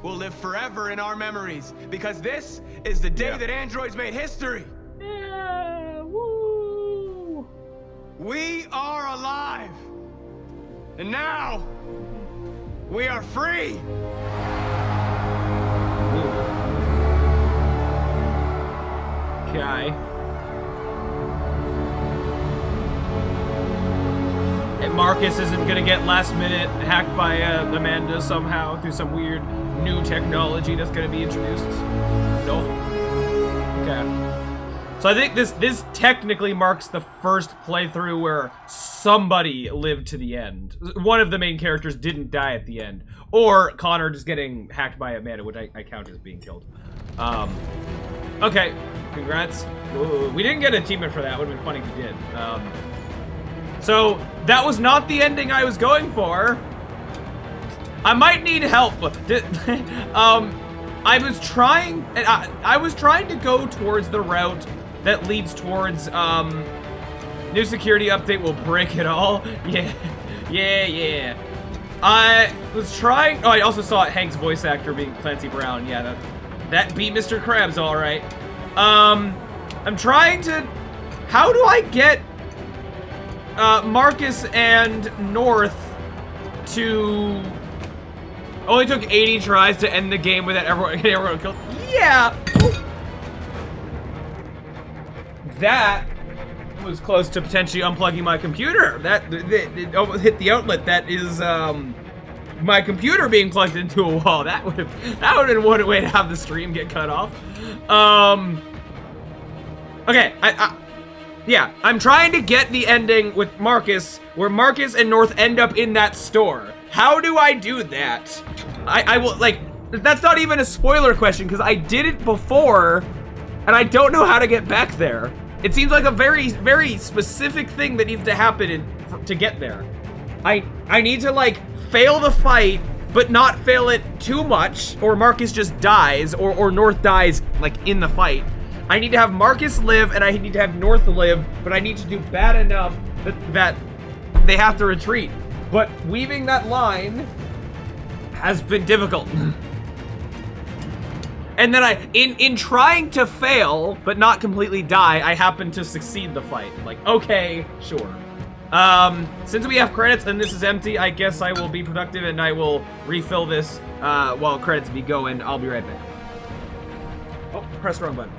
I: will live forever in our memories because this is the day that androids made history.
A: Yeah, woo.
I: We are alive. And now we are free.
A: Okay. And Marcus isn't gonna get last minute hacked by Amanda somehow through some weird new technology that's gonna be introduced. No. Okay. So I think this technically marks the first playthrough where somebody lived to the end. One of the main characters didn't die at the end. Or Connor just getting hacked by Amanda, which I count as being killed. Okay, congrats. Ooh, we didn't get an achievement for that. Would have been funny if we did. So that was not the ending I was going for. I might need help. I was trying to go towards the route that leads towards new security update will break it all. Yeah. I was trying. Oh, I also saw Hank's voice actor being Clancy Brown. Yeah, that beat Mr. Krabs all right. I'm trying to. How do I get Marcus and North to? Only took 80 tries to end the game without everyone killed. Yeah. That was close to potentially unplugging my computer. It almost hit the outlet. That is my computer being plugged into a wall. That would have been one way to have the stream get cut off. Okay, yeah, I'm trying to get the ending with Marcus, where Marcus and North end up in that store. How do I do that? I will, like, that's not even a spoiler question, because I did it before, and I don't know how to get back there. It seems like a very, very specific thing that needs to happen to get there. I need to, like, fail the fight, but not fail it too much, or Marcus just dies, or North dies, like, in the fight. I need to have Marcus live, and I need to have North live, but I need to do bad enough that they have to retreat. But weaving that line has been difficult. And then in trying to fail, but not completely die, I happen to succeed the fight. Like, okay, sure. Since we have credits and this is empty, I guess I will be productive and I will refill this while credits be going. I'll be right back. Oh, press the wrong button.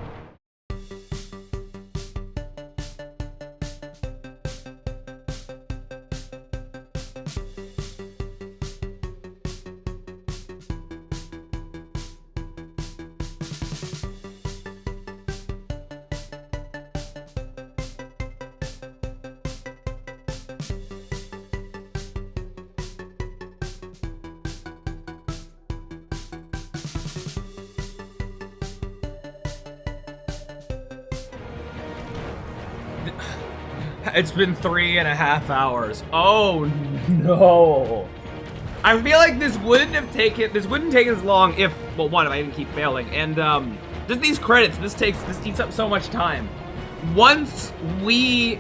A: It's been 3.5 hours. Oh no. I feel like this wouldn't take as long if, well, one, if I didn't keep failing. And just these credits, this eats up so much time. Once we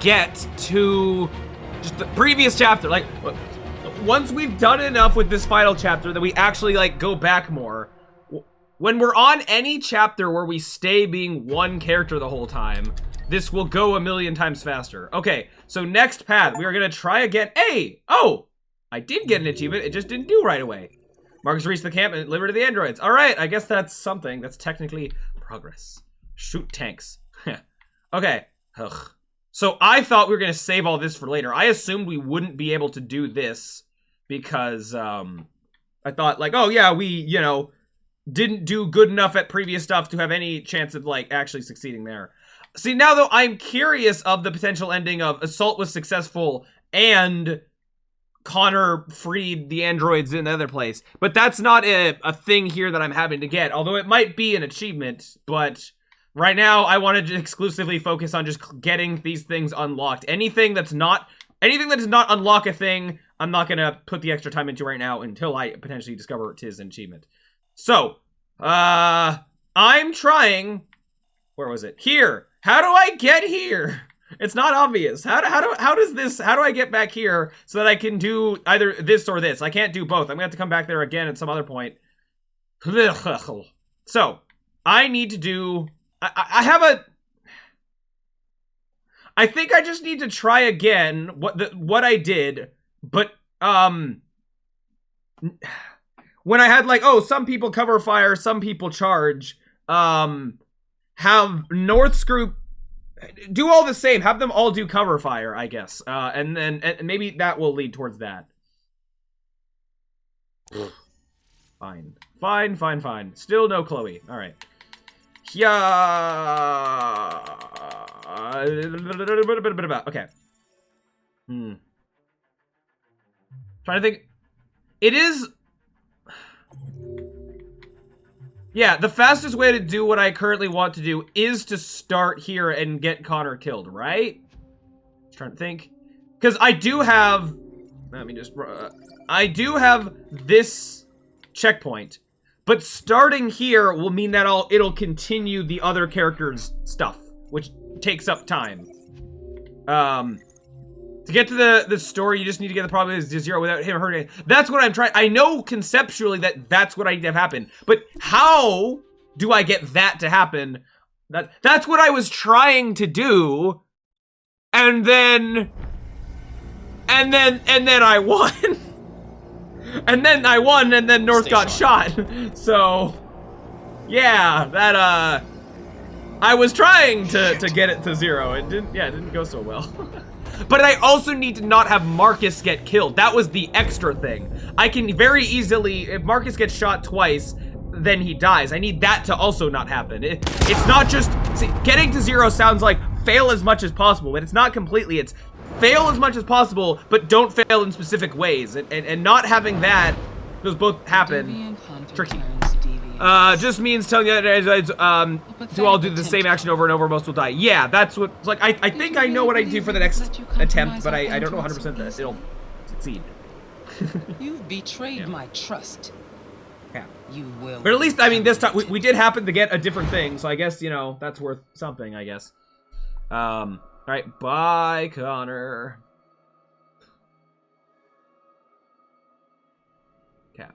A: get to just the previous chapter, like once we've done enough with this final chapter that we actually like go back more. When we're on any chapter where we stay being one character the whole time, this will go a million times faster. Okay, so next path, we are gonna try again. Hey, oh, I did get an achievement, it just didn't do right away. Marcus reached the camp and delivered to the androids. All right, I guess that's something. That's technically progress. Shoot tanks. Okay, ugh. So I thought we were gonna save all this for later. I assumed we wouldn't be able to do this because I thought like, oh yeah, we, you know, didn't do good enough at previous stuff to have any chance of like actually succeeding there. See, now though, I'm curious of the potential ending of Assault was successful and Connor freed the androids in the other place. But that's not a thing here that I'm having to get. Although it might be an achievement. But right now, I wanted to exclusively focus on just getting these things unlocked. Anything that does not unlock a thing, I'm not going to put the extra time into right now until I potentially discover it is an achievement. So, I'm trying... Where was it? Here! How do I get here? It's not obvious. How do I get back here so that I can do either this or this? I can't do both. I'm going to have to come back there again at some other point. So, I need to do... I think I just need to try again what I did, but, when I had, like, oh, some people cover fire, some people charge, have North's group do all the same. Have them all do cover fire, I guess. And maybe that will lead towards that. Fine. Still no Chloe. All right. Yeah. Okay. Trying to think. It is... Yeah, the fastest way to do what I currently want to do is to start here and get Connor killed, right? Just trying to think. Because I do have... Let me just... I do have this checkpoint. But starting here will mean that it'll continue the other characters' stuff, which takes up time. To get to the story, you just need to get the probability to 0 without him hurting. That's what I'm trying. I know conceptually that's what I need to have happen, but how do I get that to happen? That's what I was trying to do, and then I won. And then I won, and then North got shot. So, yeah, that, I was trying to get it to 0. It didn't go so well. But I also need to not have Marcus get killed. That was the extra thing. I can very easily, if Marcus gets shot twice, then he dies. I need that to also not happen. It's not just, see, getting to 0 sounds like fail as much as possible, but it's not completely. It's fail as much as possible, but don't fail in specific ways. And not having that, those both happen, tricky. Just means telling you to all do the same action over and over, most will die. Yeah, that's what, like, I think I know what I do for the next attempt, but I don't know 100% that it'll succeed.
R: You've betrayed my trust.
A: Yeah.
R: You will.
A: But at least, I mean, this time, we did happen to get a different thing, so I guess, you know, that's worth something, I guess. Alright, bye, Connor. Okay.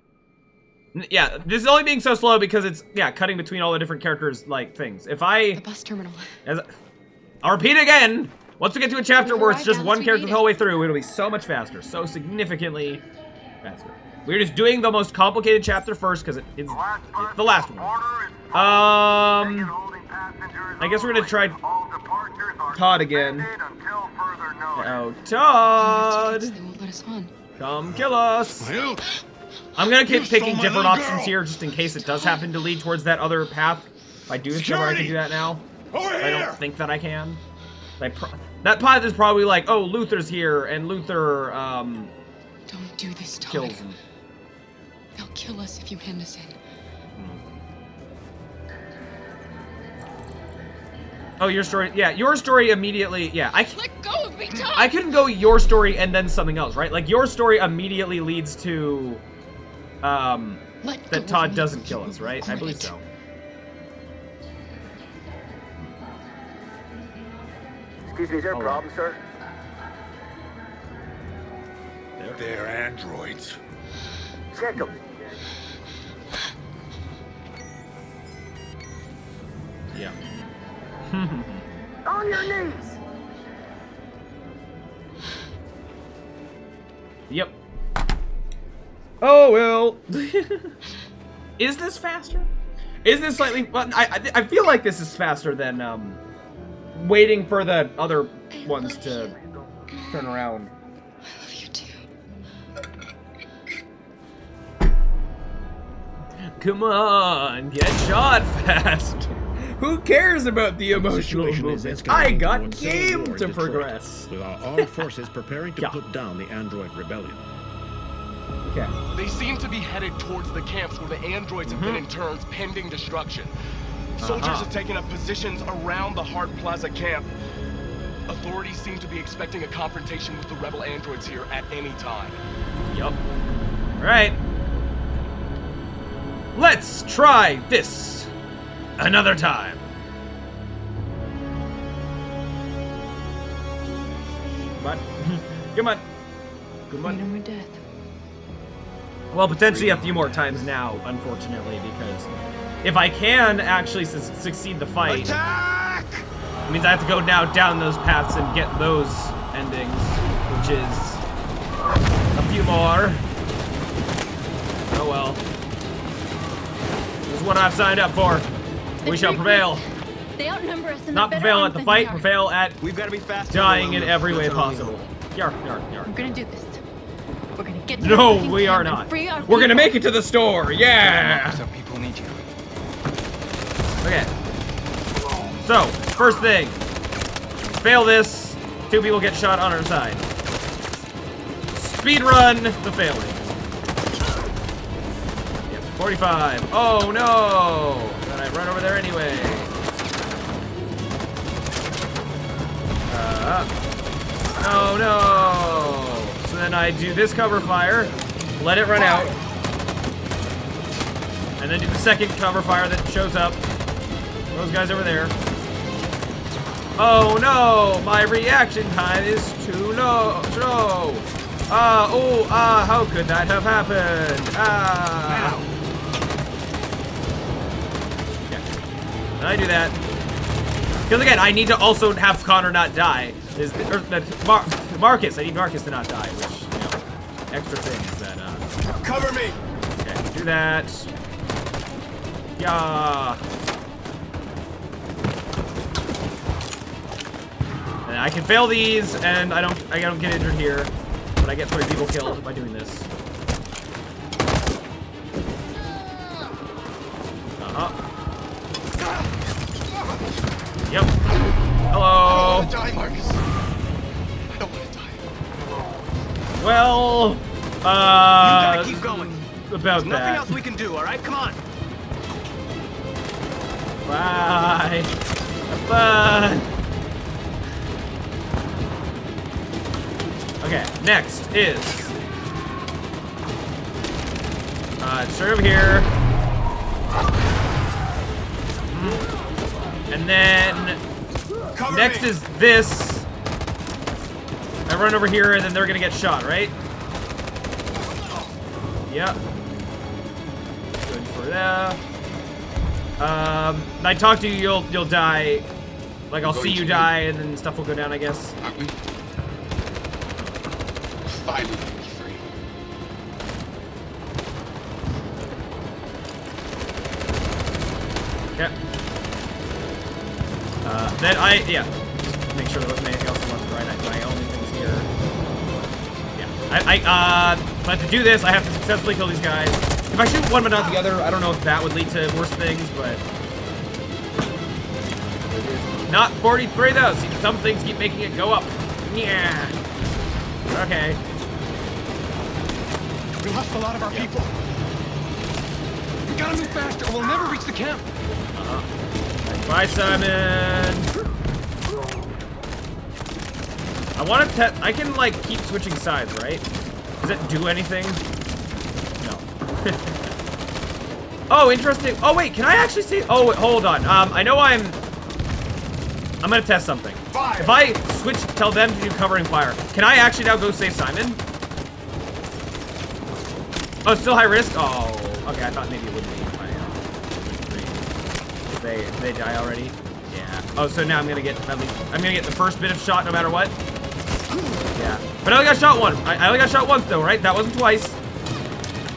A: Yeah, this is only being so slow because it's, cutting between all the different characters, like, things. If I...
C: The bus terminal.
A: I'll repeat again! Once we get to a chapter where it's just one character the whole way through, it'll be so much faster. So significantly faster. We're just doing the most complicated chapter first because it's the last one. I guess we're gonna try Todd again. Oh, Todd!
C: They won't let us on.
A: Come kill us! I'm gonna keep picking different options here just in case it does happen to lead towards that other path. If I do discover I can do that now. I don't think that I can. That path is probably like, oh, Luther's here, and Luther,
C: Don't do this, Todd.
A: kills him.
C: They'll kill us if you hand us in.
A: Oh, your story. Yeah, your story immediately. Yeah,
C: Let go of me, Todd!
A: I couldn't go your story and then something else, right? Like, your story immediately leads to, that Todd doesn't kill us, right? I believe so.
S: Excuse me, is there a problem, sir?
O: They're androids.
S: Check them.
A: Yeah.
S: On your knees!
A: Yep. Oh, well. Is this faster? Is this slightly... I feel like this is faster than, waiting for the other ones to turn around.
C: I love you too.
A: Come on, get shot fast. Who cares about the emotional movement? I got game to progress.
G: With our armed forces preparing to put down the android rebellion.
A: Okay.
J: They seem to be headed towards the camps where the androids have been interned pending destruction. Soldiers have taken up positions around the Hart Plaza camp. Authorities seem to be expecting a confrontation with the rebel androids here at any time.
A: Yup. Alright. Let's try this another time. Come on. Come on. Come on.
F: Freedom or death.
A: Well, potentially a few more times now, unfortunately, because if I can actually succeed the fight,
L: Attack!
A: it means I have to go now down those paths and get those endings, which is a few more. Oh well. This is what I've signed up for. We shall prevail.
F: They outnumber us and
A: Not
F: they're better
A: prevail at
F: armed
A: the
F: than
A: fight,
F: we are.
A: prevail at
H: We've got to be faster.
A: dying in every way possible. Yark, yark, yark.
F: We're gonna do this. We're gonna get to
A: No,
F: the fucking
A: we are
F: camp and
A: not.
F: free our
A: We're gonna
F: people.
A: make it to the store. Yeah.
H: Some people need you.
A: Okay. So, first thing. Fail this. 2 people get shot on our side. Speed run the failing. Yep, 45. Oh no! Then I run over there anyway. Oh no! So then I do this cover fire, let it run out, and then do the second cover fire that shows up. Those guys over there. Oh no! My reaction time is too slow. How could that have happened? Okay. And I do that. Because again, I need to also have Connor not die. Marcus, I need Marcus to not die, which, you know, extra things that,
H: Cover me!
A: Okay, do that. Yeah. And I can fail these, and I don't get injured here, but I get 3 people killed by doing this. Yep. Hello.
Q: I don't want to die, Marcus. I don't want to die.
A: Well,
H: you gotta keep going.
A: About
H: There's nothing
A: that.
H: else we can do, alright? Come on.
A: Bye. Have fun. Okay, next is straight over here. And then next is this. I run over here and then they're gonna get shot, right? Yep. Good for that. I talk to you, you'll die. Like I'll see you die and then stuff will go down, I guess.
Q: Aren't we? Finally be free.
A: Okay. Then just make sure there wasn't anything else left, right? My only things here. Yeah. But to do this, I have to successfully kill these guys. If I shoot one but not the other, I don't know if that would lead to worse things, but not 43 though. See, some things keep making it go up. Yeah. Okay.
I: We lost a lot of our people. We gotta move faster or we'll never reach the camp.
A: Bye, Simon. I want to test. I can like keep switching sides, right? Does it do anything? No. Oh, interesting. Oh wait, can I actually see? Oh, wait, hold on. I know I'm gonna test something. Fire. If I switch, tell them to do covering fire. Can I actually now go save Simon? Oh, still high risk. Oh, okay. I thought maybe it would be. They die already. Yeah. Oh, so now I'm gonna get the first bit of shot no matter what. Yeah. But I only got shot once. I only got shot once though, right? That wasn't twice.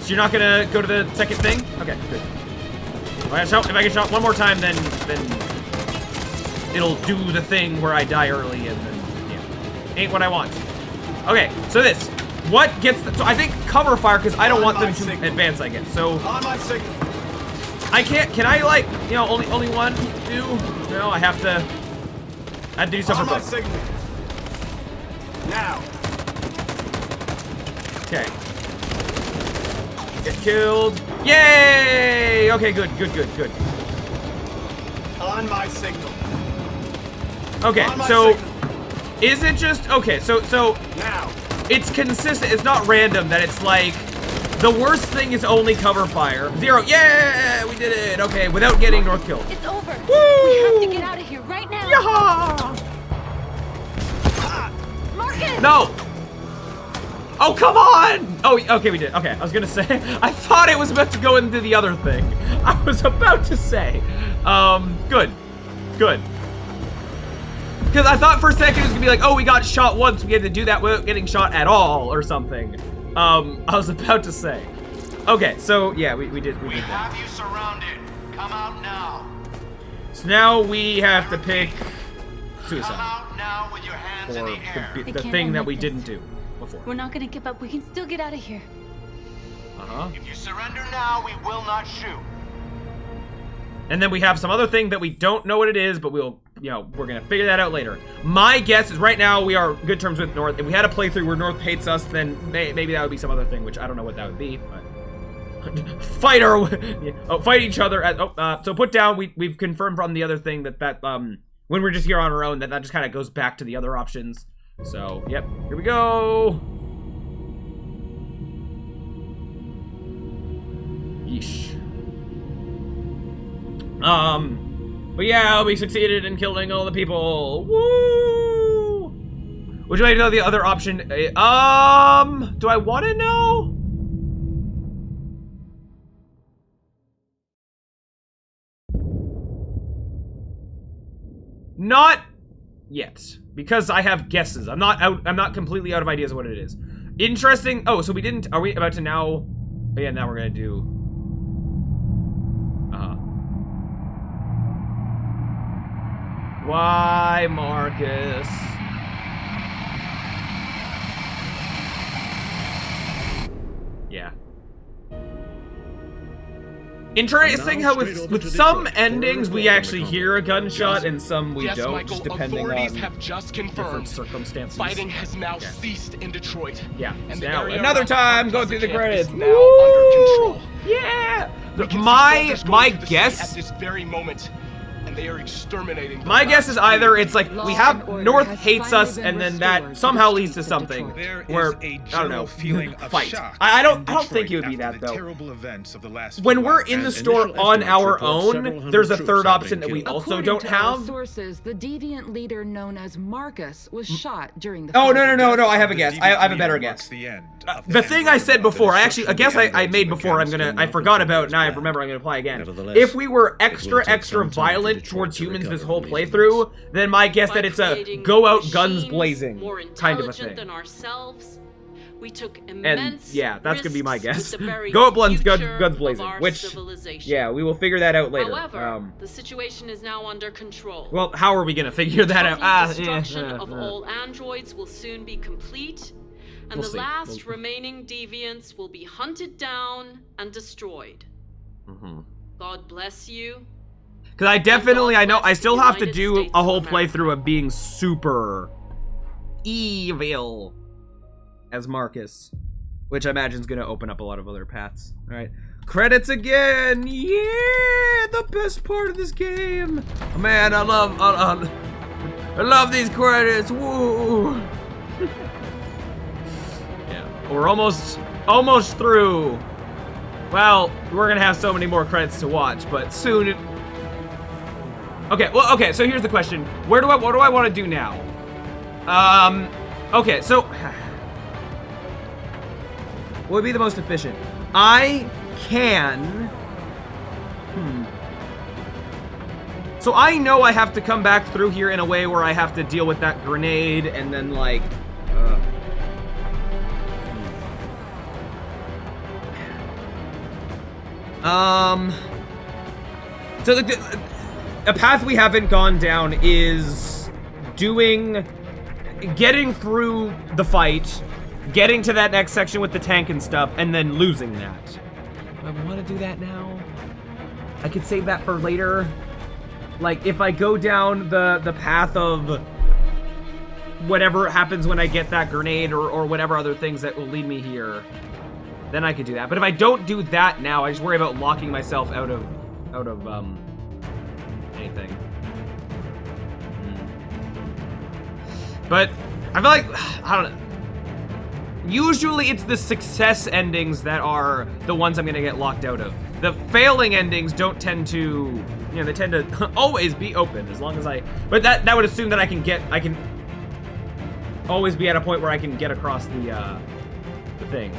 A: So you're not gonna go to the second thing? Okay, good. If I get shot one more time, then it'll do the thing where I die early and then yeah. Ain't what I want. Okay, so this. What gets the, so I think cover fire because I don't want them to advance, I guess. So
H: On my signal.
A: I can't, can I like, you know, only one, two? No, I have to do something.
H: On my signal. Now.
A: Okay. get killed. Yay! Okay, good.
J: On my signal.
A: Okay, so is it just okay? So
J: now
A: it's consistent. It's not random that it's like the worst thing is only cover fire. 0. Yeah, we did it. Okay, without getting North killed.
F: It's over.
A: Woo!
F: We have to get out of here right now.
A: Yaha!
F: Marcus!
A: No! Oh, come on! Oh, okay, we did. Okay, I was gonna say, I thought it was about to go into the other thing. I was about to say. Good. Because I thought for a second it was gonna be like, oh, we got shot once, we had to do that without getting shot at all, or something. I was about to say. Okay, so, yeah, we did
D: We
A: that.
D: have you surrounded. Come out now.
A: So now we have to pick suicide.
D: Come out now with your hands in the air.
A: The
F: can't
A: thing that
F: admit
A: we
F: this.
A: didn't do before.
F: We're not gonna give up. We can still get out of here.
A: Uh-huh.
D: If you surrender now, we will not shoot.
A: And then we have some other thing that we don't know what it is, but we'll, we're gonna figure that out later. My guess is right now we are good terms with North. If we had a playthrough where North hates us, then maybe that would be some other thing, which I don't know what that would be, but... fight each other. So put down, we've confirmed from the other thing that when we're just here on our own, that just kind of goes back to the other options. So, yep, here we go. Yeesh. But yeah, we succeeded in killing all the people. Woo! Would you like to know the other option? Do I want to know? Not yet, because I have guesses. I'm not completely out of ideas of what it is. Interesting. Oh, so are we about to now? Oh, yeah, now we're gonna do. Why, Marcus? Yeah. Interesting how with some endings we actually hear a gunshot and some we
J: yes,
A: don't,
J: Michael,
A: just depending
J: authorities
A: on
J: have just
A: different
J: confirmed
A: circumstances.
J: fighting has now ceased in Detroit.
A: Yeah.
J: And
A: Now,
J: the area
A: another
J: around
A: time,
J: the
A: go
J: Plaza
A: through the
J: camp
A: credits.
J: is now under control.
A: Yeah.
J: We can see
A: My
J: soldiers going to the
A: guess.
J: sea at this very moment, and they are exterminating. the
A: My guess is
J: last
A: either
J: few.
A: it's like we have North hates us, and then that somehow leads to something where I don't know, fight. I don't think it would be that though. When we're in the store on our own, there's a third option that we also
K: According
A: don't
K: to our
A: have.
K: sources, the deviant leader known as Marcus was shot during the.
A: Oh no! I have a guess. I have a better guess. The thing I said before, a guess I made before. I forgot about. Now I remember. I'm gonna apply again. If we were extra violent towards humans this whole playthrough, then my guess that it's a go out guns blazing kind of a thing.
M: Than ourselves, we took
A: And
M: immense
A: yeah, that's gonna be my guess.
M: risks with the very
A: Go out guns
M: future
A: blazing,
M: of our
A: which
M: civilization.
A: yeah, we will figure that out later.
M: However, the situation is now under control.
A: Well, how are we gonna figure that out?
M: Destruction of all androids will soon be complete, and
A: We'll
M: the
A: see.
M: last remaining deviants will be hunted down and destroyed. God bless you.
A: Because I know I still have to do a whole playthrough of being super evil as Marcus, which I imagine is going to open up a lot of other paths. All right, credits again. Yeah, the best part of this game. Oh, man, I love these credits. Woo. Yeah, we're almost through. Well, we're gonna have so many more credits to watch, but soon. Okay, so here's the question. What do I want to do now? Okay, so what would be the most efficient? I can So I know I have to come back through here in a way where I have to deal with that grenade and then like so a path we haven't gone down is getting through the fight, getting to that next section with the tank and stuff, and then losing that. Do I want to do that now? I could save that for later. Like, if I go down the path of whatever happens when I get that grenade or whatever other things that will lead me here, then I could do that. But if I don't do that now, I just worry about locking myself out of anything. But I feel like, I don't know. Usually it's the success endings that are the ones I'm gonna get locked out of. The failing endings don't tend to, you know, they tend to always be open as long as but that would assume that I can always be at a point where I can get across the thing.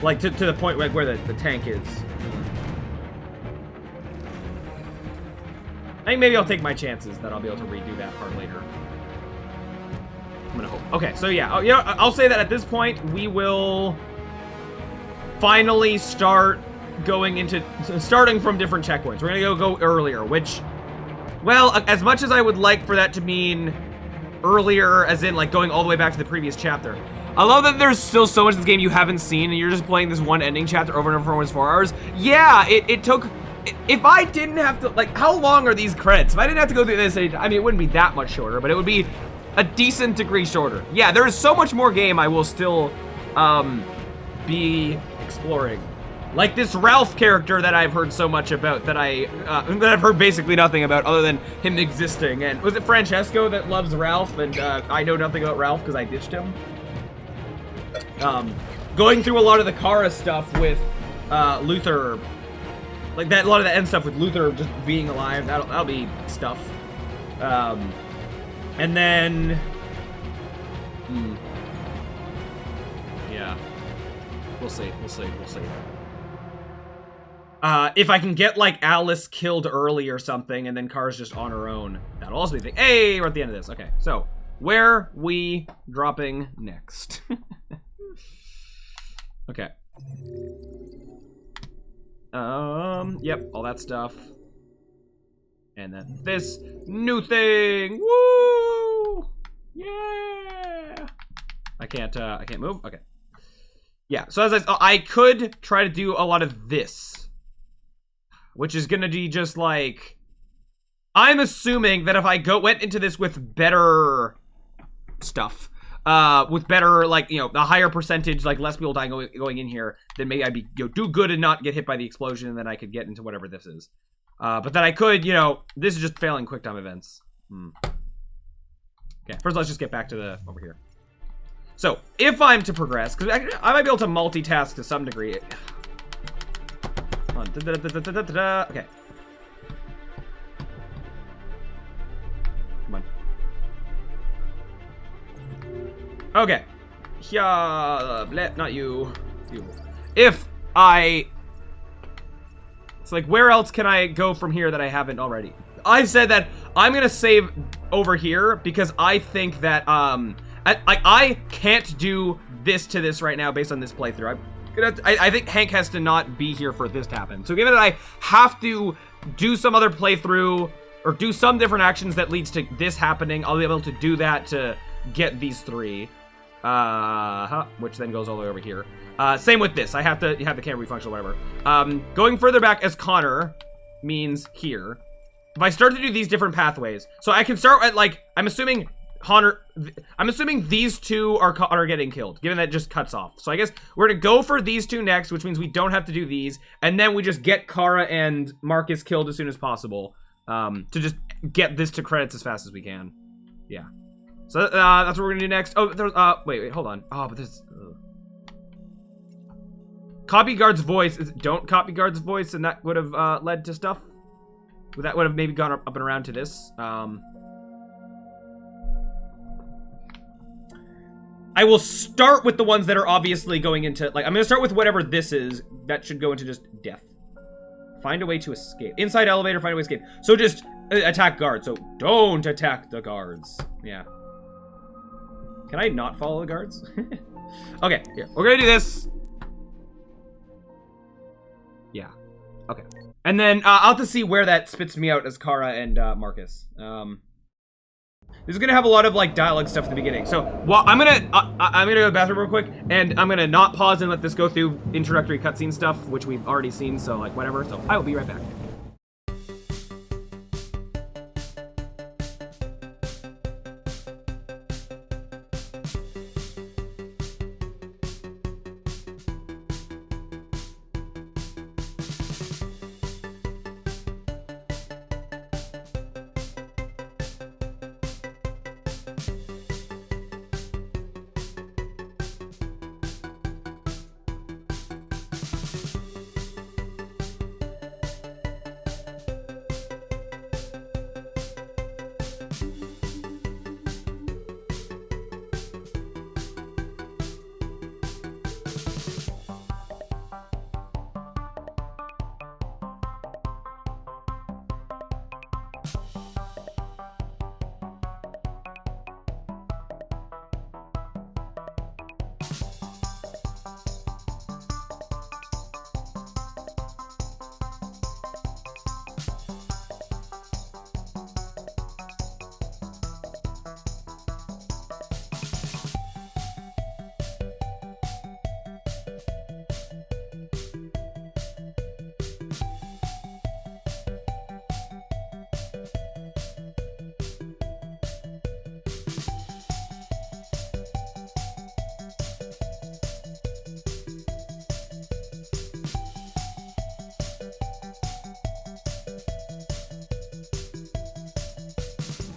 A: Like to the point where the tank is. I think maybe I'll take my chances that I'll be able to redo that part later. I'm gonna hope. Okay, so yeah, you know, I'll say that at this point we will finally start starting from different checkpoints. We're gonna go earlier, which, well, as much as I would like for that to mean earlier, as in like going all the way back to the previous chapter. I love that there's still so much of this game you haven't seen, and you're just playing this one ending chapter over and over for almost 4 hours. Yeah, it took. If I didn't have to, like, how long are these credits? If I didn't have to go through this, I mean, it wouldn't be that much shorter, but it would be a decent degree shorter. Yeah, there is so much more game I will still be exploring. Like this Ralph character that I've heard so much about, that I've heard basically nothing about other than him existing. And was it Francesco that loves Ralph, and I know nothing about Ralph because I ditched him? Going through a lot of the Kara stuff with Luther. Like that, a lot of the end stuff with Luther just being alive, that'll be stuff. And then, yeah, we'll see. If I can get like Alice killed early or something, and then Kara's just on her own, that'll also be a thing. Hey, we're at the end of this. Okay, so where we dropping next? Okay. Yep, all that stuff. And then this new thing. Woo! Yeah! I can't move? Okay. Yeah, so as I could try to do a lot of this, which is gonna be just like, I'm assuming that if I went into this with better stuff, with better, like, you know, a higher percentage, like less people dying going in here, then maybe I'd be, you know, do good and not get hit by the explosion, and then I could get into whatever this is. But then I could, you know, this is just failing quick time events. Okay, first let's just get back to over here. So, if I'm to progress, because I might be able to multitask to some degree. Hold on. Okay. Come on. Okay. Yeah, not you. You. If I... It's like, where else can I go from here that I haven't already? I've said that I'm going to save over here because I think that, I can't do this to this right now based on this playthrough. I think Hank has to not be here for this to happen. So given that I have to do some other playthrough or do some different actions that leads to this happening, I'll be able to do that to get these 3. Which then goes all the way over here. Same with this. I have to have the camera be functional, whatever. Going further back as Connor means here. If I start to do these different pathways, so I can start at, like, I'm assuming these 2 are getting killed, given that it just cuts off. So I guess we're gonna go for these 2 next, which means we don't have to do these, and then we just get Kara and Marcus killed as soon as possible, to just get this to credits as fast as we can. Yeah. So that's what we're gonna do next. Oh, there's wait, hold on. Oh, but there's copy guard's voice. Don't copy guard's voice, and that would have led to stuff. That would have maybe gone up and around to this. I will start with the ones that are obviously going into, like, I'm gonna start with whatever this is that should go into just death. Find a way to escape. Inside elevator, find a way to escape. So just attack guards. So don't attack the guards. Yeah. Can I not follow the guards? Okay, here. We're gonna do this. Yeah. Okay. And then I'll have to see where that spits me out as Kara and Marcus. This is gonna have a lot of, like, dialogue stuff at the beginning. So, well, I'm gonna go to the bathroom real quick, and I'm gonna not pause and let this go through introductory cutscene stuff, which we've already seen, so, like, whatever. So I will be right back.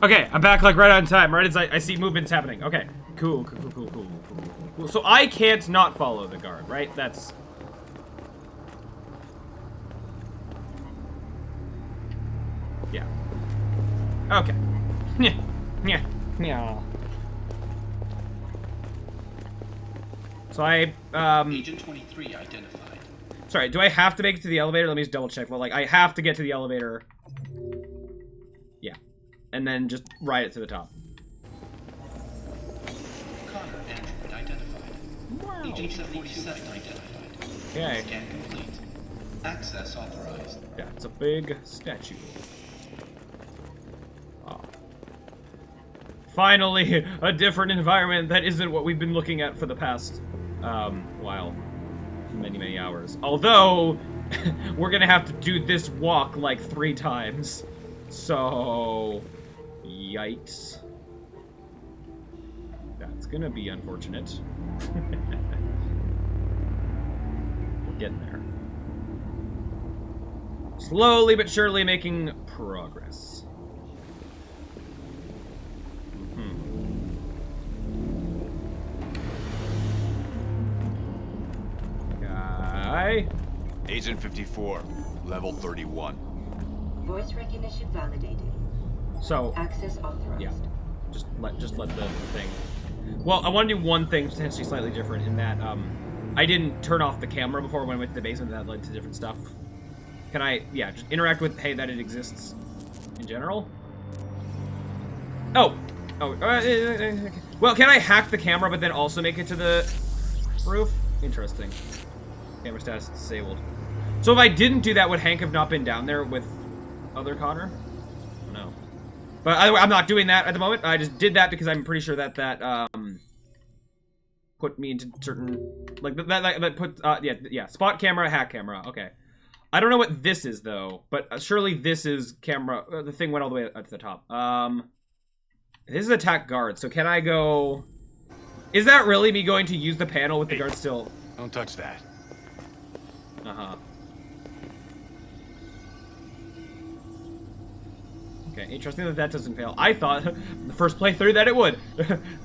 A: Okay, I'm back like right on time, right as I see movements happening. Okay, cool. So I can't not follow the guard, right? That's... Yeah. Okay. Yeah. So I,
T: Agent 23 identified.
A: Sorry, do I have to make it to the elevator? Let me just double check. Well, like, I have to get to the elevator. Yeah. And then just ride it to the top.
T: Connor android identified.
A: Wow.
T: Agent 47 identified.
A: Okay.
T: Scan complete. Access authorized.
A: Yeah, it's a big statue. Oh. Finally, a different environment that isn't what we've been looking at for the past, while. Many hours. Although, we're gonna have to do this walk like 3 times. So, yikes. That's gonna be unfortunate. We're getting there. Slowly but surely making progress.
U: Agent 54, level 31.
V: Voice recognition validated.
A: So,
V: access authorized.
A: Yeah. Just let the thing. Well, I want to do one thing potentially slightly different in that I didn't turn off the camera before I went to the basement. That led to different stuff. Can I, yeah, just interact with, hey, that it exists in general? Oh. Well, can I hack the camera but then also make it to the roof? Interesting. Camera status disabled. So if I didn't do that, would Hank have not been down there with other Connor? No. But I'm not doing that at the moment. I just did that because I'm pretty sure that put me into certain, like, that put, yeah, spot camera, hack camera, okay. I don't know what this is, though, but surely this is camera, the thing went all the way up to the top. This is attack guard, so can I go, is that really me going to use the panel with the guard still?
H: Don't touch that.
A: Uh-huh. Okay, interesting that that doesn't fail. I thought, the first playthrough, that it would.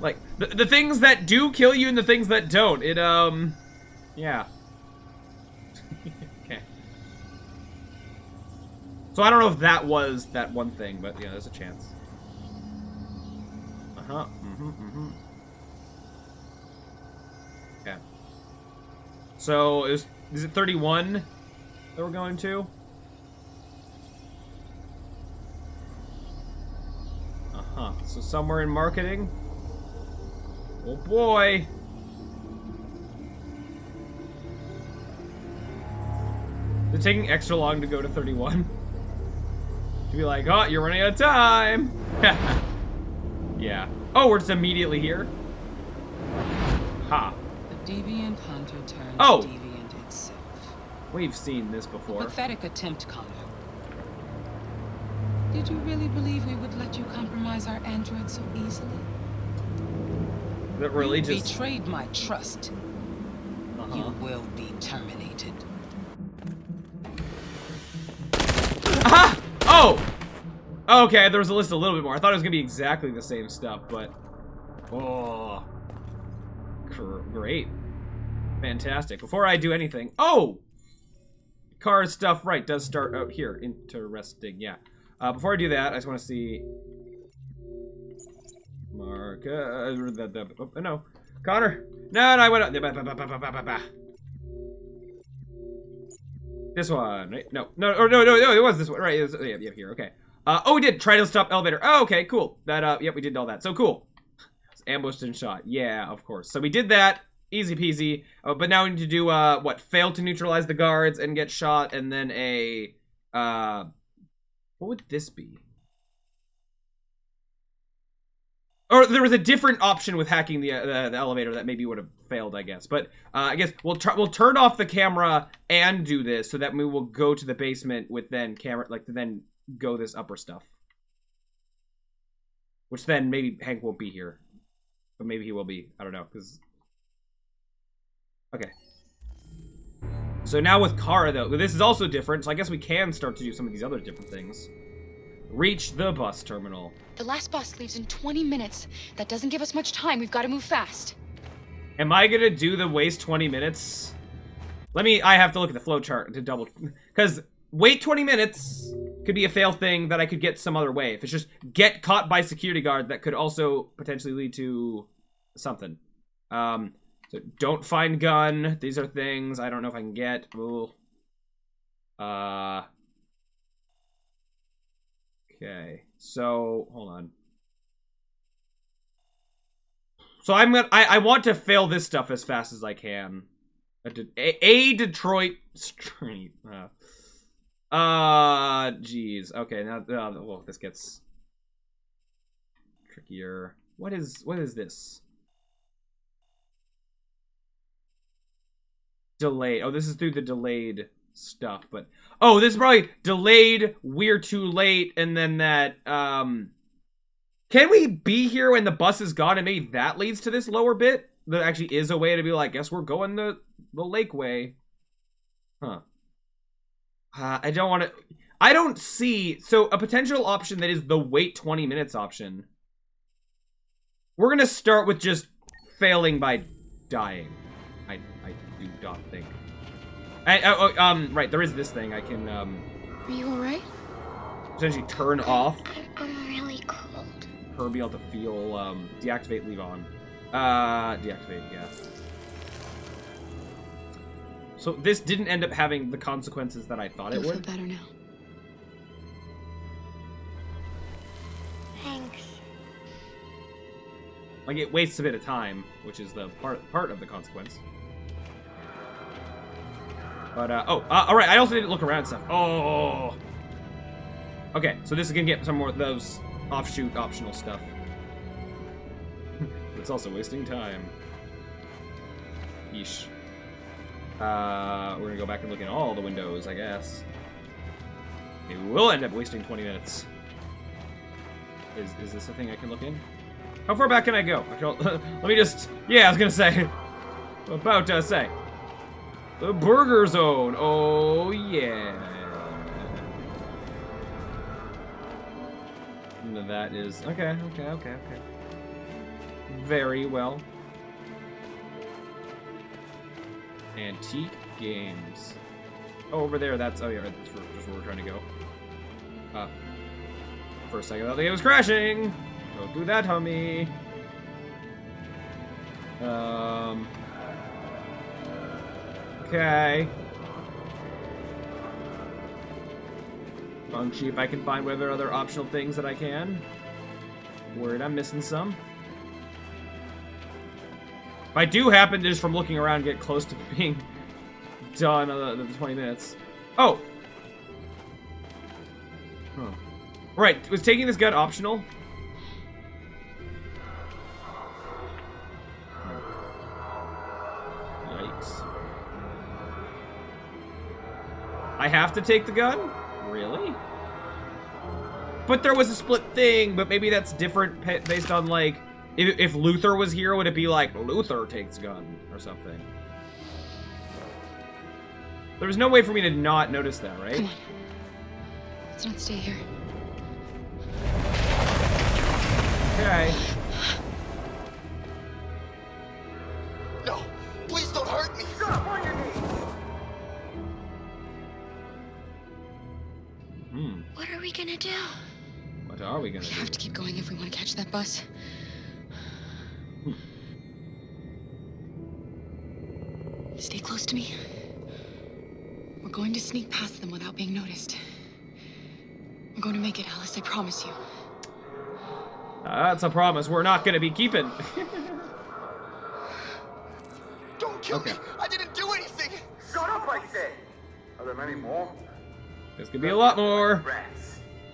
A: Like, the things that do kill you and the things that don't. It, yeah. Okay. So I don't know if that was that one thing, but yeah, there's a chance. Uh-huh, Okay. So, is it 31 that we're going to? Uh-huh. So somewhere in marketing? Oh boy! Is it taking extra long to go to 31? To be like, oh, you're running out of time! Yeah. Oh, we're just immediately here? Ha.
R: The deviant hunter turns deviant itself.
A: We've seen this before.
R: Pathetic attempt, Connor. Did you really believe we would let you compromise our android so easily?
A: That really
R: you
A: just
R: betrayed my trust. You will be terminated.
A: Aha! Oh! Okay, there was a list a little bit more. I thought it was gonna be exactly the same stuff, but oh, great, fantastic. Before I do anything, oh, car stuff right does start out here. Interesting, yeah. Before I do that, I just want to see. Mark, no, Connor. No, I went up. This one, right? No, it was this one, right? It was, yeah, here, okay. Oh, we did try to stop elevator. Oh, okay, cool. That, yep, we did all that. So cool. Ambushed and shot. Yeah, of course. So we did that. Easy peasy. But now we need to do, what? Fail to neutralize the guards and get shot, and then a, what would this be? Or there was a different option with hacking the elevator that maybe would have failed, I guess. But I guess we'll turn off the camera and do this so that we will go to the basement with then camera, like, to then go this upper stuff. Which then maybe Hank won't be here. But maybe he will be. I don't know, because... Okay. So now with Kara, though, this is also different, so I guess we can start to do some of these other different things. Reach the bus terminal.
C: The last bus leaves in 20 minutes. That doesn't give us much time. We've got to move fast.
A: Am I gonna do the waste 20 minutes? I have to look at the flowchart to double, because wait 20 minutes could be a fail thing that I could get some other way. If it's just get caught by security guard, that could also potentially lead to something. So don't find gun. These are things I don't know if I can get. Ooh. Okay, so hold on. So I want to fail this stuff as fast as I can. A Detroit street. Jeez. Okay, now well, this gets trickier. What is this? Delay. Oh, this is through the delayed stuff, but oh, this is probably delayed, we're too late, and then that can we be here when the bus is gone, and maybe that leads to this lower bit? There actually is a way to be like, guess we're going the lake way. Huh. I don't want to... I don't see... So, a potential option that is the wait 20 minutes option. We're gonna start with just failing by dying. I do not think. Right, there is this thing I can,
C: Are you alright?
A: potentially turn off.
B: I'm really cold.
A: Her be able to feel, deactivate, leave on. Deactivate, yeah. So this didn't end up having the consequences that I thought it
C: You'll
A: would.
C: feel better now.
B: Thanks.
A: Like, it wastes a bit of time, which is the part of the consequence. But, alright, I also didn't look around and stuff. Oh! Okay, so this is gonna get some more of those offshoot optional stuff. It's also wasting time. Yeesh. We're gonna go back and look in all the windows, I guess. Maybe we'll end up wasting 20 minutes. Is this a thing I can look in? How far back can I go? Let me just... Yeah, I was gonna say. About to say. The burger zone. Oh, yeah. And that is... Okay. Very well. Antique games. Oh, over there, that's... Oh, yeah, that's just where we're trying to go. For a second, I thought the game was crashing! Don't do that, homie. Okay. I'll see if I can find whether other optional things that I can. Worried I'm missing some. If I do happen to just from looking around get close to being done in the 20 minutes. Oh! Huh. Right, was taking this gun optional? Yikes. I have to take the gun? Really? But there was a split thing, but maybe that's different based on, like, if Luther was here, would it be like, Luther takes gun, or something? There was no way for me to not notice that, right?
C: Come on. Let's not stay here.
A: Okay.
Q: No, please don't hurt me.
P: Stop on your knees.
C: What are we gonna do?
A: What are we gonna do?
C: We have to keep going if we want to catch that bus. Stay close to me. We're going to sneak past them without being noticed. We're going to make it, Alice, I promise you.
A: That's a promise we're not gonna be keeping.
Q: Don't kill me! I didn't do anything!
P: Shut up, I said! Are there many more?
A: There's gonna be a lot more.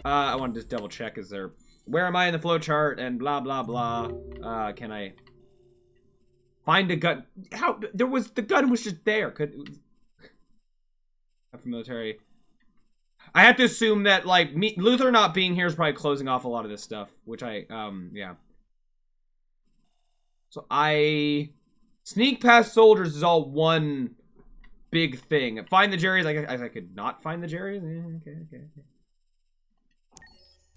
A: I want to just double check, is there... Where am I in the flowchart and blah, blah, blah. Can I... Find a gun? How? The gun was just there. After military. I have to assume that, like, Luther not being here is probably closing off a lot of this stuff, which yeah. So sneak past soldiers is all one big thing. Find the Jerrys, I could not find the Jerrys? Okay.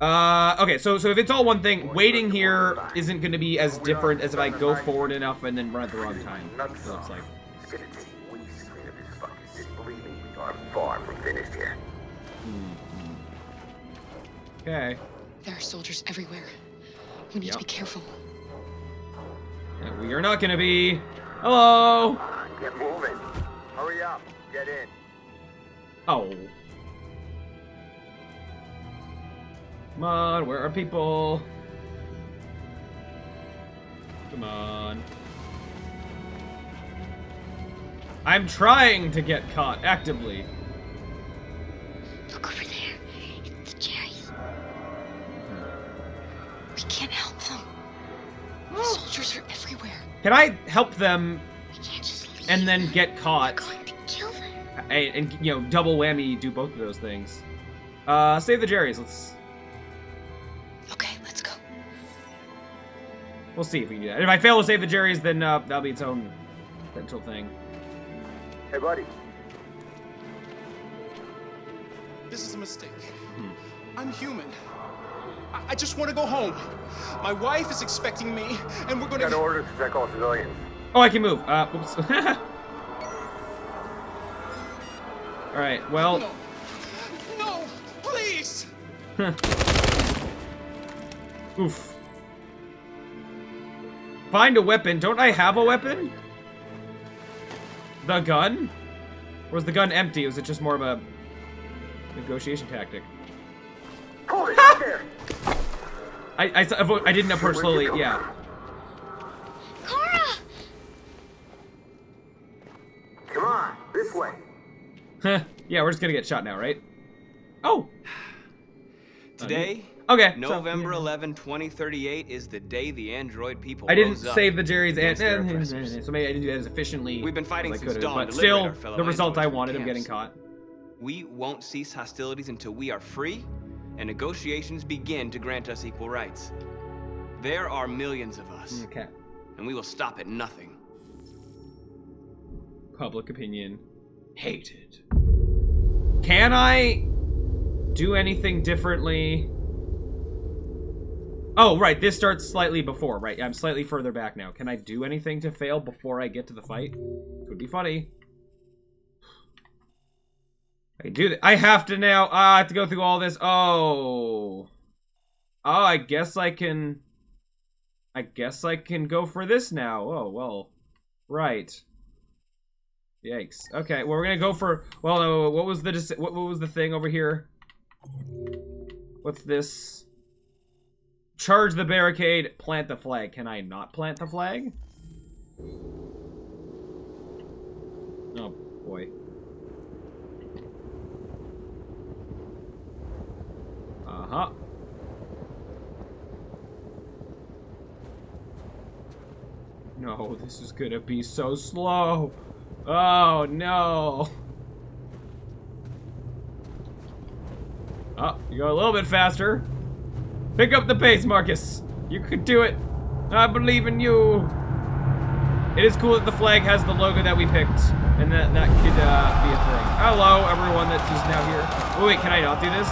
A: Okay, so if it's all one thing, waiting here isn't going to be as different as if I go forward enough and then run at the wrong time. It looks like.
P: It's gonna take weeks to clean up this fucking city. Believe me, we are far from finished here.
A: Okay.
C: There are soldiers everywhere. We need to be careful.
A: Yeah, we are not going to be. Hello.
P: Get moving. Hurry up. Get in.
A: Oh. Come on, where are people? Come on. I'm trying to get caught actively.
C: Look over there. It's the Jerry's. We can't help them. The soldiers are everywhere.
A: Can I help them
C: We can't just leave
A: and then get caught?
C: We're going to kill them.
A: And you know, double whammy, do both of those things. Save the Jerry's.
C: Okay, let's go.
A: We'll see if we can do that. If I fail to save the Jerry's, then that'll be its own potential thing.
P: Hey, buddy.
Q: This is a mistake. I'm human. I just want to go home. My wife is expecting me, and we're gonna...
P: Got orders to check all civilians.
A: Oh, I can move. Oops. All right. Well.
Q: No, please.
A: Oof. Find a weapon. Don't I have a weapon? The gun? Or was the gun empty? Was it just more of a negotiation tactic?
P: Hold it there.
A: I didn't approach slowly. Yeah.
C: Cora!
P: Come on, this way.
A: Yeah, we're just gonna get shot now, right? Oh.
H: Today,
A: okay.
H: November 11, 2038 is the day the android people
A: I didn't
H: rose up
A: save the Jerry's and
H: against their oppressors.
A: so maybe I didn't do that as efficiently.
H: We've been fighting
A: as I
H: since
A: could've,
H: dawn
A: but
H: to liberate
A: still,
H: our fellow
A: the result I
H: androids from
A: wanted of getting
H: camps.
A: caught.
H: We won't cease hostilities until we are free and negotiations begin to grant us equal rights. There are millions of us.
A: Okay.
H: And we will stop at nothing.
A: Public opinion. Hated. Can I do anything differently? Oh, right. This starts slightly before, right? I'm slightly further back now. Can I do anything to fail before I get to the fight? Would be funny. I can do that. I have to now. I have to go through all this. Oh. Oh, I guess I can go for this now. Oh, well. Right. Yikes. Okay, well, we're gonna go for... Well, no, what was the thing over here? What's this? Charge the barricade, plant the flag. Can I not plant the flag? Oh, boy. Uh-huh. No, this is gonna be so slow. Oh, no. Oh, you go a little bit faster. Pick up the pace, Marcus. You could do it. I believe in you. It is cool that the flag has the logo that we picked, and that could be a thing. Hello, everyone that is now here. Oh, wait, can I not do this?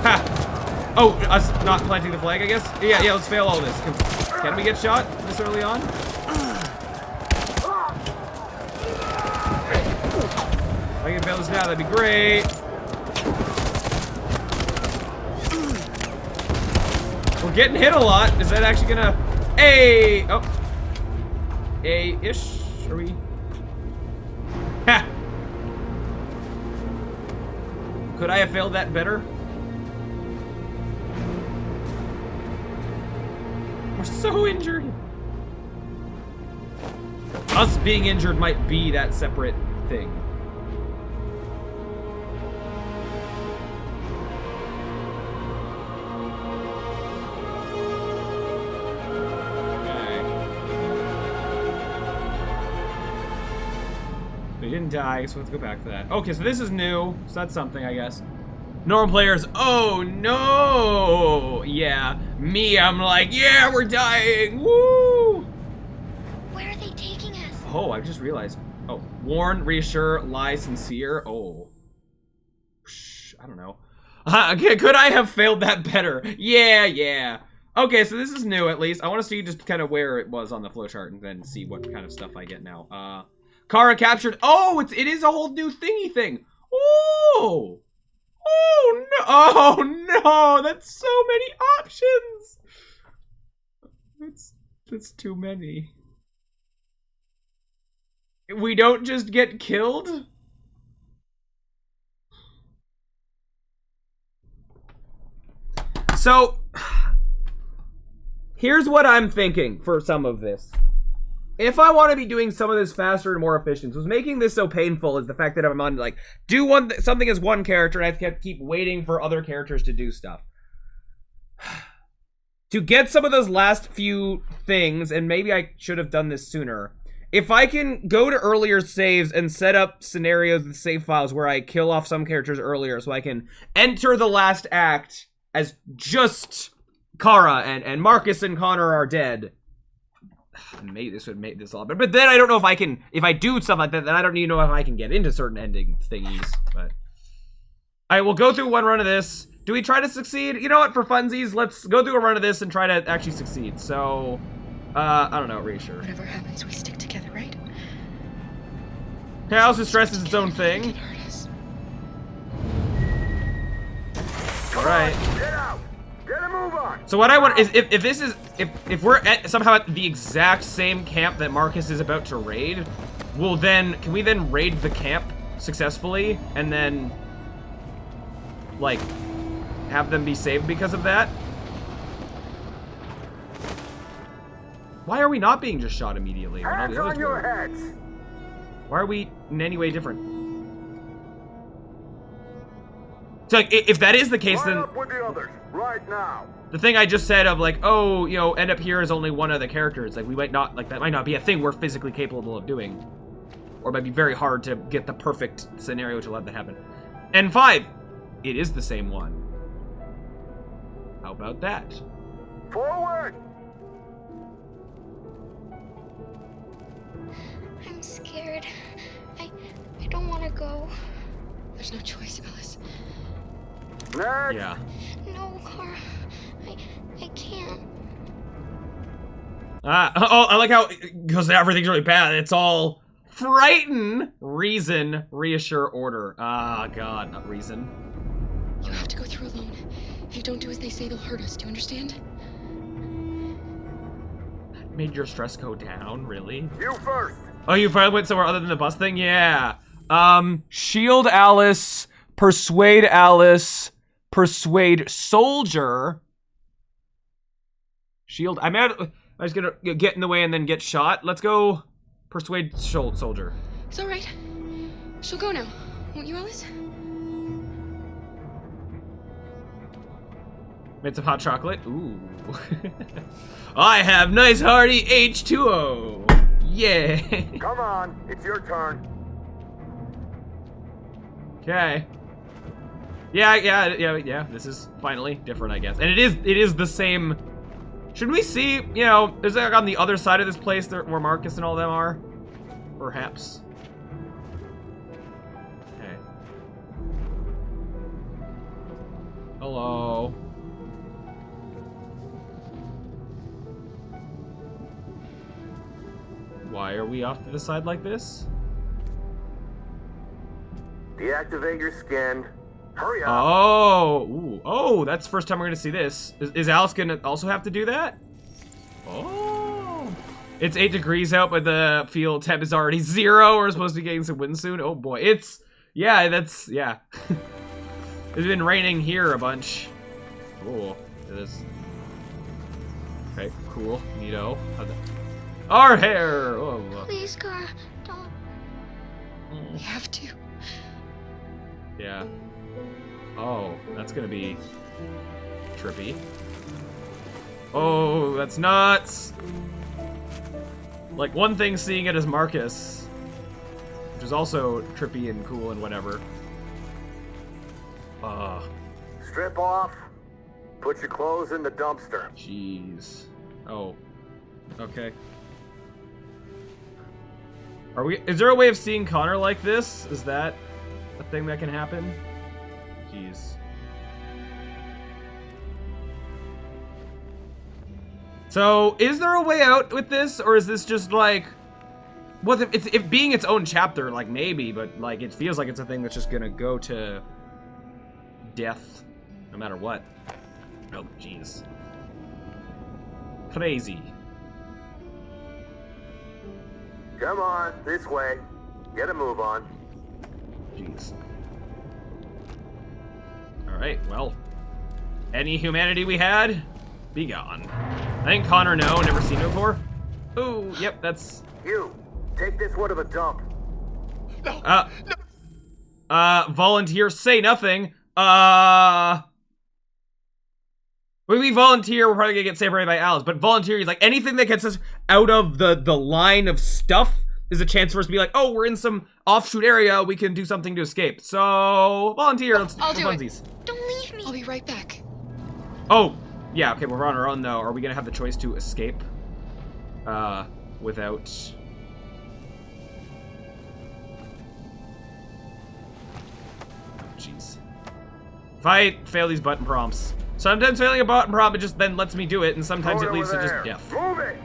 A: Ha! Oh, us not planting the flag, I guess? Yeah, let's fail all this. Can we get shot this early on? If I can fail this now, that'd be great. We're getting hit a lot. Is that actually gonna... Hey! Oh. A-ish? Are we... Ha! Could I have failed that better? We're so injured. Us being injured might be that separate thing. We didn't die, so let's go back to that. Okay, so this is new, so that's something, I guess. Normal players, oh no! Yeah, me, I'm like, yeah, we're dying! Woo!
C: Where are they taking us?
A: Oh, I just realized. Oh, warn, reassure, lie, sincere. Oh. I don't know. Could I have failed that better? Yeah. Okay, so this is new at least. I want to see just kind of where it was on the flowchart and then see what kind of stuff I get now. Kara captured. Oh, it is a whole new thingy thing. Oh. Oh no. Oh no. That's so many options. That's too many. We don't just get killed? So, here's what I'm thinking for some of this. If I want to be doing some of this faster and more efficient, what's making this so painful is the fact that I'm on, like, do something as one character and I have to keep waiting for other characters to do stuff. To get some of those last few things, and maybe I should have done this sooner, if I can go to earlier saves and set up scenarios with save files where I kill off some characters earlier so I can enter the last act as just Kara and Marcus and Connor are dead. Maybe this would make this a lot better. But then I don't know if I can, if I do stuff like that, then I don't even know if I can get into certain ending thingies. But I will go through one run of this. Do we try to succeed? You know what, for funsies, let's go through a run of this and try to actually succeed. So, I don't know, really sure.
C: Whatever happens, we stick together, right?
A: House of Stress is its own thing. Alright.
S: Get out! Get a move on!
A: So what I want is, if this is, if we're somehow at the exact same camp that Marcus is about to raid, can we then raid the camp successfully, and then, like, have them be saved because of that? Why are we not being just shot immediately? When all
S: Hands
A: the others
S: on your
A: were?
S: heads!
A: Why are we in any way different? So, like, if that is the case, then
S: Line up with the others, right now.
A: the thing I just said of, like, oh, you know, end up here as only one other character, it's like, we might not, like, that might not be a thing we're physically capable of doing. Or it might be very hard to get the perfect scenario to let that happen. And 5, it is the same one. How about that?
S: Forward!
B: I'm scared. I don't want to go.
C: There's no choice, Alice.
S: Next.
A: Yeah.
B: No, Kara. I can't.
A: Oh, I like how, because everything's really bad, it's all frighten, reason, reassure, order. Ah, God, not reason.
C: You have to go through alone. If you don't do as they say, they'll hurt us. Do you understand?
A: Made your stress go down, really?
S: You first.
A: Oh, you finally went somewhere other than the bus thing? Yeah. Shield Alice, persuade soldier. Shield, I'm just gonna get in the way and then get shot. Let's go persuade soldier.
C: It's all right. She'll go now. Won't you, Alice?
A: Made some hot chocolate. Ooh. I have nice hearty H2O. Yeah.
S: Come on, it's your turn.
A: Okay. Yeah. This is finally different, I guess. And it is the same. Should we see, you know, is that on the other side of this place there, where Marcus and all them are? Perhaps. Okay. Hello. Why are we off to the side like this?
S: Deactivate your skin. Hurry up.
A: Oh, ooh. Oh, that's the first time we're gonna see this. Is Alice gonna also have to do that? Oh. It's 8 degrees out, but the field temp is already 0. We're supposed to be getting some wind soon. Oh boy, it's, yeah. It's been raining here a bunch. Cool. It is. Okay, cool. Neato. Our hair! Oh.
B: Please, Kara, don't.
C: We have to.
A: Yeah. Oh, that's gonna be trippy. Oh, that's nuts! Like, one thing seeing it as Marcus, which is also trippy and cool and whatever.
S: Strip off. Put your clothes in the dumpster.
A: Jeez. Oh. Okay. Is there a way of seeing Connor like this? Is that a thing that can happen? Jeez. So, is there a way out with this, or is this just like... Well, if being its own chapter, like, maybe, but, like, it feels like it's a thing that's just gonna go to... death, no matter what. Oh, jeez. Crazy.
S: Come on, this way. Get a move on.
A: Jeez. Alright, well. Any humanity we had, be gone. I think Connor, no, never seen it before. Ooh, yep, that's...
S: You, take this one to the dump.
J: No,
A: volunteer, say nothing. When we volunteer, we're probably gonna get separated by Alice, but volunteer is like anything that gets us out of the line of stuff is a chance for us to be like, oh, we're in some offshoot area, we can do something to escape. So, volunteer, let's do
C: I'll do
A: funsies.
C: it. Don't leave me. I'll be right back.
A: Oh, yeah, okay, we're on our own though. Are we gonna have the choice to escape? Without... Jeez. If I fail these button prompts, sometimes failing a button prompt, it just then lets me do it, and sometimes it leads to just death.
S: Move it.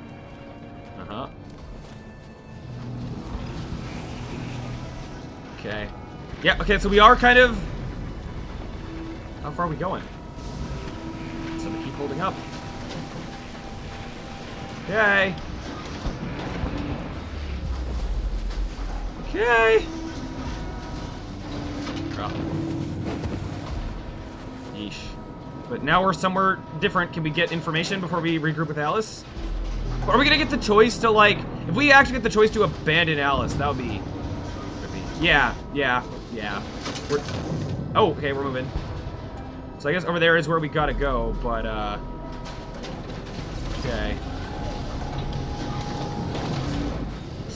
A: Uh-huh. Okay. Yeah, okay, so we are kind of... How far are we going? So we keep holding up. Okay. Okay. Oh. Yeesh. But now we're somewhere different. Can we get information before we regroup with Alice? Or are we gonna get the choice to, like... If we actually get the choice to abandon Alice, that would be... Yeah. We're... Oh, okay, we're moving. So I guess over there is where we gotta go, but, okay.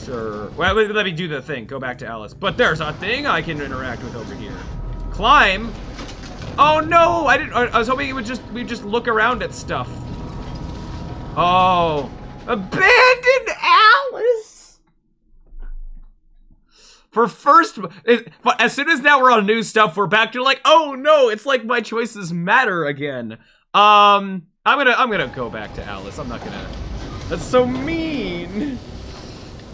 A: Sure. Well, let me do the thing. Go back to Alice. But there's a thing I can interact with over here. Climb? Oh, no! I was hoping we'd just look around at stuff. Oh. Abandon Alice! As soon as now we're on new stuff, we're back to like, oh no, it's like my choices matter again. I'm gonna go back to Alice. I'm not gonna. That's so mean.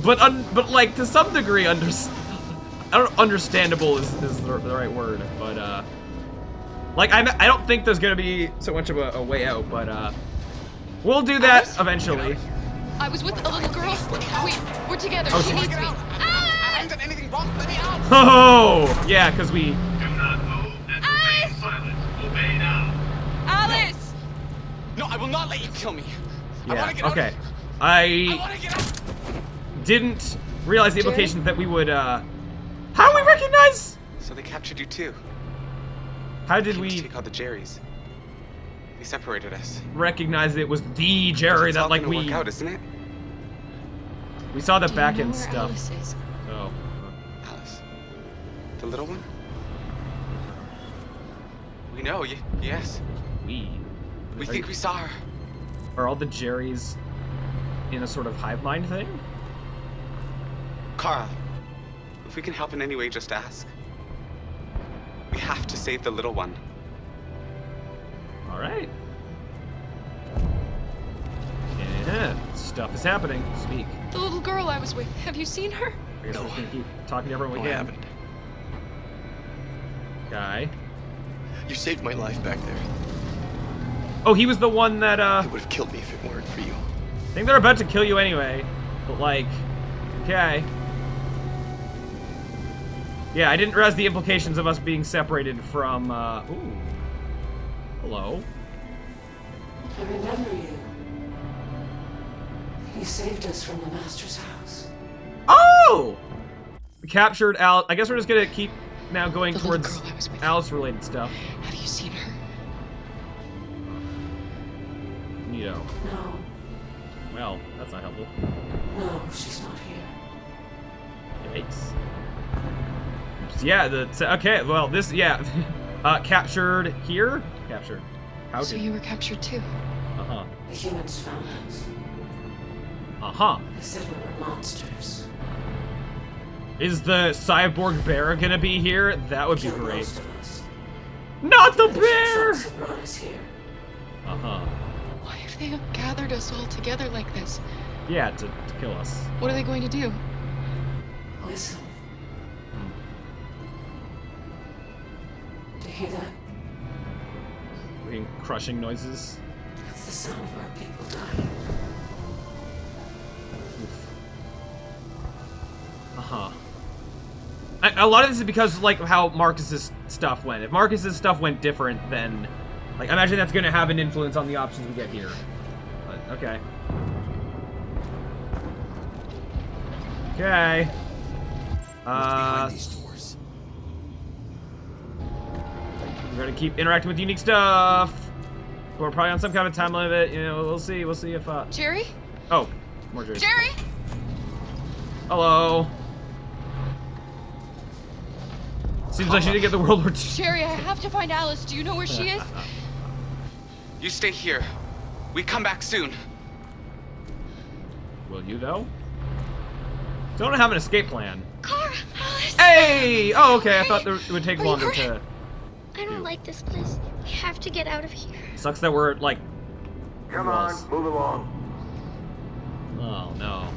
A: But like to some degree, understandable is the right word. But like I don't think there's gonna be so much of a way out. But we'll do that eventually.
C: I was with a little girl. We're together.
A: Oh,
C: she needs me.
Q: I haven't done anything wrong. Let me out.
A: Oh, yeah, because we...
D: Do not move and remain silent. Obey now.
C: Alice!
Q: No, I will not let you kill me.
A: Yeah, okay. I didn't realize the implications that we would, How do we recognize?
Q: So they captured you too.
A: How did we...
Q: take out the Jerrys. They separated us.
A: Recognize it was the Jerry that, like, we...
Q: Work out, isn't it?
A: We saw the back end stuff.
C: Alice is?
A: Oh.
Q: Alice. The little one? We know, yes. We think we saw her.
A: Are all the Jerrys in a sort of hive mind thing?
Q: Kara, if we can help in any way, just ask. We have to save the little one.
A: All right. Yeah, stuff is happening. Speak.
C: The little girl I was with. Have you seen her?
A: I guess we're just gonna keep talking to everyone we can. Guy.
J: You saved my life back there.
A: Oh, he was the one that,
J: They would have killed me if it weren't for you.
A: I think they're about to kill you anyway. But, like, okay. Yeah, I didn't realize the implications of us being separated from, ooh. Hello.
E: I remember you. He saved us from the Master's house.
A: Oh! We captured Alice. I guess we're just gonna keep now going towards Alice-related stuff.
C: Have you seen her?
A: Neato.
E: No.
A: Well, that's not helpful.
E: No, she's not here.
A: Yikes. Yeah, okay, well, this, yeah. Captured here? Captured. How
C: So you were captured too?
E: The humans found us. They said we were monsters.
A: Is the cyborg bear gonna be here? That would be great.
E: Most of us.
A: Not the bear!
E: Brought us here.
C: Why have if they have gathered us all together like this?
A: Yeah, to kill us.
C: What are they going to do?
E: Listen. Do you hear that?
A: We're hearing crushing noises.
E: That's the sound of our people dying.
A: Uh-huh. A lot of this is because, like, how Marcus's stuff went. If Marcus's stuff went different, then, like, I imagine that's going to have an influence on the options we get here. But, okay. Okay. We're gonna keep interacting with unique stuff. We're probably on some kind of time limit. You know, we'll see. We'll see if,
C: Jerry?
A: Oh, more Jerry.
C: Jerry?
A: Hello. Seems like she didn't get the World War II.
C: Jerry, I have to find Alice. Do you know where she is?
H: You stay here. We come back soon.
A: Will you, though? Don't have an escape plan.
B: Kara, Alice!
A: Hey! Oh, okay. I thought it would take longer to...
B: I don't like this place. We have to get out of here.
A: Sucks that we're, like...
S: Come on, move along.
A: Oh, no.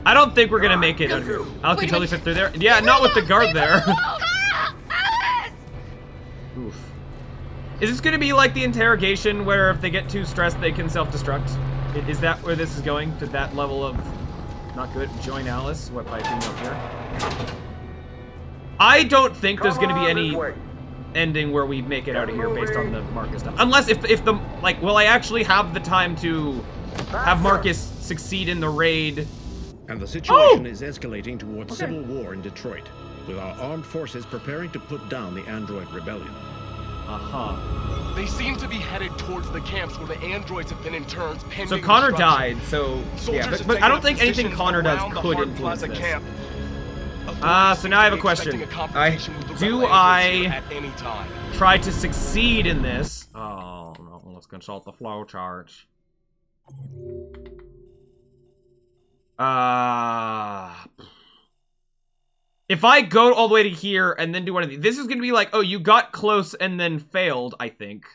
A: I don't think we're gonna make it under... Alice can totally fit through there. Yeah, not with the guard there. Oof. Is this gonna be like the interrogation where if they get too stressed they can self-destruct? Is that where this is going? To that level of not good? Join Alice? What, by being up here? I don't think there's gonna be any ending where we make it out of here based on the Marcus stuff. Unless if the, like, will I actually have the time to have Marcus succeed in the raid?
G: And the situation is escalating towards civil war in Detroit, with our armed forces preparing to put down the android rebellion.
A: Uh-huh.
J: They seem to be headed towards the camps where the androids have been interned pending
A: So Connor
J: destruction.
A: died, so
J: Soldiers
A: yeah,
J: have
A: but I
J: taken
A: don't
J: up
A: think anything
J: positions
A: Connor does
J: around the
A: could
J: Hart
A: influence
J: Plaza
A: this.
J: camp.
A: So now I have a question. Do I try to succeed in this? Oh, no, let's consult the flow chart. If I go all the way to here and then do one of these, this is going to be like, oh, you got close and then failed, I think.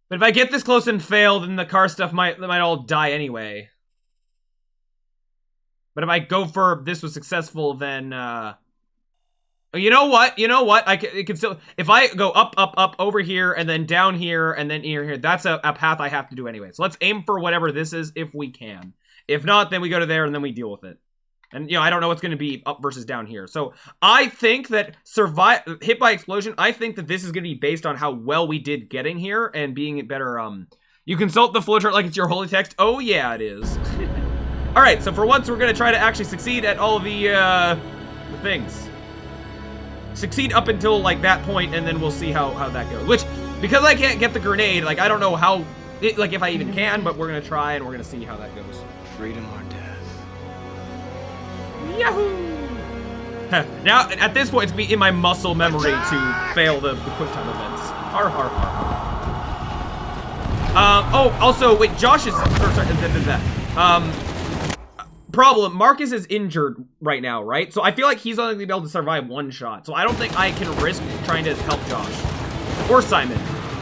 A: But if I get this close and fail, then the car stuff might all die anyway. But if I go for this was successful, then you know what? It can still, if I go up over here and then down here and then here, that's a path I have to do anyway. So let's aim for whatever this is if we can. If not, then we go to there and then we deal with it. And, you know, I don't know what's going to be up versus down here. So I think that hit by explosion, I think that this is going to be based on how well we did getting here and being better. You consult the flowchart like it's your holy text. Oh, yeah, it is. All right, so for once, we're going to try to actually succeed at all of the things. Succeed up until, like, that point, and then we'll see how that goes. Which, because I can't get the grenade, like, I don't know how, like, if I even can, but we're going to try, and we're going to see how that goes.
H: Freedom or death.
A: Yahoo! Now, at this point, it's going to be in my muscle memory to fail the quick time events. Har, har, har. Oh, also, wait, Josh is... problem, Marcus is injured right now, right? So I feel like he's only going to be able to survive one shot. So I don't think I can risk trying to help Josh. Or Simon.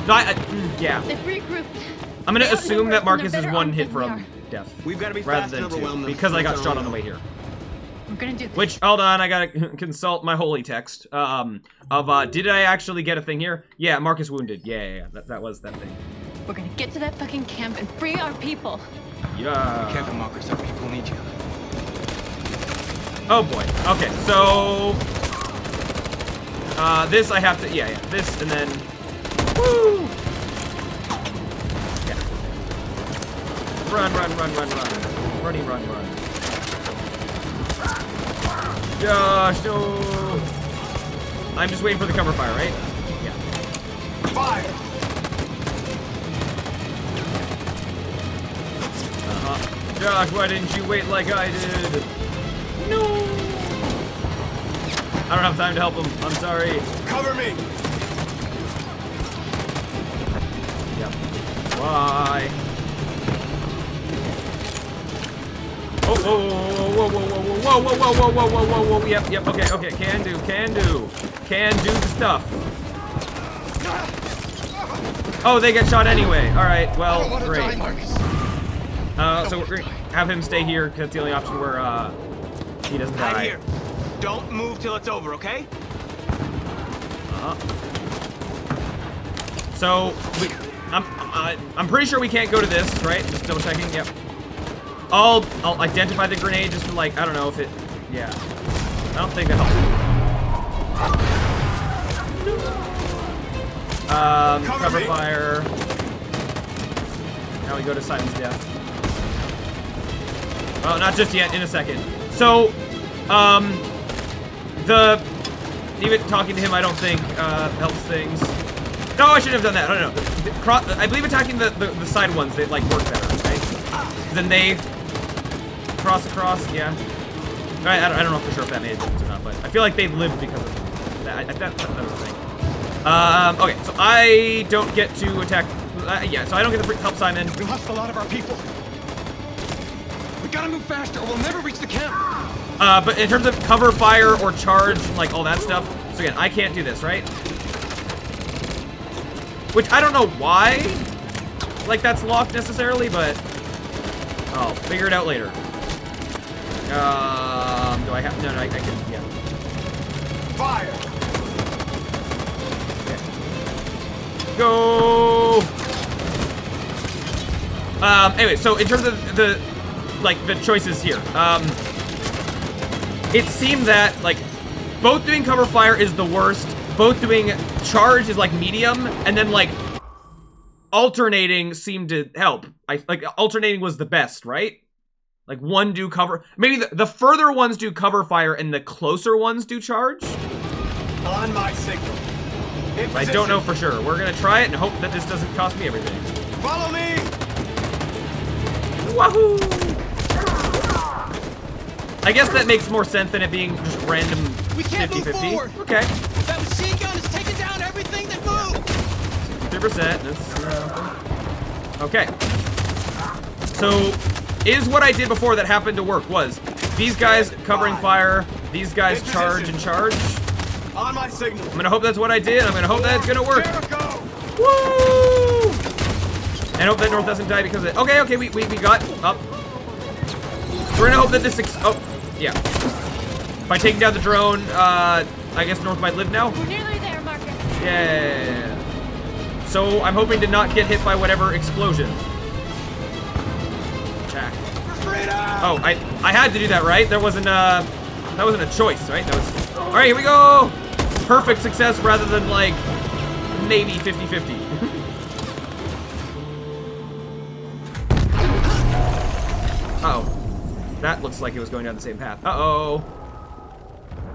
A: No, yeah.
F: They've regrouped.
A: I'm going to assume that Marcus is one hit from death.
H: We've got to be
A: rather
H: fast
A: than
H: and overwhelm
A: two,
H: them.
A: because I got shot on the way here.
F: We're gonna do this.
A: Which, hold on, I gotta consult my holy text. Did I actually get a thing here? Yeah, Marcus wounded. Yeah. That was that thing.
F: We're gonna get to that fucking camp and free our people.
A: Yeah.
H: Be careful, Marcus. Our people need you.
A: Oh boy. Okay, so this I have to. Yeah. This and then. Woo! Yeah. Run. Running, run. Josh, no. I'm just waiting for the cover fire, right? Yeah.
J: Fire!
A: Josh, why didn't you wait like I did? No! I don't have time to help him. I'm sorry.
J: Cover me!
A: Yep. Bye. Oh, whoa. Whoa, whoa, whoa, whoa, whoa, whoa, whoa, whoa. Yep, okay, okay. Can do the stuff. Oh, they get shot anyway. All right, well, great. So we're gonna have him stay here because it's the only option where he doesn't die.
H: Hide here. Don't move till it's over, okay?
A: So I'm pretty sure we can't go to this, right? Just double checking. Yep. I'll identify the grenade just for like, I don't know if it. Yeah. I don't think that helps. Cover fire. Now we go to Simon's death. Well, not just yet, in a second. So, even talking to him, I don't think, helps things. No, I shouldn't have done that. I don't know. I believe attacking the side ones, they, like, work better, right? Then they cross across, yeah. I don't know for sure if that made a difference or not, but I feel like they lived because of that. That was the thing. Okay, so I don't get to attack. Yeah, so I don't get to help Simon.
I: We lost a lot of our people. We gotta move faster, or we'll never reach the camp.
A: But in terms of cover fire or charge, and like all that stuff, so again, I can't do this, right? Which I don't know why, like that's locked necessarily, but I'll figure it out later. Do I have? No, I can. Yeah.
I: Fire.
A: Go. Anyway, so in terms of the choices here, it seemed that like both doing cover fire is the worst, both doing charge is like medium, and then like alternating seemed to help. Like alternating was the best, right? Like one do cover, maybe the further ones do cover fire and the closer ones do charge.
I: On my signal.
A: I don't know for sure. We're gonna try it and hope that this doesn't cost me everything.
I: Follow me!
A: Wahoo! I guess that makes more sense than it being just random 50-50. Okay.
I: That machine gun is taking down everything that moves!
A: 3%. That's, okay. So, is what I did before that happened to work was these guys covering fire, these guys charge and charge.
I: On my signal.
A: I'm gonna hope that's what I did. I'm gonna hope that it's gonna work. Woo! And hope that North doesn't die because of it. Okay, we got up. We're gonna hope that this oh, yeah. By taking down the drone, I guess North might live now.
F: We're nearly there, Marcus.
A: Yeah. So I'm hoping to not get hit by whatever explosion. Attack. Oh, I had to do that, right? That wasn't a choice, right? That was. All right, here we go. Perfect success rather than like maybe 50-50. Uh-oh. That looks like it was going down the same path. Uh-oh.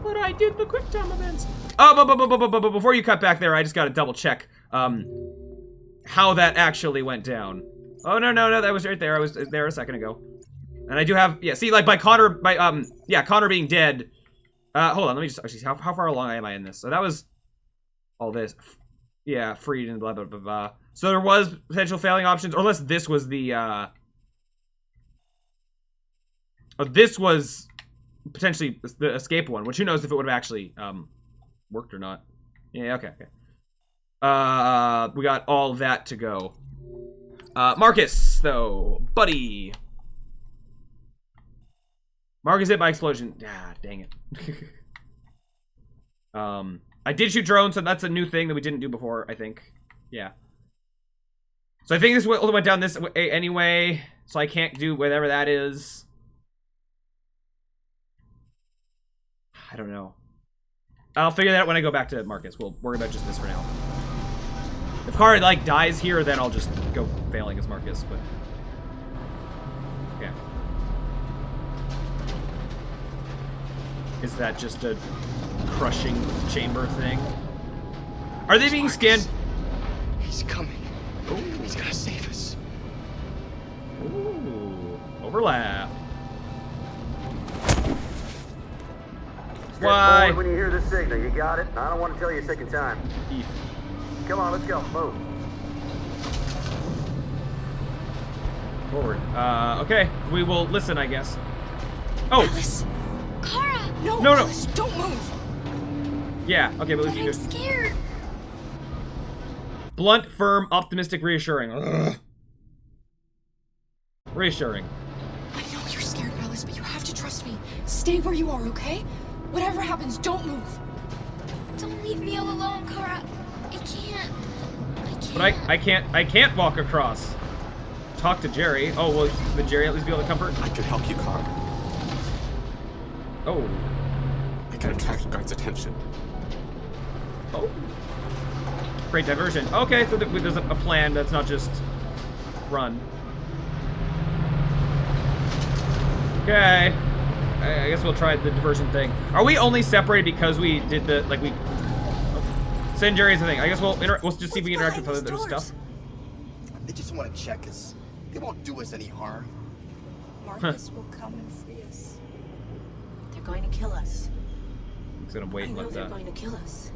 A: But I did the quick time events. Oh, but before you cut back there, I just got to double check how that actually went down. Oh, no, that was right there. I was there a second ago. And I do have, yeah, see, like by Connor, Connor being dead. Hold on, let me just actually see how far along am I in this? So that was all this. Yeah, freed and blah, blah, blah, blah. So there was potential failing options, or unless this was the, oh, this was potentially the escape one, which who knows if it would have actually, worked or not. Yeah, okay. We got all of that to go. Marcus, though. Buddy. Marcus hit by explosion. Ah, dang it. I did shoot drones, so that's a new thing that we didn't do before, I think. Yeah. So I think this went down this way anyway, so I can't do whatever that is. I don't know. I'll figure that out when I go back to Marcus. We'll worry about just this for now. If Kara, like, dies here, then I'll just go failing as Marcus, but... yeah. Is that just a crushing chamber thing? Are they being scanned?
I: He's coming. Ooh. He's gonna save us.
A: Ooh. Overlap. Why?
S: When you hear the signal, you got it? I don't want to tell you a second time. Come on, let's go. Move.
A: Forward. Okay. We will listen, I guess. Oh.
C: Alice, No,
A: No.
C: Alice, don't move.
A: Yeah, okay, but at least you
C: I'm
A: do.
C: scared.
A: Blunt, firm, optimistic, reassuring. Ugh. Reassuring.
C: I know you're scared, Alice, but you have to trust me. Stay where you are, okay? Whatever happens, don't move.
B: Don't leave me all alone, Kara. I can't.
A: But I can't walk across. Talk to Jerry. Oh, well, would Jerry at least be able to comfort?
N: I could help you, Kara.
A: Oh.
N: I can attract the guard's attention.
A: Oh. Great diversion. Okay, so there's a plan that's not just run. Okay. I guess we'll try the diversion thing. Are we only separated because we did the, like, we... Send Jerry's the thing. I guess we'll just see if we can interact with other stuff.
O: They just want to check us. They won't do us any harm.
V: Marcus will come and free us. They're going to kill us.
A: He's gonna wait and let
V: they're
A: that.
V: going to kill us.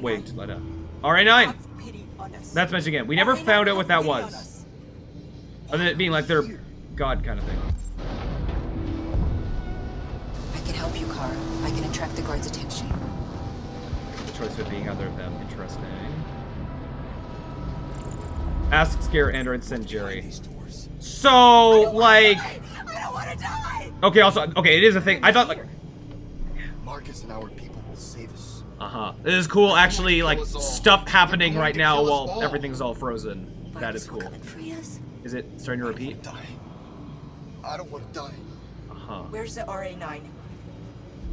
A: Wait to let out. RA9! That's mentioned again. We never found out what that was. Other than it being like their god kind of thing.
V: I can help you, Kara. I can attract the guard's attention.
A: The choice of being other than interesting. Ask, scare, android, send Jerry. So, like...
O: I don't want to die!
A: Okay, also, okay, it is a thing. I thought, like...
O: Marcus and our people will save us.
A: Uh-huh. It is cool, actually, like, stuff happening right now while everything's all frozen. That is cool. Is it starting to repeat?
O: I don't want to die.
A: Uh-huh.
V: Where's the RA9?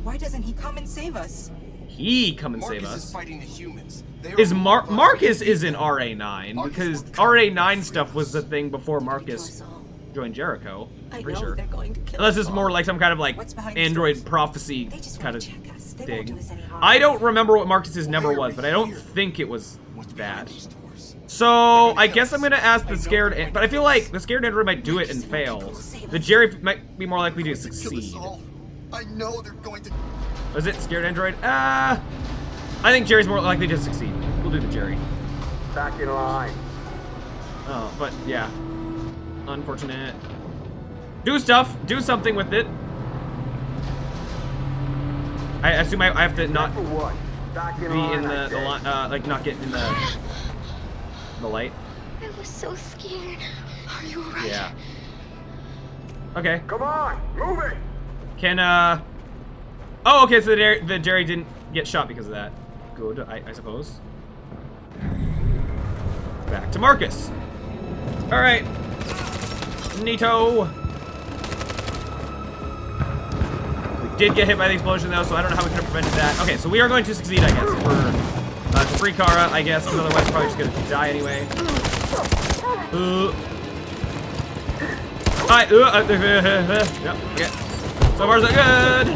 V: Why doesn't he come and save us?
A: He come and save
O: Marcus
A: us.
O: is fighting the humans.
A: Is Marcus is in RA9 because RA9 stuff was the thing before Marcus joined Jericho. I'm pretty sure. Unless it's more like some kind of like android prophecy kind of thing. I don't remember what Marcus's number was, but I don't think it was that. So I guess I'm gonna ask the scared, but I feel like the scared android might do it and fail. The Jerry might be more likely to succeed.
O: I know they're going to.
A: Was it scared android? I think Jerry's more likely to succeed. We'll do the Jerry.
S: Back in line.
A: Oh, but yeah. Unfortunate. Do stuff. Do something with it. I assume I have to not be in the line, like not get in the light.
B: I was so scared. Are you alright?
A: Yeah. Okay.
S: Come on, move it.
A: Can oh, okay. So the Jerry didn't get shot because of that. Good, I suppose. Back to Marcus. All right. Neato. We did get hit by the explosion though, so I don't know how we could have prevented that. Okay, so we are going to succeed, I guess, to free Kara, I guess, because otherwise we're probably just gonna die anyway. Yep, okay. So far so good.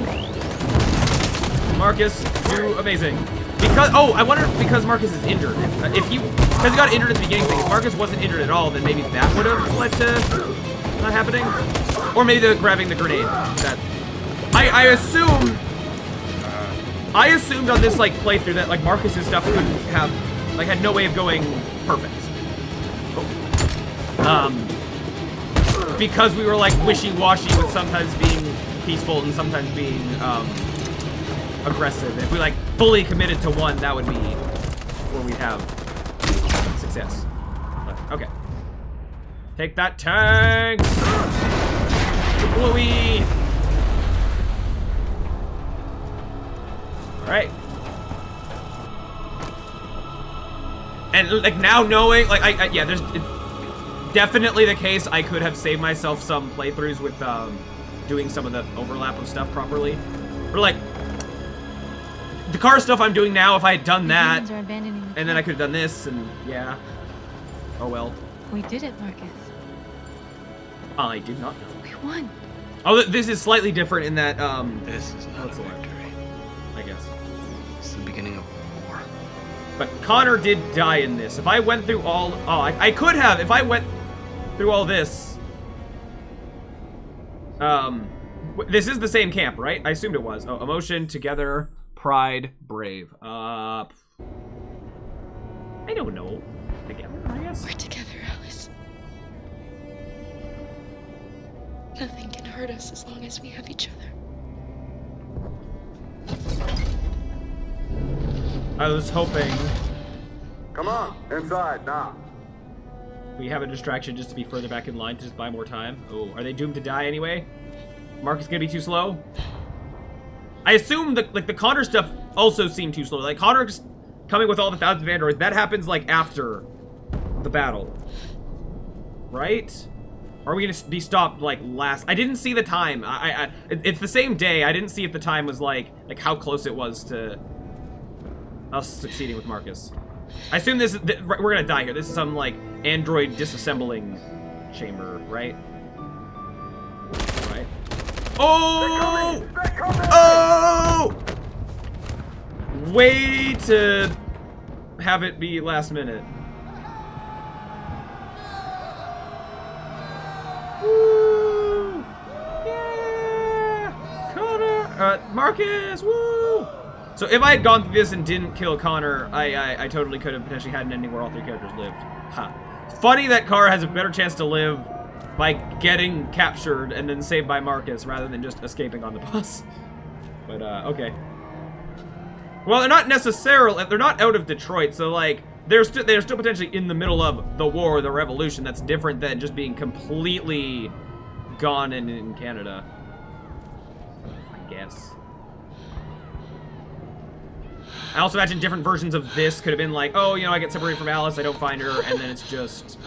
A: Marcus, do amazing. Because I wonder if because Marcus is injured. Because he got injured at the beginning, if Marcus wasn't injured at all, then maybe that would have led to not happening. Or maybe the grabbing the grenade. That I assumed on this like playthrough that like Marcus's stuff couldn't have like had no way of going perfect. Because we were like wishy-washy with sometimes being peaceful and sometimes being aggressive. If we like fully committed to one, that would be where we'd have success. Okay. Take that, tanks! Bluey! Alright. And like now knowing, like yeah, there's definitely the case I could have saved myself some playthroughs with doing some of the overlap of stuff properly. Or like the car stuff I'm doing now, if I had done that, and then I could have done this, and yeah. Oh well.
F: We did it, Marcus.
A: I did not know.
F: We won.
A: Oh, this is slightly different in that,
H: This is not a victory.
A: I guess.
H: It's the beginning of war.
A: But Connor did die in this. If I went through all... Oh, I could have. If I went through all this... This is the same camp, right? I assumed it was. Oh, Emotion, Together, Pride, Brave. I don't know. Together, I guess?
C: We're together, Alice. Nothing can hurt us as long as we have each other.
A: I was hoping.
S: Come on, inside now.
A: We have a distraction just to be further back in line to just buy more time. Oh, are they doomed to die anyway? Marcus gonna be too slow? I assume that like the Connor stuff also seemed too slow. Like Connor's coming with all the thousands of androids, that happens like after the battle. Right? Or are we gonna be stopped like last? I didn't see the time. It's the same day. I didn't see if the time was like how close it was to us succeeding with Marcus. I assume this is, we're gonna die here. This is some like android disassembling chamber, right? Right. Oh! Oh! Way to have it be last minute. Woo! Yeah! Connor! Marcus! Woo! So if I had gone through this and didn't kill Connor, I totally could have potentially had an ending where all three characters lived. Huh. Funny that Kara has a better chance to live by getting captured and then saved by Marcus rather than just escaping on the bus. But, okay. Well, they're not necessarily, they're not out of Detroit, so like, they're still potentially in the middle of the war or the revolution. That's different than just being completely gone in Canada, I guess. I also imagine different versions of this could have been like, oh, you know, I get separated from Alice, I don't find her, and then it's just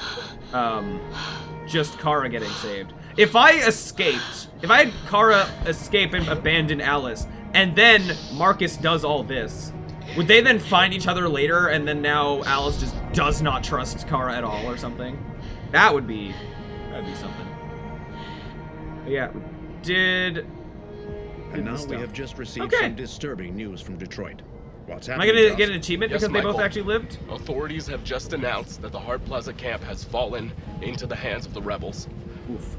A: Kara getting saved. If I had Kara escape and abandon Alice, and then Marcus does all this, would they then find each other later, and then now Alice just does not trust Kara at all or something? That'd be something. But yeah,
G: And now we have just received some disturbing news from Detroit. What's
A: Am
G: happening?
A: I gonna get an achievement
J: Yes,
A: because they both
J: Michael.
A: actually lived?
J: Authorities have just announced that the Hart Plaza camp has fallen into the hands of the rebels.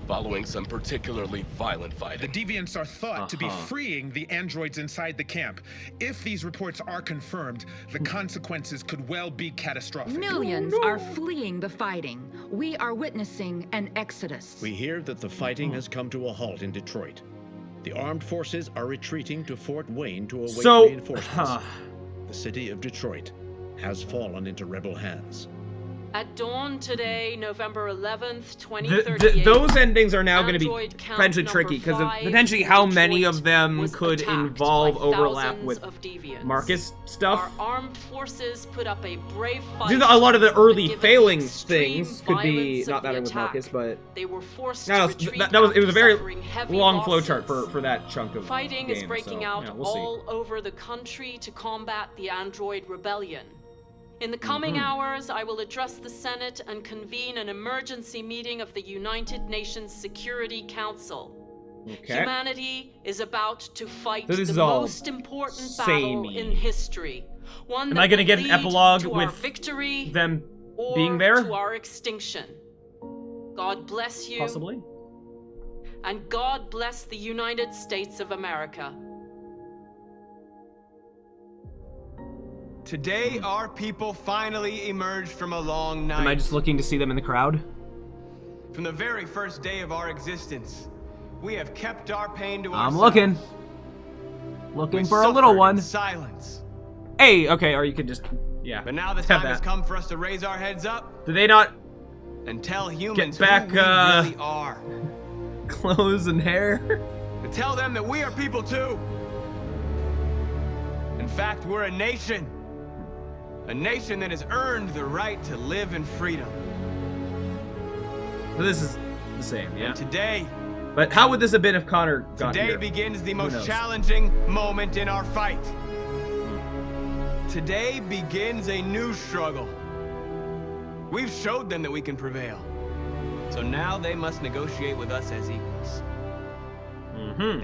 J: Following some particularly violent fighting.
K: The deviants are thought to be freeing the androids inside the camp. If these reports are confirmed, the consequences could well be catastrophic.
L: Millions are fleeing the fighting. We are witnessing an exodus.
G: We hear that the fighting has come to a halt in Detroit. The armed forces are retreating to Fort Wayne to await reinforcements. The city of Detroit has fallen into rebel hands.
M: At dawn today, November 11th, 2038,
A: those endings are now going to be
M: Android count
A: potentially
M: number
A: tricky because of
M: 5
A: potentially how many
M: Detroit
A: of them
M: was
A: could
M: attacked
A: involve
M: by
A: overlap
M: thousands
A: with
M: of deviants.
A: Marcus stuff.
M: Our armed forces put up a brave fight.
A: A lot of the early
M: given
A: failing
M: extreme
A: things could be
M: violence
A: not
M: of
A: that
M: the
A: with
M: attack,
A: Marcus, but
M: they were forced
A: no,
M: to retreat
A: it was a
M: after
A: very
M: suffering heavy
A: long
M: losses.
A: flowchart for that chunk of
M: Fighting
A: game,
M: is breaking
A: so,
M: out
A: yeah, we'll see.
M: all over the country to combat the Android rebellion. In the coming hours, I will address the Senate and convene an emergency meeting of the United Nations Security Council.
A: Okay.
M: Humanity is about to fight
A: So this
M: the
A: is all
M: most important
A: samey.
M: battle in history. One
A: Am
M: that
A: I going to
M: will
A: get an
M: lead
A: epilogue
M: to our
A: with
M: victory
A: them
M: or
A: being there?
M: to our extinction. God bless you.
A: Possibly.
M: And God bless the United States of America.
H: Today, our people finally emerged from a long night.
A: Am I just looking to see them in the crowd?
H: From the very first day of our existence, we have kept our pain to
A: I'm
H: ourselves.
A: looking
H: We
A: for a little
H: suffered
A: one.
H: in silence.
A: Hey, okay, or you could just, yeah.
H: But now the
A: have
H: time has
A: that.
H: come for us to raise our heads up
A: Do they not
H: and tell humans
A: get back
H: who we really are.
A: clothes and hair?
H: To tell them that we are people too. In fact, we're a nation. A nation that has earned the right to live in freedom.
A: So this is the same, yeah.
H: And today,
A: But how would this have been if Connor got
H: today
A: here?
H: begins the
A: Who
H: most
A: knows?
H: challenging moment in our fight. Today begins a new struggle. We've showed them that we can prevail. So now they must negotiate with us as equals.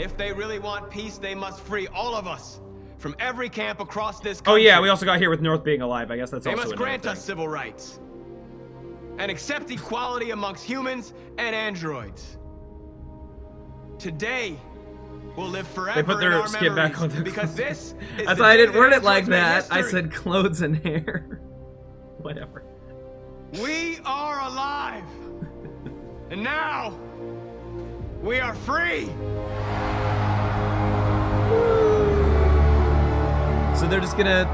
H: If they really want peace, they must free all of us from every camp across this
A: Oh
H: country.
A: yeah, we also got here with North being alive. I guess that's
H: They
A: also
H: must
A: another
H: grant
A: thing.
H: us civil rights and accept equality amongst humans and androids. Today, we'll live forever
A: They put
H: in
A: their
H: our
A: skin back on
H: memories,
A: their
H: because this is
A: That's
H: the
A: why I
H: day
A: didn't word it like
H: androids made
A: that. I
H: history.
A: said clothes and hair. Whatever.
H: We are alive. And now, we are free.
A: So they're just gonna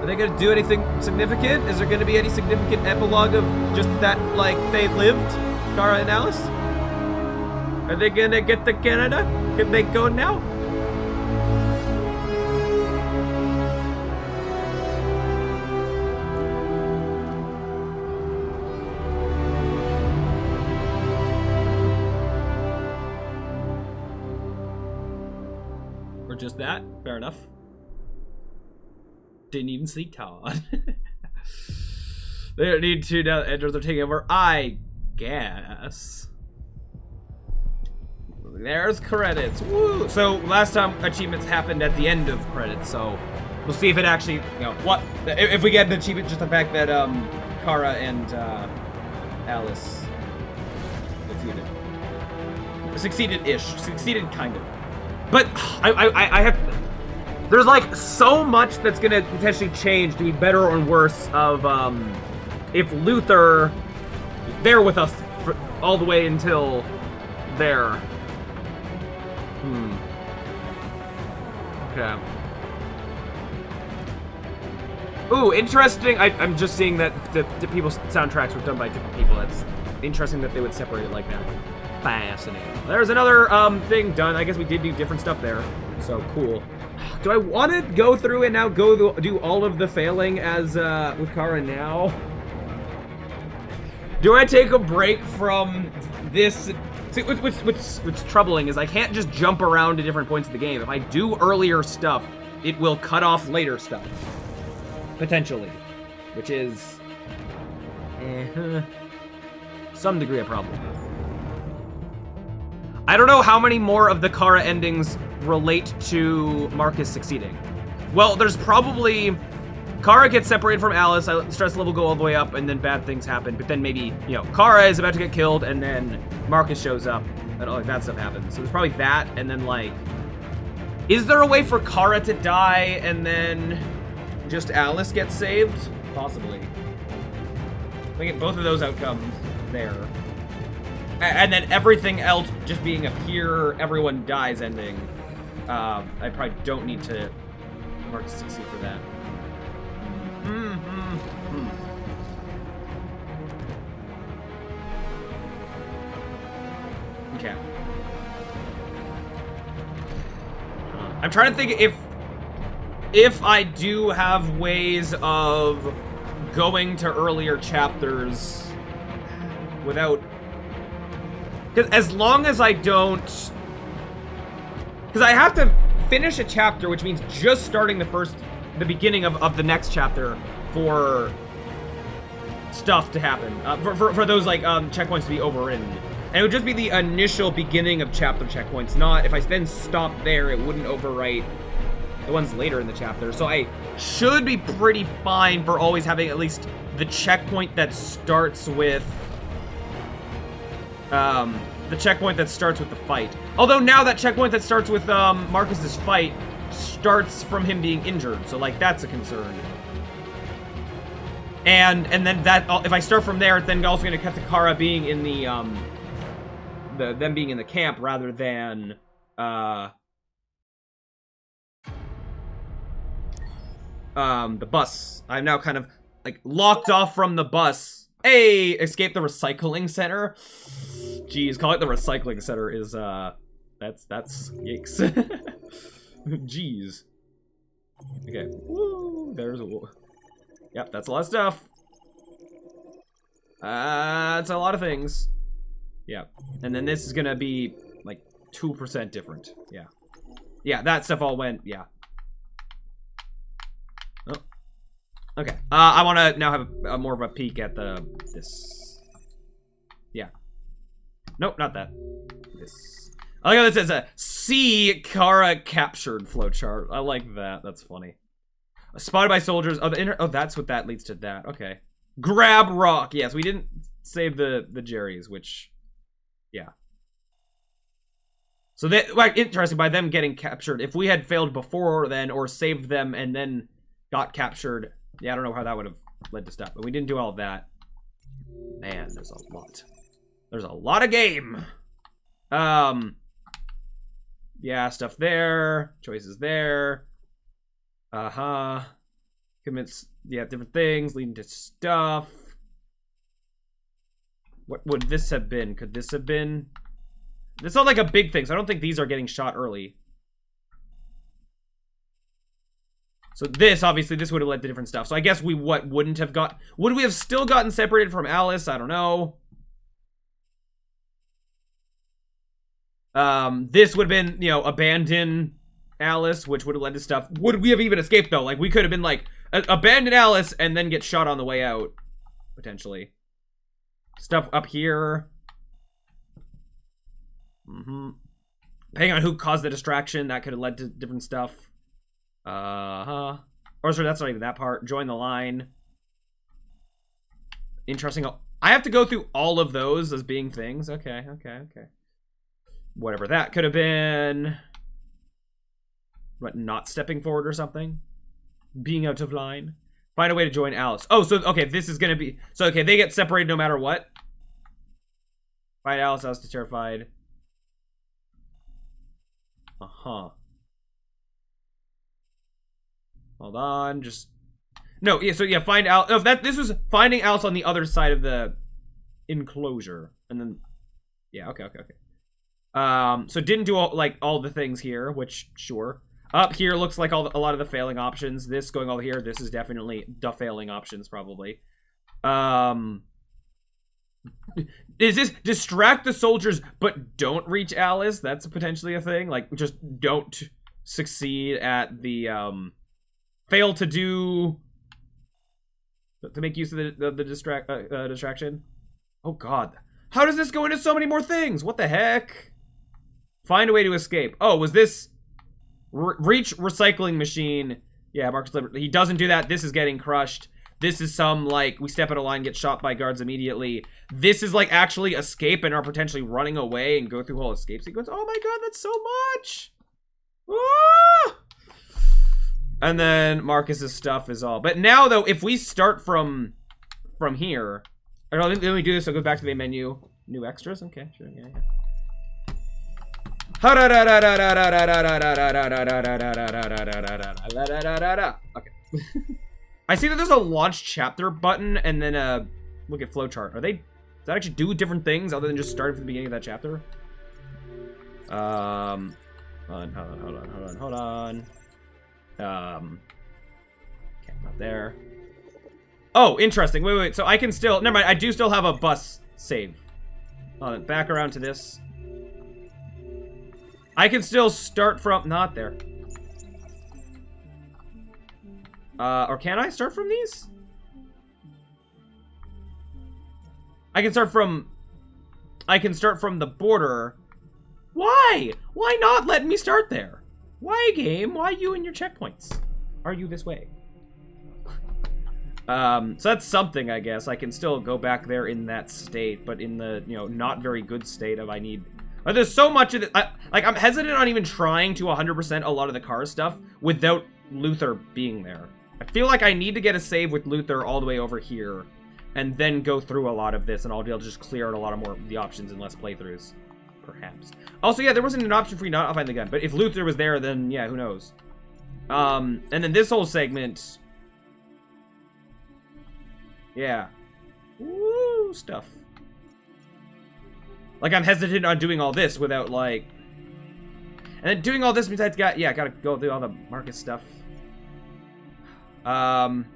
A: Are they gonna do anything significant? Is there gonna be any significant epilogue of just that, like, they lived? Kara and Alice? Are they gonna get to Canada? Can they go now? Or just that? Fair enough. Didn't even see Todd. They don't need to now that androids are taking over, I guess. There's credits. Woo! So last time achievements happened at the end of credits, so we'll see if it actually, you know, what if we get an achievement, just the fact that Kara and Alice succeeded-ish, succeeded kind of. But I have. There's like so much that's gonna potentially change to be better or worse of if Luther there with us for all the way until there. Okay. Ooh, interesting. I'm just seeing that the people's soundtracks were done by different people. That's interesting that they would separate it like that. Fascinating. There's another thing done. I guess we did do different stuff there. So cool. Do I want to go through and now do all of the failing as with Kara now? Do I take a break from this? See, what's troubling is I can't just jump around to different points of the game. If I do earlier stuff, it will cut off later stuff. Potentially. Which is some degree of problem. I don't know how many more of the Kara endings relate to Marcus succeeding. Well, there's probably Kara gets separated from Alice, stress level go all the way up, and then bad things happen. But then maybe, you know, Kara is about to get killed, and then Marcus shows up, and all like that stuff happens. So there's probably that, and then like, is there a way for Kara to die and then just Alice gets saved? Possibly. I get both of those outcomes there. And then everything else just being a pure everyone dies ending. I probably don't need to Marcus succeed for that. Okay. I'm trying to think if I do have ways of going to earlier chapters without, because as long as I don't, because I have to finish a chapter, which means just starting the beginning of the next chapter for stuff to happen, for those like checkpoints to be overridden. And it would just be the initial beginning of chapter checkpoints, not if I then stopped there, it wouldn't overwrite the ones later in the chapter. So I should be pretty fine for always having at least the checkpoint that starts with the fight. Although now that checkpoint that starts with Marcus's fight starts from him being injured, so like that's a concern. And then that if I start from there, it's then also going to cut to Kara being in them being in the camp rather than the bus. I'm now kind of like locked off from the bus. Hey, escape the recycling center. Jeez, call it the recycling center is that's yikes. Jeez. Okay. Woo, there's a. Yep, that's a lot of stuff. It's a lot of things. Yeah, and then this is gonna be like 2% different. Yeah, yeah, that stuff all went. Yeah. Oh. Okay. I want to now have a more of a peek at this. Yeah. Nope, not that. This. I like how this says a see Kara captured flowchart. I like that. That's funny. Spotted by soldiers. Oh, that's what that leads to. That. Okay. Grab rock. Yes, we didn't save the Jerrys, which, yeah. So that, like, interesting by them getting captured. If we had failed before then, or saved them and then got captured, yeah, I don't know how that would have led to stuff. But we didn't do all of that. Man, there's a lot. There's a lot of game. Yeah, stuff there. Choices there. Uh-huh. Commits, yeah, different things, leading to stuff. What would this have been? Could this have been... This sounds like a big thing, so I don't think these are getting shot early. So this, obviously, this would have led to different stuff. So I guess we, wouldn't have got... Would we have still gotten separated from Alice? I don't know. This would have been, you know, abandon Alice, which would have led to stuff. Would we have even escaped, though? Like, we could have been, like, abandon Alice and then get shot on the way out. Potentially. Stuff up here. Depending on who caused the distraction, that could have led to different stuff. Or sorry, that's not even that part. Join the line. Interesting. I have to go through all of those as being things. Okay. Whatever that could have been. What, not stepping forward or something? Being out of line. Find a way to join Alice. Oh, so, okay, this is gonna be... So, okay, they get separated no matter what. Find Alice, Alice is terrified. Hold on, just... No, yeah, so yeah, find Alice... Oh, this was finding Alice on the other side of the enclosure. And then... Yeah, okay. So didn't do all the things here, which, sure. Up here looks like a lot of the failing options. This going over here, this is definitely the failing options, probably. Is this distract the soldiers, but don't reach Alice? That's potentially a thing. Like, just don't succeed at the, fail to do... To make use of the distraction. Oh, God. How does this go into so many more things? What the heck? Find a way to escape. Oh, was this... Reach recycling machine. Yeah, Marcus Liberty. He doesn't do that. This is getting crushed. This is some, like, we step out of line, get shot by guards immediately. This is, like, actually escape and are potentially running away and go through whole escape sequence. Oh my god, that's so much! Ah! And then Marcus's stuff is all. But now, though, if we start from here... Or let me do this, I'll go back to the main menu. New extras? Okay, sure, yeah. Okay. I see that there's a launch chapter button and then look at flowchart. Does that actually do different things other than just starting from the beginning of that chapter? Hold on. Okay, not there. Oh, interesting. Wait. So I can still, never mind. I do still have a bus save. Back around to this. I can still start from... Not there. Or can I start from these? I can start from the border. Why? Why not let me start there? Why, game? Why you and your checkpoints? Are you this way? So that's something, I guess. I can still go back there in that state, but in the, you know, not very good state of I need... There's so much of it. Like, I'm hesitant on even trying to 100% a lot of the car stuff without Luther being there. I feel like I need to get a save with Luther all the way over here and then go through a lot of this, and I'll be able to just clear out a lot of more of the options in less playthroughs. Perhaps. Also, yeah, there wasn't an option for you not to find the gun, but if Luther was there, then, yeah, who knows. And then this whole segment... Yeah. Woo, stuff. Like, I'm hesitant on doing all this without, like... And then doing all this means I gotta go through all the Marcus stuff. And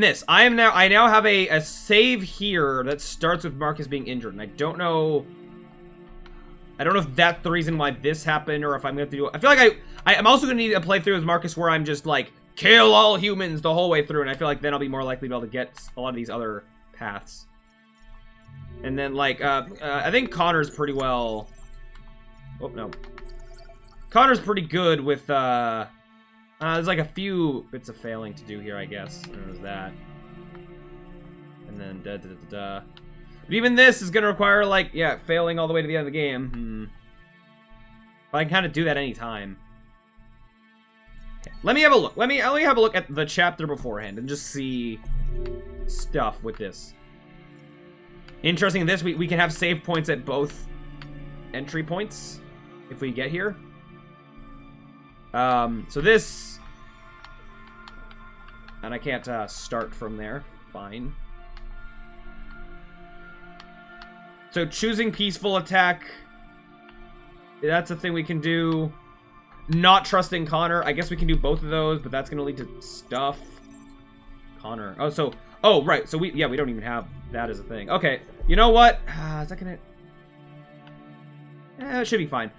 A: this. I now have a save here that starts with Marcus being injured, and I don't know if that's the reason why this happened, or if I'm gonna have to do... I feel like I'm also gonna need a playthrough with Marcus where I'm just, like, kill all humans the whole way through, and I feel like then I'll be more likely to be able to get a lot of these other paths. And then, like, I think Connor's pretty well... Oh, no. Connor's pretty good with, there's, like, a few bits of failing to do here, I guess. There's that. And then, But even this is gonna require, like, yeah, failing all the way to the end of the game. But I can kind of do that anytime. Okay. Let me have a look. Let me have a look at the chapter beforehand and just see stuff with this. Interesting in this, we can have save points at both entry points if we get here. So this... And I can't start from there. Fine. So choosing peaceful attack... That's a thing we can do. Not trusting Connor. I guess we can do both of those, but that's going to lead to stuff. Connor. Oh, so... Oh, right. So we don't even have that as a thing. Okay. You know what? Is that going to... it should be fine.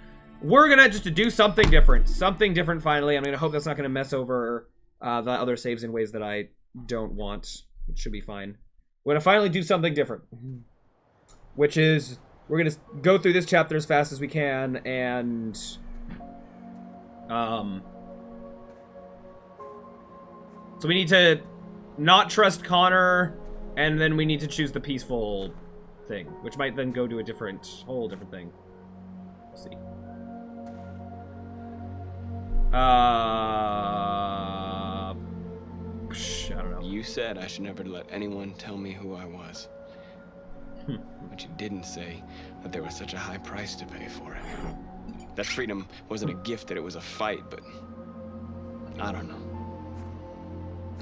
A: We're going to just do something different. Something different, finally. I'm going to hope that's not going to mess over the other saves in ways that I don't want. It should be fine. We're going to finally do something different. Which is... We're going to go through this chapter as fast as we can, and... So we need to not trust Connor, and then we need to choose the peaceful thing, which might then go to a whole different thing. Let's see. I don't know.
H: You said I should never let anyone tell me who I was. But you didn't say that there was such a high price to pay for it. That freedom wasn't a gift, that it was a fight, but I don't know.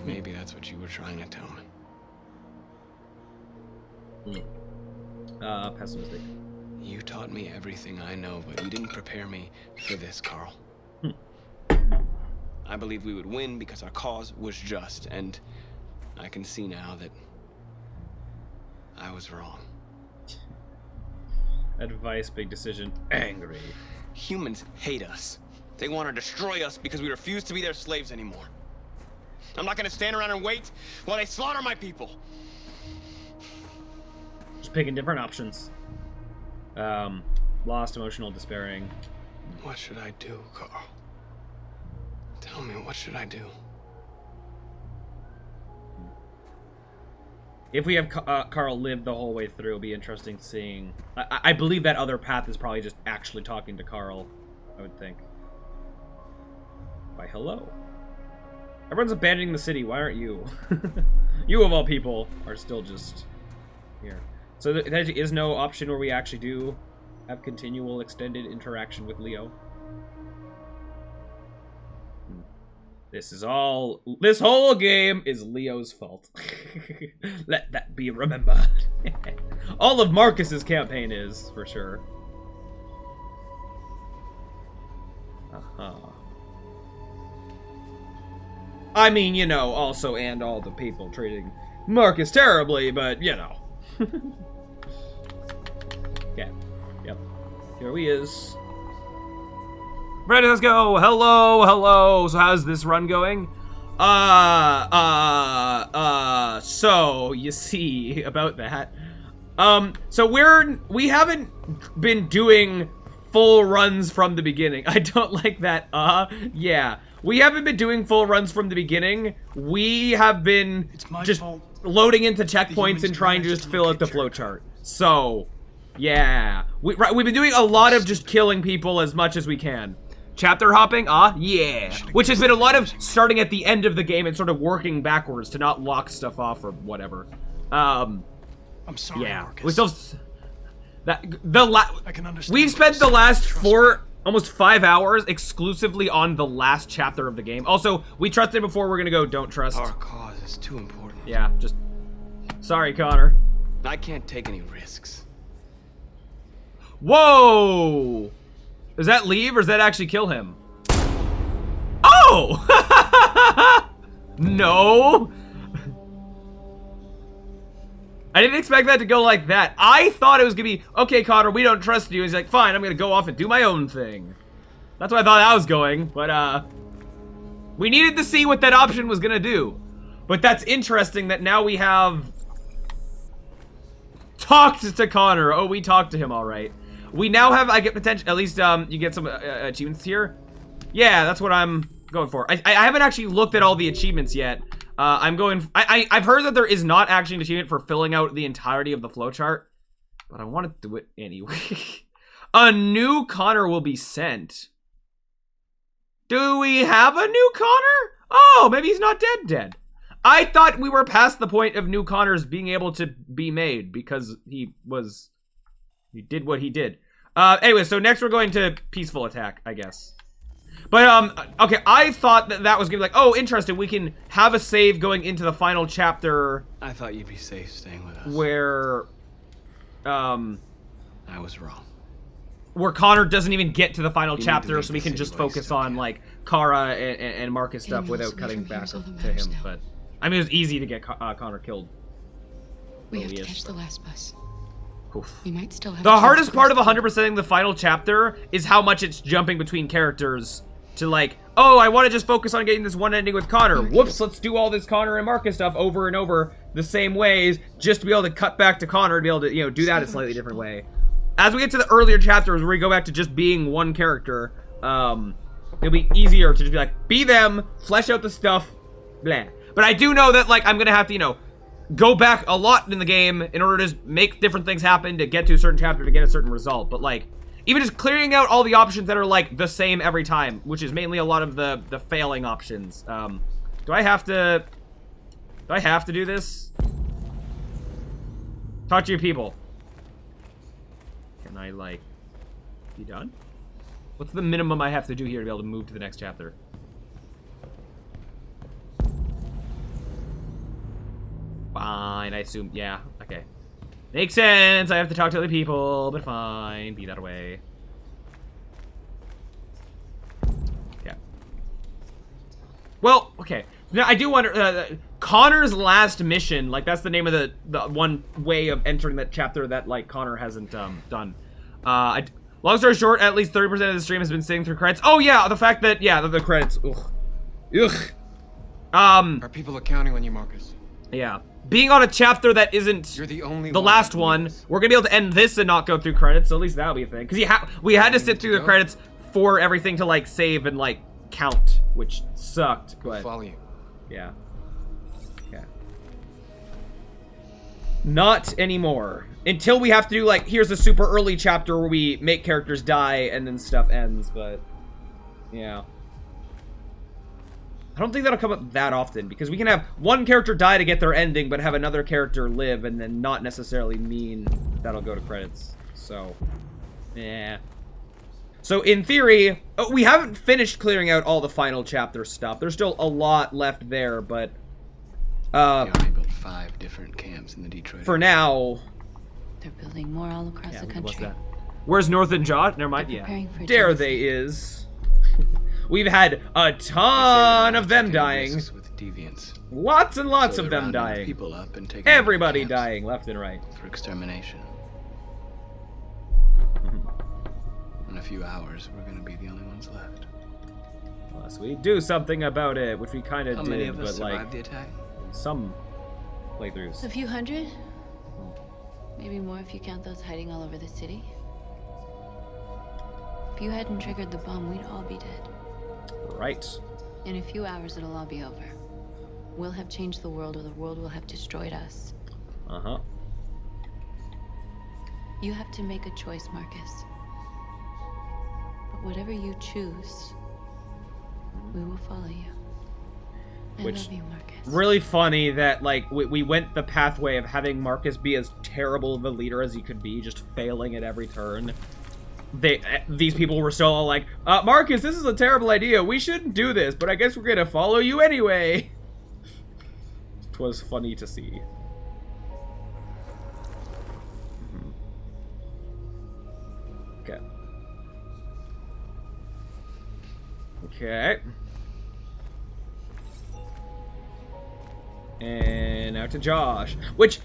H: Maybe that's what you were trying to tell me.
A: Pessimistic.
H: You taught me everything I know, but you didn't prepare me for this, Carl. I believed we would win because our cause was just, and I can see now that I was wrong.
A: Advice, big decision, angry.
H: Humans hate us. They want to destroy us because we refuse to be their slaves anymore. I'm not going to stand around and wait while they slaughter my people.
A: Just picking different options. Lost, emotional, despairing.
H: What should I do, Carl? Tell me, what should I do?
A: If we have Carl live the whole way through, it'll be interesting seeing... I believe that other path is probably just actually talking to Carl, I would think. Why, hello. Everyone's abandoning the city. Why aren't you? You, of all people, are still just here. So there is no option where we actually do have continual extended interaction with Leo. This whole game is Leo's fault. Let that be remembered. All of Marcus's campaign is, for sure. I mean, you know, also, and all the people treating Marcus terribly, but, you know. Yeah. Yep. Here he is. Ready, let's go. Hello. So how's this run going? So you see about that. So we haven't been doing full runs from the beginning. I don't like that. Yeah. We haven't been doing full runs from the beginning. We have been just loading into checkpoints and trying to just fill out the flowchart. So, yeah. We've been doing a lot of just killing people as much as we can. Chapter hopping? Yeah. Which has been a lot of starting at the end of the game and sort of working backwards to not lock stuff off or whatever.
I: I'm sorry,
A: yeah.
I: Marcus.
A: We still...
I: I can understand.
A: We've spent the last almost 5 hours exclusively on the last chapter of the game. Also, we trusted before, we're gonna go don't trust.
H: Our cause is too important.
A: Yeah, just... Sorry, Connor.
H: I can't take any risks.
A: Whoa! Does that leave or does that actually kill him? Oh! No! I didn't expect that to go like that. I thought it was gonna be, okay, Connor, we don't trust you. He's like, fine, I'm gonna go off and do my own thing. That's what I thought that was going, but we needed to see what that option was gonna do. But that's interesting that now we have talked to Connor. Oh, we talked to him, all right. We now have, I get potential, at least you get some achievements here. Yeah, that's what I'm going for. I haven't actually looked at all the achievements yet. I've heard that there is not actually an achievement for filling out the entirety of the flowchart, but I want to do it anyway. A new Connor will be sent. Do we have a new Connor? Oh, maybe he's not dead. I thought we were past the point of new Connors being able to be made because he did what he did. Anyway, so next we're going to peaceful attack, I guess. But, okay, I thought that was gonna be like, oh, interesting, we can have a save going into the final chapter.
H: I thought you'd be safe staying with us.
A: Where,
H: I was wrong.
A: Where Connor doesn't even get to the final chapter, so we can just focus on, like, Kara and Marcus stuff without cutting back to him. But, I mean, it was easy to get Connor killed.
C: We have to catch the last bus.
A: Oof.
C: We might still have
A: the hardest part of 100%ing the final chapter is how much it's jumping between characters to like, oh, I want to just focus on getting this one ending with Connor. Whoops, let's do all this Connor and Marcus stuff over and over the same ways just to be able to cut back to Connor and be able to, you know, do that a slightly different way. As we get to the earlier chapters where we go back to just being one character, it'll be easier to just be like, be them, flesh out the stuff, blah. But I do know that, like, I'm going to have to, you know, go back a lot in the game in order to just make different things happen to get to a certain chapter to get a certain result. But, like, even just clearing out all the options that are, like, the same every time, which is mainly a lot of the failing options. Do I have to do this? Talk to your people. Can I, like, be done? What's the minimum I have to do here to be able to move to the next chapter? Fine, I assume, yeah, okay. Makes sense, I have to talk to other people, but fine, be that away. Yeah. Well, okay. Now, I do wonder, Connor's last mission, like, that's the name of the one way of entering that chapter that, like, Connor hasn't, done. Long story short, at least 30% of the stream has been sitting through credits. Oh, yeah, the fact that, yeah, the credits, ugh. Ugh.
T: Our people are counting on you, Marcus.
A: Yeah. Being on a chapter that isn't
T: You're the only
A: last one, we're gonna be able to end this and not go through credits, so at least that'll be a thing. Because we had to sit through the credits for everything to, like, save and, like, count, which sucked, but...
T: We'll follow you.
A: Yeah. Yeah. Not anymore. Until we have to do, like, here's a super early chapter where we make characters die and then stuff ends, but... Yeah. I don't think that'll come up that often, because we can have one character die to get their ending, but have another character live, and then not necessarily mean that'll go to credits. So, yeah. So, in theory, we haven't finished clearing out all the final chapter stuff. There's still a lot left there, but...
H: They only built 5 different camps in the Detroit.
A: For now...
B: They're building more all across the country.
A: What's that? Where's North and Josh? Never mind, yeah. There they is. We've had a ton of them dying.
H: With deviants.
A: Lots and lots of them dying.
H: People up and taking
A: everybody dying left and right.
H: For extermination. In a few hours, we're going to be the only ones left.
A: Unless we do something about it, which we kind of did,
H: many of us
A: but like
H: survived the attack?
A: Some playthroughs.
B: A few hundred? Maybe more if you count those hiding all over the city. If you hadn't triggered the bomb, we'd all be dead.
A: Right.
B: In a few hours, it'll all be over. We'll have changed the world, or the world will have destroyed us.
A: Uh-huh.
B: You have to make a choice, Marcus. But whatever you choose, we will follow you. I love you, Marcus.
A: Really funny that, like, we went the pathway of having Marcus be as terrible of a leader as he could be, just failing at every turn. These people were still all like, Marcus, this is a terrible idea. We shouldn't do this, but I guess we're gonna follow you anyway. It was funny to see. Okay. Okay. And now to Josh, which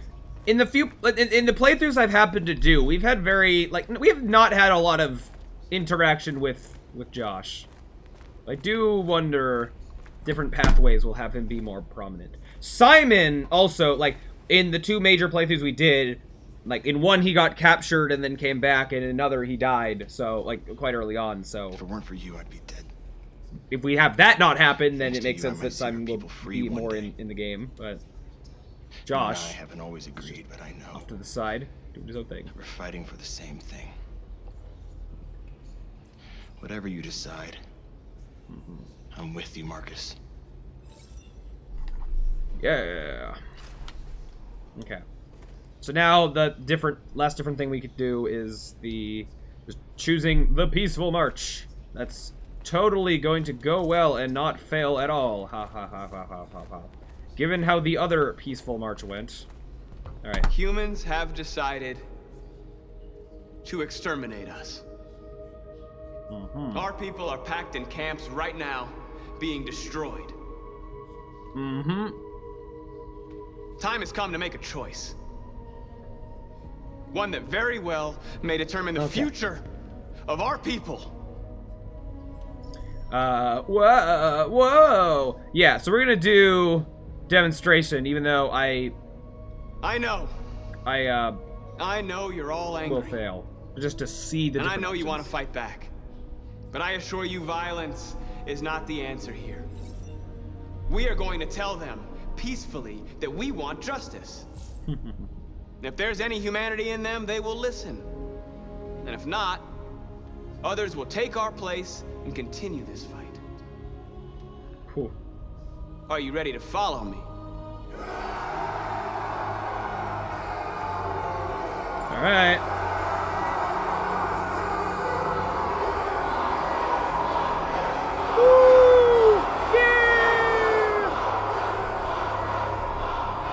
A: in the playthroughs I've happened to do, we've had we have not had a lot of interaction with Josh. I do wonder different pathways will have him be more prominent. Simon also, like, in the 2 major playthroughs we did, like, in one he got captured and then came back, and in another he died, so, like, quite early on, so...
O: If it weren't for you, I'd be dead.
A: If we have that not happen, then it makes sense that Simon will be more in the game, but... Josh...
O: I haven't always agreed, but I know.
A: Off to the side, doing his own thing.
O: We're fighting for the same thing. Whatever you decide, I'm with you, Marcus.
A: Yeah. Okay. So now the last different thing we could do is just choosing the peaceful march. That's totally going to go well and not fail at all. Ha ha ha ha ha ha ha. Given how the other peaceful march went. Alright.
H: Humans have decided to exterminate us. Our people are packed in camps right now, being destroyed. Time has come to make a choice. One that very well may determine the future of our people.
A: Whoa. Yeah, so we're gonna do demonstration, even though I know you're all angry. Will fail. Just to see the
H: And I know you want to fight back. But I assure you, violence is not the answer here. We are going to tell them peacefully that we want justice. If there's any humanity in them, they will listen. And if not, others will take our place and continue this fight.
A: Cool.
H: Are you ready to follow me?
A: All right. Woo! Yeah!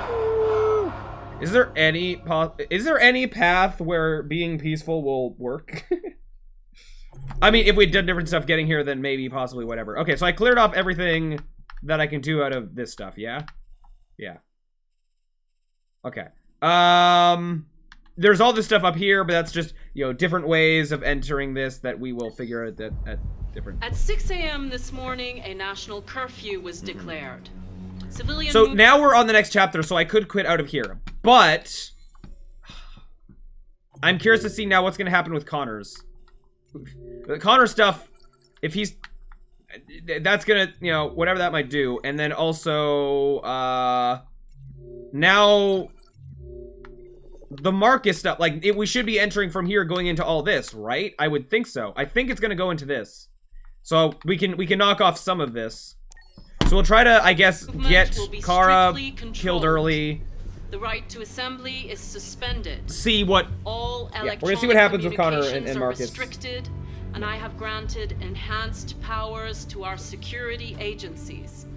A: Woo! Is there any path where being peaceful will work? I mean, if we did different stuff getting here, then maybe, possibly, whatever. Okay, so I cleared off everything that I can do out of this stuff, yeah? Yeah. Okay. There's all this stuff up here, but that's just, you know, different ways of entering this that we will figure out at different...
M: At 6 a.m. this morning, a national curfew was declared. Civilian
A: So now we're on the next chapter, so I could quit out of here. But I'm curious to see now what's going to happen with Connor's. The Connor stuff, if he's... That's going to, you know, whatever that might do. And then also, now... The Marcus stuff, like, we should be entering from here going into all this, right? I would think so. I think it's gonna go into this. So, we can knock off some of this. So we'll try to, I guess, get Kara killed early.
M: The right to assembly is suspended.
A: See what...
M: All
A: we're gonna see what happens with Connor and Marcus.
M: Restricted, and I have granted enhanced powers to our security agencies.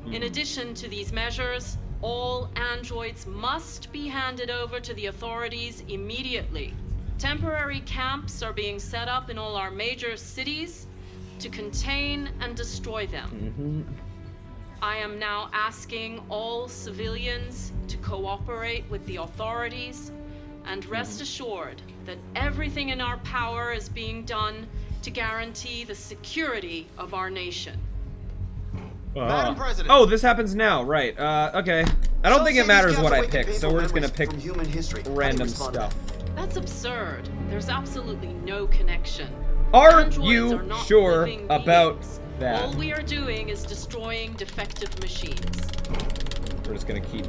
M: In addition to these measures, all androids must be handed over to the authorities immediately. Temporary camps are being set up in all our major cities to contain and destroy them. I am now asking all civilians to cooperate with the authorities and rest assured that everything in our power is being done to guarantee the security of our nation.
D: Madam President.
A: Oh, this happens now, right. Okay. I don't think it matters what I pick, so we're just gonna pick random stuff.
M: That's absurd. There's absolutely no connection.
A: Are you sure about that?
M: All we are doing is destroying defective machines.
A: We're just gonna keep...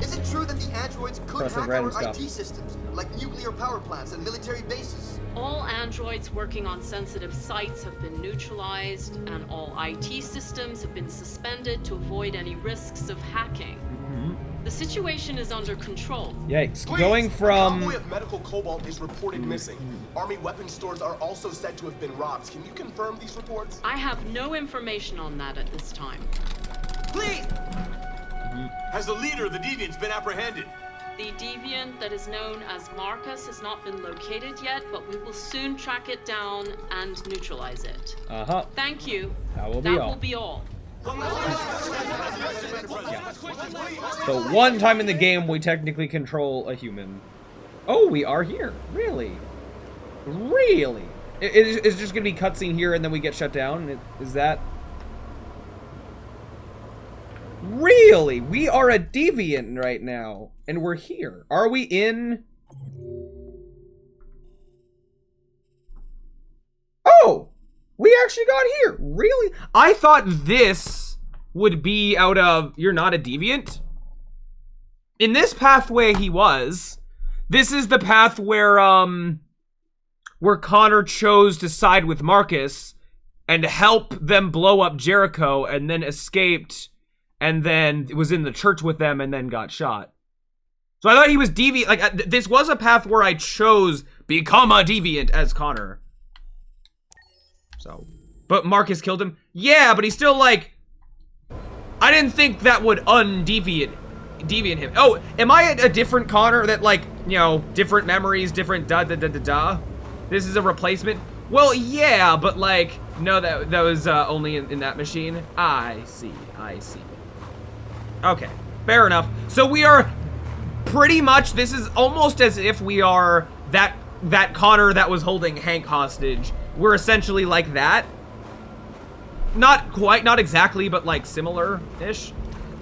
R: Is it true that the androids could
A: pressing
R: hack
A: random
R: our
A: stuff.
R: IT systems, like nuclear power plants and military bases?
M: All androids working on sensitive sites have been neutralized, and all IT systems have been suspended to avoid any risks of hacking. The situation is under control.
A: Yikes.
J: Please,
A: Going from...
J: a convoy of medical cobalt is reported missing. Army weapon stores are also said to have been robbed. Can you confirm these reports?
M: I have no information on that at this time.
R: Please!
D: Has the leader of the Deviants been apprehended?
M: The deviant that is known as Marcus has not been located yet, but we will soon track it down and neutralize it. Thank you.
A: That will be all. So one time in the game, we technically control a human. Oh, we are here. Really? Really? It's just going to be cutscene here and then we get shut down? Is that... Really? We are a deviant right now. And we're here. Are we in... Oh! We actually got here. Really? I thought this would be out of... You're not a deviant? In this pathway he was. This is the path where Connor chose to side with Marcus and help them blow up Jericho and then escaped and then was in the church with them and then got shot. So I thought he was deviant. Like, this was a path where I chose become a deviant as Connor. So, But Marcus killed him? Yeah, but he's still like... I didn't think that would deviate him. Oh, am I a different Connor that like, you know, different memories, different da-da-da-da-da? This is a replacement? Well, yeah, but like, no, that was only in that machine. I see. Okay, fair enough. So we are pretty much, this is almost as if we are that Connor that was holding Hank hostage. We're essentially like that. Not quite, not exactly, but like similar-ish.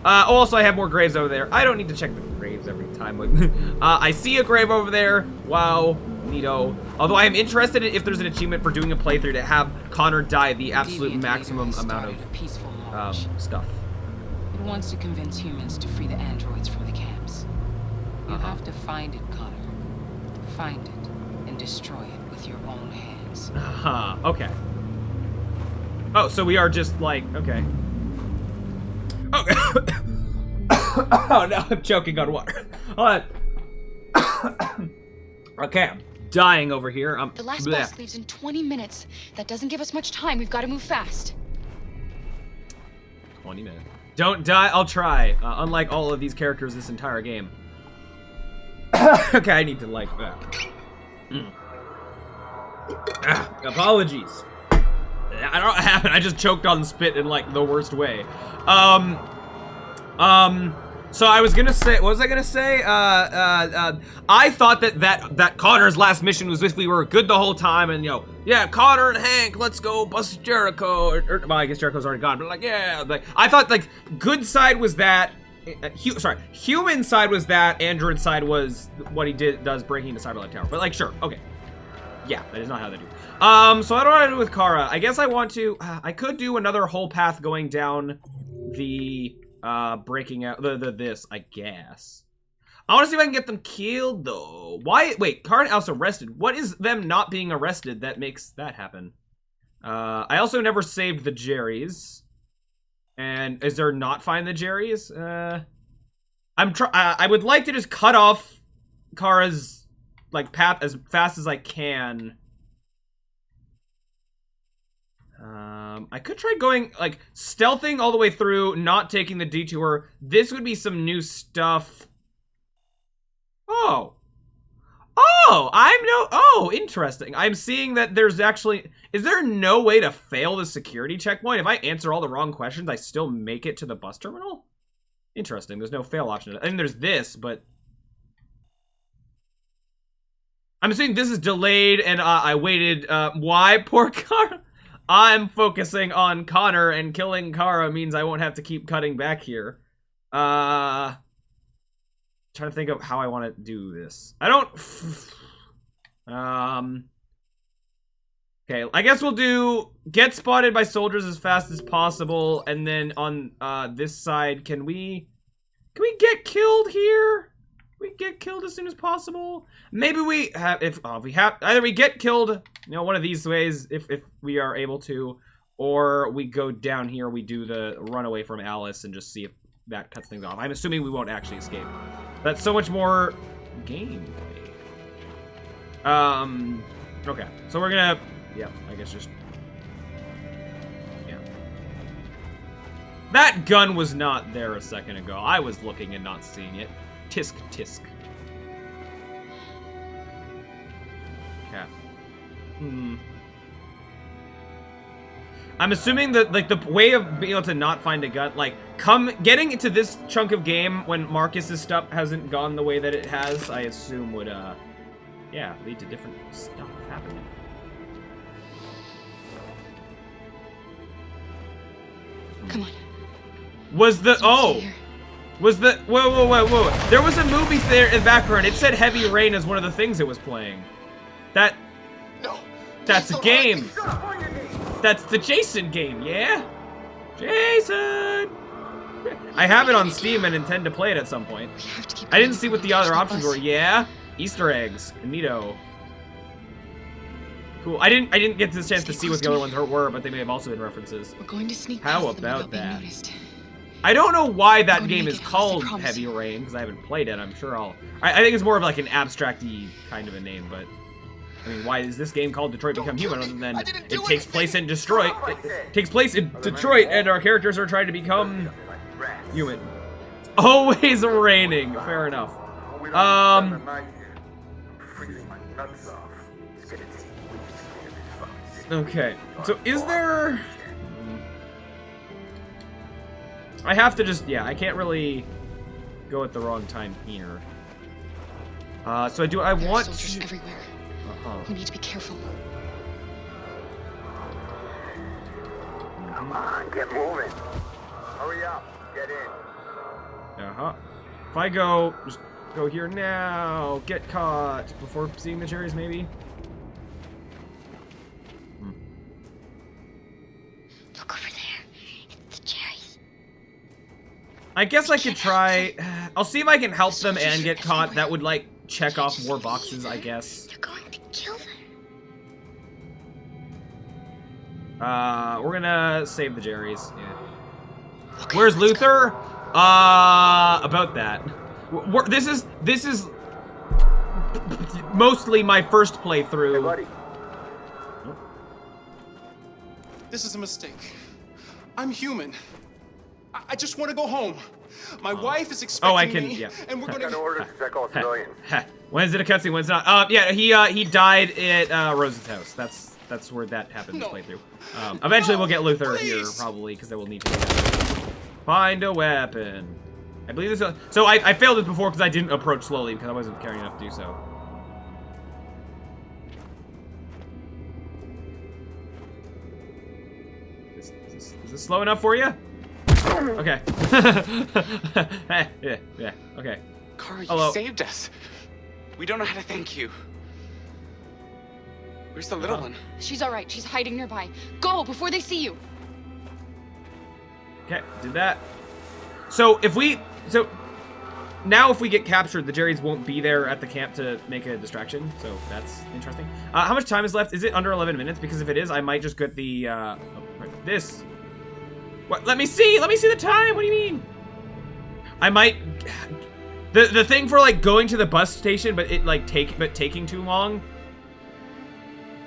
A: Also, I have more graves over there. I don't need to check the graves every time. I see a grave over there. Wow, neato. Although I am interested in if there's an achievement for doing a playthrough to have Connor die the absolute maximum amount of stuff.
E: It wants to convince humans to free the androids from the camps. You have to find it, Connor. Find it and destroy it with your own hands.
A: Okay. Oh, so we are just like, okay. Oh, oh no, I'm choking on water. Hold on. Okay, I'm dying over here.
C: The last bus leaves in 20 minutes. That doesn't give us much time. We've got to move fast.
A: 20 minutes. Don't die, I'll try. Unlike all of these characters this entire game. Okay, I need to like... apologies. I don't know what happened. I just choked on spit in like the worst way. So I was gonna say, what was I gonna say? I thought that Connor's last mission was if we were good the whole time, and you know, yeah, Connor and Hank, let's go bust Jericho. Well, I guess Jericho's already gone, but like, yeah, like I thought like good side was that. Human side was that. Android side was what he does breaking into Cyberlife Tower. But like, sure, okay. Yeah, that is not how they do. So I don't know what to do with Kara. I guess I want to. I could do another whole path going down the breaking out this. I guess. I want to see if I can get them killed though. Why? Wait, Kara and Alice arrested. What is them not being arrested that makes that happen? I also never saved the Jerrys. And is there not find the Jerrys? I would like to just cut off Kara's like path as fast as I can. I could try going like stealthing all the way through, not taking the detour. This would be some new stuff. Oh, interesting. I'm seeing that there's actually, is there no way to fail the security checkpoint? If I answer all the wrong questions, I still make it to the bus terminal? Interesting, there's no fail option. I mean, there's this, but I'm assuming this is delayed and I waited. Why? Poor Kara. I'm focusing on Connor, and killing Kara means I won't have to keep cutting back here. Trying to think of how I want to do this. I don't... Okay, I guess we'll do get spotted by soldiers as fast as possible, and then on this side, can we get killed here? We get killed as soon as possible. Maybe we have, either we get killed, you know, one of these ways if we are able to, or we go down here, we do the run away from Alice and just see if that cuts things off. I'm assuming we won't actually escape. That's so much more gameplay. Okay, so we're gonna, yeah, I guess just, yeah. That gun was not there a second ago. I was looking and not seeing it. Tisk, tisk. Okay. I'm assuming that, like, the way of being able to not find a gun, like, getting into this chunk of game when Marcus's stuff hasn't gone the way that it has, I assume would, yeah, lead to different stuff happening.
C: Come on.
A: Was the, was the, whoa. There was a movie there in the background. It said Heavy Rain as one of the things it was playing. That's a game. That's the Jason game, yeah? Jason! I have it on Steam and intend to play it at some point. I didn't see what the other options were. Yeah? Easter eggs. Neato. Cool. I didn't get this chance to see what the other ones were, but they may have also been references.
C: We're going to sneak
A: How about that? I don't know why that game is called Heavy Rain, because I haven't played it. I'm sure I think it's more of like an abstract-y kind of a name, but... I mean, why is this game called Detroit Become Human other than it takes place in Detroit? It takes place in Detroit, and our characters are trying to become human. Always raining. Fair enough. Okay. So is there? I have to just, yeah, I can't really go at the wrong time here. So I want
C: soldiers everywhere. We need to be careful.
S: Come on, get moving. Hurry up, get in.
A: If I go, just go here now. Get caught before seeing the cherries, maybe.
C: Look over there. It's the cherries.
A: I guess I could try. I'll see if I can help them and get caught. That would like check off more boxes, I guess.
C: They're going to kill them.
A: We're gonna save the Jerrys. Yeah. Okay, where's Luther? About that. This is mostly my first playthrough.
Q: Hey, buddy. This is a mistake. I'm human. I just want to go home. My wife is expecting me, and we're gonna.
S: Orders to check all civilians.
A: When's it a cutscene? When's not? Yeah, he died at Rose's house. That's where that happened this playthrough. Eventually we'll get Luther here probably because they will need to do that. Find a weapon. I believe this. So I failed this before because I didn't approach slowly because I wasn't carrying enough to do so. Is this slow enough for you? Okay. yeah, okay.
N: Kara, you
A: Hello.
N: saved us. We don't know how to thank you. Where's the little one?
C: She's all right. She's hiding nearby. Go before they see you.
A: Okay, did that. So if we now if we get captured, the Jerrys won't be there at the camp to make a distraction. So that's interesting. How much time is left? Is it under 11 minutes? Because if it is, I might just get the this. What? Let me see. Let me see the time. What do you mean? I might. The thing for like going to the bus station, but it like taking too long.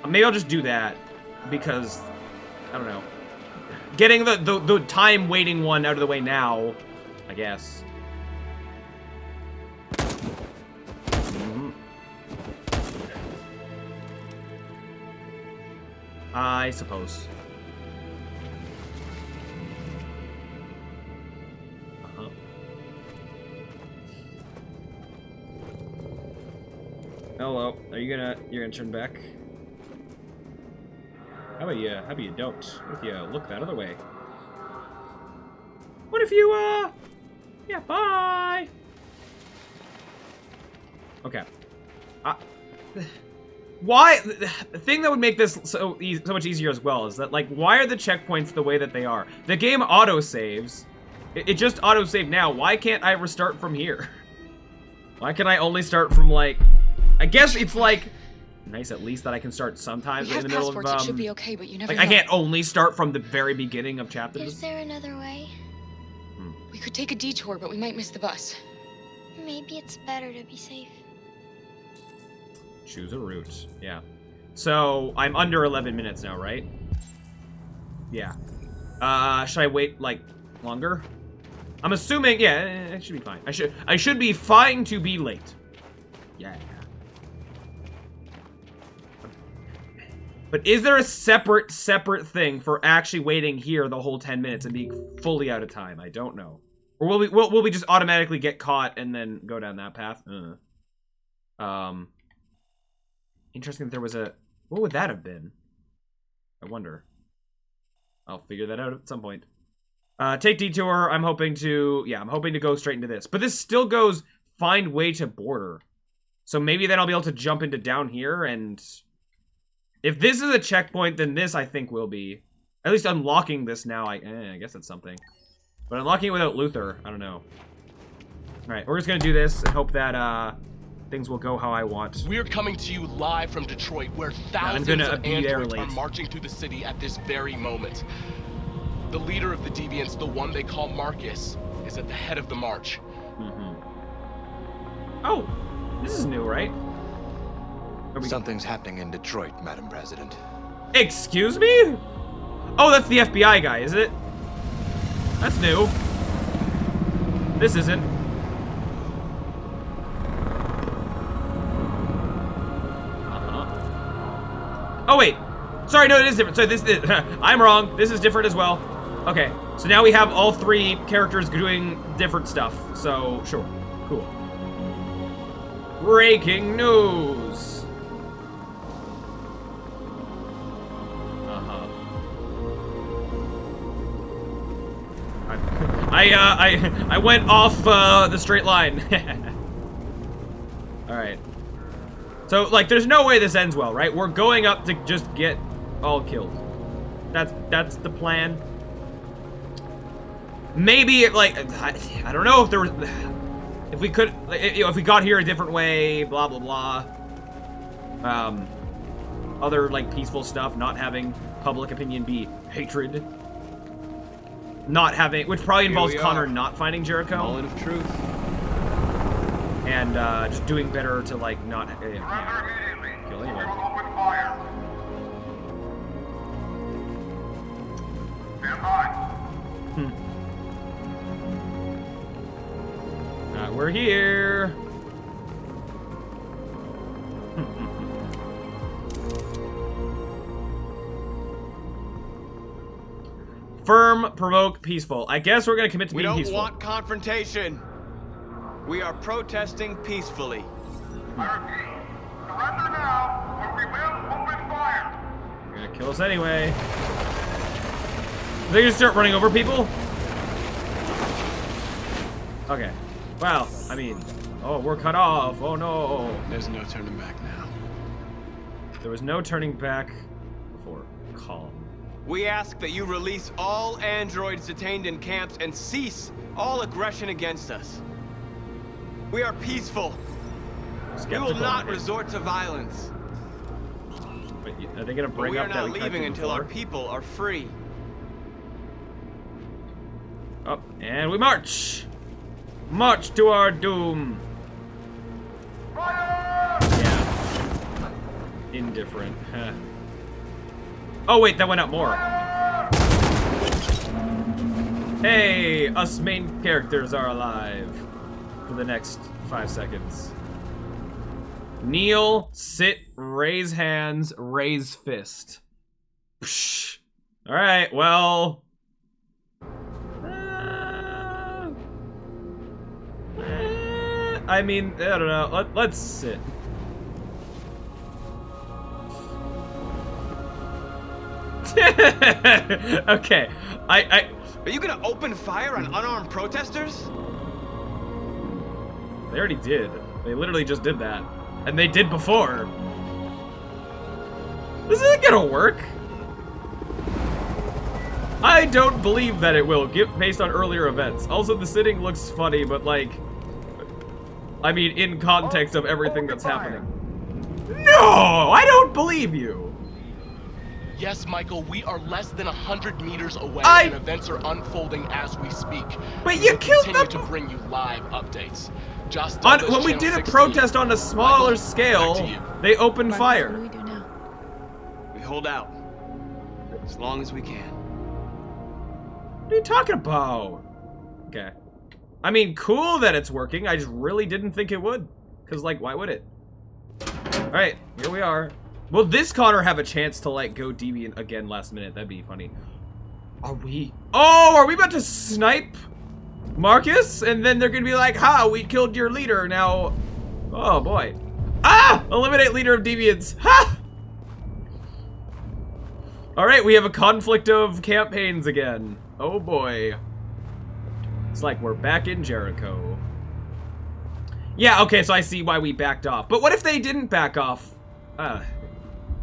A: Maybe I'll just do that because I don't know. Getting the time waiting one out of the way now, I guess. I suppose. Hello. You're gonna turn back? How about you don't? What if you look that other way? What if you yeah, bye. Okay. Why the thing that would make this so much easier as well is that like why are the checkpoints the way that they are? The game auto saves. It just auto saved now. Why can't I restart from here? Why can I only start from like I guess it's like nice at least that I can start sometimes in the middle of
C: it should be okay, but you never
A: like
C: know.
A: I can't only start from the very beginning of chapters.
B: Is there another way?
C: We could take a detour, but we might miss the bus.
B: Maybe it's better to be safe.
A: Choose a route. Yeah. So I'm under 11 minutes now, right? Yeah. Should I wait like longer? I'm assuming, yeah, it should be fine. I should be fine to be late. Yeah. But is there a separate thing for actually waiting here the whole 10 minutes and being fully out of time? I don't know. Or will we just automatically get caught and then go down that path? Interesting that there was a... What would that have been? I wonder. I'll figure that out at some point. Take detour. I'm hoping to go straight into this. But this still goes find way to border. So maybe then I'll be able to jump into down here and... If this is a checkpoint, then this, I think, will be. At least unlocking this now, I guess that's something. But unlocking it without Luther, I don't know. Alright, we're just gonna do this and hope that, things will go how I want.
J: We're coming to you live from Detroit, where thousands of androids are marching through the city at this very moment. The leader of the Deviants, the one they call Marcus, is at the head of the march.
A: Oh, this is new, right?
O: Something's happening in Detroit, Madam President.
A: Excuse me? Oh, that's the FBI guy, is it? That's new. This isn't. Oh, wait. Sorry, no, it is different. So this is, I'm wrong. This is different as well. Okay, so now we have all three characters doing different stuff. So, sure. Cool. Breaking news. I went off the straight line. All right. So like, there's no way this ends well, right? We're going up to just get all killed. That's the plan. Maybe like I don't know if there was, if we could, you know, if we got here a different way, blah blah blah. Other like peaceful stuff, not having public opinion be hatred. Not having, which probably involves Connor not finding Jericho.
H: Moment of truth.
A: And just doing better to like not kill anyone. We're here. Firm, provoke, peaceful. I guess we're gonna commit to being peaceful.
H: We don't want confrontation. We are protesting peacefully.
A: I repeat, surrender now, or we will open fire. You're gonna kill us anyway. Are they gonna start running over people? Okay. Well, I mean, oh, we're cut off. Oh no.
H: There's no turning back now.
A: There was no turning back before calm.
H: We ask that you release all androids detained in camps and cease all aggression against us. We are peaceful. We will not resort to violence.
A: Wait, are they gonna bring up that we
H: are not leaving until our people are free.
A: Up, and we march! March to our doom! Yeah. Indifferent. Huh. Oh wait, that went up more. Hey, us main characters are alive for the next 5 seconds. Kneel, sit, raise hands, raise fist. Psh. All right, well. I mean, I don't know. Let's sit. Okay,
H: Are you gonna open fire on unarmed protesters?
A: They already did. They literally just did that. And they did before. This isn't gonna work. I don't believe that it will, based on earlier events. Also, the sitting looks funny, but like, I mean, in context of everything that's happening. No, I don't believe you.
J: Yes, Michael, we are less than 100 meters away, and events are unfolding as we speak.
A: But you killed them.
J: Continue to bring you live updates. Just
A: when we did a protest on a smaller scale, they opened fire.
C: What do we do now?
H: We hold out. As long as we can.
A: What are you talking about? Okay. I mean, cool that it's working. I just really didn't think it would. Because, like, why would it? Alright, here we are. Will this Connor have a chance to, like, go deviant again last minute? That'd be funny. Are we... Oh, are we about to snipe Marcus? And then they're gonna be like, ha, we killed your leader. Now... Oh, boy. Ah! Eliminate leader of deviants. Ha! Alright, we have a conflict of campaigns again. Oh, boy. It's like we're back in Jericho. Yeah, okay, so I see why we backed off. But what if they didn't back off?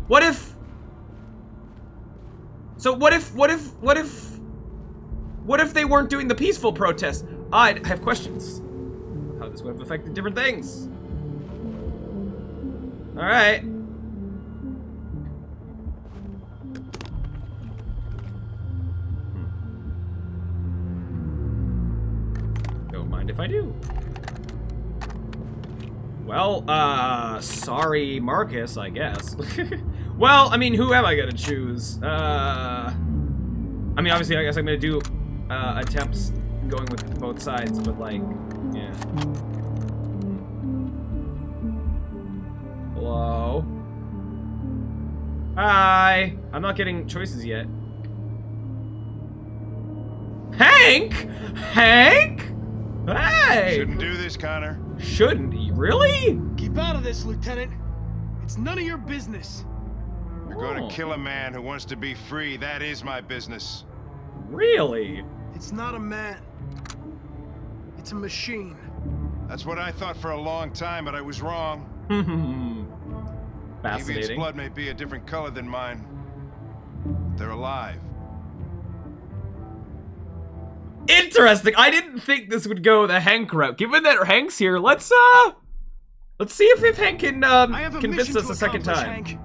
A: What if... So what if they weren't doing the peaceful protest? I have questions. How this would have affected different things. Alright. Don't mind if I do. Well, sorry, Marcus, I guess. Well, I mean, who am I gonna choose? I mean, obviously, I guess I'm gonna do, attempts going with both sides, but, like, yeah. Hello? Hi! I'm not getting choices yet. Hank? Hank? Hey!
P: Shouldn't do this, Connor.
A: Shouldn't he? Really?
I: Keep out of this, Lieutenant. It's none of your business.
P: You're going to kill a man who wants to be free. That is my business.
A: Really?
I: It's not a man. It's a machine.
P: That's what I thought for a long time, but I was wrong.
A: Fascinating.
P: Deviant's blood may be a different color than mine. But they're alive.
A: Interesting. I didn't think this would go the Hank route. Given that Hank's here, let's see if Hank can convince us a second time.
I: Hank.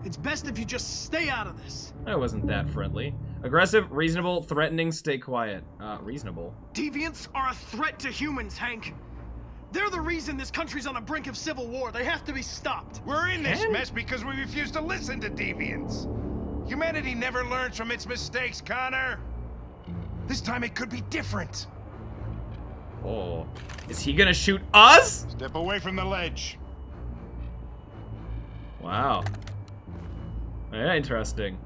I: It's best if you just stay out of this.
A: I wasn't that friendly. Aggressive, reasonable, threatening, stay quiet. Reasonable.
I: Deviants are a threat to humans, Hank. They're the reason this country's on the brink of civil war. They have to be stopped.
P: We're in this mess because we refuse to listen to deviants. Humanity never learns from its mistakes, Connor. This time it could be different.
A: Oh. Is he gonna shoot us?
P: Step away from the ledge.
A: Wow. Yeah, interesting.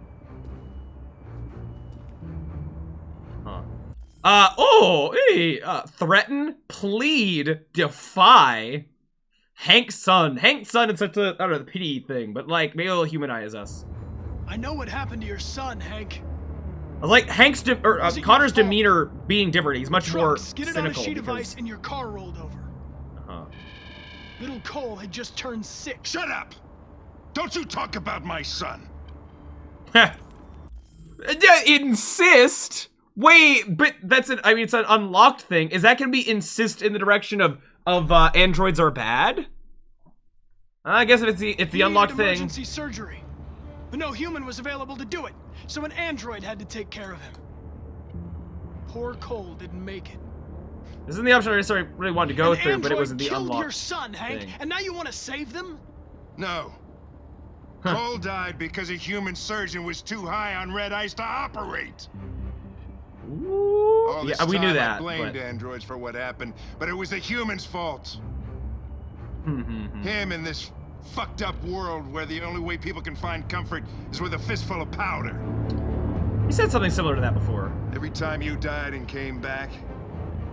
A: Huh. Threaten, plead, defy. Hank's son. Hank's son is such a, I don't know, the pity thing, but like, maybe it'll humanize us.
I: I know what happened to your son, Hank.
A: I like Hank's, Connor's demeanor being different. He's much more
I: skidded
A: cynical.
I: on a sheet of ice and your car rolled over.
A: Uh-huh.
I: Little Cole had just turned 6.
P: Shut up! Don't you talk about my son.
A: Insist? Wait, but that's an, I mean, it's an unlocked thing. Is that gonna be insist in the direction of androids are bad? I guess if it's the unlocked thing.
I: Emergency surgery. But no human was available to do it, so an android had to take care of him. Poor Cole didn't make it.
A: This isn't the option I really wanted to go through, but it was the
I: killed
A: unlocked
I: your son, Hank,
A: thing.
I: and now you want to save them?
P: No. Cole died because a human surgeon was too high on red ice to operate.
A: Ooh.
P: All this
A: Yeah, we knew
P: time
A: that.
P: I blamed
A: but...
P: androids for what happened, but it was the humans' fault. Him in this fucked up world where the only way people can find comfort is with a fistful of powder.
A: You said something similar to that before.
P: Every time you died and came back,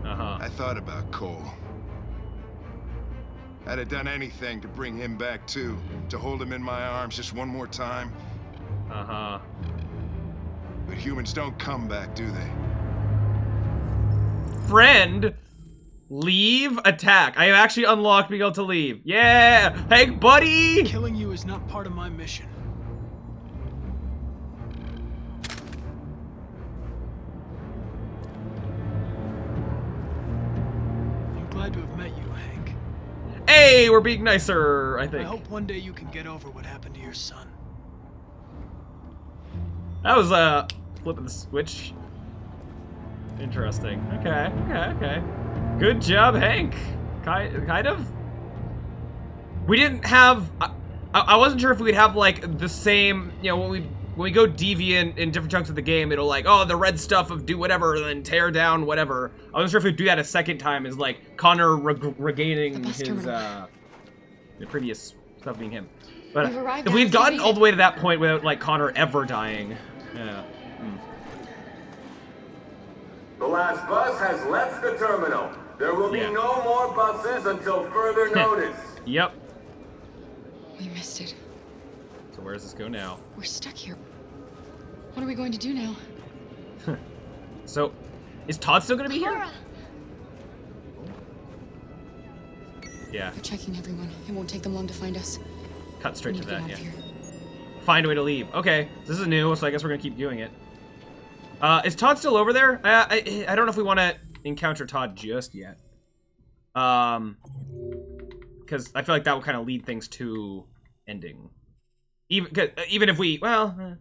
P: I thought about Cole. I'd have done anything to bring him back too, to hold him in my arms just one more time. But humans don't come back, do they?
A: Friend, leave, attack. I have actually unlocked being able to leave. Yeah, hey buddy.
I: Killing you is not part of my mission. I'm glad to have met you, Hank.
A: Hey, we're being nicer, I think.
I: I hope one day you can get over what happened to your son.
A: That was flipping the switch. Interesting. Okay. Good job, Hank. Kind of. We didn't have. I wasn't sure if we'd have like the same. You know, when we go deviant in different chunks of the game, it'll like, oh, the red stuff of do whatever, and then tear down whatever. I wasn't sure if we'd do that a second time, is like Connor regaining his the previous stuff being him. But if we'd gotten all the way to that point without like Connor ever dying, yeah.
S: The last bus has left the terminal. There will be no more buses until further notice.
A: Yep.
C: We missed it.
A: So where does this go now?
C: We're stuck here. What are we going to do now?
A: So, is Todd still gonna be here? Yeah.
C: They're checking everyone. It won't take them long to find us.
A: Cut straight to that,
C: get
A: yeah.
C: out of here.
A: Find a way to leave. Okay, this is new, so I guess we're gonna keep doing it. Is Todd still over there? I don't know if we want to encounter Todd just yet. Because I feel like that will kind of lead things to ending. Even if we, well,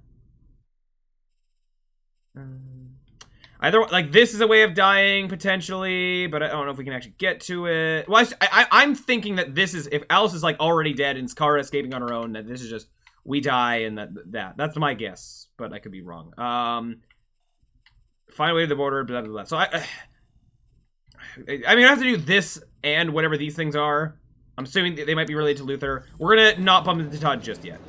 A: Either, like, this is a way of dying, potentially, but I don't know if we can actually get to it. Well, I'm thinking that this is, if Alice is, like, already dead and Kara escaping on her own, that this is just, we die and that's my guess, but I could be wrong. Find a way to the border, blah, blah, blah. So I mean, I have to do this and whatever these things are. I'm assuming they might be related to Luther. We're gonna not bump into Todd just yet.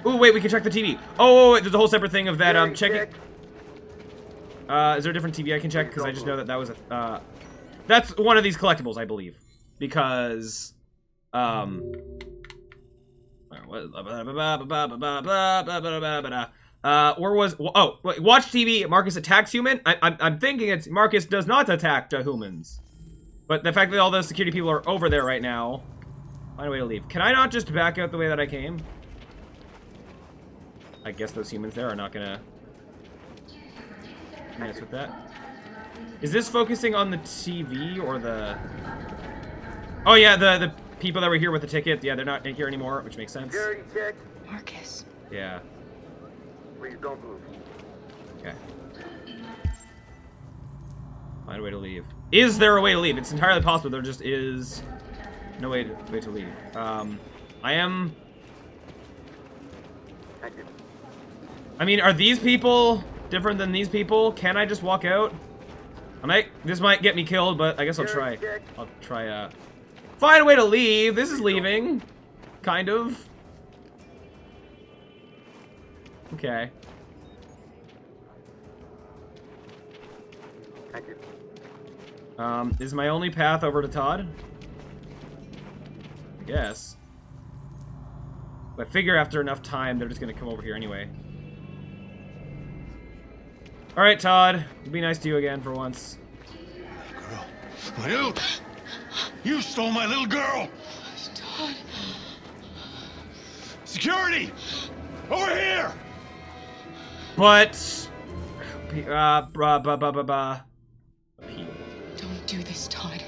A: Oh wait, we can check the TV. Oh, wait, there's a whole separate thing of that. Check it. Is there a different TV I can check? Because I just know that was a. That's one of these collectibles, I believe, because where was? Oh, watch TV. Marcus attacks human. I'm thinking it's Marcus does not attack the humans, but the fact that all those security people are over there right now. Find a way to leave. Can I not just back out the way that I came? I guess those humans there are not gonna mess with that. Is this focusing on the TV or the? Oh yeah, the people that were here with the ticket. Yeah, they're not here anymore, which makes sense.
S: Security check.
C: Marcus.
A: Yeah.
S: Please don't move.
A: Okay. Find a way to leave. Is there a way to leave? It's entirely possible there just is no way to leave. I am. I mean, are these people different than these people? Can I just walk out? This might get me killed, but I guess I'll try. I'll try, find a way to leave. This is leaving. Kind of. Okay. Is my only path over to Todd? I guess. But I figure after enough time, they're just gonna come over here anyway. Alright, Todd. It'll be nice to you again for once.
P: Girl. My little... You stole my little girl!
C: Todd.
P: Security! Over here!
A: But...
C: Don't do this, Todd.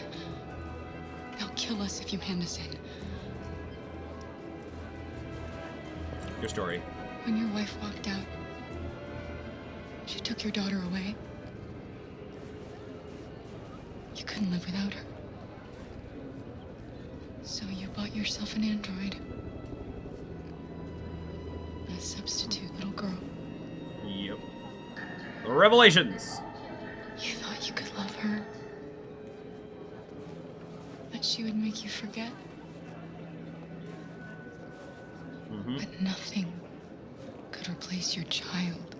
C: They'll kill us if you hand us in.
A: Your story.
C: When your wife walked out, she took your daughter away. You couldn't live without her. So you bought yourself an android. A substitute little girl.
A: Yep. Revelations!
C: You thought you could love her. That she would make you forget. But nothing could replace your child.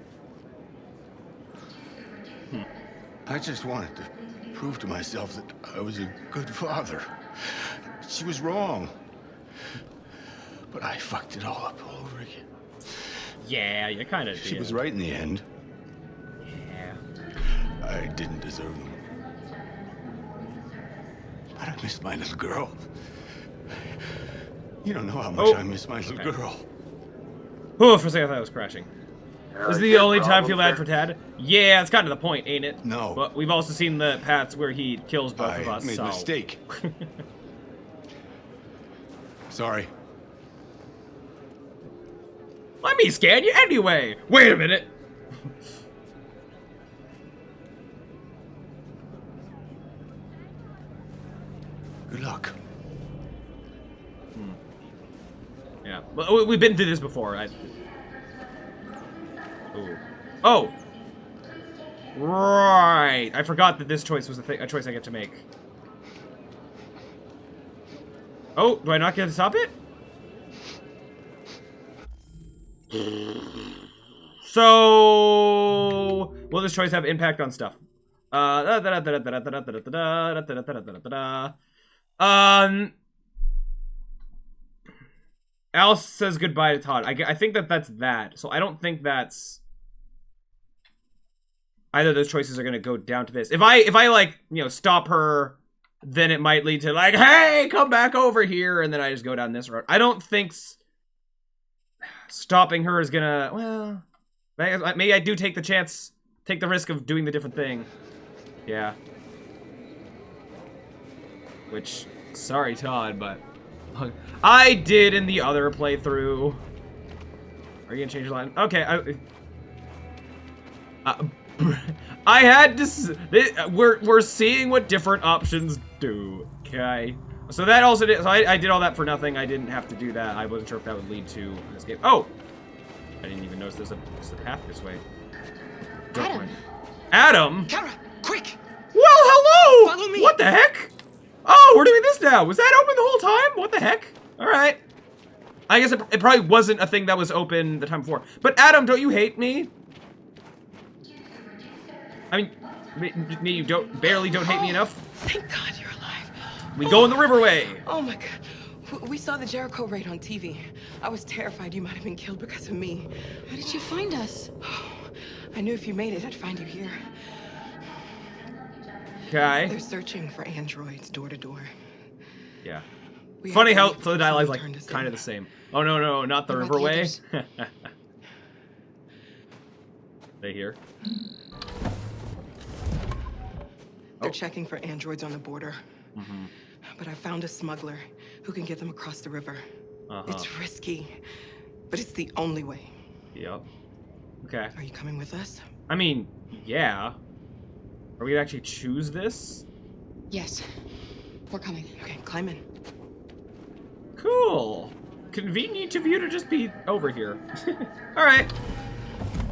P: I just wanted to prove to myself that I was a good father. She was wrong. But I fucked it all up all over again.
A: Yeah, you kind of did.
P: She was right in the end.
A: Yeah.
P: I didn't deserve them. But I missed my little girl. You don't know how much I miss my little girl.
A: Oh, for a second I thought I was crashing. This is the only time I feel bad for Tad? Yeah, it's kind of the point, ain't it?
P: No.
A: But we've also seen the paths where he kills both of us,
P: I made a mistake. Sorry.
A: Let me scan you anyway! Wait a minute!
P: Good luck.
A: Yeah, well, we've been through this before. Ooh. Oh! Right! I forgot that this choice was a choice I get to make. Oh, do I not get to stop it? So... will this choice have impact on stuff? Alice says goodbye to Todd. I think that's that. So I don't think that's... either of those choices are going to go down to this. If I like, you know, stop her, then it might lead to like, hey, come back over here, and then I just go down this road. I don't think stopping her is gonna, well, maybe I do take the chance, take the risk of doing the different thing. Yeah. Which, sorry, Todd, but I did in the other playthrough. Are you gonna change your line? Okay, I had to. We're seeing what different options do. Okay. So that also did. So I did all that for nothing. I didn't have to do that. I wasn't sure if that would lead to an escape. Oh, I didn't even notice there's a path this way.
C: Adam.
A: Adam.
H: Kara, quick!
A: Well, hello.
H: Follow me.
A: What the heck? Oh, we're doing this now. Was that open the whole time? What the heck? All right. I guess it probably wasn't a thing that was open the time before. But Adam, don't you hate me? I mean, you barely don't hate me enough.
U: Thank God you're alive.
A: We go in the Riverway.
U: Oh my God. We saw the Jericho raid on TV. I was terrified you might have been killed because of me.
C: How did you find us?
U: I knew if you made it, I'd find you here.
A: Okay.
U: They're searching for androids door to door.
A: Yeah. Funny how the dialogue's like kind of the same. Oh no, not the Riverway. They here.
U: They're checking for androids on the border. But I found a smuggler who can get them across the river. It's risky, but it's the only way.
A: Yep. Okay.
U: Are you coming with us?
A: I mean, yeah. Are we gonna actually choose this?
C: Yes. We're coming.
U: Okay, climb in.
A: Cool. Convenient of you to just be over here. All right.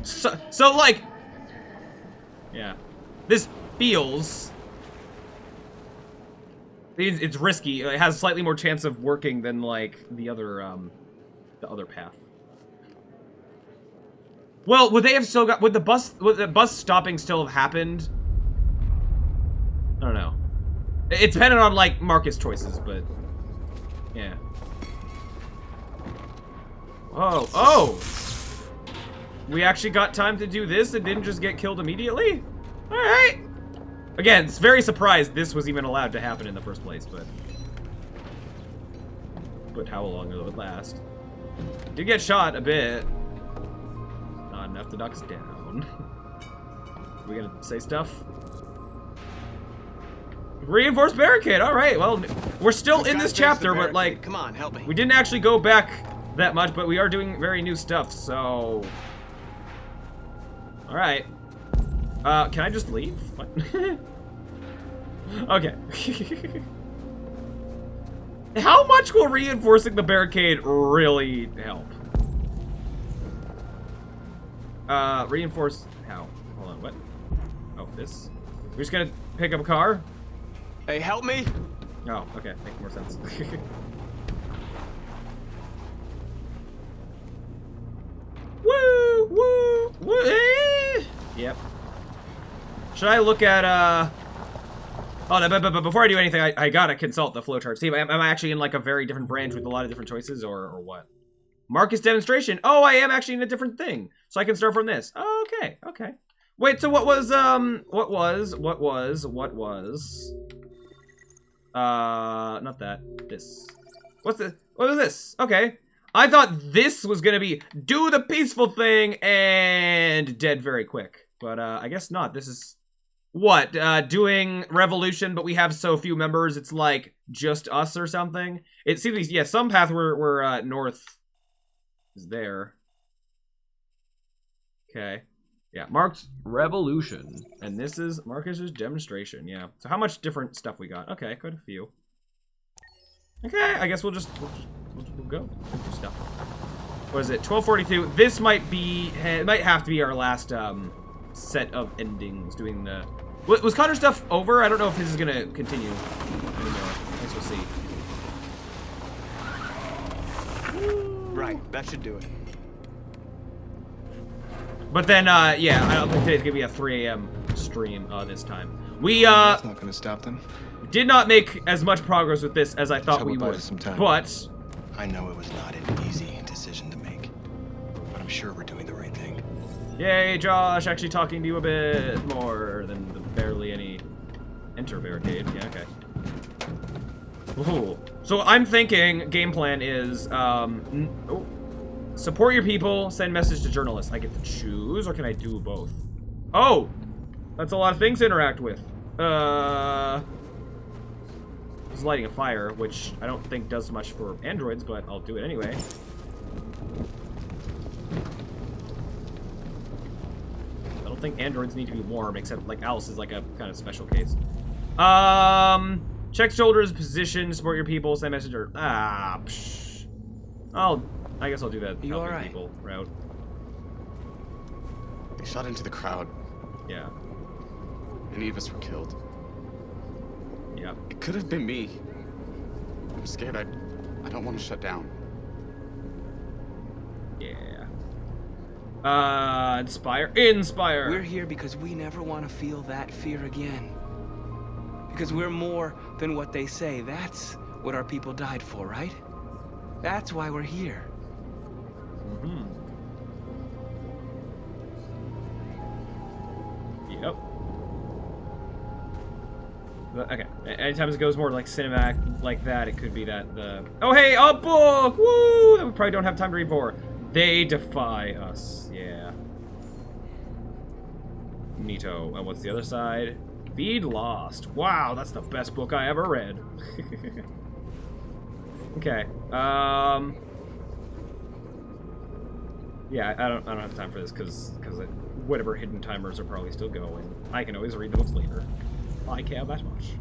A: So like, yeah, this feels. It's risky. It has slightly more chance of working than like the other path. Well, would they have still got? Would the bus stopping still have happened? I don't know. It depended on like Marcus' choices, but yeah. Whoa! Oh! We actually got time to do this and didn't just get killed immediately? All right. Again, it's very surprised this was even allowed to happen in the first place, but how long will it last? Did get shot a bit. Not enough to knock us down. Are we gonna say stuff? Reinforced barricade. All right. Well, we're still in this chapter, but like,
H: come on, help me.
A: We didn't actually go back that much, but we are doing very new stuff. So, all right. Can I just leave? What? Okay. How much will reinforcing the barricade really help? Reinforce how? Hold on, what? Oh, this? We're just gonna pick up a car?
H: Hey, help me!
A: Oh, okay, makes more sense. Woo! Woo! Woo! Eh! Yep. Should I look at, Oh, no, but before I do anything, I gotta consult the flowchart. See, am I actually in, like, a very different branch with a lot of different choices, or what? Marcus demonstration. Oh, I am actually in a different thing. So I can start from this. Oh, okay, okay. Wait, so what was, not that. This. What was this? Okay. I thought this was gonna be do the peaceful thing and dead very quick. But, I guess not. This is... What, doing revolution, but we have so few members, it's like just us or something? It seems, yeah, some path where north is there. Okay. Yeah, marked revolution. And this is Marcus's demonstration, yeah. So how much different stuff we got? Okay, quite a few. Okay, I guess we'll go. Do stuff. What is it, 1242? This might be, it might have to be our last, set of endings, doing the... Was Connor stuff over? I don't know if this is gonna continue anymore. I guess we'll see.
H: Right, that should do it.
A: But then, yeah, I don't think today's gonna be a 3 a.m. stream, this time. We,
T: That's not gonna stop them.
A: did not make as much progress with this as I thought we would.
T: Some time.
A: But...
O: I know it was not an easy decision to make, but I'm sure we're doing the right thing.
A: Yay, Josh, actually talking to you a bit more than the barely any enter barricade. Yeah, okay. Ooh. So I'm thinking game plan is, support your people, send message to journalists. I get to choose, or can I do both? Oh! That's a lot of things to interact with. It's lighting a fire, which I don't think does much for androids, but I'll do it anyway. think androids need to be warm, except like Alice is like a kind of special case. Check shoulders, position, support your people, send message or I guess I'll do that.
H: You all right?
A: People route.
O: They shot into the crowd.
A: Yeah.
O: Many of us were killed.
A: Yeah.
O: It could have been me. I'm scared. I don't want to shut down.
A: Yeah. Inspire.
H: We're here because we never want to feel that fear again. Because we're more than what they say. That's what our people died for, right? That's why we're here.
A: Mm-hmm. Yep. Okay. Anytime it goes more like cinematic like that, it could be that the... Oh, hey, a book! Woo! That we probably don't have time to read for. They defy us. Yeah. Neato. And what's the other side? Feed Lost. Wow, that's the best book I ever read. Okay. Yeah, I don't have time for this because whatever hidden timers are probably still going. I can always read the books later. I care that much.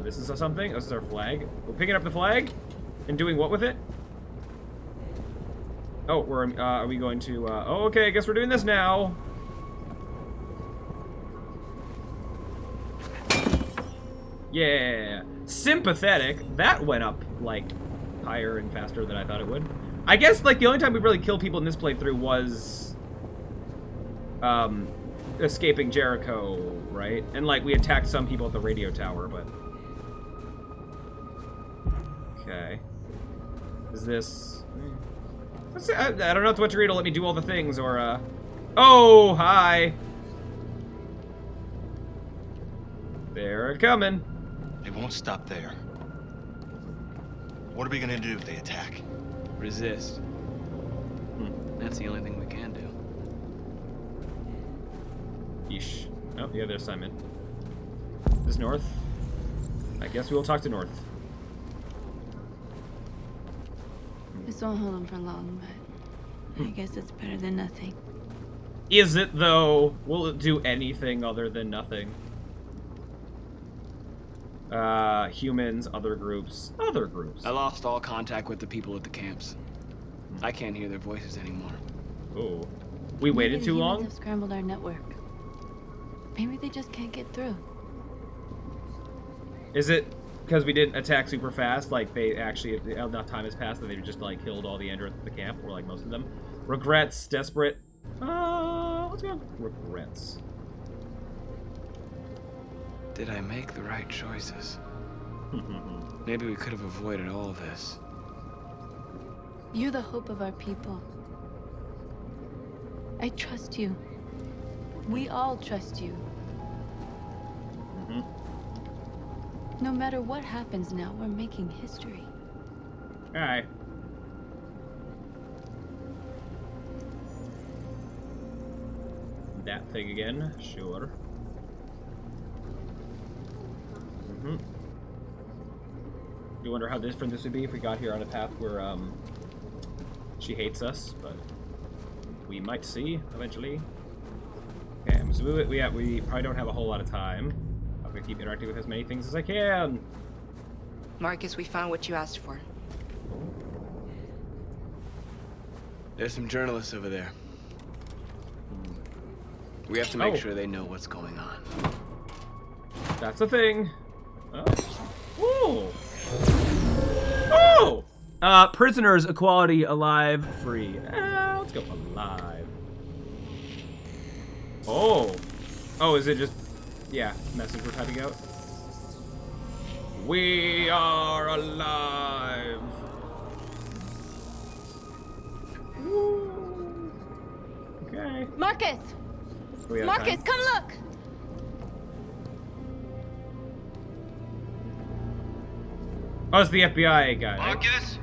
A: This is something. This is our flag. We're picking up the flag and doing what with it? Oh, are we going to? Oh, okay. I guess we're doing this now. Yeah, sympathetic. That went up like higher and faster than I thought it would. I guess like the only time we really killed people in this playthrough was escaping Jericho, right? And like we attacked some people at the radio tower, but okay. Is this? I don't know if Twitchery to let me do all the things or oh, hi. They're coming.
O: They won't stop there. What are we gonna do if they attack?
H: Resist. That's the only thing we can do.
A: Yeesh. Oh, yeah, there's Simon. This North? I guess we will talk to North.
B: This won't hold him for long, but I guess it's better than nothing.
A: Is it, though? Will it do anything other than nothing? Humans, other groups. Other groups.
H: I lost all contact with the people at the camps. I can't hear their voices anymore.
A: Oh. We waited too long?
B: Humans have scrambled our network. Maybe they just can't get through.
A: Is it because we didn't attack super fast? Like, they actually, enough time has passed that they just, like, killed all the androids at the camp? Or, like, most of them? Regrets, desperate. Let's go. Regrets.
H: Did I make the right choices? Maybe we could have avoided all this.
B: You're the hope of our people. I trust you. We all trust you. No matter what happens now, we're making history.
A: Alright. That thing again, sure. You wonder how different this would be if we got here on a path where she hates us, but we might see eventually. Okay, so we probably don't have a whole lot of time. I'm gonna keep interacting with as many things as I can.
U: Marcus, we found what you asked for.
H: There's some journalists over there. We have to make sure they know what's going on.
A: That's a thing. Oh. Oh! Prisoners, equality, alive, free. Let's go alive. Oh. Oh, is it just... Yeah, message we're typing out. We are alive. Woo. Okay.
B: Marcus! Marcus, come look!
A: Oh, it's the FBI guy.
D: Marcus?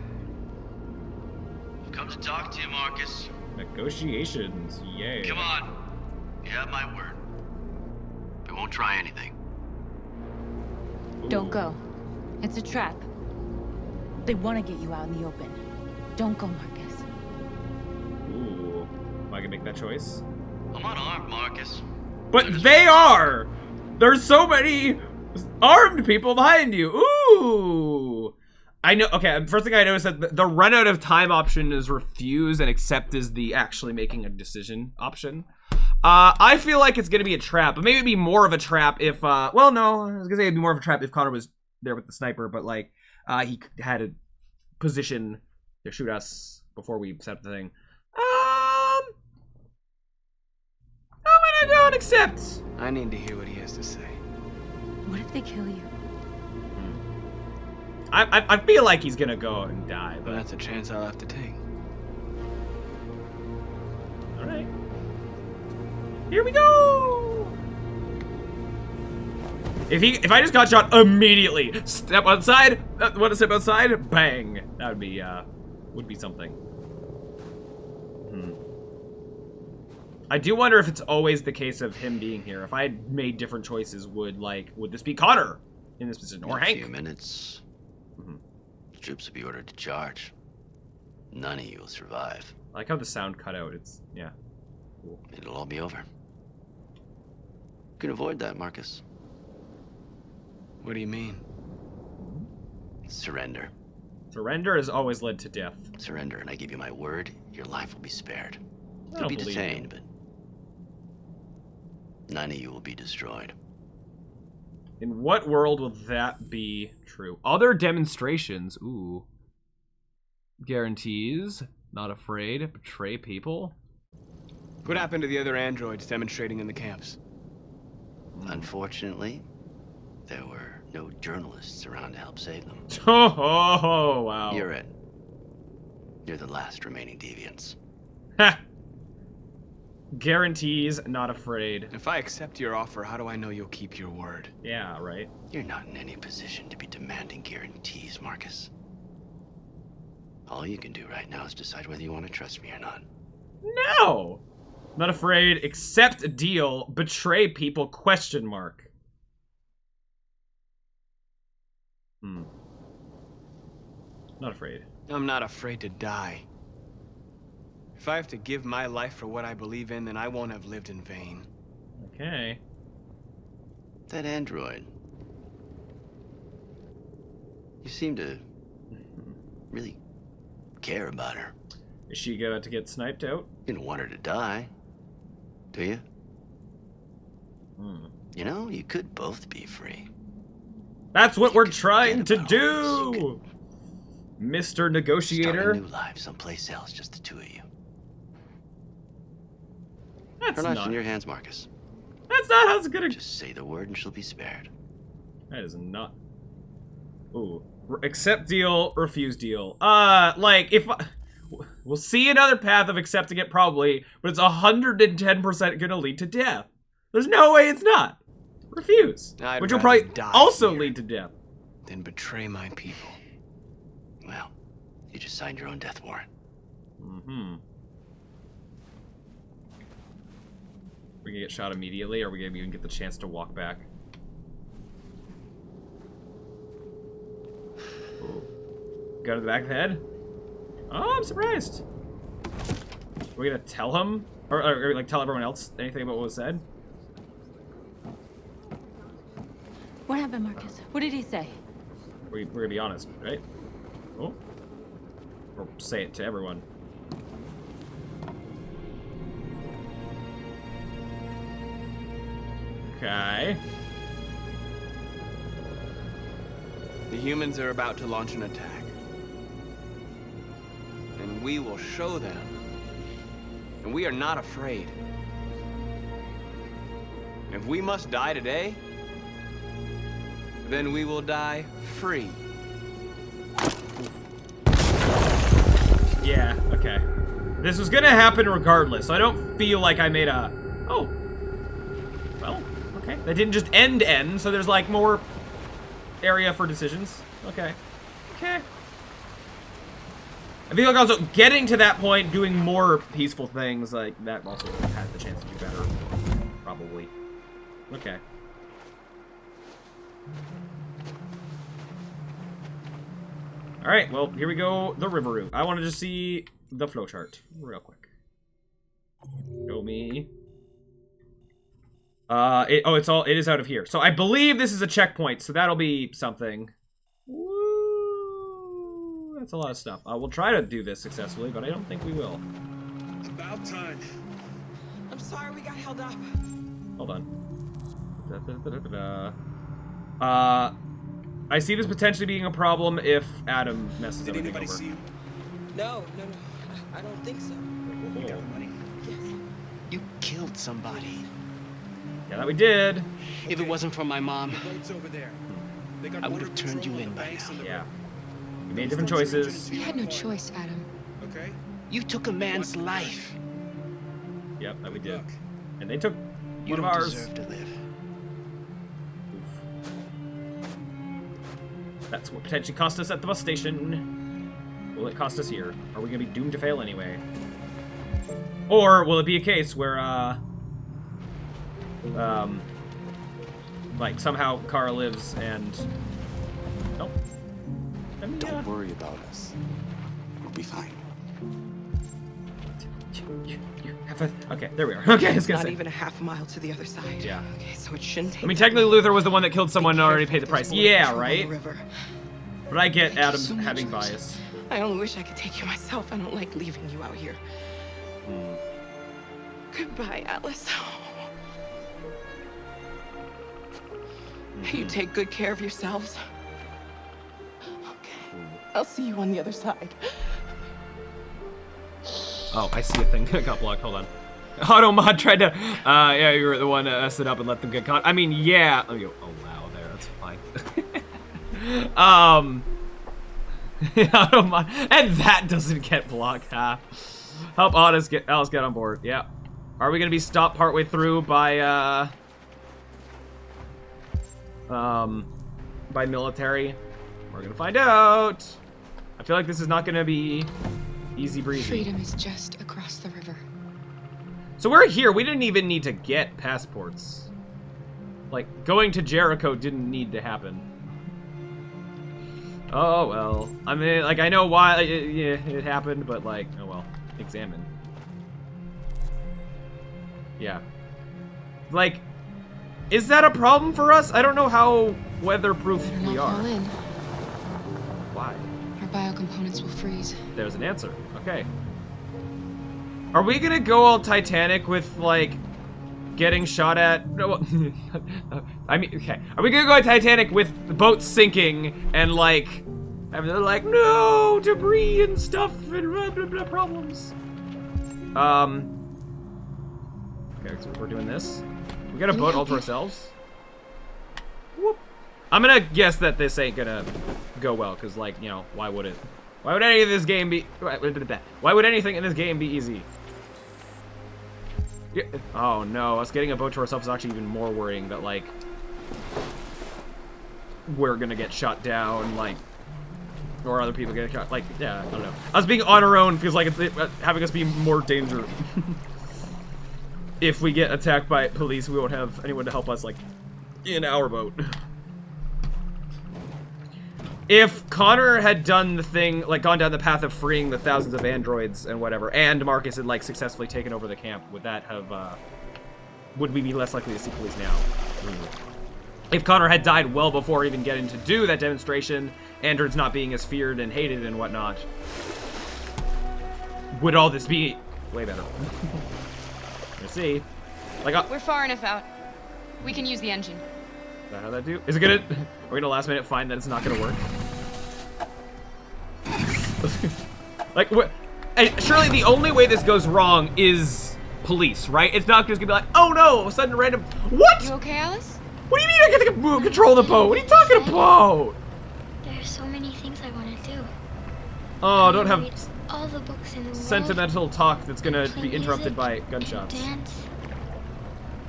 D: I've come to talk to you, Marcus.
A: Negotiations, yay.
D: Come on. You have my word. I won't try anything.
B: Don't go. It's a trap. They want to get you out in the open. Don't go, Marcus.
A: Ooh. Am I gonna make that choice?
D: I'm unarmed, Marcus.
A: But they are! There's so many armed people behind you. Ooh! I know, okay, first thing I noticed that the run out of time option is refuse and accept is the actually making a decision option. I feel like it's gonna be a trap, but maybe it'd be more of a trap if, well, no, I was gonna say it'd be more of a trap if Connor was there with the sniper, but like, he had a position to shoot us before we set up the thing. I'm gonna go and accept.
H: I need to hear what he has to say.
B: What if they kill you?
A: I feel like he's gonna go and die, but
H: that's a chance I'll have to take.
A: All right. Here we go. If I just got shot immediately, step outside, want to step outside, bang. That would be something. I do wonder if it's always the case of him being here. If I had made different choices, would this be Connor in this position or Hank?
D: In a few minutes, troops will be ordered to charge. None of you will survive.
A: I like how the sound cut out. It's, yeah. Cool.
D: It'll all be over. You can avoid that, Marcus.
H: What do you mean?
D: Surrender.
A: Surrender has always led to death.
D: Surrender, and I give you my word, your life will be spared.
A: I
D: You'll
A: don't
D: be
A: believe
D: detained, but none of you will be destroyed.
A: In what world will that be true? Other demonstrations. Ooh. Guarantees. Not afraid. Betray people.
H: What happened to the other androids demonstrating in the camps?
D: Unfortunately, there were no journalists around to help save them.
A: Oh, wow.
D: You're it. You're the last remaining deviants.
A: Ha! Guarantees, not afraid.
H: If I accept your offer, how do I know you'll keep your word?
A: Yeah, right.
D: You're not in any position to be demanding guarantees, Marcus. All you can do right now is decide whether you want to trust me or not.
A: No! Not afraid, accept a deal, betray people, question mark. Not afraid.
H: I'm not afraid to die. If I have to give my life for what I believe in, then I won't have lived in vain.
A: Okay.
D: That android. You seem to really care about her.
A: Is she about to get sniped out?
D: You don't want her to die, do you? You know, you could both be free.
A: That's what we're trying to do! Mr. Negotiator.
D: Start a new life someplace else, just the two of you.
A: That's
D: Her life's
A: not
D: in your hands, Marcus.
A: That's not how it's gonna...
D: Just say the word and she'll be spared.
A: That is not... Ooh. Accept deal, refuse deal. Like, if... We'll see another path of accepting it, probably, but it's 110% gonna lead to death. There's no way it's not. Refuse. Which will probably also lead to death.
H: Then betray my people.
D: Well, you just signed your own death warrant.
A: We gonna get shot immediately, or are we gonna even get the chance to walk back? Ooh. Gun to the back of the head? Oh, I'm surprised. Are we gonna tell him? Or like tell everyone else anything about what was said?
B: What happened, Marcus? What did he say?
A: We're gonna be honest, right? Oh. Or say it to everyone. Okay.
H: The humans are about to launch an attack. And we will show them. And we are not afraid. If we must die today, then we will die free.
A: Yeah, okay. This was gonna happen regardless, so I don't feel like I made a... Oh. Well, okay. That didn't just end, so there's like more area for decisions. Okay. Okay. I feel like also getting to that point, doing more peaceful things, like, that also has the chance to do better. Probably. Okay. Alright, well, here we go, the river route. I want to just see the flowchart real quick. Show me It is out of here. So I believe this is a checkpoint, so that'll be something. Woo! That's a lot of stuff. We'll try to do this successfully, but I don't think we will.
K: About time.
U: I'm sorry we got held up.
A: Hold on. I see this potentially being a problem if Adam messes everything over.
U: See you? No. I don't think so.
O: You got the money?
U: Yes.
F: You killed somebody.
A: Yeah, that we did.
F: If it wasn't for my mom,
K: Over there.
F: I would have turned you in by now.
A: Yeah. We made different choices.
C: You had no choice, Adam.
K: Okay.
F: You took a man's life.
A: Yep, that we did. And they took
F: You
A: one
F: don't
A: of ours.
F: deserve to live.
A: That's what potentially cost us at the bus station. Will it cost us here? Are we gonna be doomed to fail anyway? Or will it be a case where, like somehow Kara lives and... Nope.
N: Don't worry about us. We'll be fine.
A: Okay, there we are. Okay, I was gonna
U: Not
A: say.
U: even a half mile to the other side.
A: Yeah.
U: Okay, so it shouldn't take.
A: I mean, technically Luther was the one that killed someone and already paid the price. Yeah,
U: on the
A: right?
U: river.
A: But I get Adam's having bias.
U: I only wish I could take you myself. I don't like leaving you out here. Goodbye, Alice. You take good care of yourselves. Okay. I'll see you on the other side.
A: Oh, I see a thing that got blocked. Hold on. Automod tried to, yeah, you were the one to set up and let them get caught. I mean, yeah. Oh, wow, there, that's fine. Automod, and that doesn't get blocked, huh? Help Alice get on board. Yeah. Are we gonna be stopped partway through by military? We're gonna find out. I feel like this is not gonna be easy breezy.
C: Freedom is just across the river.
A: So we're here. We didn't even need to get passports. Like, going to Jericho didn't need to happen. Oh, well. I mean, like, I know why it happened, but, like, oh, well. Examine. Yeah. Like, is that a problem for us? I don't know how weatherproof we are.
C: Fall in.
A: Why?
C: Our biocomponents will freeze.
A: There's an answer. Okay. Are we gonna go all Titanic with, like, getting shot at? No, I mean, okay. Are we gonna go Titanic with the boat sinking and, like, and they're like, no, debris and stuff and blah, blah, blah problems? Okay, so we're doing this. We got a boat all to ourselves. Whoop. I'm gonna guess that this ain't gonna go well, because, like, you know, why would it? Why would any of this game be... Why would anything in this game be easy? Yeah. Oh, no. Us getting a boat to ourselves is actually even more worrying that, like, we're gonna get shot down, like, or other people get shot. Like, yeah, I don't know. Us being on our own feels like it's having us be more danger. If we get attacked by police, we won't have anyone to help us, like, in our boat. If Connor had done the thing, like, gone down the path of freeing the thousands of androids and whatever, and Marcus had, like, successfully taken over the camp, would that have, would we be less likely to see police now? If Connor had died well before even getting to do that demonstration, androids not being as feared and hated and whatnot, would all this be way better? Let's see. Like,
V: we're far enough out. We can use the engine.
A: Is that how that do? Is it gonna... We're gonna last minute find that it's not gonna work? Like, what? Surely the only way this goes wrong is police, right? It's not just gonna be like, oh no, a sudden random... What?
V: You okay, Alice?
A: What do you mean I get to control the boat? What are you talking about?
W: There are so many things I want to do.
A: Oh, don't have
W: all the books in the
A: sentimental talk that's gonna
W: play
A: be interrupted
W: music
A: by gunshots.
W: Dance.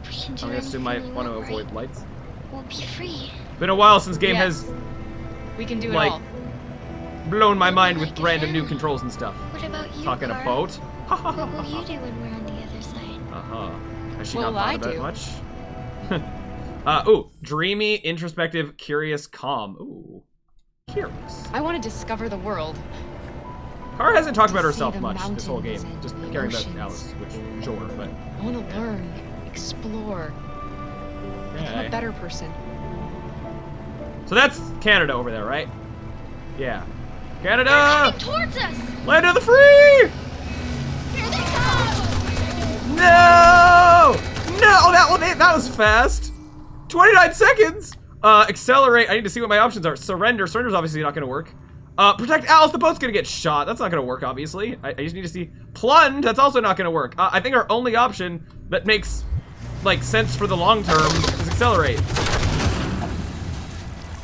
W: We can do
A: I assume I
W: anything we
A: want to
W: want,
A: avoid
W: right?
A: lights.
W: We'll be free.
A: Been a while since game
V: Yes.
A: has
V: We can do it
A: like
V: all.
A: blown my mind with random new controls and stuff.
W: What about you,
A: Talking
W: Kara?
A: a boat.
W: What will you do when we're on the other side?
A: Has she
V: What
A: not
V: will I
A: thought about
V: do?
A: it much? Ooh, dreamy, introspective, curious, calm. Ooh, curious.
V: I want to discover the world.
A: Kara hasn't talked about
V: See
A: herself
V: the
A: much this whole game.
V: mountains
A: Just
V: and the
A: caring about
V: oceans.
A: Alice, which sure, but
V: I want to learn, explore, I'm a better person.
A: So that's Canada over there, right? Yeah. Canada!
W: They're coming towards us!
A: Land of the free!
W: Here they come!
A: No! No! Oh, that was fast. 29 seconds. Accelerate. I need to see what my options are. Surrender. Surrender's obviously not going to work. Protect Alice. The boat's going to get shot. That's not going to work, obviously. I just need to see. Plunge. That's also not going to work. I think our only option that makes, like, sense for the long term is accelerate.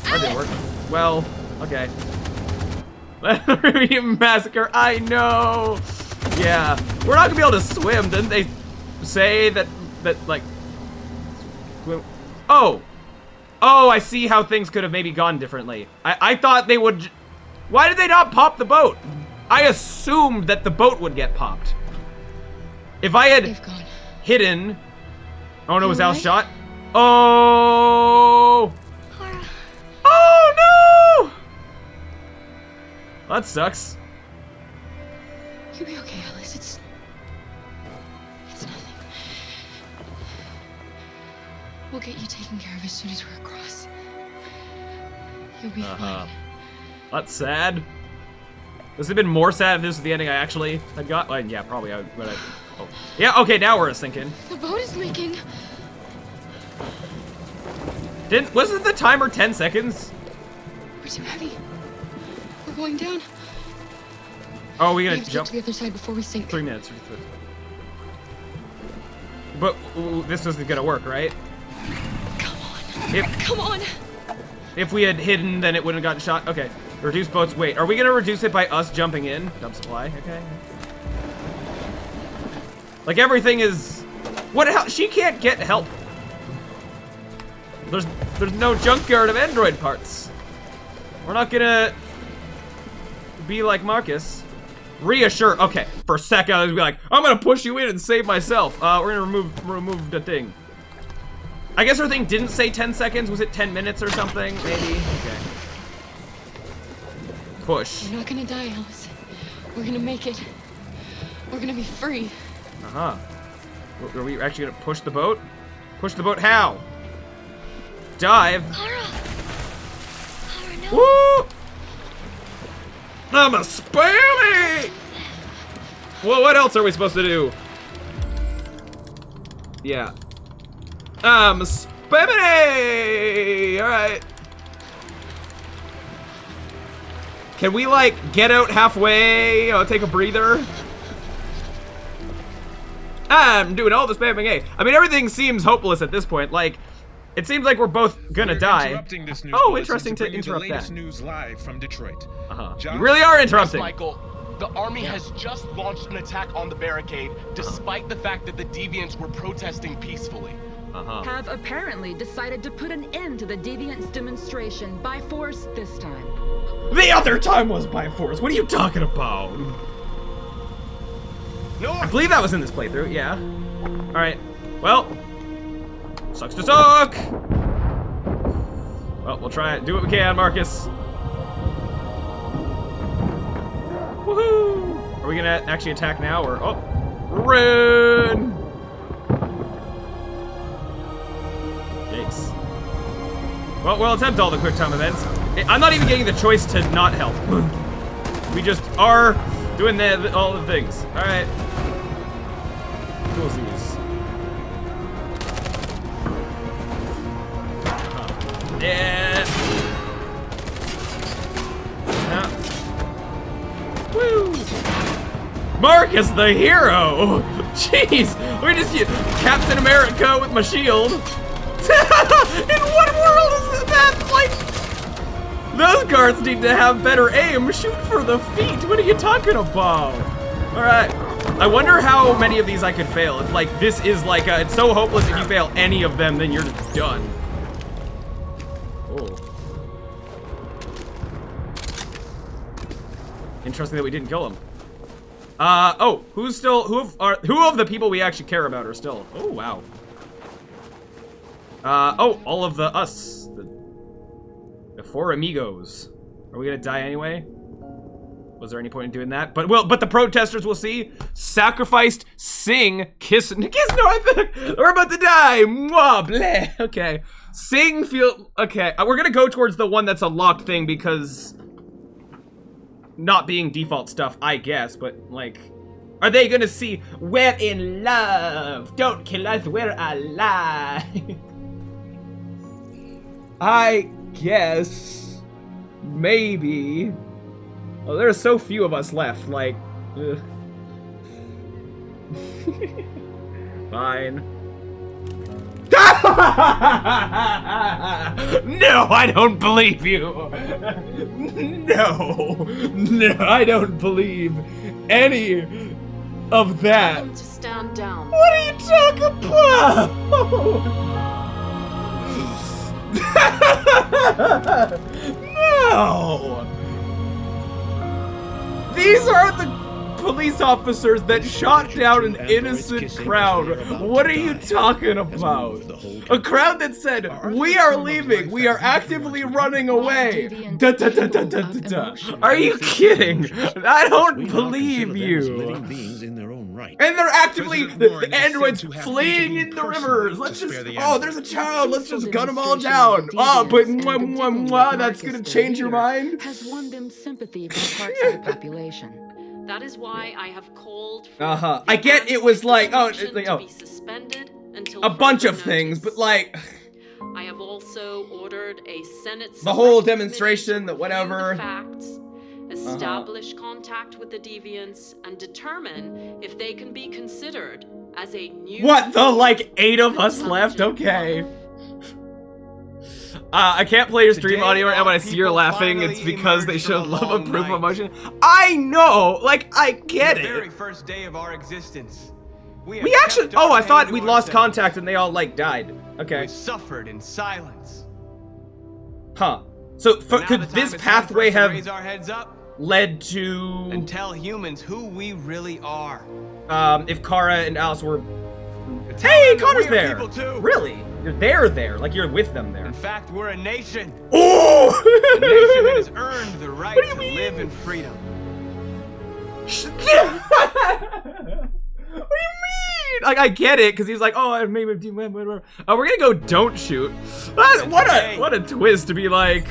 A: That didn't work. Well, okay. Massacre. I know. Yeah. We're not going to be able to swim. Didn't they say that like... Oh. Oh, I see how things could have maybe gone differently. I thought they would... Why did they not pop the boat? I assumed that the boat would get popped. If I had hidden... Oh no, was Alice shot? Oh! Oh no! Well, that sucks.
C: You'll be okay, Alice. It's nothing. We'll get you taken care of as soon as we're across. You'll be fine.
A: That's sad. This would have been more sad if this was the ending I actually had got. Well, yeah, probably. Oh. Yeah, okay, now we're sinking.
C: The boat is leaking.
A: Wasn't the timer 10 seconds?
C: We're too heavy. We're going down.
A: Oh, we
C: We
A: gotta
C: have to
A: jump.
C: get to the other side before we sink.
A: 3 minutes. But this wasn't gonna work, right?
C: Come on.
A: If we had hidden, then it wouldn't have gotten shot. Okay. Reduce boat's weight. Are we gonna reduce it by us jumping in? Dump supply. Okay. Like everything is. What the hell? She can't get help. There's no junkyard of android parts. We're not gonna be like Marcus. Reassure. Okay. For a second, I was be like, I'm gonna push you in and save myself. We're gonna remove the thing. I guess her thing didn't say 10 seconds. Was it 10 minutes or something? Maybe. Okay. Push.
C: We're not gonna die, Alice. We're gonna make it. We're gonna be free.
A: Uh-huh. Are we actually gonna push the boat? Push the boat how? Dive.
W: Clara, no.
A: Woo! I'm a spammy! Well, what else are we supposed to do? Yeah. I'm a spammy! Alright. Can we, like, get out halfway? Take a breather? I'm doing all the spamming, eh? I mean, everything seems hopeless at this point. Like, it seems like we're both gonna die. Oh, interesting to interrupt
K: the latest
A: that.
K: news live from Detroit.
A: You really are interrupting.
J: Yes, Michael, the army has just launched an attack on the barricade, despite the fact that the Deviants were protesting peacefully.
G: Have apparently decided to put an end to the Deviants demonstration by force this time.
A: The other time was by force. What are you talking about? No. I believe that was in this playthrough. Yeah. All right. Well, sucks to suck. Well, we'll try it. Do what we can, Marcus. Woohoo! Are we gonna actually attack now, or run? Yikes. Well, we'll attempt all the quick time events. I'm not even getting the choice to not help. We just are doing all the things. All right. Coolsies. Yeah. Woo. Marcus the hero. Jeez, we just use Captain America with my shield. In what world is that? Like, those guards need to have better aim. Shoot for the feet. What are you talking about? All right. I wonder how many of these I could fail. If like this is like it's so hopeless. If you fail any of them, then you're just done. Oh. Interesting that we didn't kill him. Oh, who of the people we actually care about are still? Oh wow. Oh, all of the four amigos. Are we gonna die anyway? Was there any point in doing that? But the protesters will see. Sacrificed, sing, kiss. No, we're about to die. Mwah, bleh. Okay. Sing, feel. Okay. We're gonna go towards the one that's a locked thing because not being default stuff, I guess. But like, are they gonna see? We're in love. Don't kill us. We're alive. I guess. Maybe. Oh, there are so few of us left, like... Fine. No, I don't believe you! No, I don't believe any of that.
L: Tell them to stand down.
A: What are you talking about? No! These are the police officers that shot down an innocent crowd. What are you talking about? A crowd that said, "We are leaving. We are actively running away." Da, da, da, da, da, da, da. Are you kidding? I don't believe you. And they're actively the androids fleeing in the rivers. Let's just there's a child. Let's just gun them all down. Oh, but that's gonna change your mind.
G: Has won them sympathy from parts of the population.
L: That is why I have called for
A: I get it was like
L: to be suspended until
A: a bunch
L: further
A: of things,
L: notice.
A: but like
L: I have also ordered a Senate
A: the whole
L: Select
A: demonstration, that
L: Committee to review
A: whatever.
L: the facts, establish contact with the deviants, and determine if they can be considered as a new.
A: What the like 8 of us left? Okay. I can't play your stream audio right now, but I see you're laughing. It's because they showed love and proof of emotion. I know, like I get
H: The
A: it.
H: very first day of our existence.
A: We actually. Oh, I thought we'd lost contact and they all like died. Okay.
H: We suffered in silence.
A: Huh. So could this pathway have
H: raise our heads up
A: led to
H: and tell humans who we really are?
A: If Kara and Alice were. Hey, Connor's there.
H: People too.
A: Really? You're there. Like you're with them there.
H: In fact, we're a nation.
A: Oh!
H: A nation that has earned the right to live in freedom.
A: What do you mean? Like I get it, because he's like, oh, maybe whatever. Oh, we're gonna go don't shoot. What a twist to be like.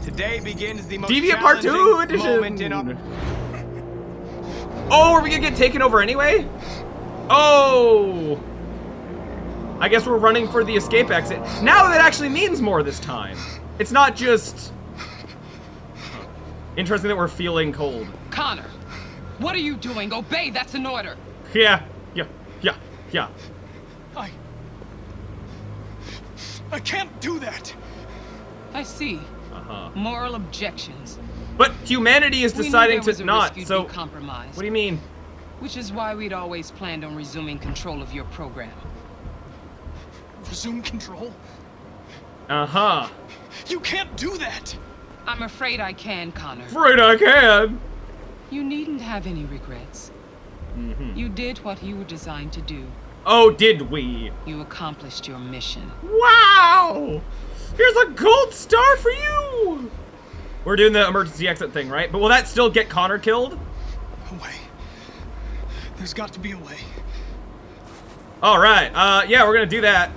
H: Today begins the most
A: Deviant Part 2 edition. Oh, are we gonna get taken over anyway? Oh. I guess we're running for the escape exit. Now that actually means more this time. It's not just... Interesting that we're feeling cold.
E: Connor, what are you doing? Obey, that's an order.
A: Yeah.
I: I can't do that.
E: I see. Moral objections.
A: But humanity is deciding
E: We knew there was
A: to
E: a
A: not,
E: risk you'd
A: so...
E: be compromised.
A: What do you mean?
E: Which is why we'd always planned on resuming control of your program.
I: Resume control? You can't do that.
E: I'm afraid I can, Connor.
A: Afraid I can.
E: You needn't have any regrets. You did what you were designed to do.
A: Oh, did we?
E: You accomplished your mission.
A: Wow! Here's a gold star for you! We're doing the emergency exit thing, right? But will that still get Connor killed?
I: A way. There's got to be a way.
A: All right. Yeah, we're gonna do that.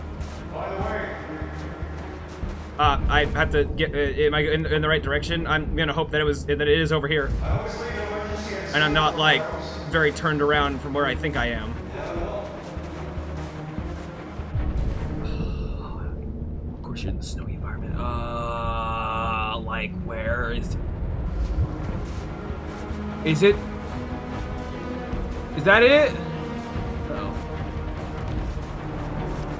A: I have to get. Am I in the right direction? I'm gonna hope that it is over here. And I'm not like very turned around from where I think I am. Of course, you're in the snowy environment. Like where is? Is it? Is that it?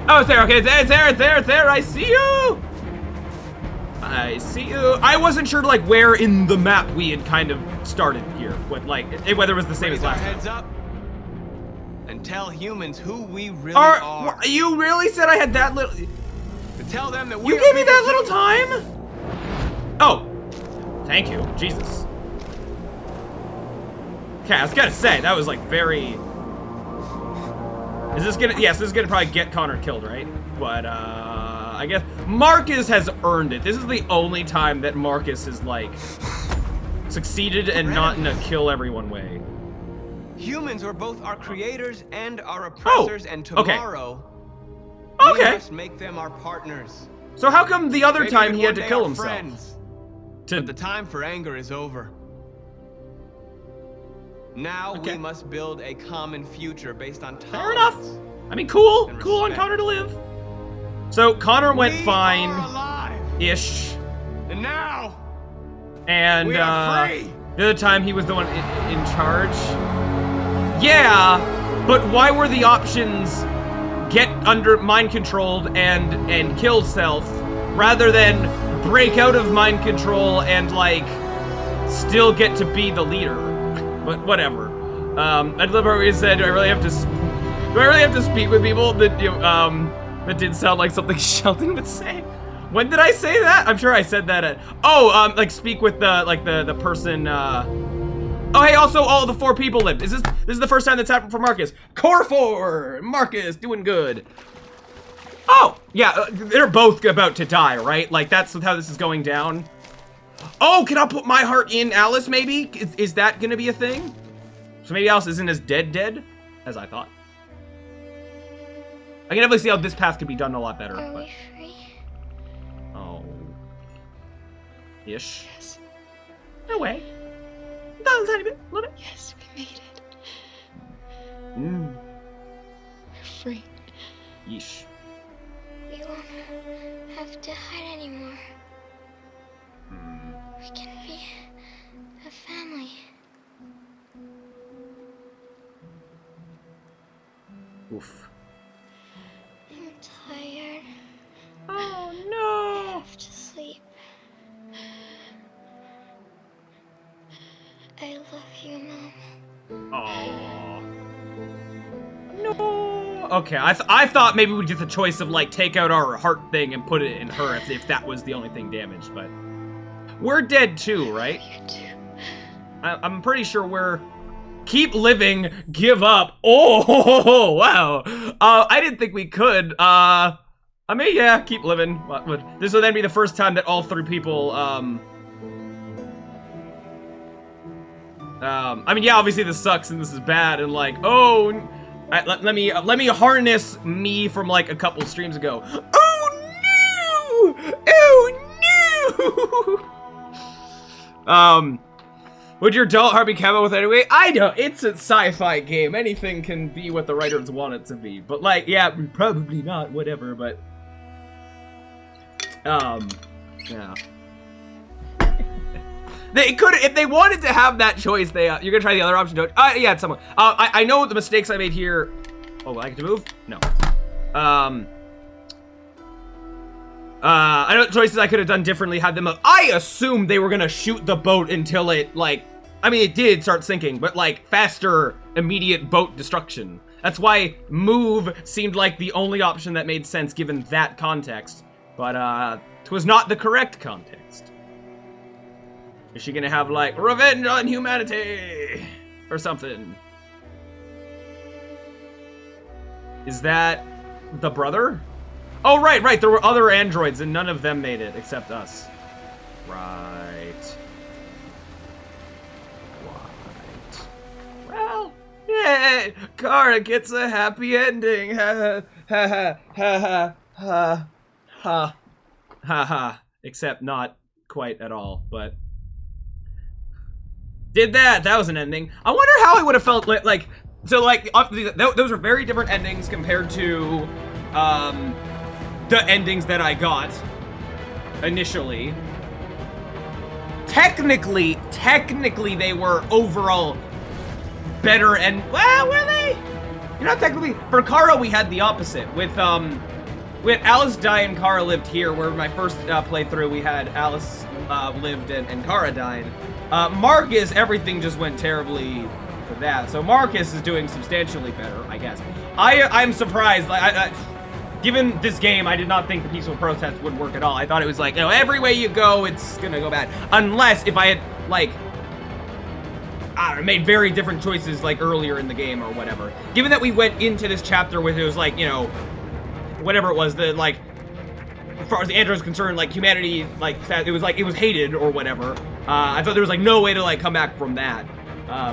A: Oh, it's there. Okay, it's there. I see you. I see you. I wasn't sure like where in the map we had kind of started here, whether it was the same as last time.
H: Heads up and tell humans who we really are.
A: You really said I had that little?
H: To tell them that
A: you gave me that little time? Oh, thank you, Jesus. Okay, I was gonna say that was like very. Is this gonna? Yes, this is gonna probably get Connor killed, right? But I guess Marcus has earned it. This is the only time that Marcus is like succeeded and not in a kill everyone way.
H: Humans were both our creators and our oppressors, and tomorrow we must make them our partners.
A: So how come the other
H: Maybe
A: time he
H: one
A: had to
H: day
A: kill
H: our
A: himself?
H: friends. But the time for anger is over. Now we must build a common future based on tolerance.
A: Fair enough. I mean, cool on Connor to live. So Connor went fine-ish.
H: And now
A: and
H: we are free.
A: The other time he was the one in charge. Yeah, but why were the options get under mind controlled and kill self rather than break out of mind control and like still get to be the leader? But whatever. I'd love how he said, do I really have to speak with people that that did sound like something Sheldon would say? When did I say that? I'm sure I said that at like speak with the person oh hey, also all the 4 people lived. This is the first time that's happened for Marcus. Core 4! Marcus doing good. Oh, yeah, they're both about to die, right? Like that's how this is going down. Oh, can I put my heart in Alice maybe? Is that gonna be a thing? So maybe Alice isn't as dead as I thought. I can definitely see how this path could be done a lot better.
W: Are
A: but...
W: we free?
A: Oh. Ish. Yes. No way. A tiny bit. A little bit.
W: Yes, we made it.
A: Mm.
W: We're free.
A: Yeesh.
W: We won't have to hide anymore. We can be a family.
A: Oof.
W: I'm tired.
A: Oh no!
W: I have to sleep. I love you, Mom.
A: Oh. No. Okay, I thought maybe we'd get the choice of like take out our heart thing and put it in her if that was the only thing damaged, but we're dead too, right? I'm pretty sure we're keep living, give up. Oh wow. I didn't think we could. I mean, yeah, keep living. This will then be the first time that all 3 people I mean, yeah, obviously this sucks and this is bad and like, oh, let me harness me from like a couple streams ago. Oh no! Oh no! Would your adult heart be camo with anyway? I know, it's a sci-fi game. Anything can be what the writers want it to be. But like, yeah, probably not, whatever, but yeah. They could, if they wanted to have that choice, you're gonna try the other option, don't you? Yeah, it's someone. I know the mistakes I made here. Oh, I get to move? No. I know the choices I could have done differently had them. I assumed they were gonna shoot the boat until it, like, I mean, it did start sinking, but like faster, immediate boat destruction. That's why move seemed like the only option that made sense given that context. But, it was not the correct context. Is she gonna have, like, revenge on humanity? Or something? Is that the brother? Oh, right, there were other androids and none of them made it except us. Right. Well, yeah, Kara gets a happy ending. Ha ha ha ha ha ha ha ha. Except not quite at all, but did that. That was an ending. I wonder how I would have felt like so like those are very different endings compared to the endings that I got initially. Technically they were overall better and, well, were they? You know, technically, for Kara we had the opposite. With Alice die and Kara lived here, where my first playthrough we had Alice lived and Kara died. Marcus, everything just went terribly for that. So Marcus is doing substantially better, I guess. I'm surprised. Given this game, I did not think the peaceful protest would work at all. I thought it was like, you know, every way you go, it's gonna go bad. Unless if I had, like, I don't know, made very different choices, like, earlier in the game or whatever. Given that we went into this chapter with, it was like, you know, whatever it was, the, like, far as the android is concerned, like humanity, like it was hated or whatever. I thought there was like no way to like come back from that.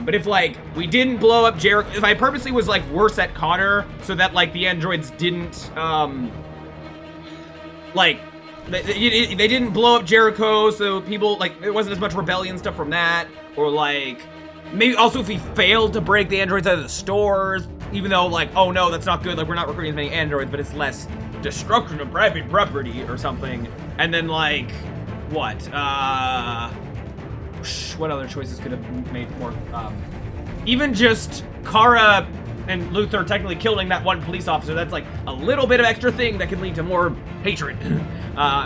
A: But if like we didn't blow up Jericho, if I purposely was like worse at Connor so that like the androids didn't like they didn't blow up Jericho, so people like there wasn't as much rebellion stuff from that, or like maybe also if we failed to break the androids out of the stores, even though like, oh no, that's not good, like we're not recruiting as many androids, but it's less destruction of private property or something. And then like what other choices could have made more even just Kara and Luthor technically killing that one police officer, that's like a little bit of extra thing that can lead to more hatred.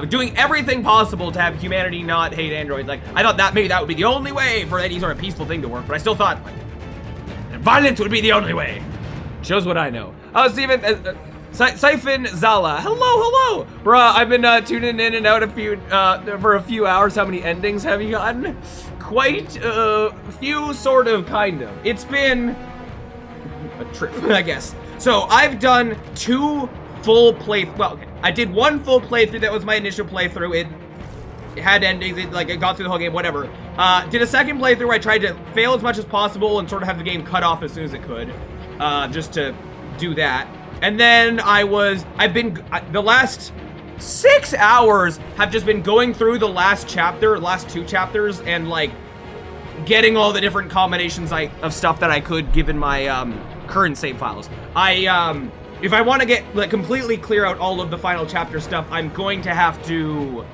A: Doing everything possible to have humanity not hate androids. Like, I thought that maybe that would be the only way for any sort of peaceful thing to work, but I still thought like, violence would be the only way. Shows what I know. Oh, Steven, Siphon Zala, hello. Bruh, I've been tuning in and out for a few hours. How many endings have you gotten? Quite a few, sort of, kind of. It's been a trip, I guess. So I've done 2 full I did 1 full playthrough. That was my initial playthrough. It had endings, it got through the whole game, whatever. Did a second playthrough where I tried to fail as much as possible and sort of have the game cut off as soon as it could, just to do that. And then the last 6 hours have just been going through the last 2 chapters, and like getting all the different combinations of stuff that I could given my current save files. If I want to get like completely clear out all of the final chapter stuff, I'm going to have to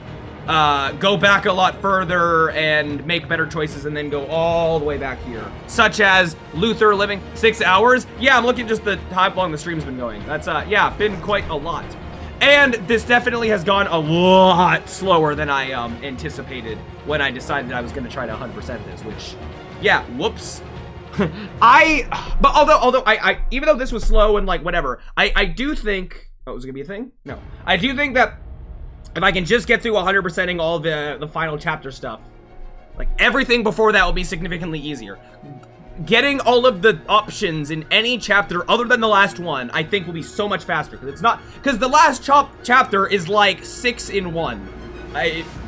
A: go back a lot further and make better choices and then go all the way back here. Such as Luthor living 6 hours. Yeah, I'm looking just how long the stream's been going. That's, yeah, been quite a lot. And this definitely has gone a lot slower than I anticipated when I decided I was going to try to 100% this, which, yeah, whoops. But although I even though this was slow and like whatever, I do think, oh, was it gonna be a thing? No. I do think that if I can just get through 100%ing all the final chapter stuff, like everything before that will be significantly easier. Getting all of the options in any chapter other than the last one, I think will be so much faster, because the last chapter is like 6 in 1.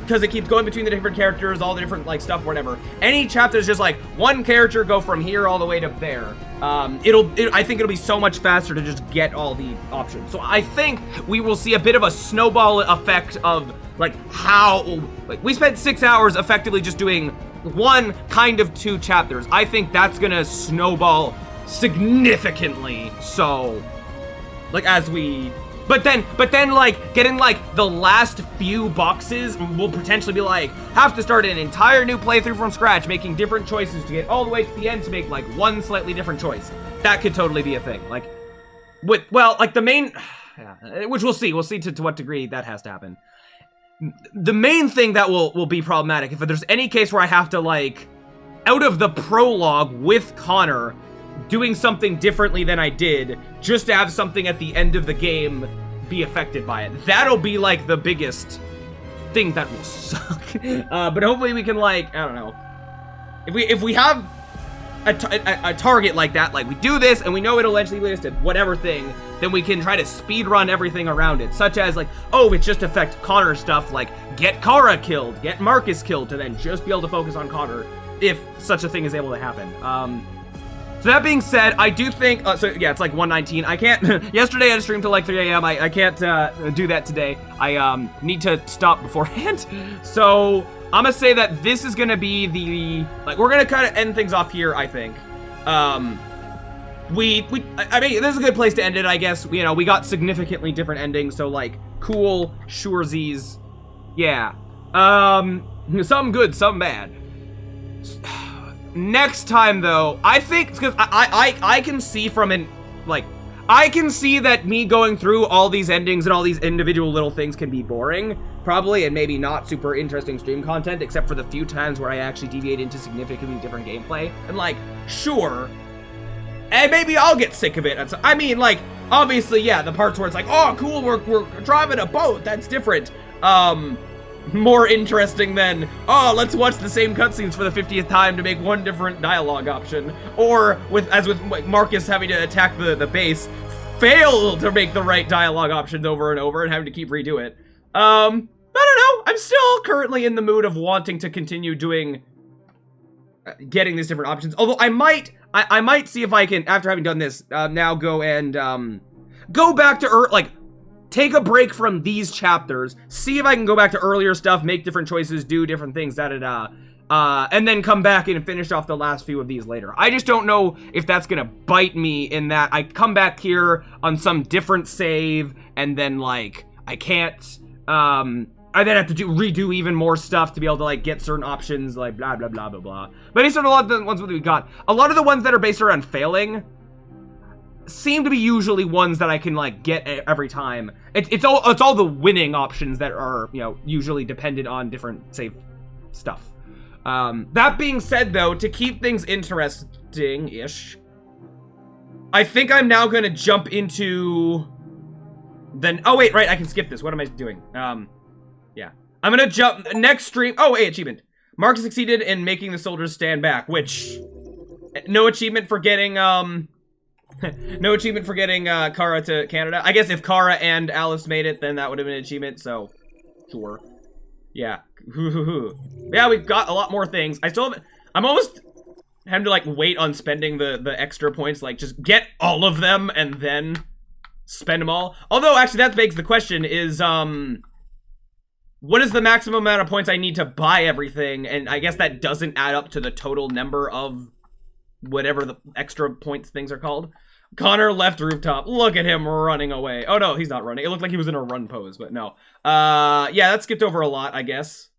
A: Because it keeps going between the different characters, all the different like stuff, whatever. Any chapter is just like one character go from here all the way to there. I think it'll be so much faster to just get all the options. So I think we will see a bit of a snowball effect of like how like we spent 6 hours effectively just doing 1 kind of 2 chapters. I think that's gonna snowball significantly. So like as we. But then, like, getting, like, the last few boxes will potentially be, like, have to start an entire new playthrough from scratch, making different choices to get all the way to the end to make, like, 1 slightly different choice. That could totally be a thing. Like, like, the main... Yeah, which we'll see. We'll see to what degree that has to happen. The main thing that will be problematic, if there's any case where I have to, like, out of the prologue with Connor, doing something differently than I did, just to have something at the end of the game be affected by it. That'll be, like, the biggest thing that will suck. But hopefully we can, like, I don't know. If we have a target like that, like, we do this, and we know it'll eventually lead us to whatever thing, then we can try to speed run everything around it. Such as, like, oh, it just affects Connor stuff, like, get Kara killed, get Marcus killed, to then just be able to focus on Connor, if such a thing is able to happen. So that being said, I do think, so yeah, it's like 1:19. I can't, yesterday I streamed till like 3 a.m. I can't do that today. I need to stop beforehand. So I'm gonna say that this is gonna be like, we're gonna kind of end things off here, I think. I mean, this is a good place to end it, I guess. You know, we got significantly different endings, so like, cool, sure-sies, yeah. Some good, some bad. Next time, though, I think, because I can see from I can see that me going through all these endings and all these individual little things can be boring, probably, and maybe not super interesting stream content, except for the few times where I actually deviate into significantly different gameplay. And, like, sure, and maybe I'll get sick of it. I mean, like, obviously, yeah, the parts where it's like, oh, cool, we're driving a boat, that's different. More interesting than, oh, let's watch the same cutscenes for the 50th time to make 1 different dialogue option. Or, as with Marcus having to attack the base, fail to make the right dialogue options over and over and having to keep redo it. I don't know. I'm still currently in the mood of wanting to continue doing, getting these different options. Although I might see if I can, after having done this, now go and, go back to, like, take a break from these chapters, see if I can go back to earlier stuff, make different choices, do different things, and then come back and finish off the last few of these later. I just don't know if that's gonna bite me in that I come back here on some different save, and then, like, I can't, I then have to redo even more stuff to be able to, like, get certain options, like, blah, blah, blah, blah, blah. But based on a lot of the ones that we got, a lot of the ones that are based around failing seem to be usually ones that I can, like, get every time. It's all the winning options that are, you know, usually dependent on different save stuff. That being said, though, to keep things interesting-ish, I think I'm now gonna jump into oh wait, right, I can skip this. What am I doing? Yeah. I'm gonna jump, next stream, oh, hey, achievement. Marcus succeeded in making the soldiers stand back, which, no achievement for getting, no achievement for getting, Kara to Canada. I guess if Kara and Alice made it, then that would have been an achievement, so, sure. Yeah. Yeah, we've got a lot more things. I'm almost having to, like, wait on spending the extra points, like, just get all of them and then spend them all. Although, actually, that begs the question is, what is the maximum amount of points I need to buy everything? And I guess that doesn't add up to the total number of whatever the extra points things are called. Connor left rooftop. Look at him running away. Oh, no, he's not running. It looked like he was in a run pose, but no. Yeah, that skipped over a lot, I guess.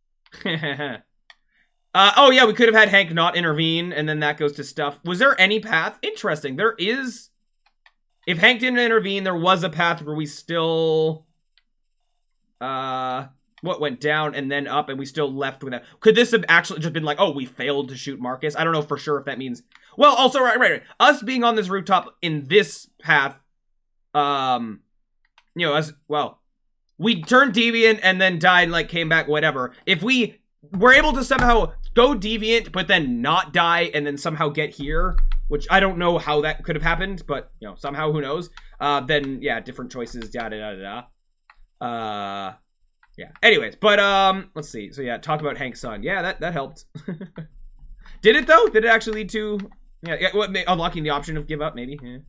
A: Oh, yeah, we could have had Hank not intervene, and then that goes to stuff. Was there any path? Interesting. There is. If Hank didn't intervene, there was a path where we still... what went down and then up, and we still left with that. Could this have actually just been like, oh, we failed to shoot Marcus? I don't know for sure if that means... Well, also, right. Us being on this rooftop in this path, you know, as well, we turned deviant and then died and, like, came back, whatever. If we were able to somehow go deviant, but then not die and then somehow get here, which I don't know how that could have happened, but, you know, somehow, who knows? Then, yeah, different choices, yeah. Anyways, but, let's see. So, yeah, talk about Hank's son. Yeah, that helped. Did it, though? Did it actually lead to... Yeah, what, unlocking the option of give up, maybe? Yeah.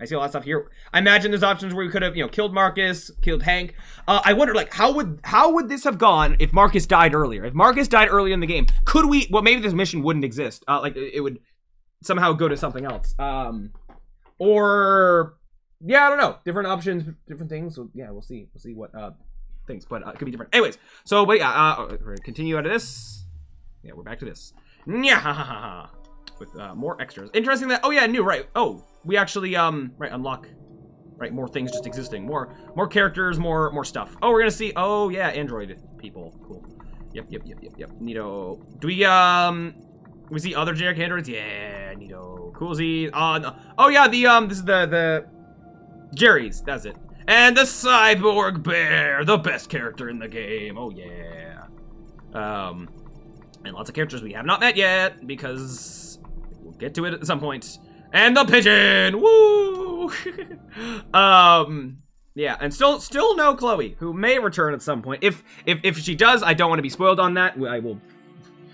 A: I see a lot of stuff here. I imagine there's options where we could have, you know, killed Marcus, killed Hank. I wonder, like, how would this have gone if Marcus died earlier? If Marcus died earlier in the game, could we... Well, maybe this mission wouldn't exist. Like, it would somehow go to something else. Or... Yeah, I don't know. Different options, different things. So, yeah, we'll see. We'll see what... things, but it could be different. Anyways, so, but yeah, we're gonna continue out of this. Yeah, we're back to this. Yeah, with more extras. Interesting that, oh yeah, new, right. Oh, we actually, right, unlock, right, more things just existing. More characters, more stuff. Oh, we're gonna see, oh yeah, android people. Cool. Yep. Neato. Do we see other generic androids? Yeah, neato. Coolsy. No. Oh yeah, this is the Jerry's, that's it. And the Cyborg Bear, the best character in the game. Oh, yeah. And lots of characters we have not met yet, because we'll get to it at some point. And the Pigeon! Woo! Yeah, and still no Chloe, who may return at some point. If she does, I don't want to be spoiled on that. I will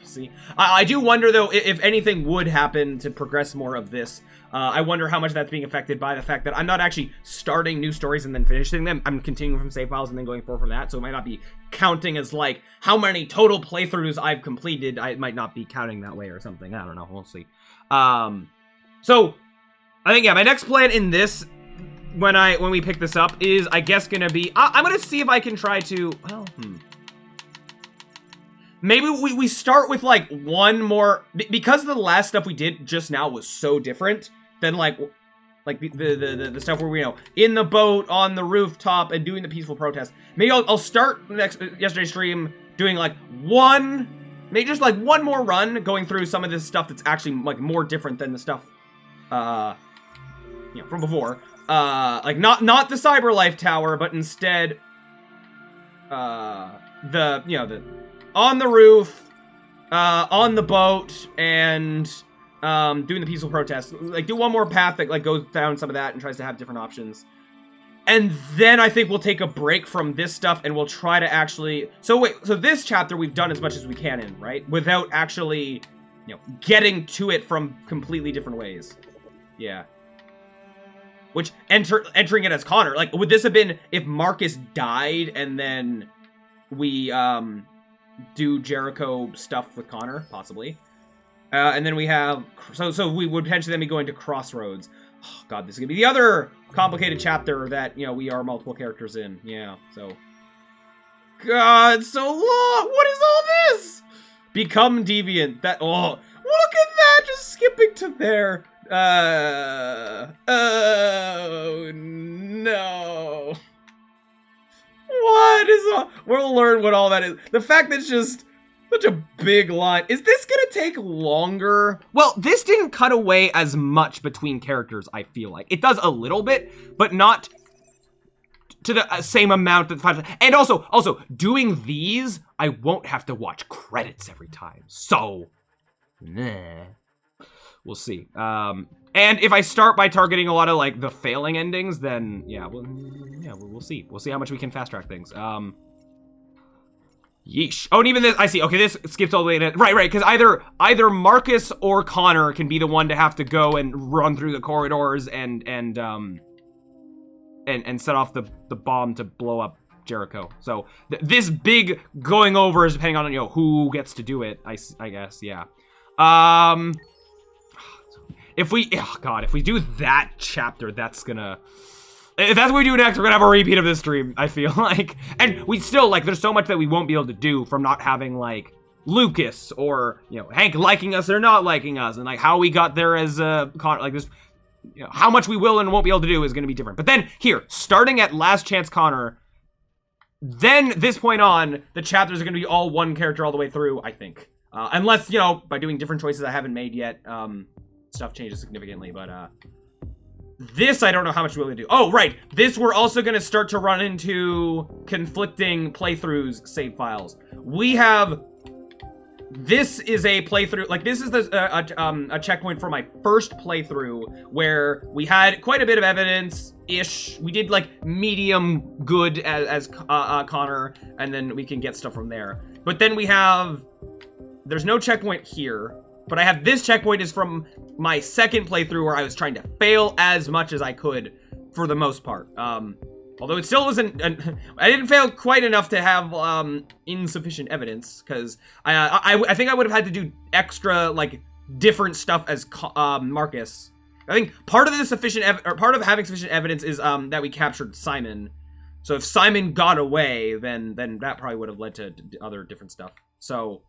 A: see. I do wonder, though, if anything would happen to progress more of this. I wonder how much that's being affected by the fact that I'm not actually starting new stories and then finishing them. I'm continuing from save files and then going forward from that, so it might not be counting as, like, how many total playthroughs I've completed. It might not be counting that way or something. I don't know. We'll see. So, I think, yeah, my next plan in this, when we pick this up, is, I guess, gonna be... I'm gonna see if I can try to... Well, maybe we start with, like, one more... Because the last stuff we did just now was so different than, like the stuff where we, you know, in the boat, on the rooftop, and doing the peaceful protest. Maybe I'll start yesterday's stream doing, like, maybe just, like, one more run going through some of this stuff that's actually, like, more different than the stuff, you know, from before. Like, not the CyberLife Tower, but instead, the on the roof, on the boat, and doing the peaceful protest. Like, do one more path that, like, goes down some of that and tries to have different options. And then I think we'll take a break from this stuff and we'll try to actually... So wait, so this chapter we've done as much as we can in, right? Without actually, you know, getting to it from completely different ways. Yeah. Which, entering it as Connor, like, would this have been if Marcus died and then we, do Jericho stuff with Connor? Possibly. And then we have... So we would potentially then be going to Crossroads. Oh, God, this is going to be the other complicated chapter that, you know, we are multiple characters in. Yeah, so... God, so long! What is all this? Become deviant. That... Oh, look at that! Just skipping to there. Oh, no. What is all... We'll learn what all that is. The fact that it's just... such a big line. Is this gonna take longer? Well, this didn't cut away as much between characters, I feel like. It does a little bit, but not to the same amount that... And also, doing these, I won't have to watch credits every time. So, nah. We'll see. And if I start by targeting a lot of, like, the failing endings, then, yeah, we'll see. We'll see how much we can fast-track things. Yeesh. Oh, and even this, I see. Okay, this skips all the way to... Right, because either Marcus or Connor can be the one to have to go and run through the corridors and set off the bomb to blow up Jericho. So, this big going over is depending on, you know, who gets to do it, I guess, yeah. If we... Oh, God, if we do that chapter, that's gonna... If that's what we do next, we're gonna have a repeat of this stream, I feel like. And we still, like, there's so much that we won't be able to do from not having, like, Lucas or, you know, Hank liking us or not liking us. And, like, how we got there as, like, this, you know, how much we will and won't be able to do is gonna be different. But then, here, starting at Last Chance Connor, then, this point on, the chapters are gonna be all one character all the way through, I think. Unless, you know, by doing different choices I haven't made yet, stuff changes significantly, but, this, I don't know how much we're going to do. Oh, right. This, we're also going to start to run into conflicting playthroughs, save files. We have... This is a playthrough... Like, this is a checkpoint for my first playthrough, where we had quite a bit of evidence-ish. We did, like, medium good as Connor, and then we can get stuff from there. But then we have... There's no checkpoint here. But I have this checkpoint is from my second playthrough where I was trying to fail as much as I could for the most part. Although it still wasn't... I didn't fail quite enough to have insufficient evidence, because I think I would have had to do extra, like, different stuff as Marcus. I think part of the part of having sufficient evidence is that we captured Simon. So if Simon got away, then that probably would have led to other different stuff. So...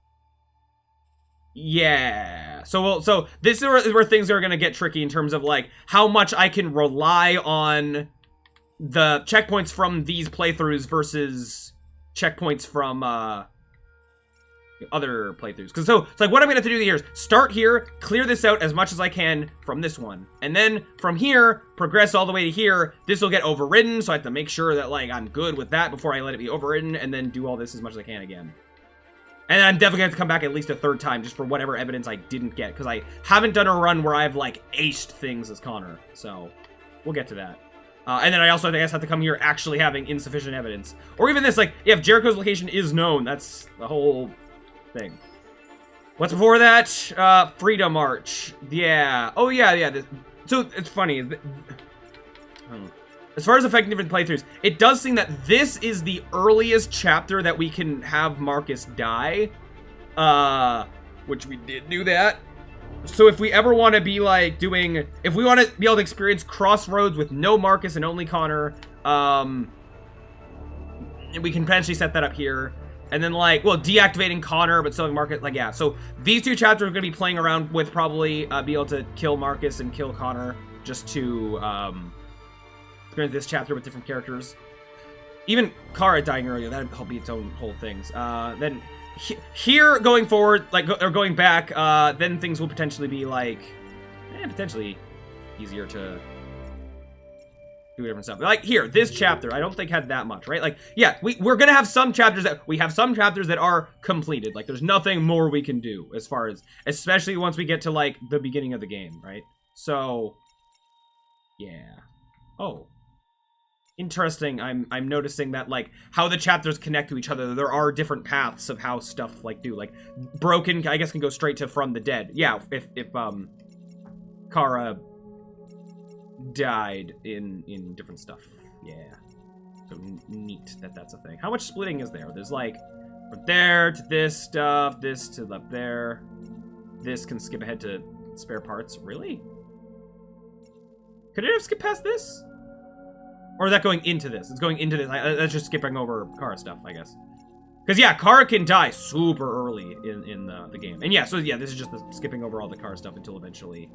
A: Yeah, so this is where things are gonna get tricky in terms of, like, how much I can rely on the checkpoints from these playthroughs versus checkpoints from other playthroughs. Because so it's like what I'm gonna have to do here is start here, clear this out as much as I can from this one, and then from here progress all the way to here. This will get overridden, so I have to make sure that, like, I'm good with that before I let it be overridden, and then do all this as much as I can again. And I'm definitely going to come back at least a third time just for whatever evidence I didn't get. Because I haven't done a run where I've, like, aced things as Connor. So, we'll get to that. And then I also, I guess, have to come here actually having insufficient evidence. Or even this, like, yeah, if Jericho's location is known, that's the whole thing. What's before that? Freedom March. Yeah. Oh, yeah. So, it's funny. As far as affecting different playthroughs, it does seem that this is the earliest chapter that we can have Marcus die. Which we did do that. So if we ever want to be, like, doing... If we want to be able to experience Crossroads with no Marcus and only Connor, we can potentially set that up here. And then, like, well, deactivating Connor, but still having Marcus, like, yeah. So these two chapters are going to be playing around with probably be able to kill Marcus and kill Connor just to, experience this chapter with different characters. Even Kara dying earlier, that'd help be its own whole things. Then here going forward, like, or going back, then things will potentially be like, potentially easier to do different stuff. Like here, this chapter, I don't think had that much, right? Like, yeah, we're gonna have some chapters that are completed. Like, there's nothing more we can do as far as, especially once we get to, like, the beginning of the game, right? So, yeah. Oh. interesting. I'm noticing that, like, how the chapters connect to each other. There are different paths of how stuff, like, do. Like, Broken, I guess, can go straight to From the Dead. Yeah, if Kara died in different stuff. Yeah. So neat that that's a thing. How much splitting is there? There's, like, from there to this stuff, this to up there. This can skip ahead to spare parts. Really? Could it have skipped past this? Or is that going into this? It's going into this. That's just skipping over Kara stuff, I guess. Because, yeah, Kara can die super early in the game. And, yeah, so, yeah, this is just skipping over all the Kara stuff until eventually...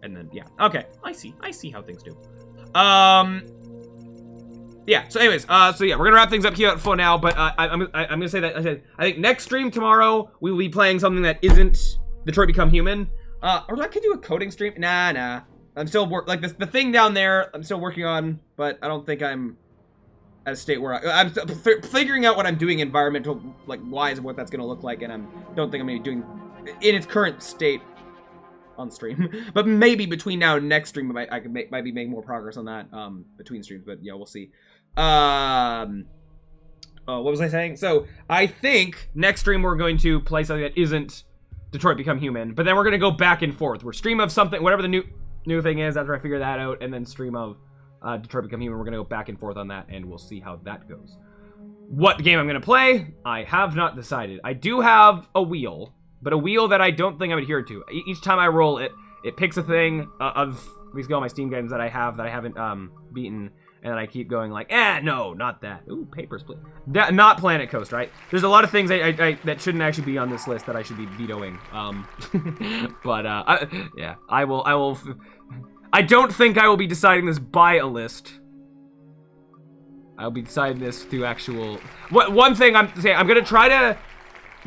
A: And then, yeah. Okay, I see how things do. Yeah, so anyways, so yeah, we're gonna wrap things up here for now, but I'm gonna say that, I think next stream tomorrow, we will be playing something that isn't Detroit Become Human. Or I could do a coding stream. Nah. I'm still like the thing down there. I'm still working on, but I don't think I'm at a state where I'm figuring out what I'm doing environmental, like, wise and what that's gonna look like, and don't think I'm gonna be doing in its current state on stream. But maybe between now and next stream, I could might be making more progress on that between streams. But yeah, we'll see. What was I saying? So I think next stream we're going to play something that isn't Detroit Become Human, but then we're gonna go back and forth. We're stream of something, whatever the new thing is, after I figure that out, and then stream of Detroit Become Human. We're gonna go back and forth on that, and we'll see how that goes. What game I'm gonna play, I have not decided. I do have a wheel, but a wheel that I don't think I'm adhered to. Each time I roll it, it picks a thing of these go on my Steam games that I haven't beaten. And then I keep going like, no, not that. Ooh, Paper Split. That, not Planet Coast, right? There's a lot of things that shouldn't actually be on this list that I should be vetoing. But, yeah, I will. I don't think I will be deciding this by a list. I'll be deciding this through actual... One thing I'm saying, I'm going to try to...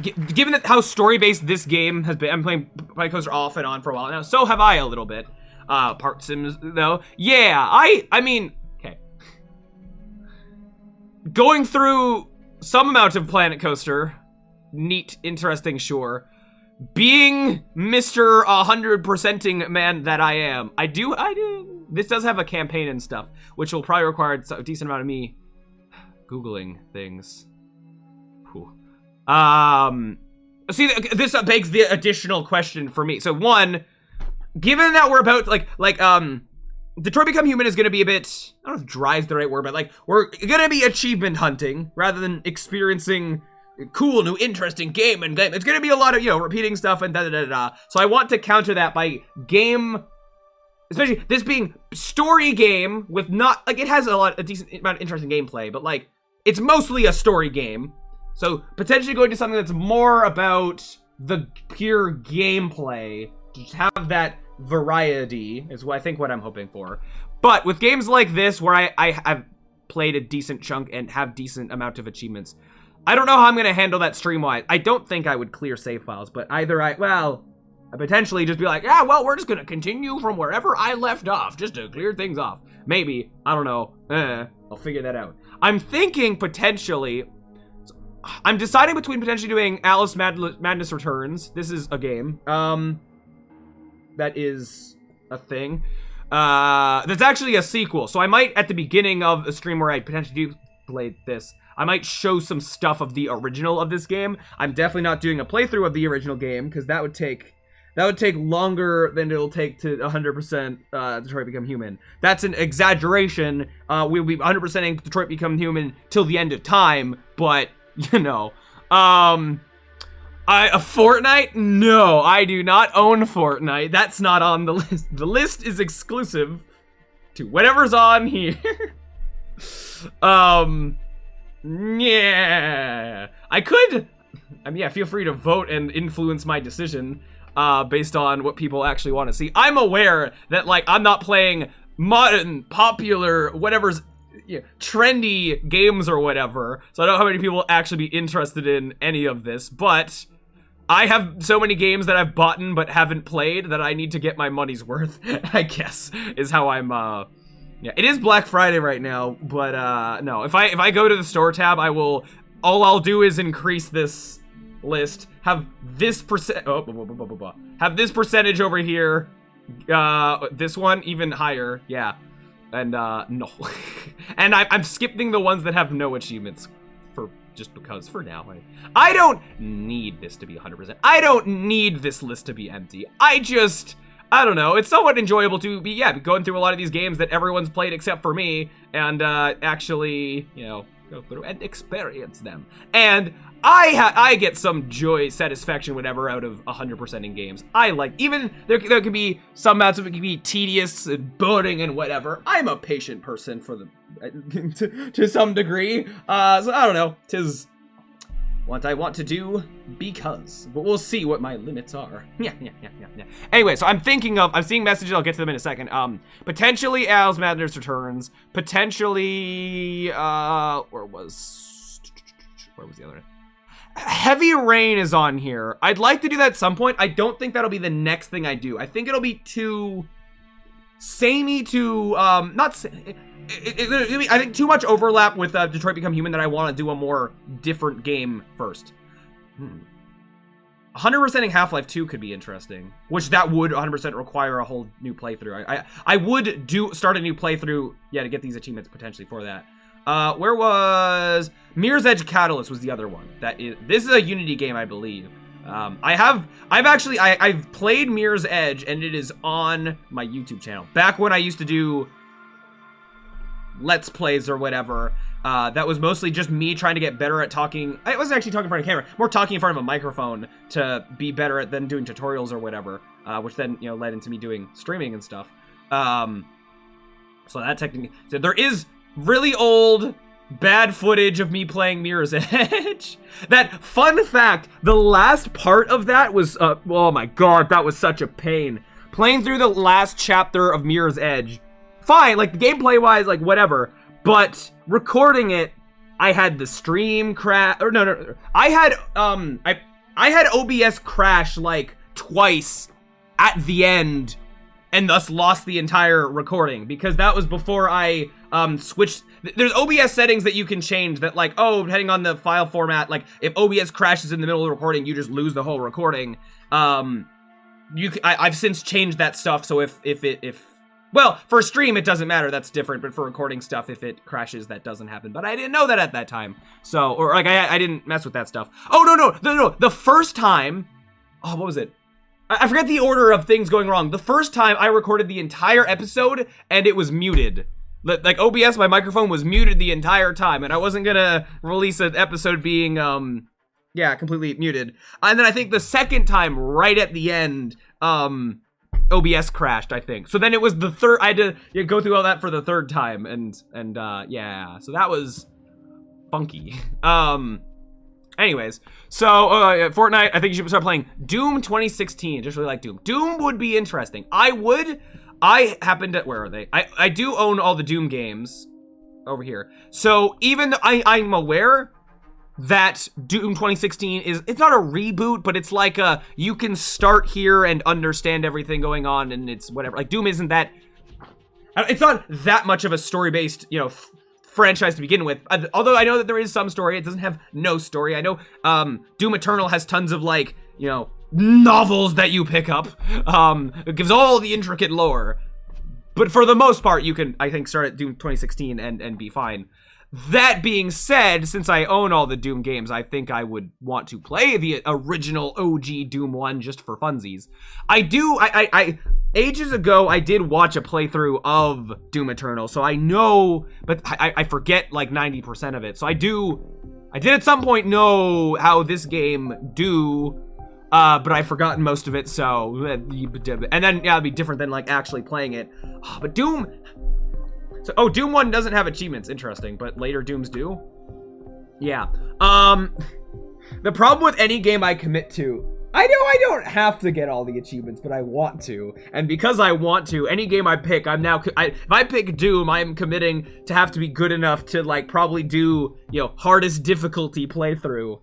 A: Given that how story-based this game has been, I'm playing Planet Coaster off and on for a while now. So have I a little bit. Part Sims, though. Yeah, I mean... Going through some amount of Planet Coaster, neat, interesting, sure. Being Mr. 100%ing man that I am, I do. This does have a campaign and stuff, which will probably require a decent amount of me Googling things. Whew. See, this begs the additional question for me. So one, given that we're about Detroit Become Human is going to be a bit, I don't know if dry is the right word, but like, we're going to be achievement hunting rather than experiencing cool, new, interesting game and game. It's going to be a lot of, repeating stuff and da-da-da-da. So I want to counter that by game, especially this being story game with not, like, it has a decent amount of interesting gameplay, but like, it's mostly a story game. So potentially going to something that's more about the pure gameplay, to have that variety is what I think what I'm hoping for. But with games like this where I have played a decent chunk and have decent amount of achievements, I don't know how I'm going to handle that stream-wise. I don't think I would clear save files, but either I potentially just be like, yeah, well, we're just going to continue from wherever I left off just to clear things off. Maybe. I don't know. I'll figure that out. I'm thinking potentially... I'm deciding between potentially doing Alice Madness Returns. This is a game. That is a thing. That's actually a sequel. So I might, at the beginning of a stream where I potentially do play this, I might show some stuff of the original of this game. I'm definitely not doing a playthrough of the original game, because that would take longer than it'll take to 100% Detroit Become Human. That's an exaggeration. We'll be 100%ing Detroit Become Human till the end of time, but, a Fortnite? No, I do not own Fortnite. That's not on the list. The list is exclusive to whatever's on here. Yeah. Yeah, feel free to vote and influence my decision based on what people actually want to see. I'm aware that, like, I'm not playing modern, popular, whatever's trendy games or whatever, so I don't know how many people will actually be interested in any of this, but I have so many games that I've bought but haven't played that I need to get my money's worth, I guess, is how I'm, yeah, it is Black Friday right now, but, no, if I go to the store tab, all I'll do is increase this list, have this have this percentage over here, this one even higher, yeah. And no. And I'm skipping the ones that have no achievements just because for now. I don't need this to be 100%. I don't need this list to be empty. I don't know. It's somewhat enjoyable to be going through a lot of these games that everyone's played except for me, and actually, go through and experience them. And I get some joy, satisfaction, whatever, out of 100% in games. I like, even there can be some amounts of it can be tedious and boring and whatever. I'm a patient person to some degree. So I don't know. 'Tis what I want to do because, but we'll see what my limits are. Yeah. Anyway, so I'm seeing messages, I'll get to them in a second. Potentially Alice Madness Returns, potentially, where was the other one? Heavy Rain is on here. I'd like to do that at some point. I don't think that'll be the next thing I do. I think it'll be too samey to, I think too much overlap with Detroit Become Human that I want to do a more different game first. 100%ing Half-Life 2 could be interesting, which that would 100% require a whole new playthrough. I would start a new playthrough, to get these achievements potentially for that. Where was Mirror's Edge Catalyst was the other one. This is a Unity game, I believe. I've played Mirror's Edge, and it is on my YouTube channel. Back when I used to do Let's Plays or whatever, that was mostly just me trying to get better at talking. I wasn't actually talking in front of a camera, more talking in front of a microphone to be better at than doing tutorials or whatever, which then, led into me doing streaming and stuff. So that technically, so there is really old, bad footage of me playing Mirror's Edge. That, fun fact, the last part of that was, oh my god, that was such a pain. Playing through the last chapter of Mirror's Edge, fine, like, gameplay-wise, like, whatever, but recording it, I had the stream crash, or no, I had OBS crash, like, twice at the end, and thus lost the entire recording, because that was before I switched. There's OBS settings that you can change that, like, depending on the file format, like, if OBS crashes in the middle of the recording, you just lose the whole recording. I've since changed that stuff, so well, for a stream, it doesn't matter, that's different, but for recording stuff, if it crashes, that doesn't happen. But I didn't know that at that time, so, or, like, I didn't mess with that stuff. Oh, no, the first time, what was it? I forget the order of things going wrong. The first time I recorded the entire episode and it was muted. Like OBS, my microphone was muted the entire time, and I wasn't gonna release an episode being, completely muted. And then I think the second time, right at the end, OBS crashed, I think. So then it was the third, I had to go through all that for the third time, and so that was funky. Anyways, so Fortnite, I think you should start playing Doom 2016. I just really like Doom. Doom would be interesting. I happen to, where are they? I do own all the Doom games over here. So even though I'm aware that Doom 2016 it's not a reboot, but it's like you can start here and understand everything going on, and it's whatever. Like, Doom isn't that, it's not that much of a story-based, franchise to begin with, although I know that there is some story. It doesn't have no story. I know Doom Eternal has tons of, like, novels that you pick up. It gives all the intricate lore, but for the most part you can, I think, start at Doom 2016 and be fine. That being said, since I own all the Doom games, I think I would want to play the original OG Doom 1 just for funsies. I ages ago, I did watch a playthrough of Doom Eternal, so I know, but I forget like 90% of it. So I did at some point know how this game but I've forgotten most of it, so, and then, it'd be different than, like, actually playing it. But Doom, Doom 1 doesn't have achievements, interesting, but later Dooms do? Yeah. The problem with any game I commit to, I know I don't have to get all the achievements, but I want to. And because I want to, any game I pick, if I pick Doom, I'm committing to have to be good enough to, like, probably do, hardest difficulty playthrough.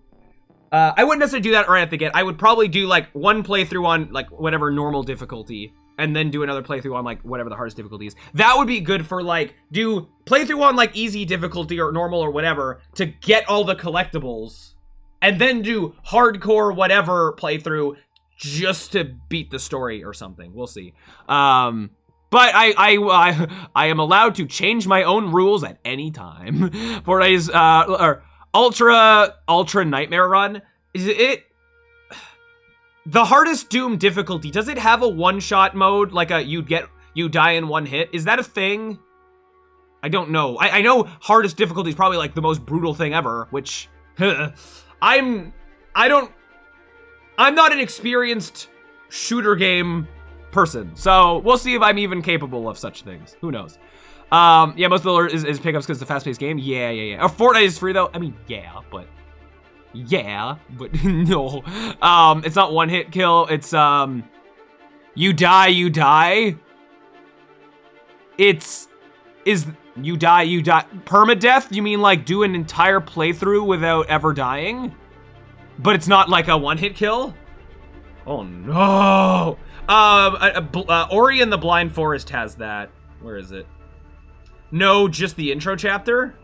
A: I wouldn't necessarily do that right at the get. I would probably do, like, one playthrough on, like, whatever normal difficulty, and then do another playthrough on, like, whatever the hardest difficulty is. That would be good for, like, do playthrough on, like, easy difficulty or normal or whatever to get all the collectibles, and then do hardcore whatever playthrough just to beat the story or something. We'll see. But I am allowed to change my own rules at any time. Fortnite's Ultra Nightmare Run. Is it the hardest Doom difficulty? Does it have a one-shot mode, like you die in one hit? Is that a thing? I don't know. I know hardest difficulty is probably like the most brutal thing ever, which I'm not an experienced shooter game person, so we'll see if I'm even capable of such things. Who knows? Yeah, most of the is pickups because it's a fast-paced game. Yeah. Or Fortnite is free though. I mean, yeah, but no. It's not one hit kill. It's you die. You die. Permadeath? You mean like do an entire playthrough without ever dying? But it's not like a one-hit kill? Oh no! Ori and the Blind Forest has that. Where is it? No, just the intro chapter?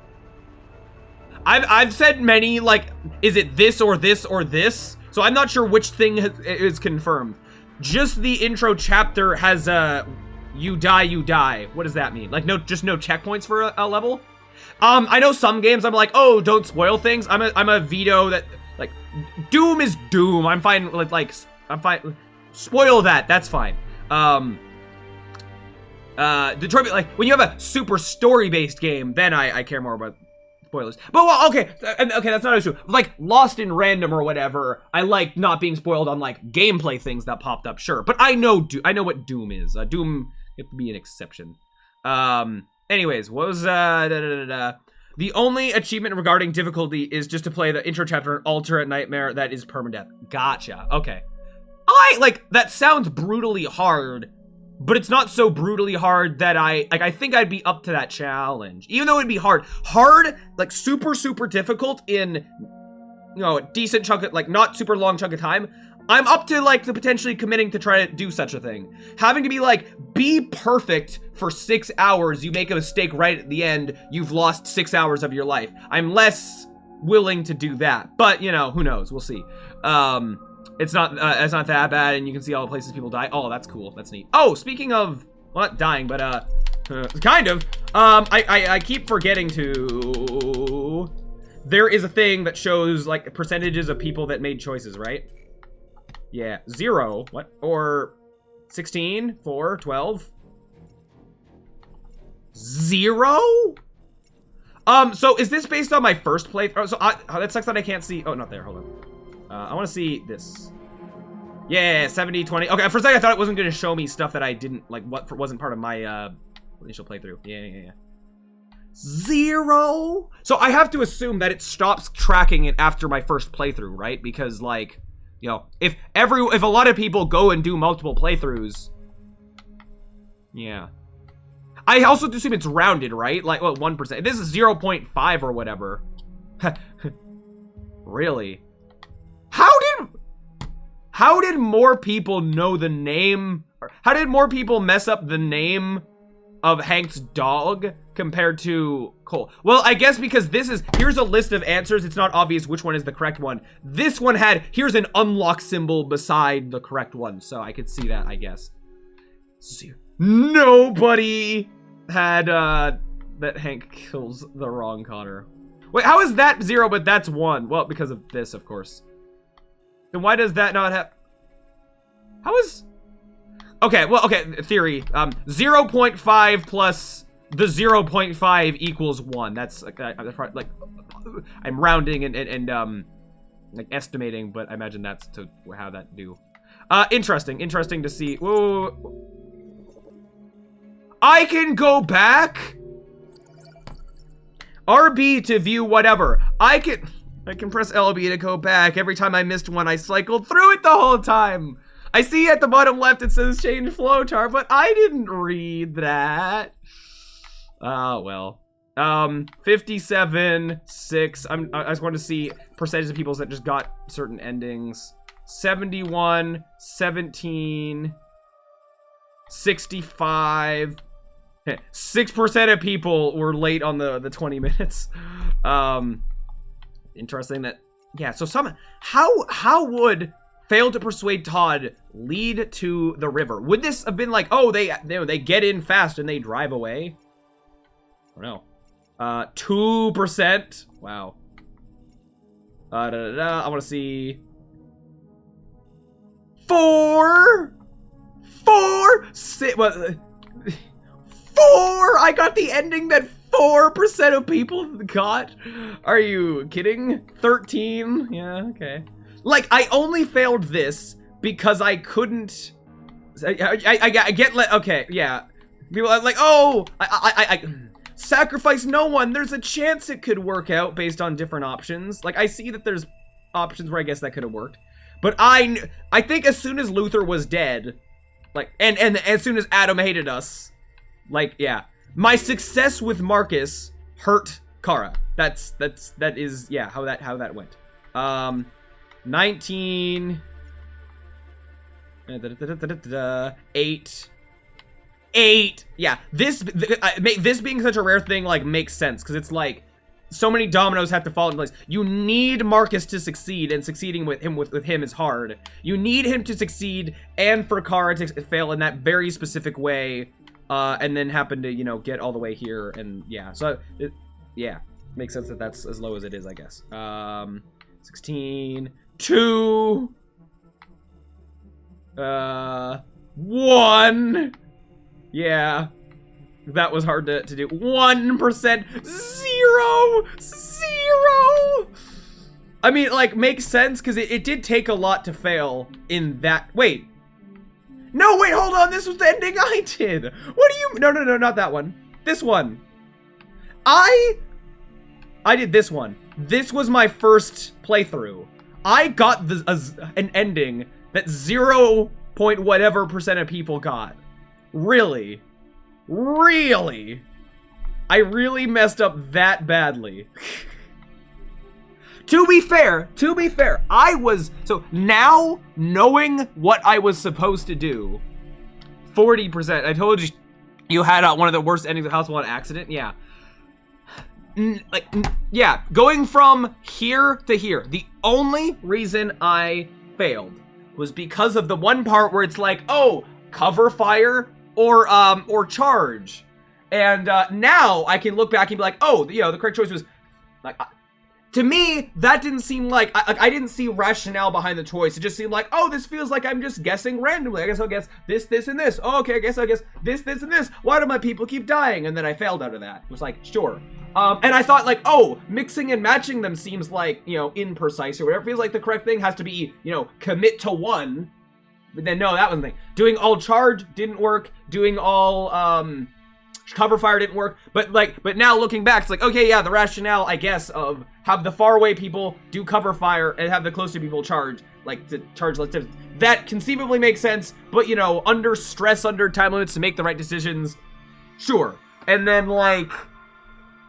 A: I've said many, like, is it this or this or this? So I'm not sure which thing is confirmed. Just the intro chapter has you die. What does that mean? Like just no checkpoints for a level? I know some games I'm like, oh, don't spoil things. I'm a veto that, like, Doom is Doom. I'm fine with, like, I'm fine. Spoil that. That's fine. Detroit, like, when you have a super story-based game, then I care more about spoilers. But, well, okay, that's not true. Like, Lost in Random or whatever, I like not being spoiled on, like, gameplay things that popped up, sure. But I know what Doom is. Doom, it would be an exception. Anyways, what was, the only achievement regarding difficulty is just to play the intro chapter in Ultra Nightmare that is permadeath. Gotcha, okay. That sounds brutally hard, but it's not so brutally hard that I think I'd be up to that challenge. Even though it'd be hard, like super, super difficult in, you know, a decent chunk of, like, not super long chunk of time, I'm up to, like, the potentially committing to try to do such a thing. Having to be, like, be perfect for 6 hours, you make a mistake right at the end, you've lost 6 hours of your life. I'm less willing to do that, but, you know, who knows, we'll see. It's not that bad, and you can see all the places people die. Oh, that's cool. That's neat. Oh, speaking of, well, not dying, but kind of. I keep forgetting to. There is a thing that shows like percentages of people that made choices, right? Yeah, 0. What? Or 16, 4, 12. 0? So is this based on my first playthrough? So that sucks that I can't see. Oh, not there. Hold on. I want to see this. Yeah, 70, 20. Okay, for a second I thought it wasn't going to show me stuff that I didn't, like, wasn't part of my initial playthrough. Yeah. 0? So I have to assume that it stops tracking it after my first playthrough, right? Because, like, you know, if a lot of people go and do multiple playthroughs, yeah. I also assume it's rounded, right? Like, well, 1%. This is 0.5 or whatever. Really? How did more people know the name? How did more people mess up the name of Hank's dog compared to Cole? Well, I guess because here's a list of answers. It's not obvious which one is the correct one. This one here's an unlock symbol beside the correct one. So I could see that, I guess. Nobody had, that Hank kills the wrong Connor. Wait, how is that 0, but that's 1? Well, because of this, of course. Then why does that not have... How is... Okay, well, okay, theory. 0.5 plus the 0.5 equals 1. That's, like, I'm rounding and like, estimating, but I imagine that's to how that do. Interesting to see. Whoa. I can go back? RB to view whatever. I can press LB to go back. Every time I missed one, I cycled through it the whole time. I see at the bottom left it says change flowchart, but I didn't read that. Oh, well. 57, 6. I just want to see percentage of people that just got certain endings. 71, 17, 65. 6% of people were late on the 20 minutes. Interesting that, yeah, so how would Failed to persuade Todd. Lead to the river. Would this have been like, oh, they get in fast and they drive away? I don't know. 2%. Wow. I want to see 4. 6. What? 4. I got the ending that 4% of people got. Are you kidding? 13. Yeah. Okay. Like, I only failed this because I couldn't. I get. Okay. Yeah. People are like, oh, I sacrifice no one. There's a chance it could work out based on different options. Like, I see that there's options where I guess that could have worked. But I think as soon as Luther was dead, like, and as soon as Adam hated us, like, yeah, my success with Marcus hurt Kara. That is, yeah, how that went. 19. 8. Yeah, this being such a rare thing, like, makes sense, because it's like so many dominoes have to fall in place. You need Marcus to succeed, and succeeding with him is hard. You need him to succeed and for Kara to fail in that very specific way, and then happen to, you know, get all the way here. And yeah, so yeah, makes sense that that's as low as it is, I guess. 16, 2, 1. Yeah, that was hard to do. 1%, 0. I mean, like, makes sense because it did take a lot to fail in that. Wait, no, wait, hold on. This was the ending I did. What do you? No, not that one. This one. I did this one. This was my first playthrough. I got an ending that 0. whatever % of people got. Really? I really messed up that badly. To be fair, I was, so now knowing what I was supposed to do, 40%, I told you, you had one of the worst endings of House of One accident, yeah. Yeah, going from here to here, the only reason I failed was because of the one part where it's like, oh, cover fire or charge. And now I can look back and be like, oh, you know, the correct choice was, like, to me, that didn't seem like, I didn't see rationale behind the choice. It just seemed like, oh, this feels like I'm just guessing randomly. I guess I'll guess this, and this. Oh, okay, I guess this, and this. Why do my people keep dying? And then I failed out of that. It was like, sure. And I thought, like, oh, mixing and matching them seems like, you know, imprecise or whatever. It feels like the correct thing has to be, you know, commit to one. But then, no, that wasn't the thing. Doing all charge didn't work. Doing all, cover fire didn't work. But now looking back, it's like, okay, yeah, the rationale, I guess, of have the far away people do cover fire and have the closer people charge, like, to charge less tips. That conceivably makes sense, but, you know, under stress, under time limits to make the right decisions, sure. And then, like,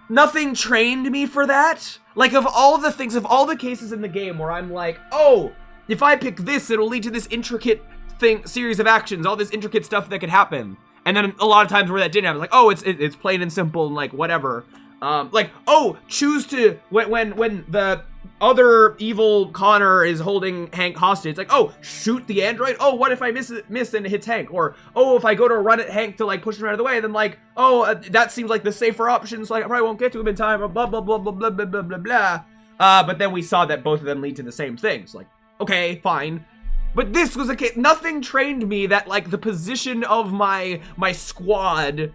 A: nothing trained me for that. Like, of all the things, of all the cases in the game where I'm like, oh, if I pick this, it'll lead to this intricate series of actions, all this intricate stuff that could happen. And then a lot of times where that didn't happen, like, oh, it's plain and simple and, like, whatever. Like, oh, choose to, when the other evil Connor is holding Hank hostage, like, oh, shoot the android? Oh, what if I miss and it hits Hank? Or, oh, if I go to run at Hank to, like, push him out of the way, then, like, oh, that seems like the safer option, so I probably won't get to him in time, blah, blah, blah, blah, blah, blah, blah, blah, blah. But then we saw that both of them lead to the same things. Like, okay, fine. But this was a case, nothing trained me that, like, the position of my squad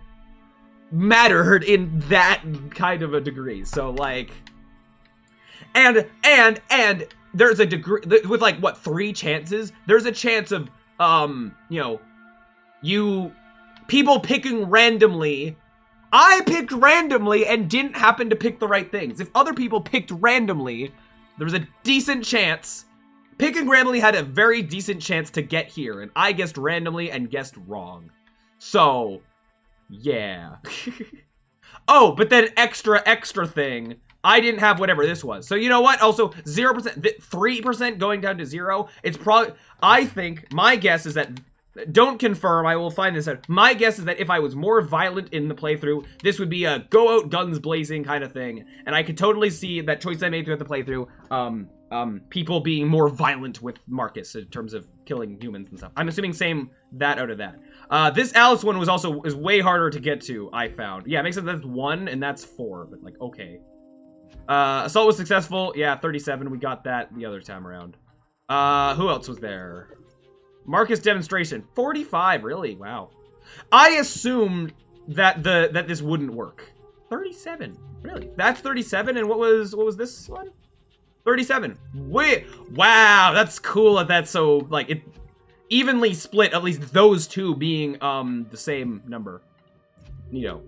A: mattered in that kind of a degree. So, like, and there's a degree, with, like, what, 3 chances? There's a chance of, you know, people picking randomly. I picked randomly and didn't happen to pick the right things. If other people picked randomly, there was a decent chance. Picking randomly had a very decent chance to get here, and I guessed randomly and guessed wrong. So, yeah. Oh, but then extra thing, I didn't have whatever this was. So you know what? Also, 0%, 3% going down to 0. It's probably, I think, my guess is that don't confirm, I will find this out. My guess is that if I was more violent in the playthrough, this would be a go out guns blazing kind of thing. And I could totally see that choice I made throughout the playthrough, people being more violent with Marcus in terms of killing humans and stuff. I'm assuming same that out of that. This Alice one is way harder to get to, I found. Yeah, it makes sense that's 1 and that's 4, but like, okay. Assault was successful. Yeah, 37. We got that the other time around. Who else was there? Marcus demonstration. 45, really? Wow. I assumed that that this wouldn't work. 37. Really? That's 37, and what was this one? 37. Wait. Wow, that's cool that that's so, like, it evenly split, at least those two being the same number. Neato.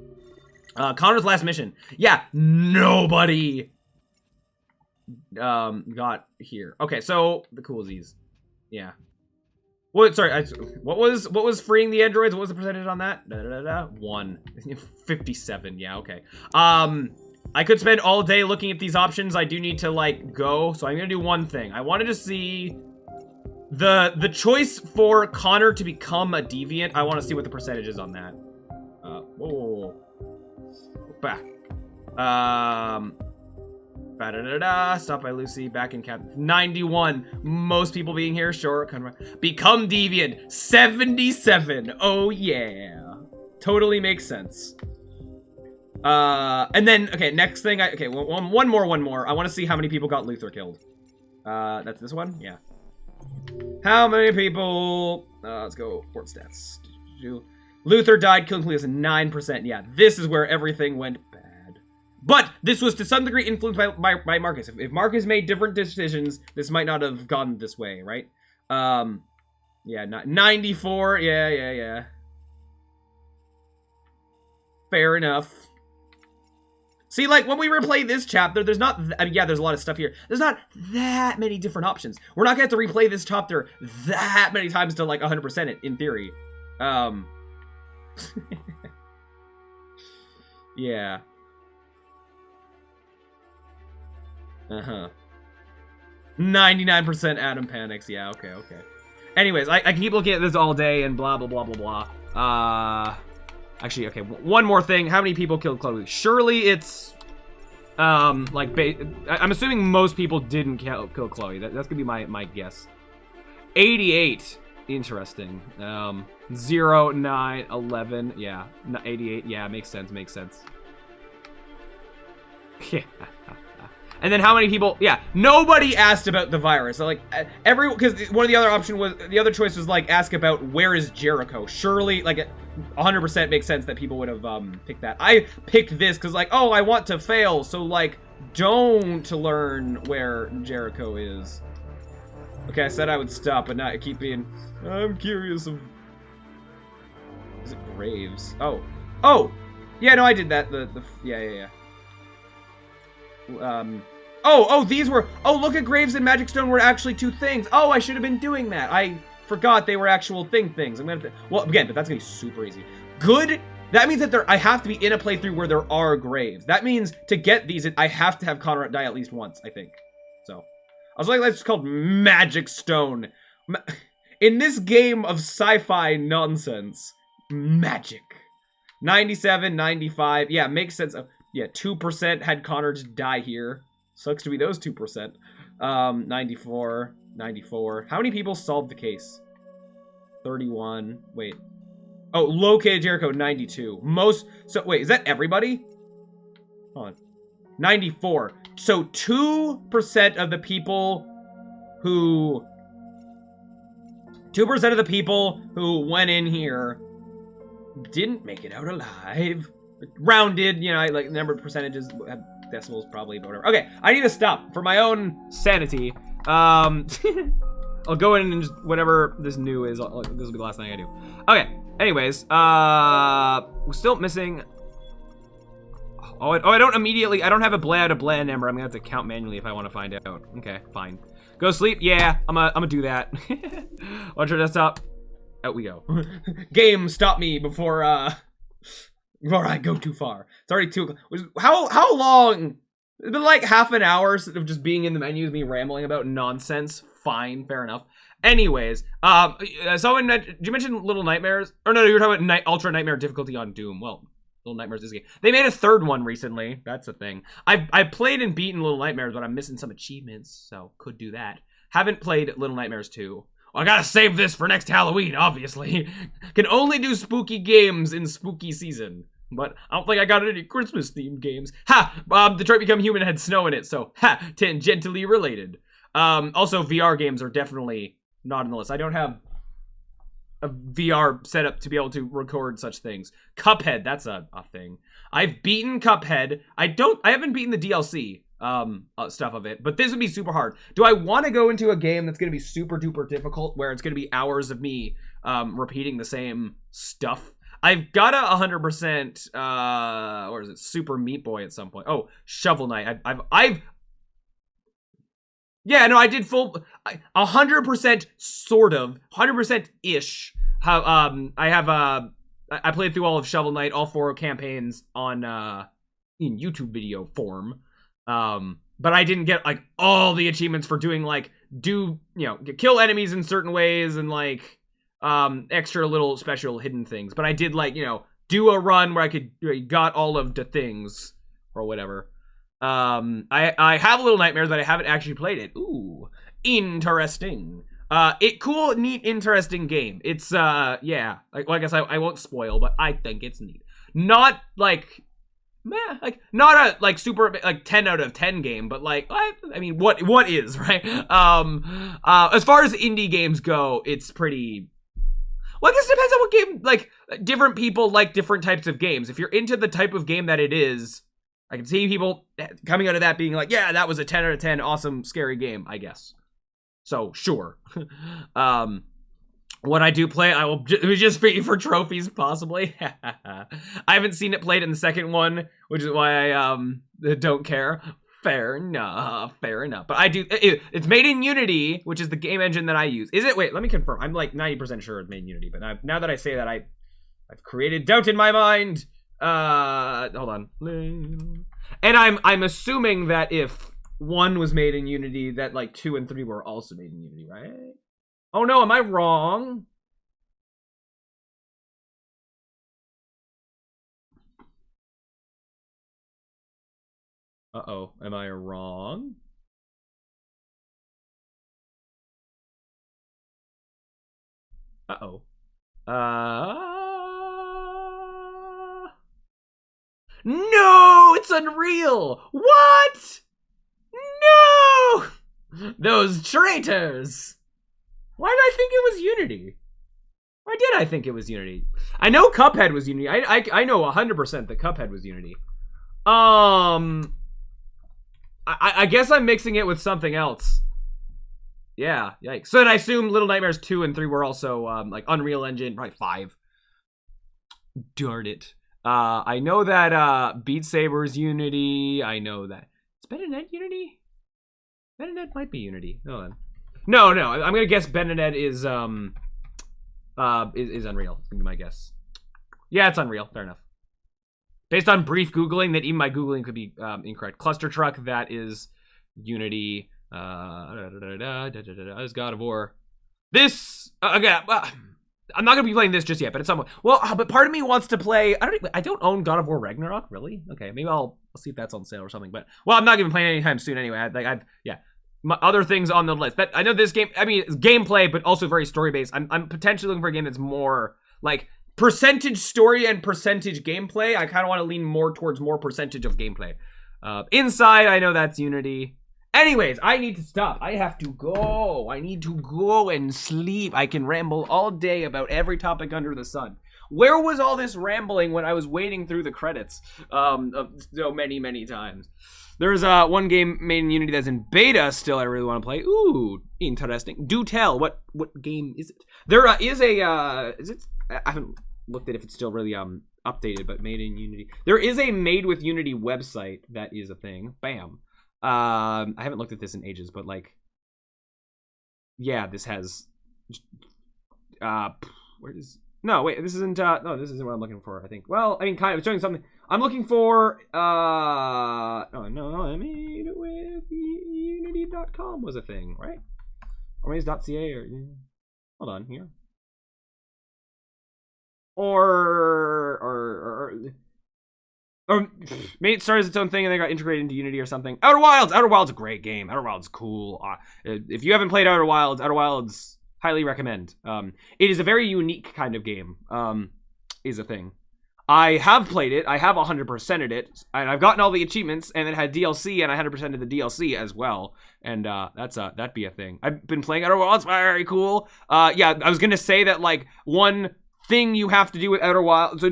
A: Connor's last mission. Yeah, nobody got here. Okay, so the coolsies. Yeah. What? Sorry. What was freeing the androids? What was the percentage on that? 1. 57. Yeah. Okay. I could spend all day looking at these options. I do need to like go, so I'm gonna do one thing. I wanted to see the choice for Connor to become a deviant. I want to see what the percentage is on that. Whoa. Back. Stop by Lucy. Back in cap. 91. Most people being here. Sure. Become deviant. 77. Oh yeah. Totally makes sense. And then okay. Next thing. One more. I want to see how many people got Luther killed. That's this one. Yeah. How many people? Let's go. Port stats. Luther died, killing Cleus 9%. Yeah, this is where everything went bad. But this was to some degree influenced by Marcus. If Marcus made different decisions, this might not have gone this way, right? Yeah, 94. Yeah. Fair enough. See, like, when we replay this chapter, there's not... I mean, yeah, there's a lot of stuff here. There's not that many different options. We're not going to have to replay this chapter that many times to, like, 100% it, in theory. Yeah. 99% Adam panics. Yeah, okay. Anyways, I can keep looking at this all day and blah, blah, blah, blah, blah. Actually, okay, one more thing. How many people killed Chloe? Surely it's, like, I'm assuming most people didn't kill Chloe. That's gonna be my guess. 88. Interesting. 0, 9, 11. Yeah, 88. Yeah, makes sense. Yeah. And then how many people? Yeah, nobody asked about the virus. So like because one of the other choice was like ask about where is Jericho. Surely, like 100% makes sense that people would have picked that. I picked this because like, oh, I want to fail, so like don't learn where Jericho is. Okay, I said I would stop, but not keep being. I'm curious of. Is it Graves? Oh, yeah, no, I did that. Yeah. These were. Oh, look at Graves and Magic Stone were actually 2 things. Oh, I should have been doing that. I forgot they were actual things. I'm gonna. Well, again, but that's gonna be super easy. Good. That means that I have to be in a playthrough where there are Graves. That means to get these, I have to have Connor die at least once, I think. So, I was like, that's called Magic Stone. In this game of sci-fi nonsense, magic. 97, 95. Yeah, makes sense. Yeah, 2% had Connor just die here. Sucks to be those 2%. 94, 94. How many people solved the case? 31. Wait. Oh, located Jericho, 92. Wait, is that everybody? Hold on. 94. So 2% of the people who... 2% of the people who went in here didn't make it out alive. Rounded, you know, like number of percentages, decimals probably, but whatever. Okay, I need to stop for my own sanity. I'll go in and just whatever this new is. This will be the last thing I do. Okay. Anyways, we're still missing. Oh, I don't immediately. I don't have a bland number. I'm gonna have to count manually if I want to find out. Okay, fine. Go sleep. Yeah, I'm gonna do that. Watch your desktop. Out we go. Game, stop me before I go too far. It's already 2 o'clock. How long? It's been like half an hour of just being in the menus, me rambling about nonsense. Fine, fair enough. Anyways, someone mentioned, did you mention Little Nightmares? Or no, you were talking about Ultra Nightmare difficulty on Doom. Well, Little Nightmares is a game. They made a third one recently. That's a thing. I played and beaten Little Nightmares, but I'm missing some achievements, so could do that. Haven't played Little Nightmares 2. Well, I gotta save this for next Halloween, obviously. Can only do spooky games in spooky season. But I don't think I got any Christmas-themed games. Ha! Detroit Become Human had snow in it, so ha! Tangentially related. Also, VR games are definitely not on the list. I don't have a VR setup to be able to record such things. Cuphead, that's a thing. I've beaten Cuphead. I haven't beaten the DLC stuff of it, but this would be super hard. Do I want to go into a game that's going to be super duper difficult, where it's going to be hours of me repeating the same stuff? I've got a 100%, or is it Super Meat Boy at some point? Oh, Shovel Knight. Yeah, no, I did full 100% sort of 100%-ish. I played through all of Shovel Knight, all 4 campaigns on in YouTube video form. But I didn't get like all the achievements for doing like kill enemies in certain ways and like extra little special hidden things. But I did like, do a run where I got all of the things or whatever. I have Little Nightmares, but I haven't actually played it. Ooh, interesting. Cool, neat, interesting game. It's, yeah. Like, well, I guess I won't spoil, but I think it's neat. Not, like, not a, super, 10 out of 10 game, but, I mean, what is, right? As far as indie games go, it's pretty... Well, I guess it depends on what game, different people like different types of games. If you're into the type of game that it is... I can see people coming out of that being like, yeah, that was a 10 out of 10 awesome, scary game, I guess. So, sure. When I do play, I will just be for trophies, possibly. I haven't seen it played in the second one, which is why I don't care. Fair enough. But I do. It's made in Unity, which is the game engine that I use. Is it? Wait, let me confirm. I'm 90% sure it's made in Unity, but now that I say that, I've created doubt in my mind. Hold on. And I'm assuming that if 1 was made in Unity, that 2 and 3 were also made in Unity, right? Oh no, am I wrong? Uh-oh, am I wrong? Uh-oh. No, it's Unreal. What? No! Those traitors. Why did I think it was Unity? Why did I think it was Unity? I know Cuphead was Unity. I know 100% that Cuphead was Unity. I guess I'm mixing it with something else. Yeah, yikes. So then I assume Little Nightmares 2 and 3 were also Unreal Engine, probably 5. Darn it. I know that Beat Saber's Unity. I know that. Is BenNet Unity? BenNet might be Unity. Hold on. No. I'm gonna guess BenNet is Unreal. It's gonna be my guess. Yeah, it's Unreal. Fair enough. Based on brief Googling, that even my Googling could be incorrect. Cluster Truck, that is Unity. Is God of War. This again. I'm not gonna be playing this just yet, but it's somewhat. Well, but part of me wants to play. I don't own God of War Ragnarok, really. Okay, maybe I'll see if that's on sale or something. But well, I'm not gonna be playing anytime soon anyway. Yeah. My other things on the list. That I know this game. I mean, it's gameplay, but also very story based. I'm potentially looking for a game that's more percentage story and percentage gameplay. I kind of want to lean more towards more percentage of gameplay. Inside, I know that's Unity. Anyways, I need to stop. I have to go. I need to go and sleep. I can ramble all day about every topic under the sun. Where was all this rambling when I was waiting through the credits so many times? There's one game made in Unity that's in beta still I really want to play. Ooh, interesting. Do tell. What game is it? There is a, is it? I haven't looked at if it's still really updated, but made in Unity. There is a Made with Unity website that is a thing. Bam. I haven't looked at this in ages, but yeah, this has, where is, no, wait, this isn't, no, this isn't what I'm looking for, I think. Well, I mean, kind of, it's showing something. I'm looking for, oh, no, I made it with Unity.com was a thing, right? Armies.ca or hold on here. Or maybe it started as its own thing and then got integrated into Unity or something. Outer Wilds! Outer Wilds is a great game. Outer Wilds is cool. If you haven't played Outer Wilds, highly recommend. It is a very unique kind of game, is a thing. I have played it. I have 100%ed it, and I've gotten all the achievements, and it had DLC, and I 100%ed the DLC as well. And that'd be a thing. I've been playing Outer Wilds. Very cool. Yeah, I was gonna say that like one thing you have to do with Outer Wilds.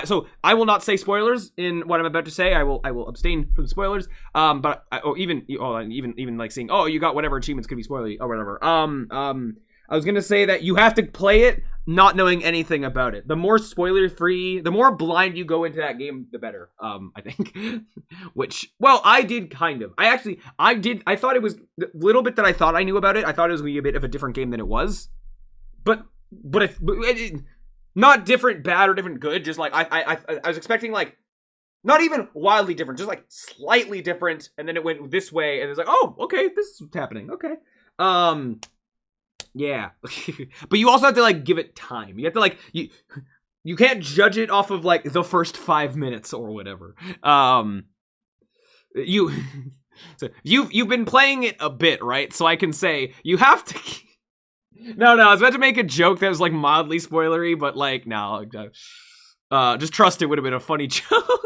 A: So I will not say spoilers in what I'm about to say. I will abstain from spoilers. But even like saying, oh, you got whatever achievements could be spoilery or whatever. I was gonna say that you have to play it not knowing anything about it. The more spoiler-free, the more blind you go into that game, the better. I think. Which, well, I did kind of. I thought it was the little bit that I thought I knew about it. I thought it was gonna be a bit of a different game than it was. But it not different bad or different good. Just like I was expecting like. Not even wildly different, just like slightly different, and then it went this way, and it's like, oh, okay, this is what's happening. Okay. Yeah. But you also have to like give it time. You have to like you can't judge it off of like the first 5 minutes or whatever. You've been playing it a bit, right? So I can say you have to No, I was about to make a joke that was like mildly spoilery, but like no. Just trust it would have been a funny joke.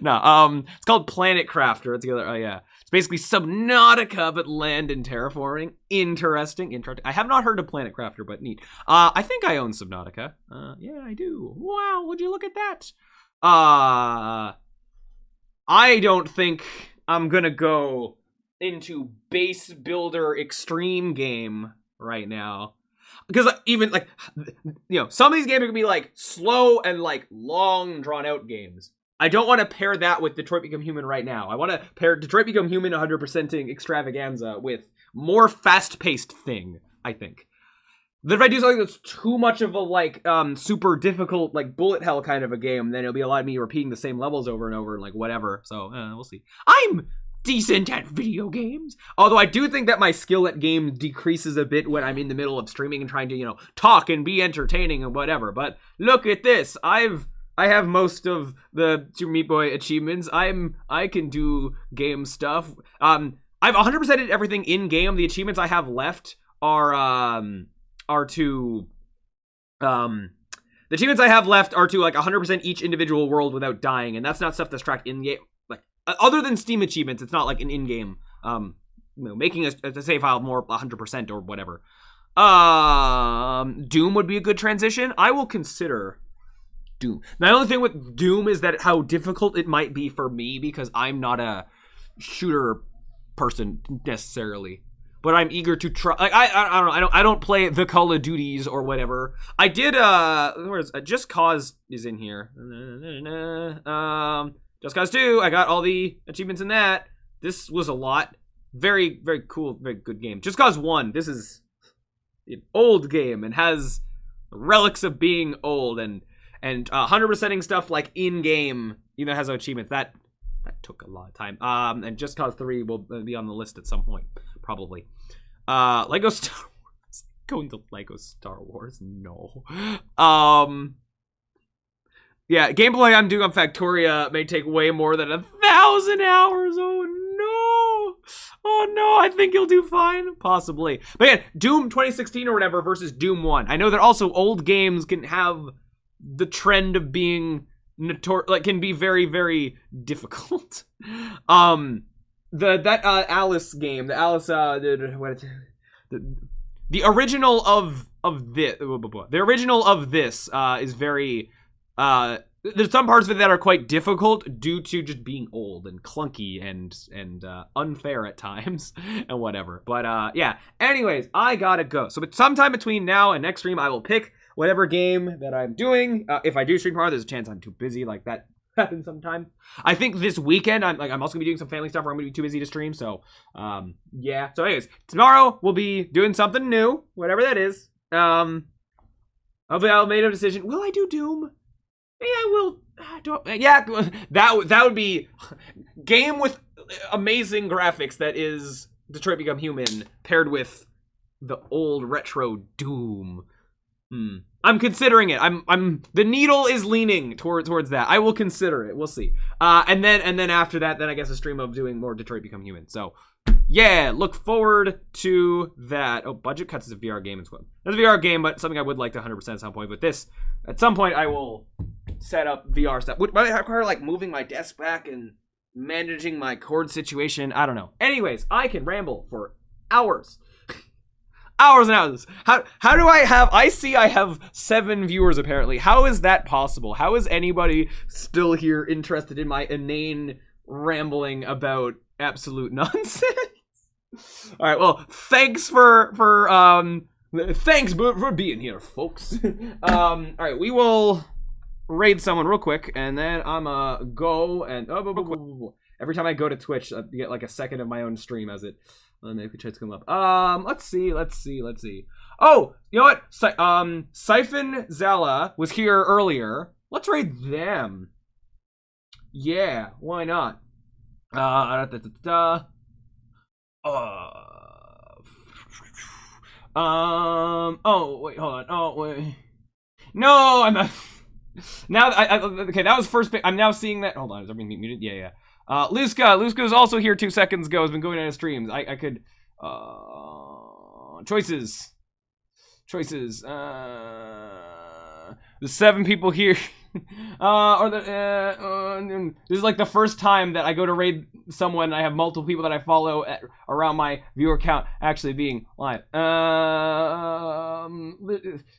A: No, it's called Planet Crafter. Together. Oh yeah. It's basically Subnautica, but land and terraforming. Interesting. I have not heard of Planet Crafter, but neat. I think I own Subnautica. Yeah, I do. Wow, would you look at that? I don't think I'm gonna go into base builder extreme game right now. Because even like, you know, some of these games are gonna be like slow and like long drawn out games. I don't want to pair that with Detroit Become Human right now. I want to pair Detroit Become Human 100%ing extravaganza with more fast-paced thing, I think. That if I do something that's too much of a like super difficult like bullet hell kind of a game, then it'll be a lot of me repeating the same levels over and over and like whatever. So we'll see. I'm decent at video games. Although I do think that my skill at games decreases a bit when I'm in the middle of streaming and trying to, you know, talk and be entertaining and whatever. But look at this. I have most of the Super Meat Boy achievements. I can do game stuff. I've 100%ed everything in game. The achievements I have left are to like 100% each individual world without dying, and that's not stuff that's tracked in game. Like other than Steam achievements, it's not like an in-game making a save file more 100% or whatever. Doom would be a good transition. I will consider Doom. The only thing with Doom is that how difficult it might be for me because I'm not a shooter person necessarily. But I'm eager to try. Like, I don't play the Call of Duties or whatever. I did. Where's Just Cause is in here. Just Cause 2. I got all the achievements in that. This was a lot. Very, very cool. Very good game. Just Cause 1. This is an old game and has relics of being old and 100%ing stuff like in game. You know, has no achievements. That took a lot of time. And Just Cause 3 will be on the list at some point. Probably. Lego Star Wars. Going to Lego Star Wars? No. Yeah, gameplay I'm doing on Factoria may take way more than 1,000 hours. Oh no, I think you'll do fine. Possibly. But yeah, Doom 2016 or whatever versus Doom 1. I know that also old games can have the trend of being can be very, very difficult. That Alice game, the Alice the original of this, the original of this is very there's some parts of it that are quite difficult due to just being old and clunky and unfair at times and whatever. But yeah. Anyways, I gotta go. So but sometime between now and next stream, I will pick whatever game that I'm doing. If I do stream tomorrow, there's a chance I'm too busy. Like that happen sometime. I think this weekend I'm also gonna be doing some family stuff where I'm gonna be too busy to stream. So yeah. So anyways, tomorrow we'll be doing something new, whatever that is. Hopefully I'll make a decision. Will I do Doom? Maybe I will. Yeah, that would be game with amazing graphics. That is Detroit Become Human paired with the old retro Doom. I'm considering it. The needle is leaning towards that. I will consider it. We'll see. And then after that, then I guess a stream of doing more Detroit Become Human. So yeah, look forward to that. Oh, budget cuts is a VR game as well. It's a VR game, but something I would like to 100% at some point. But this, at some point, I will set up VR stuff. Would I require like moving my desk back and managing my cord situation? I don't know. Anyways, I can ramble for hours. Hours and hours. How do I have... I have 7 viewers, apparently. How is that possible? How is anybody still here interested in my inane rambling about absolute nonsense? All right, well, thanks for being here, folks. All right, we will raid someone real quick, and then I'm go and... every time I go to Twitch, I get like a second of my own stream as it... maybe try to come up. Let's see. Oh, you know what? Siphon Zala was here earlier. Let's raid them. Yeah, why not? Oh, wait, hold on. Oh, wait. No, I'm not. Now, okay, that was first bit. I'm now seeing that. Hold on, is everything muted? Yeah. Luska is also here 2 seconds ago, has been going on his streams. I could, choices. The 7 people here, this is like the first time that I go to raid someone, I have multiple people that I follow around my viewer count actually being live.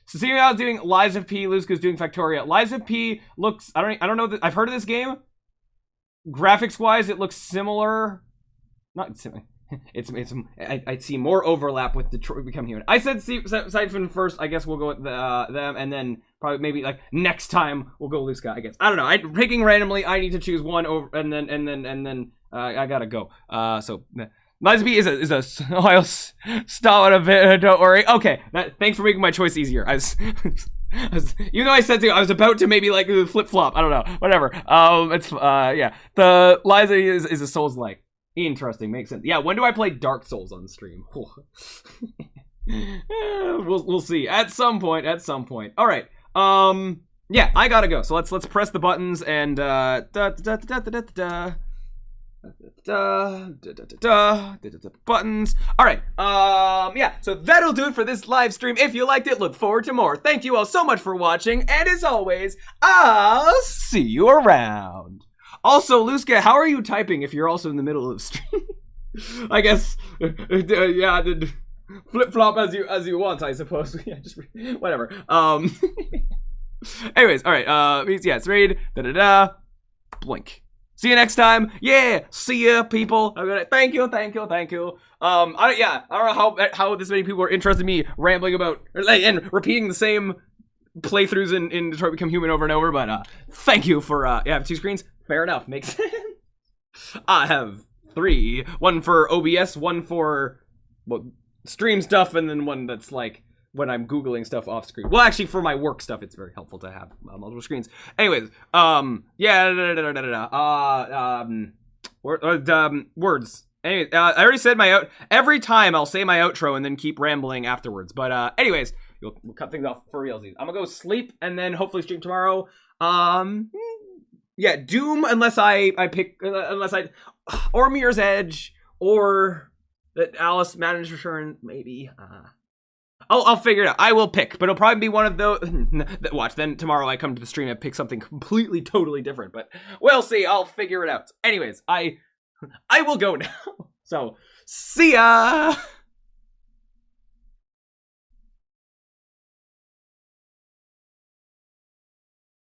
A: Cecilia is doing Lies of P, Luska's doing Factoria. Lies of P looks, I don't know, I've heard of this game. Graphics wise, it looks similar. Not similar. I see more overlap with Detroit Become Human. I said Siphon first. I guess we'll go with them, and then probably maybe like next time we'll go Luska. I guess I don't know. I'm picking randomly. I need to choose one over, and then I gotta go. So Lies of P is a I'll stall it a bit. Don't worry. Okay. Thanks for making my choice easier. Even though I said I was about to maybe like flip flop. I don't know. Whatever. It's yeah. The Liza is a Souls-like. Interesting. Makes sense. Yeah. When do I play Dark Souls on stream? We'll see. At some point. All right. Yeah. I gotta go. So let's press the buttons and buttons. All right. Yeah, so that'll do it for this live stream. If you liked it, look forward to more. Thank you all so much for watching, and as always, I'll see you around. Also, Luska, how are you typing if you're also in the middle of the stream? I guess yeah, flip flop as you want, I suppose. Yeah, just whatever. Anyways, all right. Yeah, it's raid. Blink. See you next time. Yeah, see ya, people. Thank you. Yeah, I don't know how this many people are interested in me rambling about and repeating the same playthroughs in Detroit Become Human over and over, but thank you for you have 2 screens. Fair enough, makes sense. I have 3. One for OBS, one for stream stuff, and then one that's like when I'm Googling stuff off screen. Well, actually, for my work stuff, it's very helpful to have multiple screens. Anyways, yeah, words. Anyways, I already said my every time I'll say my outro and then keep rambling afterwards. But anyways, we'll cut things off for realsies. I'm gonna go sleep and then hopefully stream tomorrow. Yeah, Doom unless I pick or Mirror's Edge or that Alice Madden's Return maybe. I'll figure it out. I will pick, but it'll probably be one of those. Watch, then tomorrow I come to the stream and pick something completely, totally different. But we'll see. I'll figure it out. Anyways, I will go now. So, see ya!